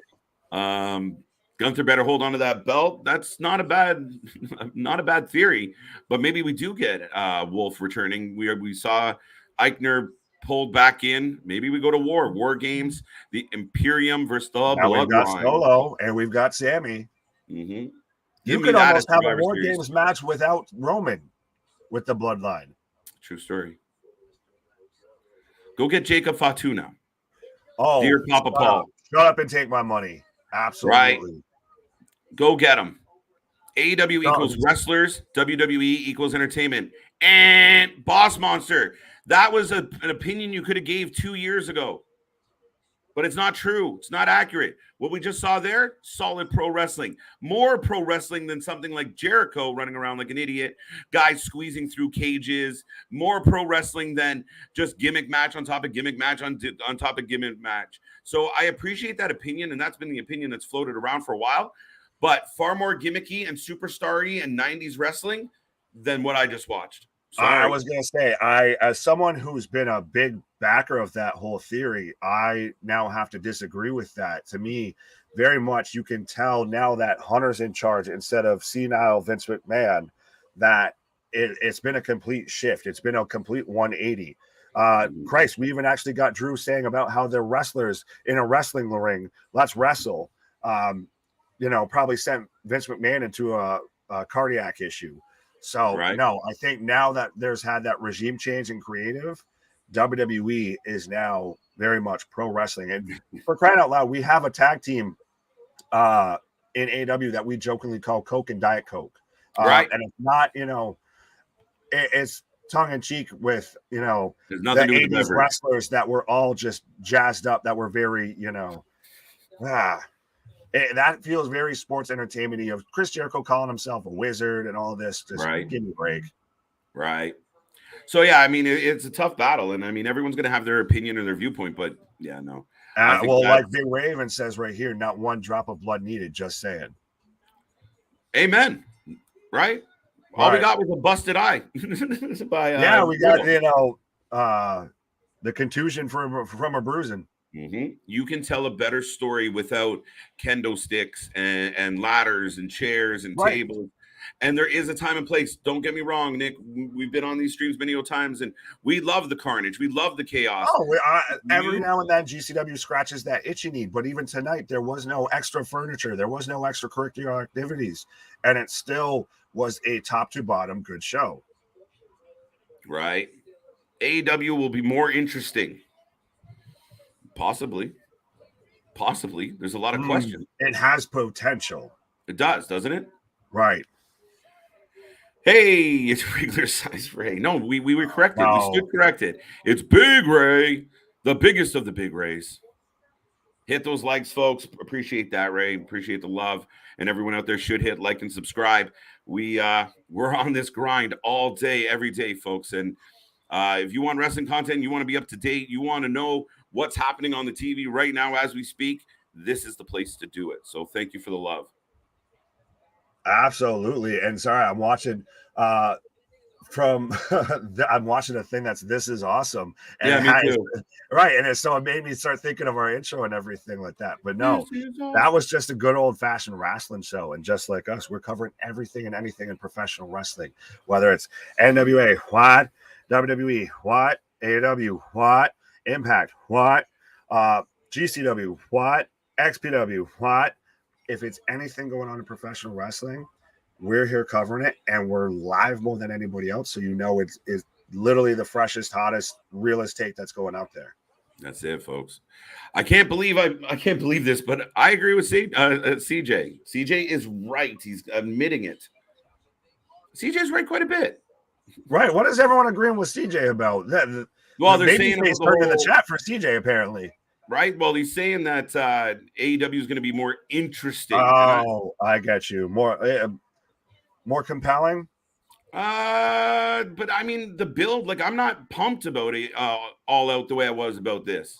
Gunther better hold on to that belt. That's not a bad theory. But maybe we do get Wolf returning. We saw Eichner pulled back in. Maybe we go to War Games, the Imperium versus the Bloodline. We've got Solo and we've got Sammy. Mm-hmm. You could almost have a War Games match without Roman with the Bloodline. True story. Go get Jacob Fatu now. Oh, dear Papa Paul. Shut up and take my money. Absolutely. Right. Go get him. AEW equals wrestlers. WWE equals entertainment. And Boss Monster. That was an opinion you could have gave 2 years ago. But it's not true. It's not accurate. What we just saw there, solid pro wrestling. More pro wrestling than something like Jericho running around like an idiot, guys squeezing through cages. More pro wrestling than just gimmick match on top of gimmick match on top of gimmick match. So I appreciate that opinion, and that's been the opinion that's floated around for a while. But far more gimmicky and superstar-y and 90s wrestling than what I just watched. I was going to say, as someone who's been a big backer of that whole theory, I now have to disagree with that. To me, very much you can tell now that Hunter's in charge instead of senile Vince McMahon, that it's been a complete shift. It's been a complete 180. Christ, we even actually got Drew saying about how they're wrestlers in a wrestling ring. Let's wrestle. Probably sent Vince McMahon into a cardiac issue. So, no, I think now that there's had that regime change in creative, WWE is now very much pro wrestling. And for crying out loud, we have a tag team in AEW that we jokingly call Coke and Diet Coke. And it's not, it's tongue in cheek with, the 80s wrestlers that were all just jazzed up, that were very, that feels very sports entertainment-y, of Chris Jericho calling himself a wizard and all this. Just give me a break. Right. So, yeah, I mean, it's a tough battle. And, I mean, everyone's going to have their opinion or their viewpoint. But, yeah, no. Like Big Raven says right here, not one drop of blood needed, just saying. Amen. Right? All we got was a busted eye. We got, the contusion from a bruising. Mm-hmm. You can tell a better story without kendo sticks and ladders and chairs and tables. And there is a time and place. Don't get me wrong, Nick. We've been on these streams many times, and we love the carnage. We love the chaos. Every now and then, GCW scratches that itch you need. But even tonight, there was no extra furniture. There was no extracurricular activities. And it still was a top to bottom good show. Right. AEW will be more interesting. Possibly. There's a lot of questions. It has potential. It does, doesn't it? Right. Hey, it's regular size Ray. No, we were corrected. No. We stood corrected. It's Big Ray. The biggest of the big Rays. Hit those likes, folks. Appreciate that, Ray. Appreciate the love. And everyone out there should hit like and subscribe. We're on this grind all day, every day, folks. And if you want wrestling content, you want to be up to date, you want to know what's happening on the TV right now as we speak, this is the place to do it. So thank you for the love. Absolutely. And sorry, I'm watching I'm watching a thing that's This Is Awesome. And yeah, me too. Right. And so it made me start thinking of our intro and everything like that. But no, that was just a good old fashioned wrestling show. And just like us, we're covering everything and anything in professional wrestling, whether it's NWA, what, WWE, what, AEW, what, Impact, what, GCW, what, XPW, what. If it's anything going on in professional wrestling, we're here covering it, and we're live more than anybody else. So it's literally the freshest, hottest, realest take that's going out there. That's it, folks. I can't believe this, but I agree with CJ. CJ is right. He's admitting it. CJ's right quite a bit. Right. What is everyone agreeing with CJ about? Well, they're saying he's turned in the chat for CJ apparently. Right. Well, he's saying that AEW is going to be more interesting. Oh, I get you. More compelling. But I mean, the build, like, I'm not pumped about it all out the way I was about this.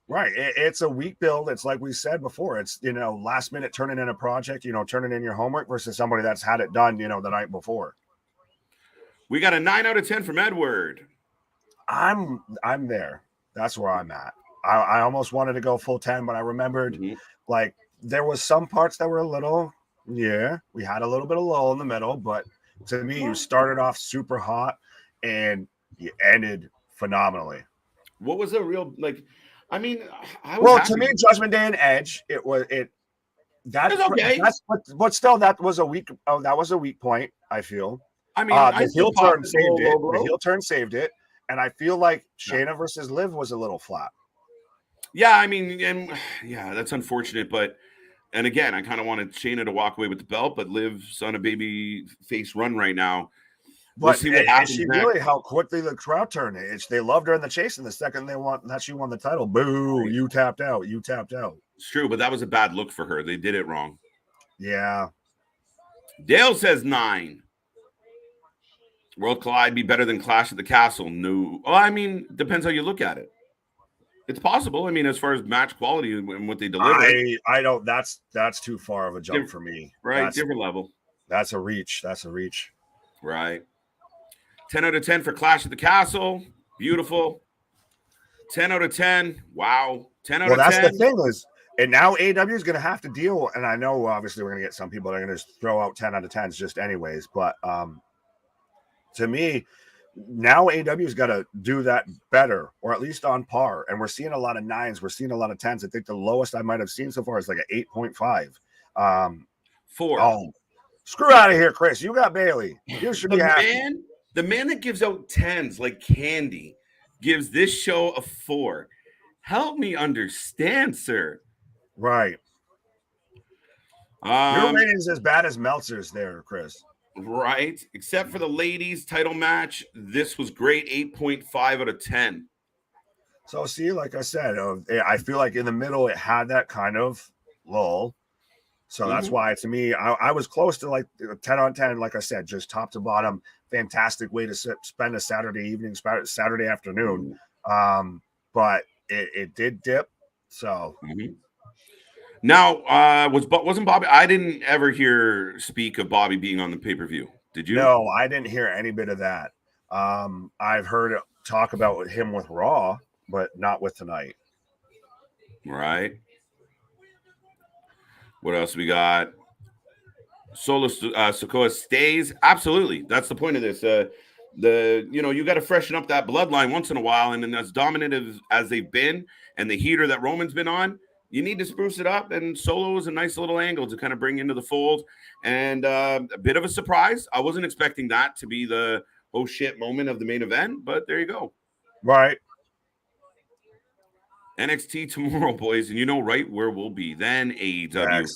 Right. It's a weak build. It's like we said before. It's, last minute turning in a project, turning in your homework versus somebody that's had it done, the night before. We got a 9 out of 10 from Edward. I'm there. That's where I'm at. I almost wanted to go full 10, but I remembered like there was some parts that were a little, we had a little bit of lull in the middle, but to me, you started off super hot and you ended phenomenally. What was a real, like, I mean, to me, Judgment Day and Edge, that's okay. But still, that was a weak point, I feel. I mean, the heel turn saved it. The heel turn saved it. And I feel like Shayna versus Liv was a little flat. Yeah, I mean, and that's unfortunate. But, and again, I kind of wanted Shayna to walk away with the belt, but Liv's on a baby face run right now. We'll see what happens. She really how quickly the crowd turned. They loved her in the chase, and the second she won the title, boo! Right. You tapped out. It's true, but that was a bad look for her. They did it wrong. Yeah. Dale says 9. World Collide be better than Clash at the Castle? No. Well, I mean, depends how you look at it. It's possible. I mean, as far as match quality and what they deliver, I don't. That's too far of a jump for me. Right, different level. That's a reach. Right. 10 out of 10 for Clash at the Castle. Beautiful. 10 out of 10. Wow. 10 out of 10. Well, that's the thing is, and now AEW is going to have to deal. And I know obviously we're going to get some people that are going to throw out 10 out of 10s just anyways, but to me, now AEW's got to do that better, or at least on par. And we're seeing a lot of 9s. We're seeing a lot of 10s. I think the lowest I might have seen so far is like an 8.5. 4. Oh, screw out of here, Chris. You got Bayley. You should be happy. The man that gives out 10s like candy gives this show a 4. Help me understand, sir. Right. Your rating's as bad as Meltzer's there, Chris. Right. Except for the ladies title match. This was great. 8.5 out of 10. So see, like I said, I feel like in the middle, it had that kind of lull. So that's why, to me, I was close to like 10 on 10. Like I said, just top to bottom, fantastic way to spend a Saturday evening, Saturday afternoon. But it did dip. So now, wasn't Bobby? I didn't ever hear speak of Bobby being on the pay-per-view. Did you? No, I didn't hear any bit of that. I've heard talk about him with Raw, but not with tonight. Right. What else we got? Solo Sikoa stays. Absolutely. That's the point of this. You got to freshen up that bloodline once in a while. And then as dominant as they've been and the heater that Roman's been on, you need to spruce it up. And Solo is a nice little angle to kind of bring into the fold. And a bit of a surprise. I wasn't expecting that to be the oh shit moment of the main event, but there you go. Right. NXT tomorrow, boys, and you know right where we'll be. Then AEW. Yes.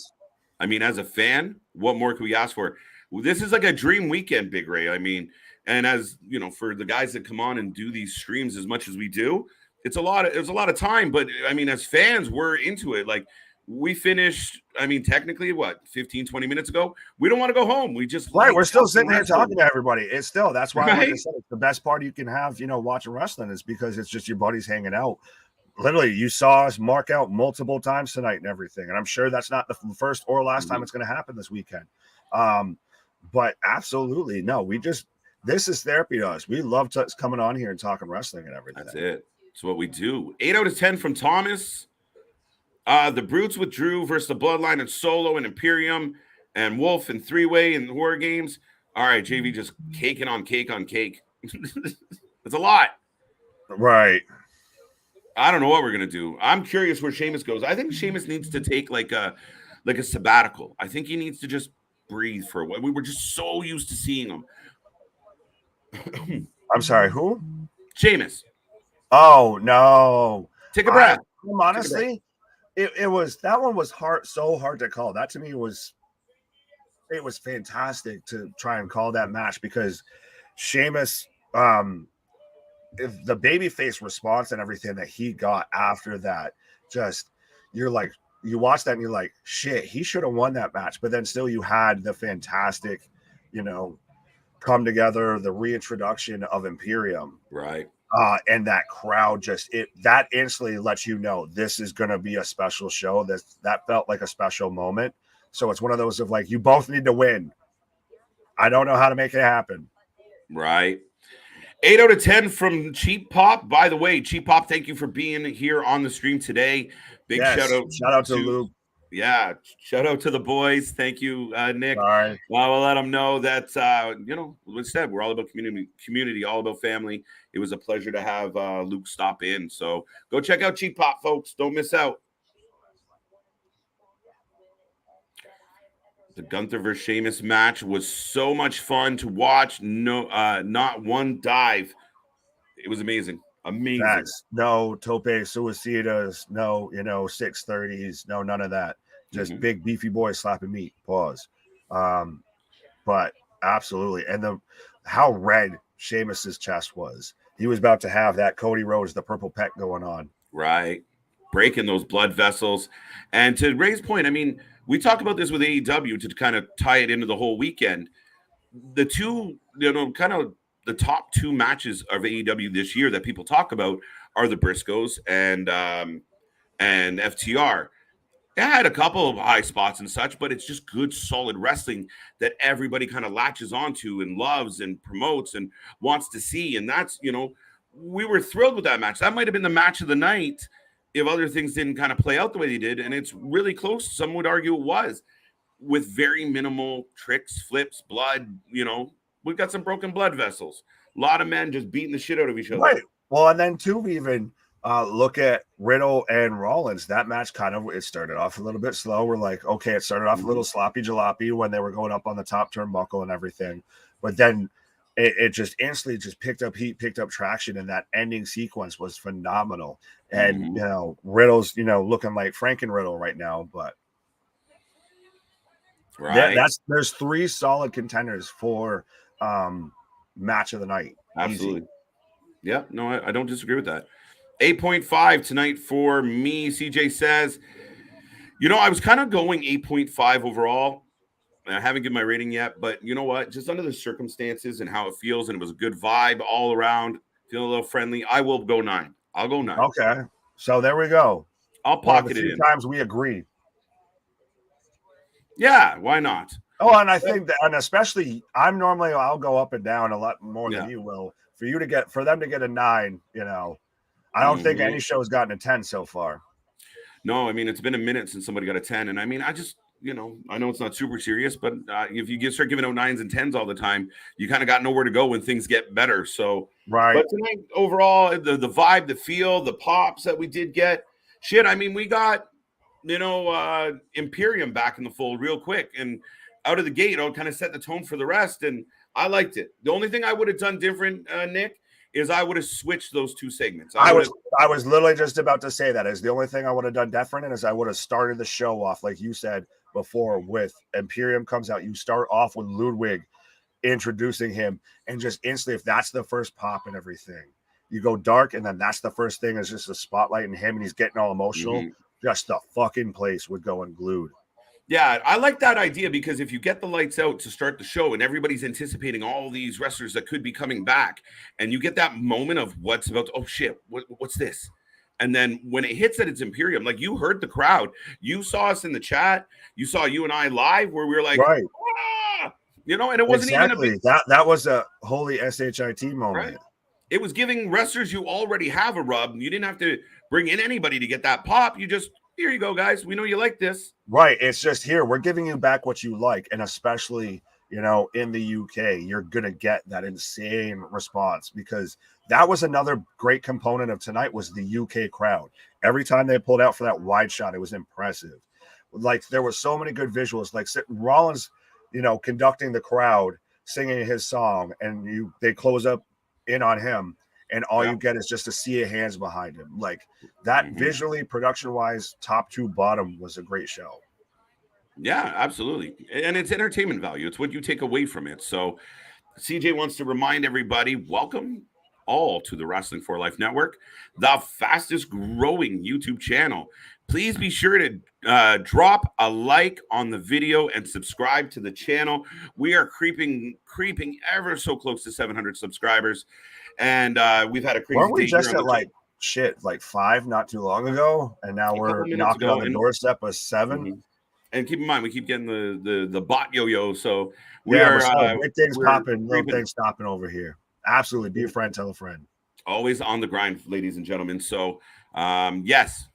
I mean, as a fan, what more can we ask for? This is like a dream weekend, Big Ray. I mean, and as you know, for the guys that come on and do these streams as much as we do, It's a lot of time, but I mean, as fans, we're into it. Like, we finished, I mean, technically, what, 15, 20 minutes ago? We don't want to go home. We just we're still sitting here talking to everybody. It's still, that's why, right? like I said, it's the best part you can have, watching wrestling is because it's just your buddies hanging out. Literally, you saw us mark out multiple times tonight and everything. And I'm sure that's not the first or last time it's going to happen this weekend. But absolutely, no, this is therapy to us. We love coming on here and talking wrestling and everything. That's it. It's what we do. 8 out of 10 from Thomas. The Brutes with Drew versus the Bloodline and Solo and Imperium and Wolf and three-way and War Games. All right, JV just caking on cake on cake. It's a lot. Right. I don't know what we're going to do. I'm curious where Sheamus goes. I think Sheamus needs to take like a sabbatical. I think he needs to just breathe for a while. We were just so used to seeing him. I'm sorry, who? Sheamus. Oh, no. Take a breath. Honestly, it was, that one was so hard to call. That to me was fantastic to try and call that match because Sheamus, if the babyface response and everything that he got after that, just, you're like, you watch that and you're like, shit, he should have won that match. But then still you had the fantastic, come together, the reintroduction of Imperium. Right. And that crowd that instantly lets you know this is going to be a special show. That felt like a special moment. So it's one of those of like, you both need to win. I don't know how to make it happen. Right. 8 out of 10 from Cheap Pop. By the way, Cheap Pop, thank you for being here on the stream today. Big shout out to Luke. Yeah, shout out to the boys. Thank you, Nick. Sorry. Well, we'll let them know that, like I said, we're all about community, all about family. It was a pleasure to have Luke stop in. So go check out Cheap Pop, folks. Don't miss out. The Gunther versus Sheamus match was so much fun to watch. No, not one dive. It was amazing. Amazing. No tope suicidas, no, 630s, no, none of that. Just big beefy boys slapping meat. Pause. But absolutely. And how red Sheamus's chest was. He was about to have that Cody Rhodes, the purple peck going on. Right. Breaking those blood vessels. And to Ray's point, I mean, we talked about this with AEW to kind of tie it into the whole weekend. The two, kind of the top two matches of AEW this year that people talk about are the Briscoes and FTR. It had a couple of high spots and such, but it's just good, solid wrestling that everybody kind of latches onto and loves and promotes and wants to see. And that's, we were thrilled with that match. That might have been the match of the night if other things didn't kind of play out the way they did. And it's really close. Some would argue it was, with very minimal tricks, flips, blood. We've got some broken blood vessels. A lot of men just beating the shit out of each other. Right. Well, and then too, even look at Riddle and Rollins. That match it started off a little bit slow. We're like, okay, it started off a little sloppy jalopy when they were going up on the top turnbuckle and everything. But then it just instantly just picked up heat, picked up traction, and that ending sequence was phenomenal. And, Riddle's, looking like Franken Riddle right now, but right. There's three solid contenders for match of the night. Absolutely. Easy. Yeah, no, I don't disagree with that. 8.5 tonight for me. CJ says, I was kind of going 8.5 overall. I haven't given my rating yet, but you know what? Just under the circumstances and how it feels, and it was a good vibe all around, feeling a little friendly, I will go 9. I'll go 9. Okay. So there we go. I'll pocket it in. Times we agree. Yeah, why not? Oh, and I think that, and especially, I'll go up and down a lot more than you will. For them to get a 9, I don't think any show has gotten a 10 so far. No, I mean, it's been a minute since somebody got a 10, and I mean, I just, I know it's not super serious, but if you start giving out 9s and 10s all the time, you kind of got nowhere to go when things get better. So, right. But tonight, overall, the vibe, the feel, the pops that we did get, I mean, we got, Imperium back in the fold real quick, and out of the gate, I'll kind of set the tone for the rest, and I liked it. The only thing I would have done different, Nick, is I would have switched those two segments. I was literally just about to say that is the only thing I would have done different, and is I would have started the show off like you said before with Imperium comes out. You start off with Ludwig introducing him, and just instantly, if that's the first pop and everything, you go dark, and then that's the first thing is just a spotlight and him, and he's getting all emotional. Just the fucking place would go unglued. Yeah, I like that idea because if you get the lights out to start the show and everybody's anticipating all these wrestlers that could be coming back, and you get that moment of what's about to, oh shit, what's this? And then when it hits at its Imperium, like you heard the crowd, you saw us in the chat, you saw you and I live where we were like, right. Ah! You know, and it wasn't even a big... that was a holy SHIT moment. Right? It was giving wrestlers you already have a rub. You didn't have to bring in anybody to get that pop. You just, here you go, guys. We know you like this. Right. It's just here. We're giving you back what you like. And especially, you know, in the UK, you're going to get that insane response because that was another great component of tonight was the UK crowd. Every time they pulled out for that wide shot, it was impressive. Like there were so many good visuals, like Rollins, you know, conducting the crowd, singing his song, and they close up in on him, and all you get is just a sea of hands behind him. Like that visually, production-wise, top to bottom was a great show. Yeah, absolutely. And it's entertainment value. It's what you take away from it. So CJ wants to remind everybody, welcome all to the Wrestling for Life Network, the fastest growing YouTube channel. Please be sure to drop a like on the video and subscribe to the channel. We are creeping ever so close to 700 subscribers. And we've had a crazy Weren't we just at like 5 not too long ago? And now we're knocking on the doorstep of 7. And keep in mind, we keep getting the bot yo-yo. So we're big things popping, little things stopping over here. Absolutely. Be a friend, tell a friend. Always on the grind, ladies and gentlemen. So, yes,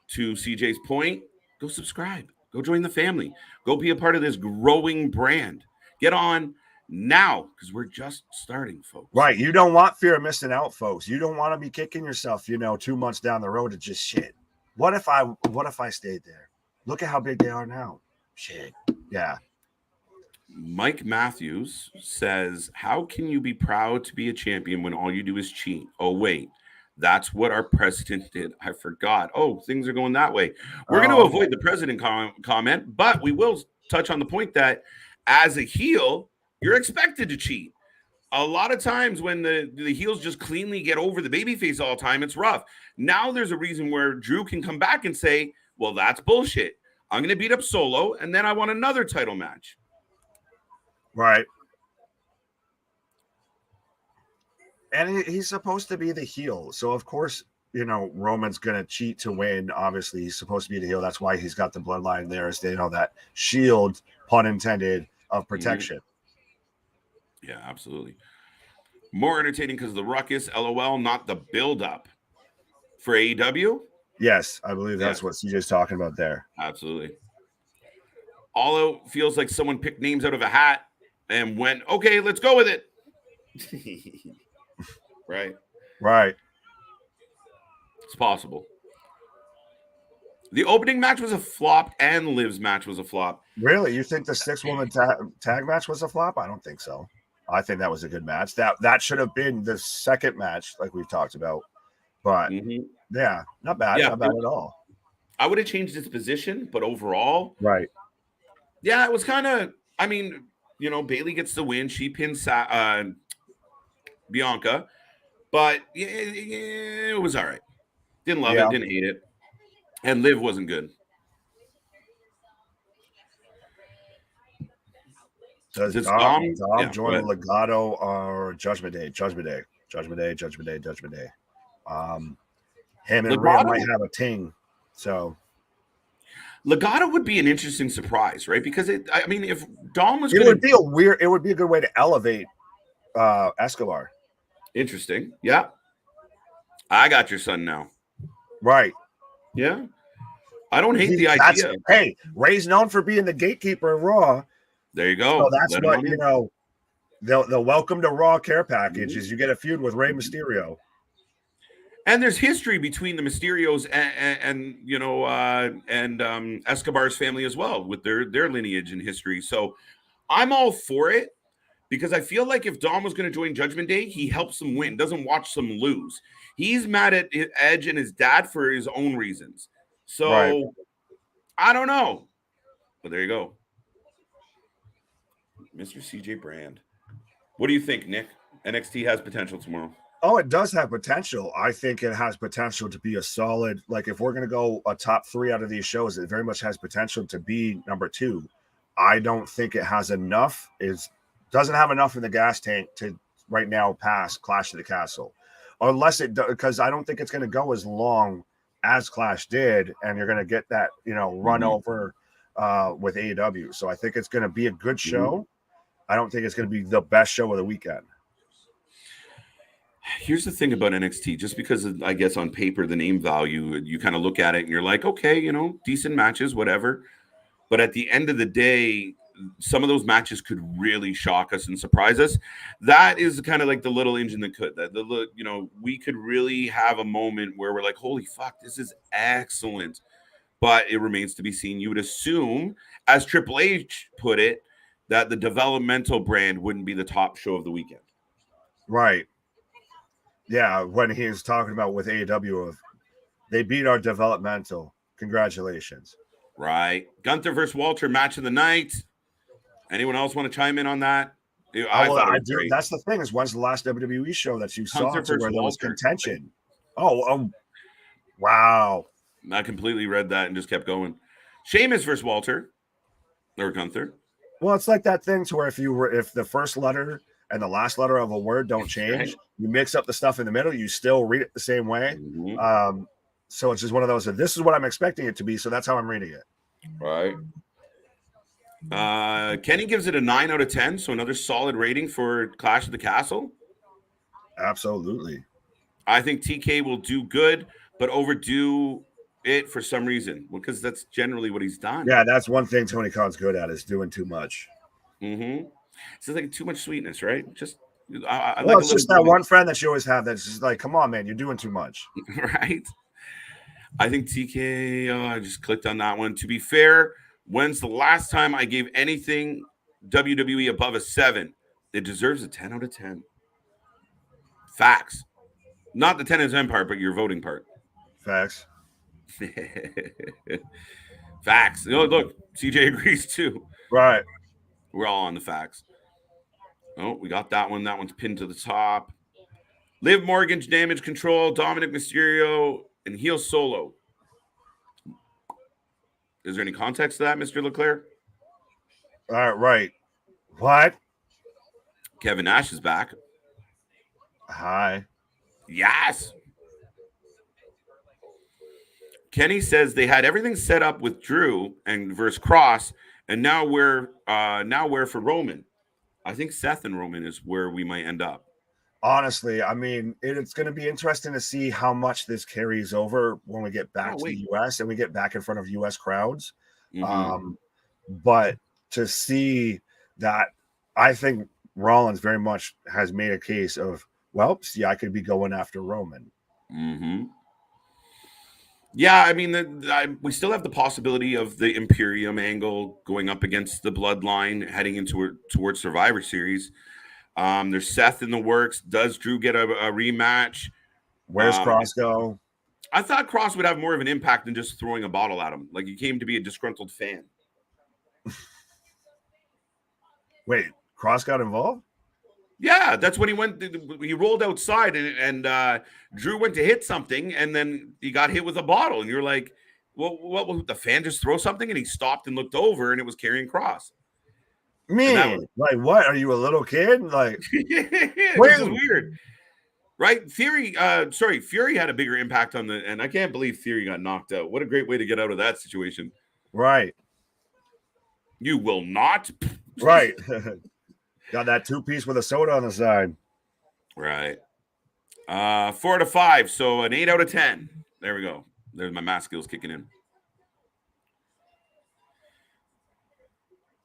to CJ's point, go subscribe. Go join the family. Go be a part of this growing brand. Get on now because we're just starting, folks. Right. You don't want fear of missing out, folks. You don't want to be kicking yourself, 2 months down the road to just shit. What if I stayed there? Look at how big they are now. Shit. Yeah. Mike Matthews says, how can you be proud to be a champion when all you do is cheat? Oh, wait. That's what our president did. I forgot. Oh, things are going that way. We're going to avoid the president comment, but we will touch on the point that as a heel, you're expected to cheat. A lot of times when the heels just cleanly get over the babyface all the time, it's rough. Now there's a reason where Drew can come back and say, well, that's bullshit. I'm going to beat up Solo, and then I want another title match. Right. And he's supposed to be the heel. So, of course, Roman's going to cheat to win. Obviously, he's supposed to be the heel. That's why he's got the bloodline there. Is that shield, pun intended, of protection. Yeah, absolutely. More entertaining because of the ruckus, LOL, not the build-up. For AEW? Yes, I believe that's what CJ's talking about there. Absolutely. Although feels like someone picked names out of a hat and went, okay, let's go with it. Right. It's possible. The opening match was a flop and Liv's match was a flop. Really? You think the 6-woman tag match was a flop? I don't think so. I think that was a good match. That should have been the second match like we've talked about. But yeah, not bad. Not bad at all. I would have changed its position, but overall. Right. Yeah, it was kind of, Bayley gets the win. She pins Bianca. But it was all right. Didn't love it, didn't hate it. And Liv wasn't good. Does Dom join Legato or Judgment Day? Judgment Day. Him and Rhea might have a ting. So Legato would be an interesting surprise, right? Because if Dom was it would be a good way to elevate Escobar. Interesting. Yeah. I got your son now. Right. Yeah. I don't hate the idea. Hey, Ray's known for being the gatekeeper of Raw. There you go. So that's what, the welcome to Raw care package is you get a feud with Rey Mysterio. And there's history between the Mysterios and Escobar's family as well with their lineage and history. So I'm all for it because I feel like if Dom was going to join Judgment Day, he helps them win, doesn't watch them lose. He's mad at Edge and his dad for his own reasons. So I don't know. But there you go. Mr. CJ Brand. What do you think, Nick? NXT has potential tomorrow. Oh, it does have potential. I think it has potential to be a solid, like if we're going to go a top 3 out of these shows, it very much has potential to be number 2. I don't think it has enough, doesn't have enough in the gas tank to right now pass Clash of the Castle. Unless it does, because I don't think it's going to go as long as Clash did, and you're going to get that, run over with AEW. So I think it's going to be a good show. I don't think it's going to be the best show of the weekend. Here's the thing about NXT, just because I guess on paper, the name value, you kind of look at it and you're like, okay, decent matches, whatever. But at the end of the day, some of those matches could really shock us and surprise us. That is kind of like the little engine that could, we could really have a moment where we're like, holy fuck, this is excellent. But it remains to be seen. You would assume, as Triple H put it, that the developmental brand wouldn't be the top show of the weekend. Right. Yeah, when he was talking about with AEW, they beat our developmental. Congratulations. Right. Gunther versus Walter, match of the night. Anyone else want to chime in on that? I do. That's the thing, is when's the last WWE show that you saw to where there was contention? Oh, wow. I completely read that and just kept going. Sheamus versus Walter or Gunther. Well, it's like that thing to where if the first letter and the last letter of a word don't change, you mix up the stuff in the middle, you still read it the same way. Mm-hmm. So it's just one of those, this is what I'm expecting it to be, so that's how I'm reading it. Right. Kenny gives it a 9 out of 10, so another solid rating for Clash of the Castle. Absolutely. I think TK will do good, but overdo it for some reason, because that's generally what he's done. Yeah, that's one thing Tony Khan's good at, is doing too much. Mm-hmm. It's like too much sweetness, right? Just it's just that one friend that you always have that's just like, come on, man, you're doing too much. Right. I think TK, I just clicked on that one. To be fair, when's the last time I gave anything WWE above a 7? It deserves a 10 out of 10. Facts. Not the 10 out of 10 part, but your voting part. Facts. Facts. Look, CJ agrees too. Right. We're all on the facts. Oh, we got that one. That one's pinned to the top. Liv Morgan's Damage Control, Dominic Mysterio, and Heel Solo. Is there any context to that, Mr. Leclerc? All right. What? Kevin Nash is back. Hi. Yes. Kenny says they had everything set up with Drew and versus Cross, and now we're for Roman. I think Seth and Roman is where we might end up. Honestly, I mean, it's going to be interesting to see how much this carries over when we get back to the U.S. and we get back in front of U.S. crowds. Mm-hmm. But to see that, I think Rollins very much has made a case of, well, see, I could be going after Roman. Mm-hmm. Yeah, I mean, we still have the possibility of the Imperium angle going up against the Bloodline, heading into towards Survivor Series. There's Seth in the works. Does Drew get a rematch? Where's Cross go? I thought Cross would have more of an impact than just throwing a bottle at him. Like he came to be a disgruntled fan. Wait, Cross got involved? Yeah, that's when he rolled outside and Drew went to hit something and then he got hit with a bottle. And you're like, well, what, the fan just throw something? And he stopped and looked over and it was carrying Cross. Man, like what? Are you a little kid? Like, this is weird. Right? Fury had a bigger impact on and I can't believe Theory got knocked out. What a great way to get out of that situation. Right. You will not. Right. Got that 2-piece with a soda on the side. Right. 4 out of 5. So an 8 out of 10. There we go. There's my math skills kicking in.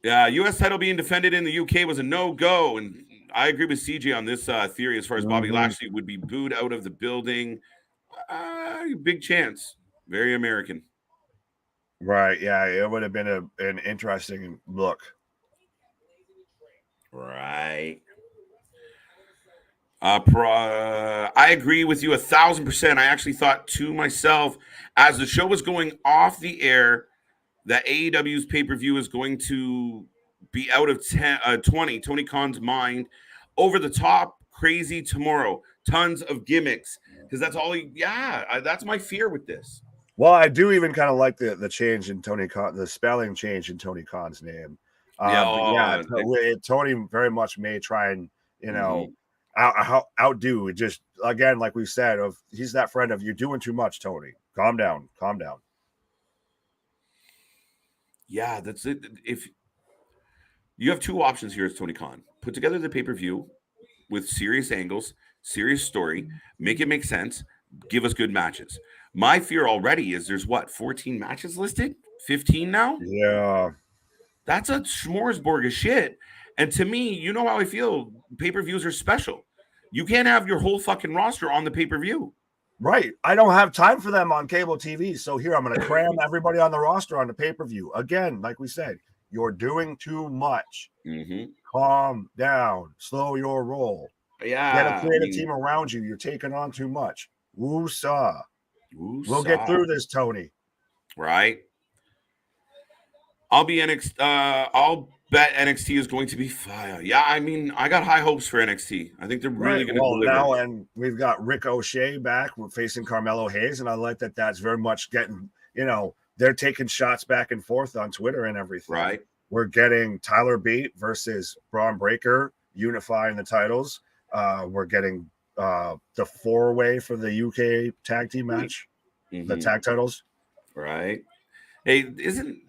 Yeah, U.S. title being defended in the U.K. was a no-go. And I agree with CJ on this theory as far as Bobby Lashley would be booed out of the building. Big chance. Very American. Right. Yeah, it would have been an interesting look. Right. I agree with you 1,000%. I actually thought to myself, as the show was going off the air, that AEW's pay-per-view is going to be out of 20, Tony Khan's mind. Over the top, crazy tomorrow. tons of gimmicks because that's all. That's my fear with this. Well, I do even kind of like the change in Tony Khan, the spelling change in Tony Khan's name. Tony very much may try and outdo. Just again, like we said, he's that friend of you're doing too much, Tony. Calm down. Yeah, that's it. If you have two options here as Tony Khan, put together the pay-per-view with serious angles, serious story, make it make sense, give us good matches. My fear already is there's 14 matches listed? 15 now? Yeah. That's a smorgasbord of shit. And to me, you know how I feel. Pay-per-views are special. You can't have your whole fucking roster on the pay-per-view. Right. I don't have time for them on cable TV. So here I'm going to cram everybody on the roster on the pay-per-view. Again, like we said, you're doing too much. Calm down. Slow your roll. Yeah. Get a creative team around you. You're taking on too much. Woosah. We'll get through this, Tony. Right. I'll bet NXT is going to be fire. Yeah, I mean, I got high hopes for NXT. I think they're really going to deliver. Now, and we've got Rick O'Shea back. We're facing Carmelo Hayes, and I like that. That's very much getting. They're taking shots back and forth on Twitter and everything. Right. We're getting Tyler Bate versus Braun Breaker unifying the titles. We're getting the four-way for the UK tag team match, the tag titles. Right. Hey, isn't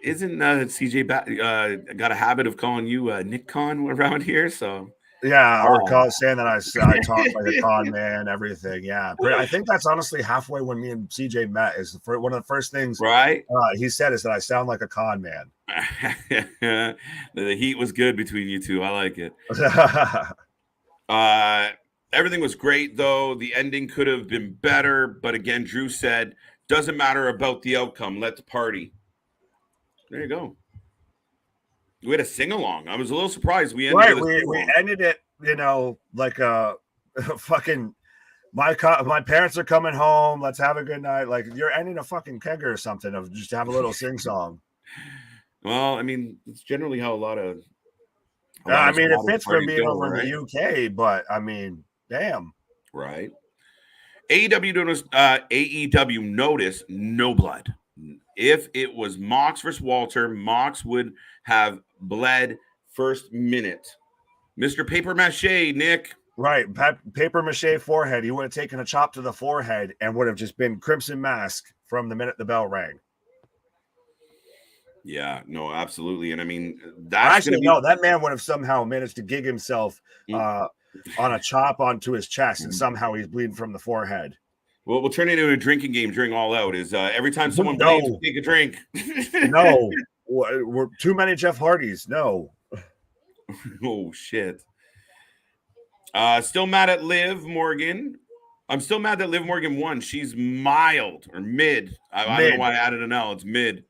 CJ got a habit of calling you Nick Khan around here? So or saying that I talk like a con man, everything. Yeah, I think that's honestly halfway when me and CJ met. Is one of the first things he said is that I sound like a con man. The heat was good between you two. I like it. Everything was great though. The ending could have been better, but again, Drew said, "Doesn't matter about the outcome. Let's party." There you go. We had a sing-along. I was a little surprised. We ended we ended it, like a fucking my parents are coming home. Let's have a good night. Like you're ending a fucking kegger or something of just have a little sing-song. Well, I mean, it's generally how a lot of it fits for being over in the UK, but I mean, damn. Right. AEW noticed no blood. If it was Mox versus Walter, Mox would have bled first minute. Mr. Paper Mache, Nick. Right. Paper Mache forehead. He would have taken a chop to the forehead and would have just been Crimson Mask from the minute the bell rang. Yeah, no, absolutely. And I mean, that man would have somehow managed to gig himself on a chop onto his chest, and somehow he's bleeding from the forehead. Well, we'll turn it into a drinking game during All Out. Is every time someone bleeds, take a drink. No, we're too many Jeff Hardys. No. Oh shit. Still mad at Liv Morgan. I'm still mad that Liv Morgan won. She's mild or mid. I don't know why I added an L. It's mid.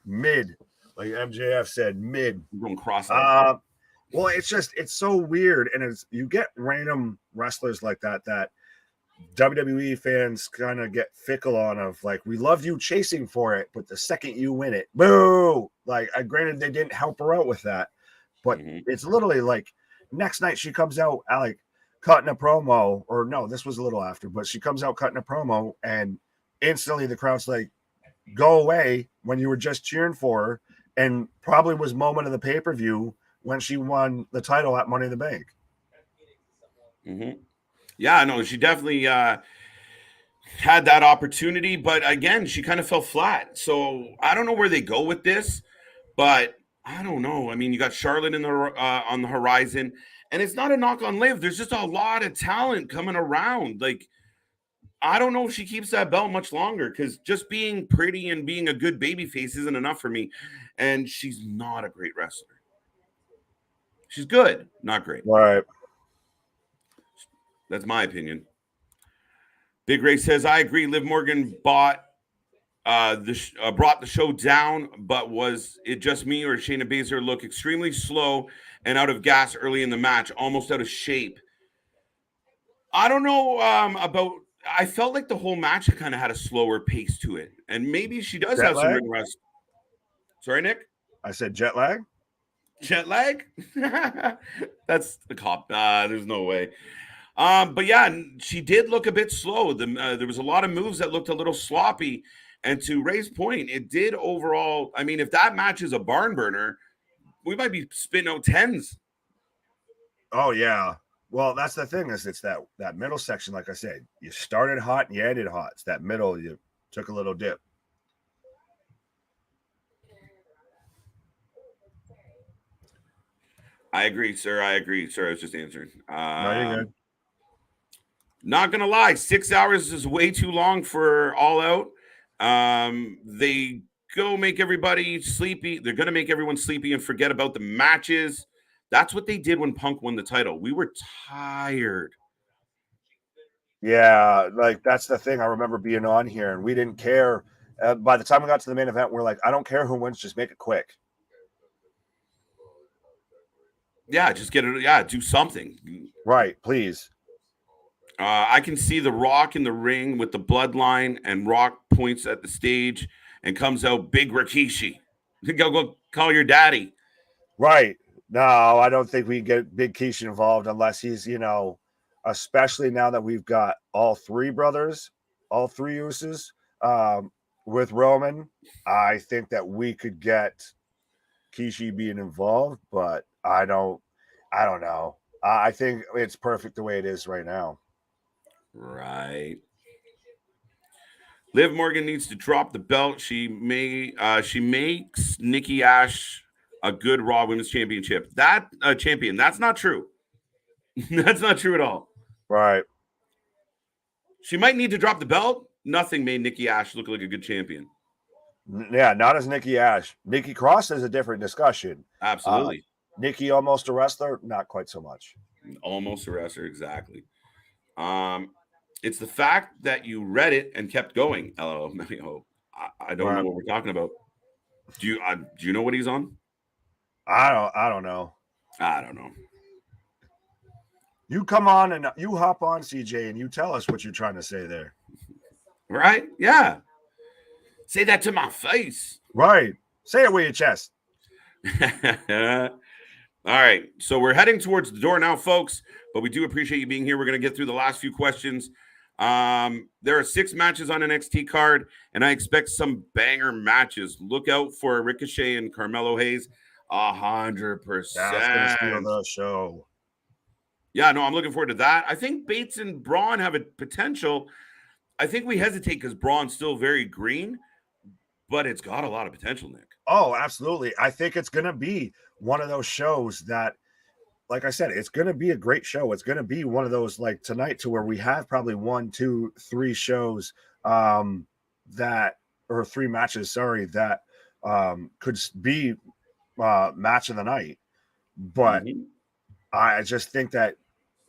Mid, like MJF said, mid. I'm going cross. Well, it's so weird, and you get random wrestlers like that WWE fans kind of get fickle on of like, we love you chasing for it, but the second you win it, boo! Like, granted, they didn't help her out with that, but it's literally like next night she comes out like cutting a promo, or no, this was a little after, but she comes out cutting a promo, and instantly the crowd's like, go away when you were just cheering for her, and probably was moment of the pay-per-view when she won the title at Money in the Bank. Yeah, no, she definitely had that opportunity, but again, she kind of fell flat. So I don't know where they go with this, but I don't know. I mean, you got Charlotte on the horizon, and it's not a knock on Liv. There's just a lot of talent coming around. Like, I don't know if she keeps that belt much longer, because just being pretty and being a good babyface isn't enough for me. And she's not a great wrestler. She's good, not great. Right. That's my opinion. Big Ray says, I agree. Liv Morgan brought the show down, but was it just me, or Shayna Baszler look extremely slow and out of gas early in the match, almost out of shape? I don't know about... I felt like the whole match kind of had a slower pace to it. And maybe she does have some ring rust. Sorry, Nick? I said jet lag? Jet lag? That's the cop. There's no way. But yeah, she did look a bit slow. There was a lot of moves that looked a little sloppy. And to Ray's point, it did overall. I mean, if that match is a barn burner, we might be spitting out tens. Oh yeah. Well, that's the thing is it's that middle section. Like I said, you started hot and you ended hot. It's that middle you took a little dip. I agree, sir. I was just answering. No, you're good. Not gonna lie, 6 hours is way too long for All Out. They go make everybody sleepy. They're gonna make everyone sleepy and forget about the matches. That's what they did when Punk won the title. We were tired. Yeah, like that's the thing. I remember being on here and we didn't care. By the time we got to the main event, we're like, I don't care who wins, just make it quick. Yeah, just get it. Yeah, do something. Right, please. I can see The Rock in the ring with the bloodline, and Rock points at the stage and comes out, Big Rikishi. Go call your daddy. Right. No, I don't think we get Big Kishi involved unless he's, especially now that we've got all three brothers, all three Usos with Roman. I think that we could get Kishi being involved, but I don't know. I think it's perfect the way it is right now. Right. Liv Morgan needs to drop the belt. She makes Nikki Ash a good Raw Women's Championship. That champion. That's not true. That's not true at all. Right. She might need to drop the belt. Nothing made Nikki Ash look like a good champion. Yeah, not as Nikki Ash. Nikki Cross is a different discussion. Absolutely. Nikki almost a wrestler, not quite so much. Almost a wrestler, exactly. It's the fact that you read it and kept going. LOL. I don't know what we're talking about. Do you know what he's on? I don't know. I don't know. You come on and you hop on, CJ, and you tell us what you're trying to say there. Right? Yeah. Say that to my face. Right. Say it with your chest. All right. So we're heading towards the door now, folks, but we do appreciate you being here. We're going to get through the last few questions. There are 6 matches on NXT card, and I expect some banger matches. Look out for Ricochet and Carmelo Hayes. 100%. That's going to steal the show. Yeah, no, I'm looking forward to that. I think Bates and Braun have a potential. I think we hesitate because Braun's still very green, but it's got a lot of potential, Nick. Oh, absolutely. I think it's going to be one of those shows that, like I said, it's going to be a great show. It's going to be one of those like tonight to where we have probably 1, 2, 3 shows that, or 3 matches, that could be match of the night. But I just think that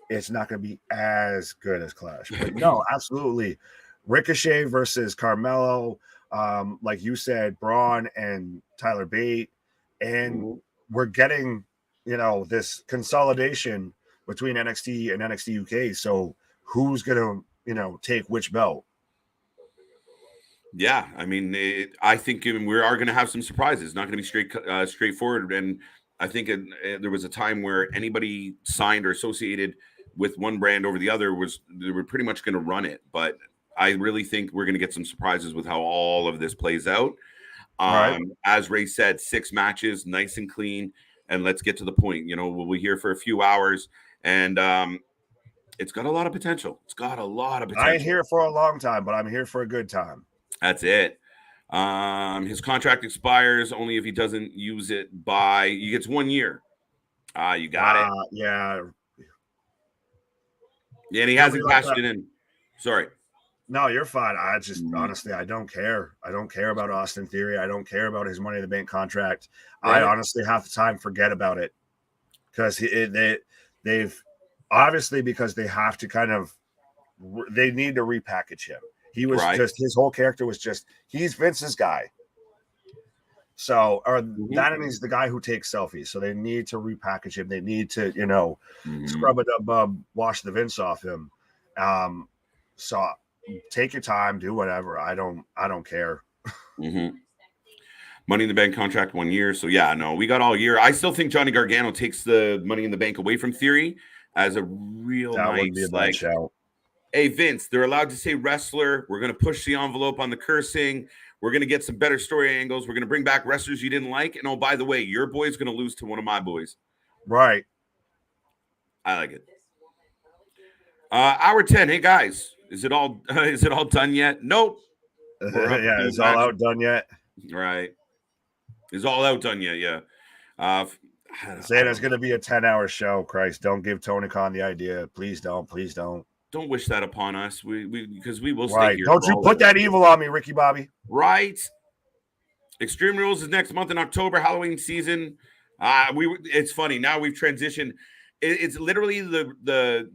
it's not going to be as good as Clash. But no, absolutely. Ricochet versus Carmelo, like you said, Braun and Tyler Bate. And we're getting, this consolidation between NXT and NXT UK. So who's going to, take which belt? Yeah, I mean, I think we are going to have some surprises. It's not going to be straightforward. And I think there was a time where anybody signed or associated with one brand over the other they were pretty much going to run it. But I really think we're going to get some surprises with how all of this plays out. Right. As Ray said, 6 matches, nice and clean. And let's get to the point. We'll be here for a few hours, and it's got a lot of potential. I ain't here for a long time, but I'm here for a good time. That's it. His contract expires only if he doesn't use it he gets 1 year. You got it. Yeah. Yeah, and he hasn't cashed it in. Sorry. No, you're fine. I just honestly, I don't care. I don't care about Austin Theory. I don't care about his Money in the Bank contract. Right. I honestly half the time forget about it because they've obviously because they have to they need to repackage him. He was his whole character was he's Vince's guy. So, that and he's the guy who takes selfies. So they need to repackage him. They need to, scrub it up, wash the Vince off him. So take your time, do whatever. I don't care. Money in the Bank contract 1 year. So yeah, no, we got all year. I still think Johnny Gargano takes the Money in the Bank away from Theory. as a real that nice, would be a bad shout. Hey, Vince, they're allowed to say wrestler. We're going to push the envelope on the cursing. We're going to get some better story angles. We're going to bring back wrestlers you didn't like. And oh, by the way, your boy's going to lose to one of my boys. Right. I like it. Hour 10. Hey, guys, is it all done yet? Nope. Yeah, is all out done yet? Right. Is all out done yet? Yeah. Saying it's going to be a 10-hour show. Christ, don't give Tony Khan the idea. Please don't. Please don't. Don't wish that upon us. Because we will right. stay here. Don't you put that evil on me, Ricky Bobby. Right. Extreme Rules is next month in October, Halloween season. It's funny. Now we've transitioned. It's literally the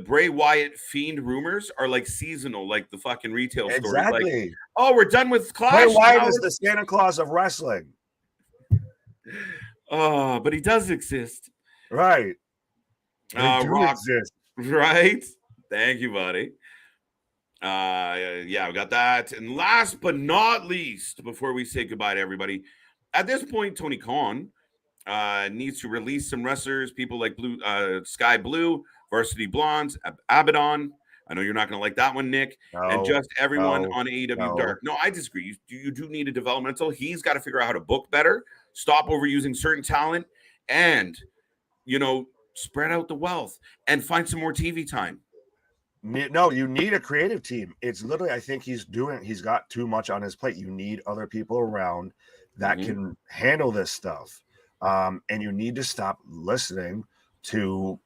Bray Wyatt Fiend rumors are like seasonal, like the fucking retail store. Exactly. Like, oh, we're done with Clash. Bray Wyatt is the Santa Claus of wrestling. Oh, but he does exist. Right. Rock exist. Right. Thank you, buddy. Yeah, we got that. And last but not least, before we say goodbye to everybody, at this point, Tony Khan needs to release some wrestlers, people like Sky Blue, Varsity Blondes, Abaddon. I know you're not going to like that one, Nick. And just everyone on AEW Dark. No, I disagree. You do need a developmental. He's got to figure out how to book better, stop overusing certain talent, and, spread out the wealth and find some more TV time. No, you need a creative team. It's literally, I think he's got too much on his plate. You need other people around that can handle this stuff. And you need to stop listening to,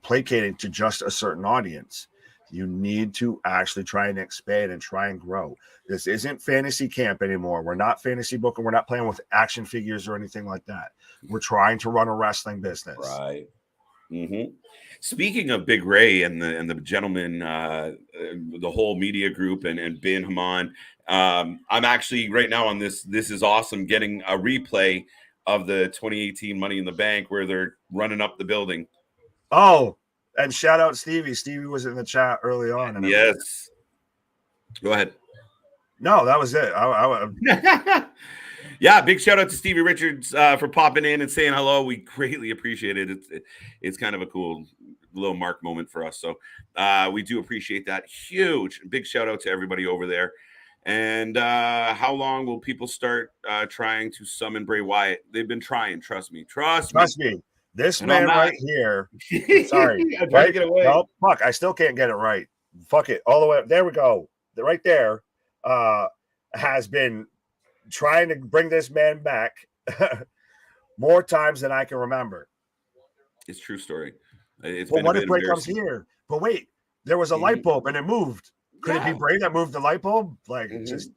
placating to just a certain audience. You need to actually try and expand and try and grow. This isn't fantasy camp anymore. We're not fantasy booking. We're not playing with action figures or anything like that. We're trying to run a wrestling business. Right. Mm-hmm. Speaking of Big Ray and the gentleman, the whole media group and Bin Haman, I'm actually right now on this. This is awesome. Getting a replay of the 2018 Money in the Bank where they're running up the building. Oh, and shout out Stevie. Stevie was in the chat early on. And yes. Go ahead. No, that was it. Yeah, big shout out to Stevie Richards for popping in and saying hello. We greatly appreciate it. It's kind of a cool little mark moment for us. So we do appreciate that. Huge. Big shout out to everybody over there. And how long will people start trying to summon Bray Wyatt? They've been trying. Trust me. Trust me. This man right here. Sorry. I'm trying to get away. No, fuck. I still can't get it right. Fuck it. All the way up. There we go. Right there has been trying to bring this man back more times than I can remember. It's true story. But what if Bray comes here? But wait, there was a light bulb and it moved. Could it be Bray that moved the light bulb? Like just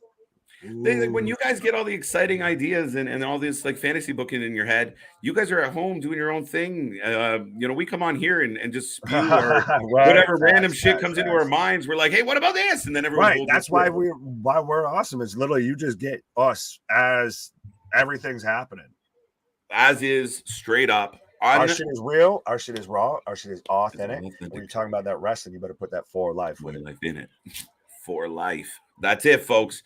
when you guys get all the exciting ideas and all this like fantasy booking in your head, you guys are at home doing your own thing. We come on here and just spew or whatever random shit comes into our minds. We're like, hey, what about this? And then everyone that's why we're awesome. Is literally you just get us as everything's happening. As is straight up. Our shit is real. Our shit is raw. Our shit is authentic. When you're talking about that wrestling, you better put that for life in it. For life. That's it, folks.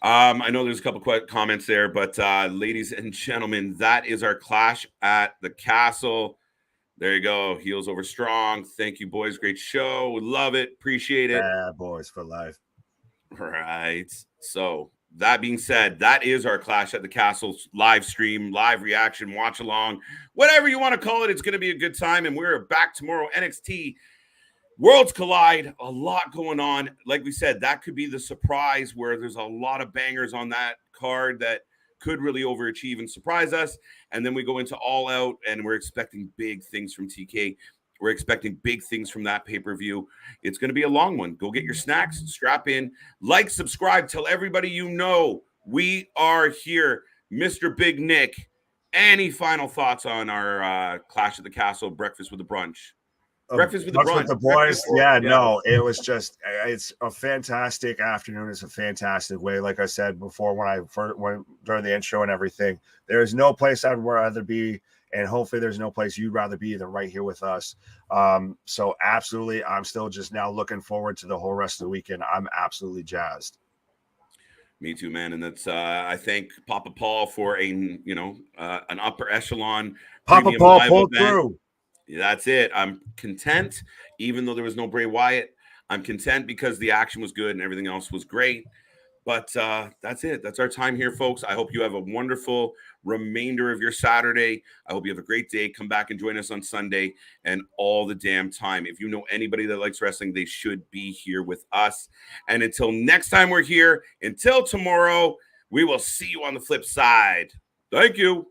I know there's a couple quick comments there, but ladies and gentlemen, that is our Clash at the Castle. There you go. Heels over strong. Thank you, boys. Great show. Love it. Appreciate it. Bad boys for life. Right. So that being said, that is our Clash at the Castle live stream, live reaction, watch along, whatever you want to call it. It's going to be a good time. And we're back tomorrow. NXT Worlds Collide, a lot going on. Like we said, that could be the surprise where there's a lot of bangers on that card that could really overachieve and surprise us. And then we go into All Out, and we're expecting big things from TK. We're expecting big things from that pay-per-view. It's going to be a long one. Go get your snacks, strap in, like, subscribe, tell everybody you know we are here. Mr. Big Nick, any final thoughts on our Clash at the Castle breakfast with the brunch? Breakfast with the brunch. With the boys. No, it was just, it's a fantastic afternoon. It's a fantastic way. Like I said before, when I first went during the intro and everything, there is no place I'd rather be. And hopefully there's no place you'd rather be than right here with us. So absolutely, I'm still just now looking forward to the whole rest of the weekend. I'm absolutely jazzed. Me too, man. And that's, I thank Papa Paul for an upper echelon. Papa Paul pulled through. That's it. I'm content, even though there was no Bray Wyatt. I'm content because the action was good and everything else was great. But that's it. That's our time here, folks. I hope you have a wonderful remainder of your Saturday. I hope you have a great day. Come back and join us on Sunday and all the damn time. If you know anybody that likes wrestling, they should be here with us. And until next time we're here, until tomorrow, we will see you on the flip side. Thank you.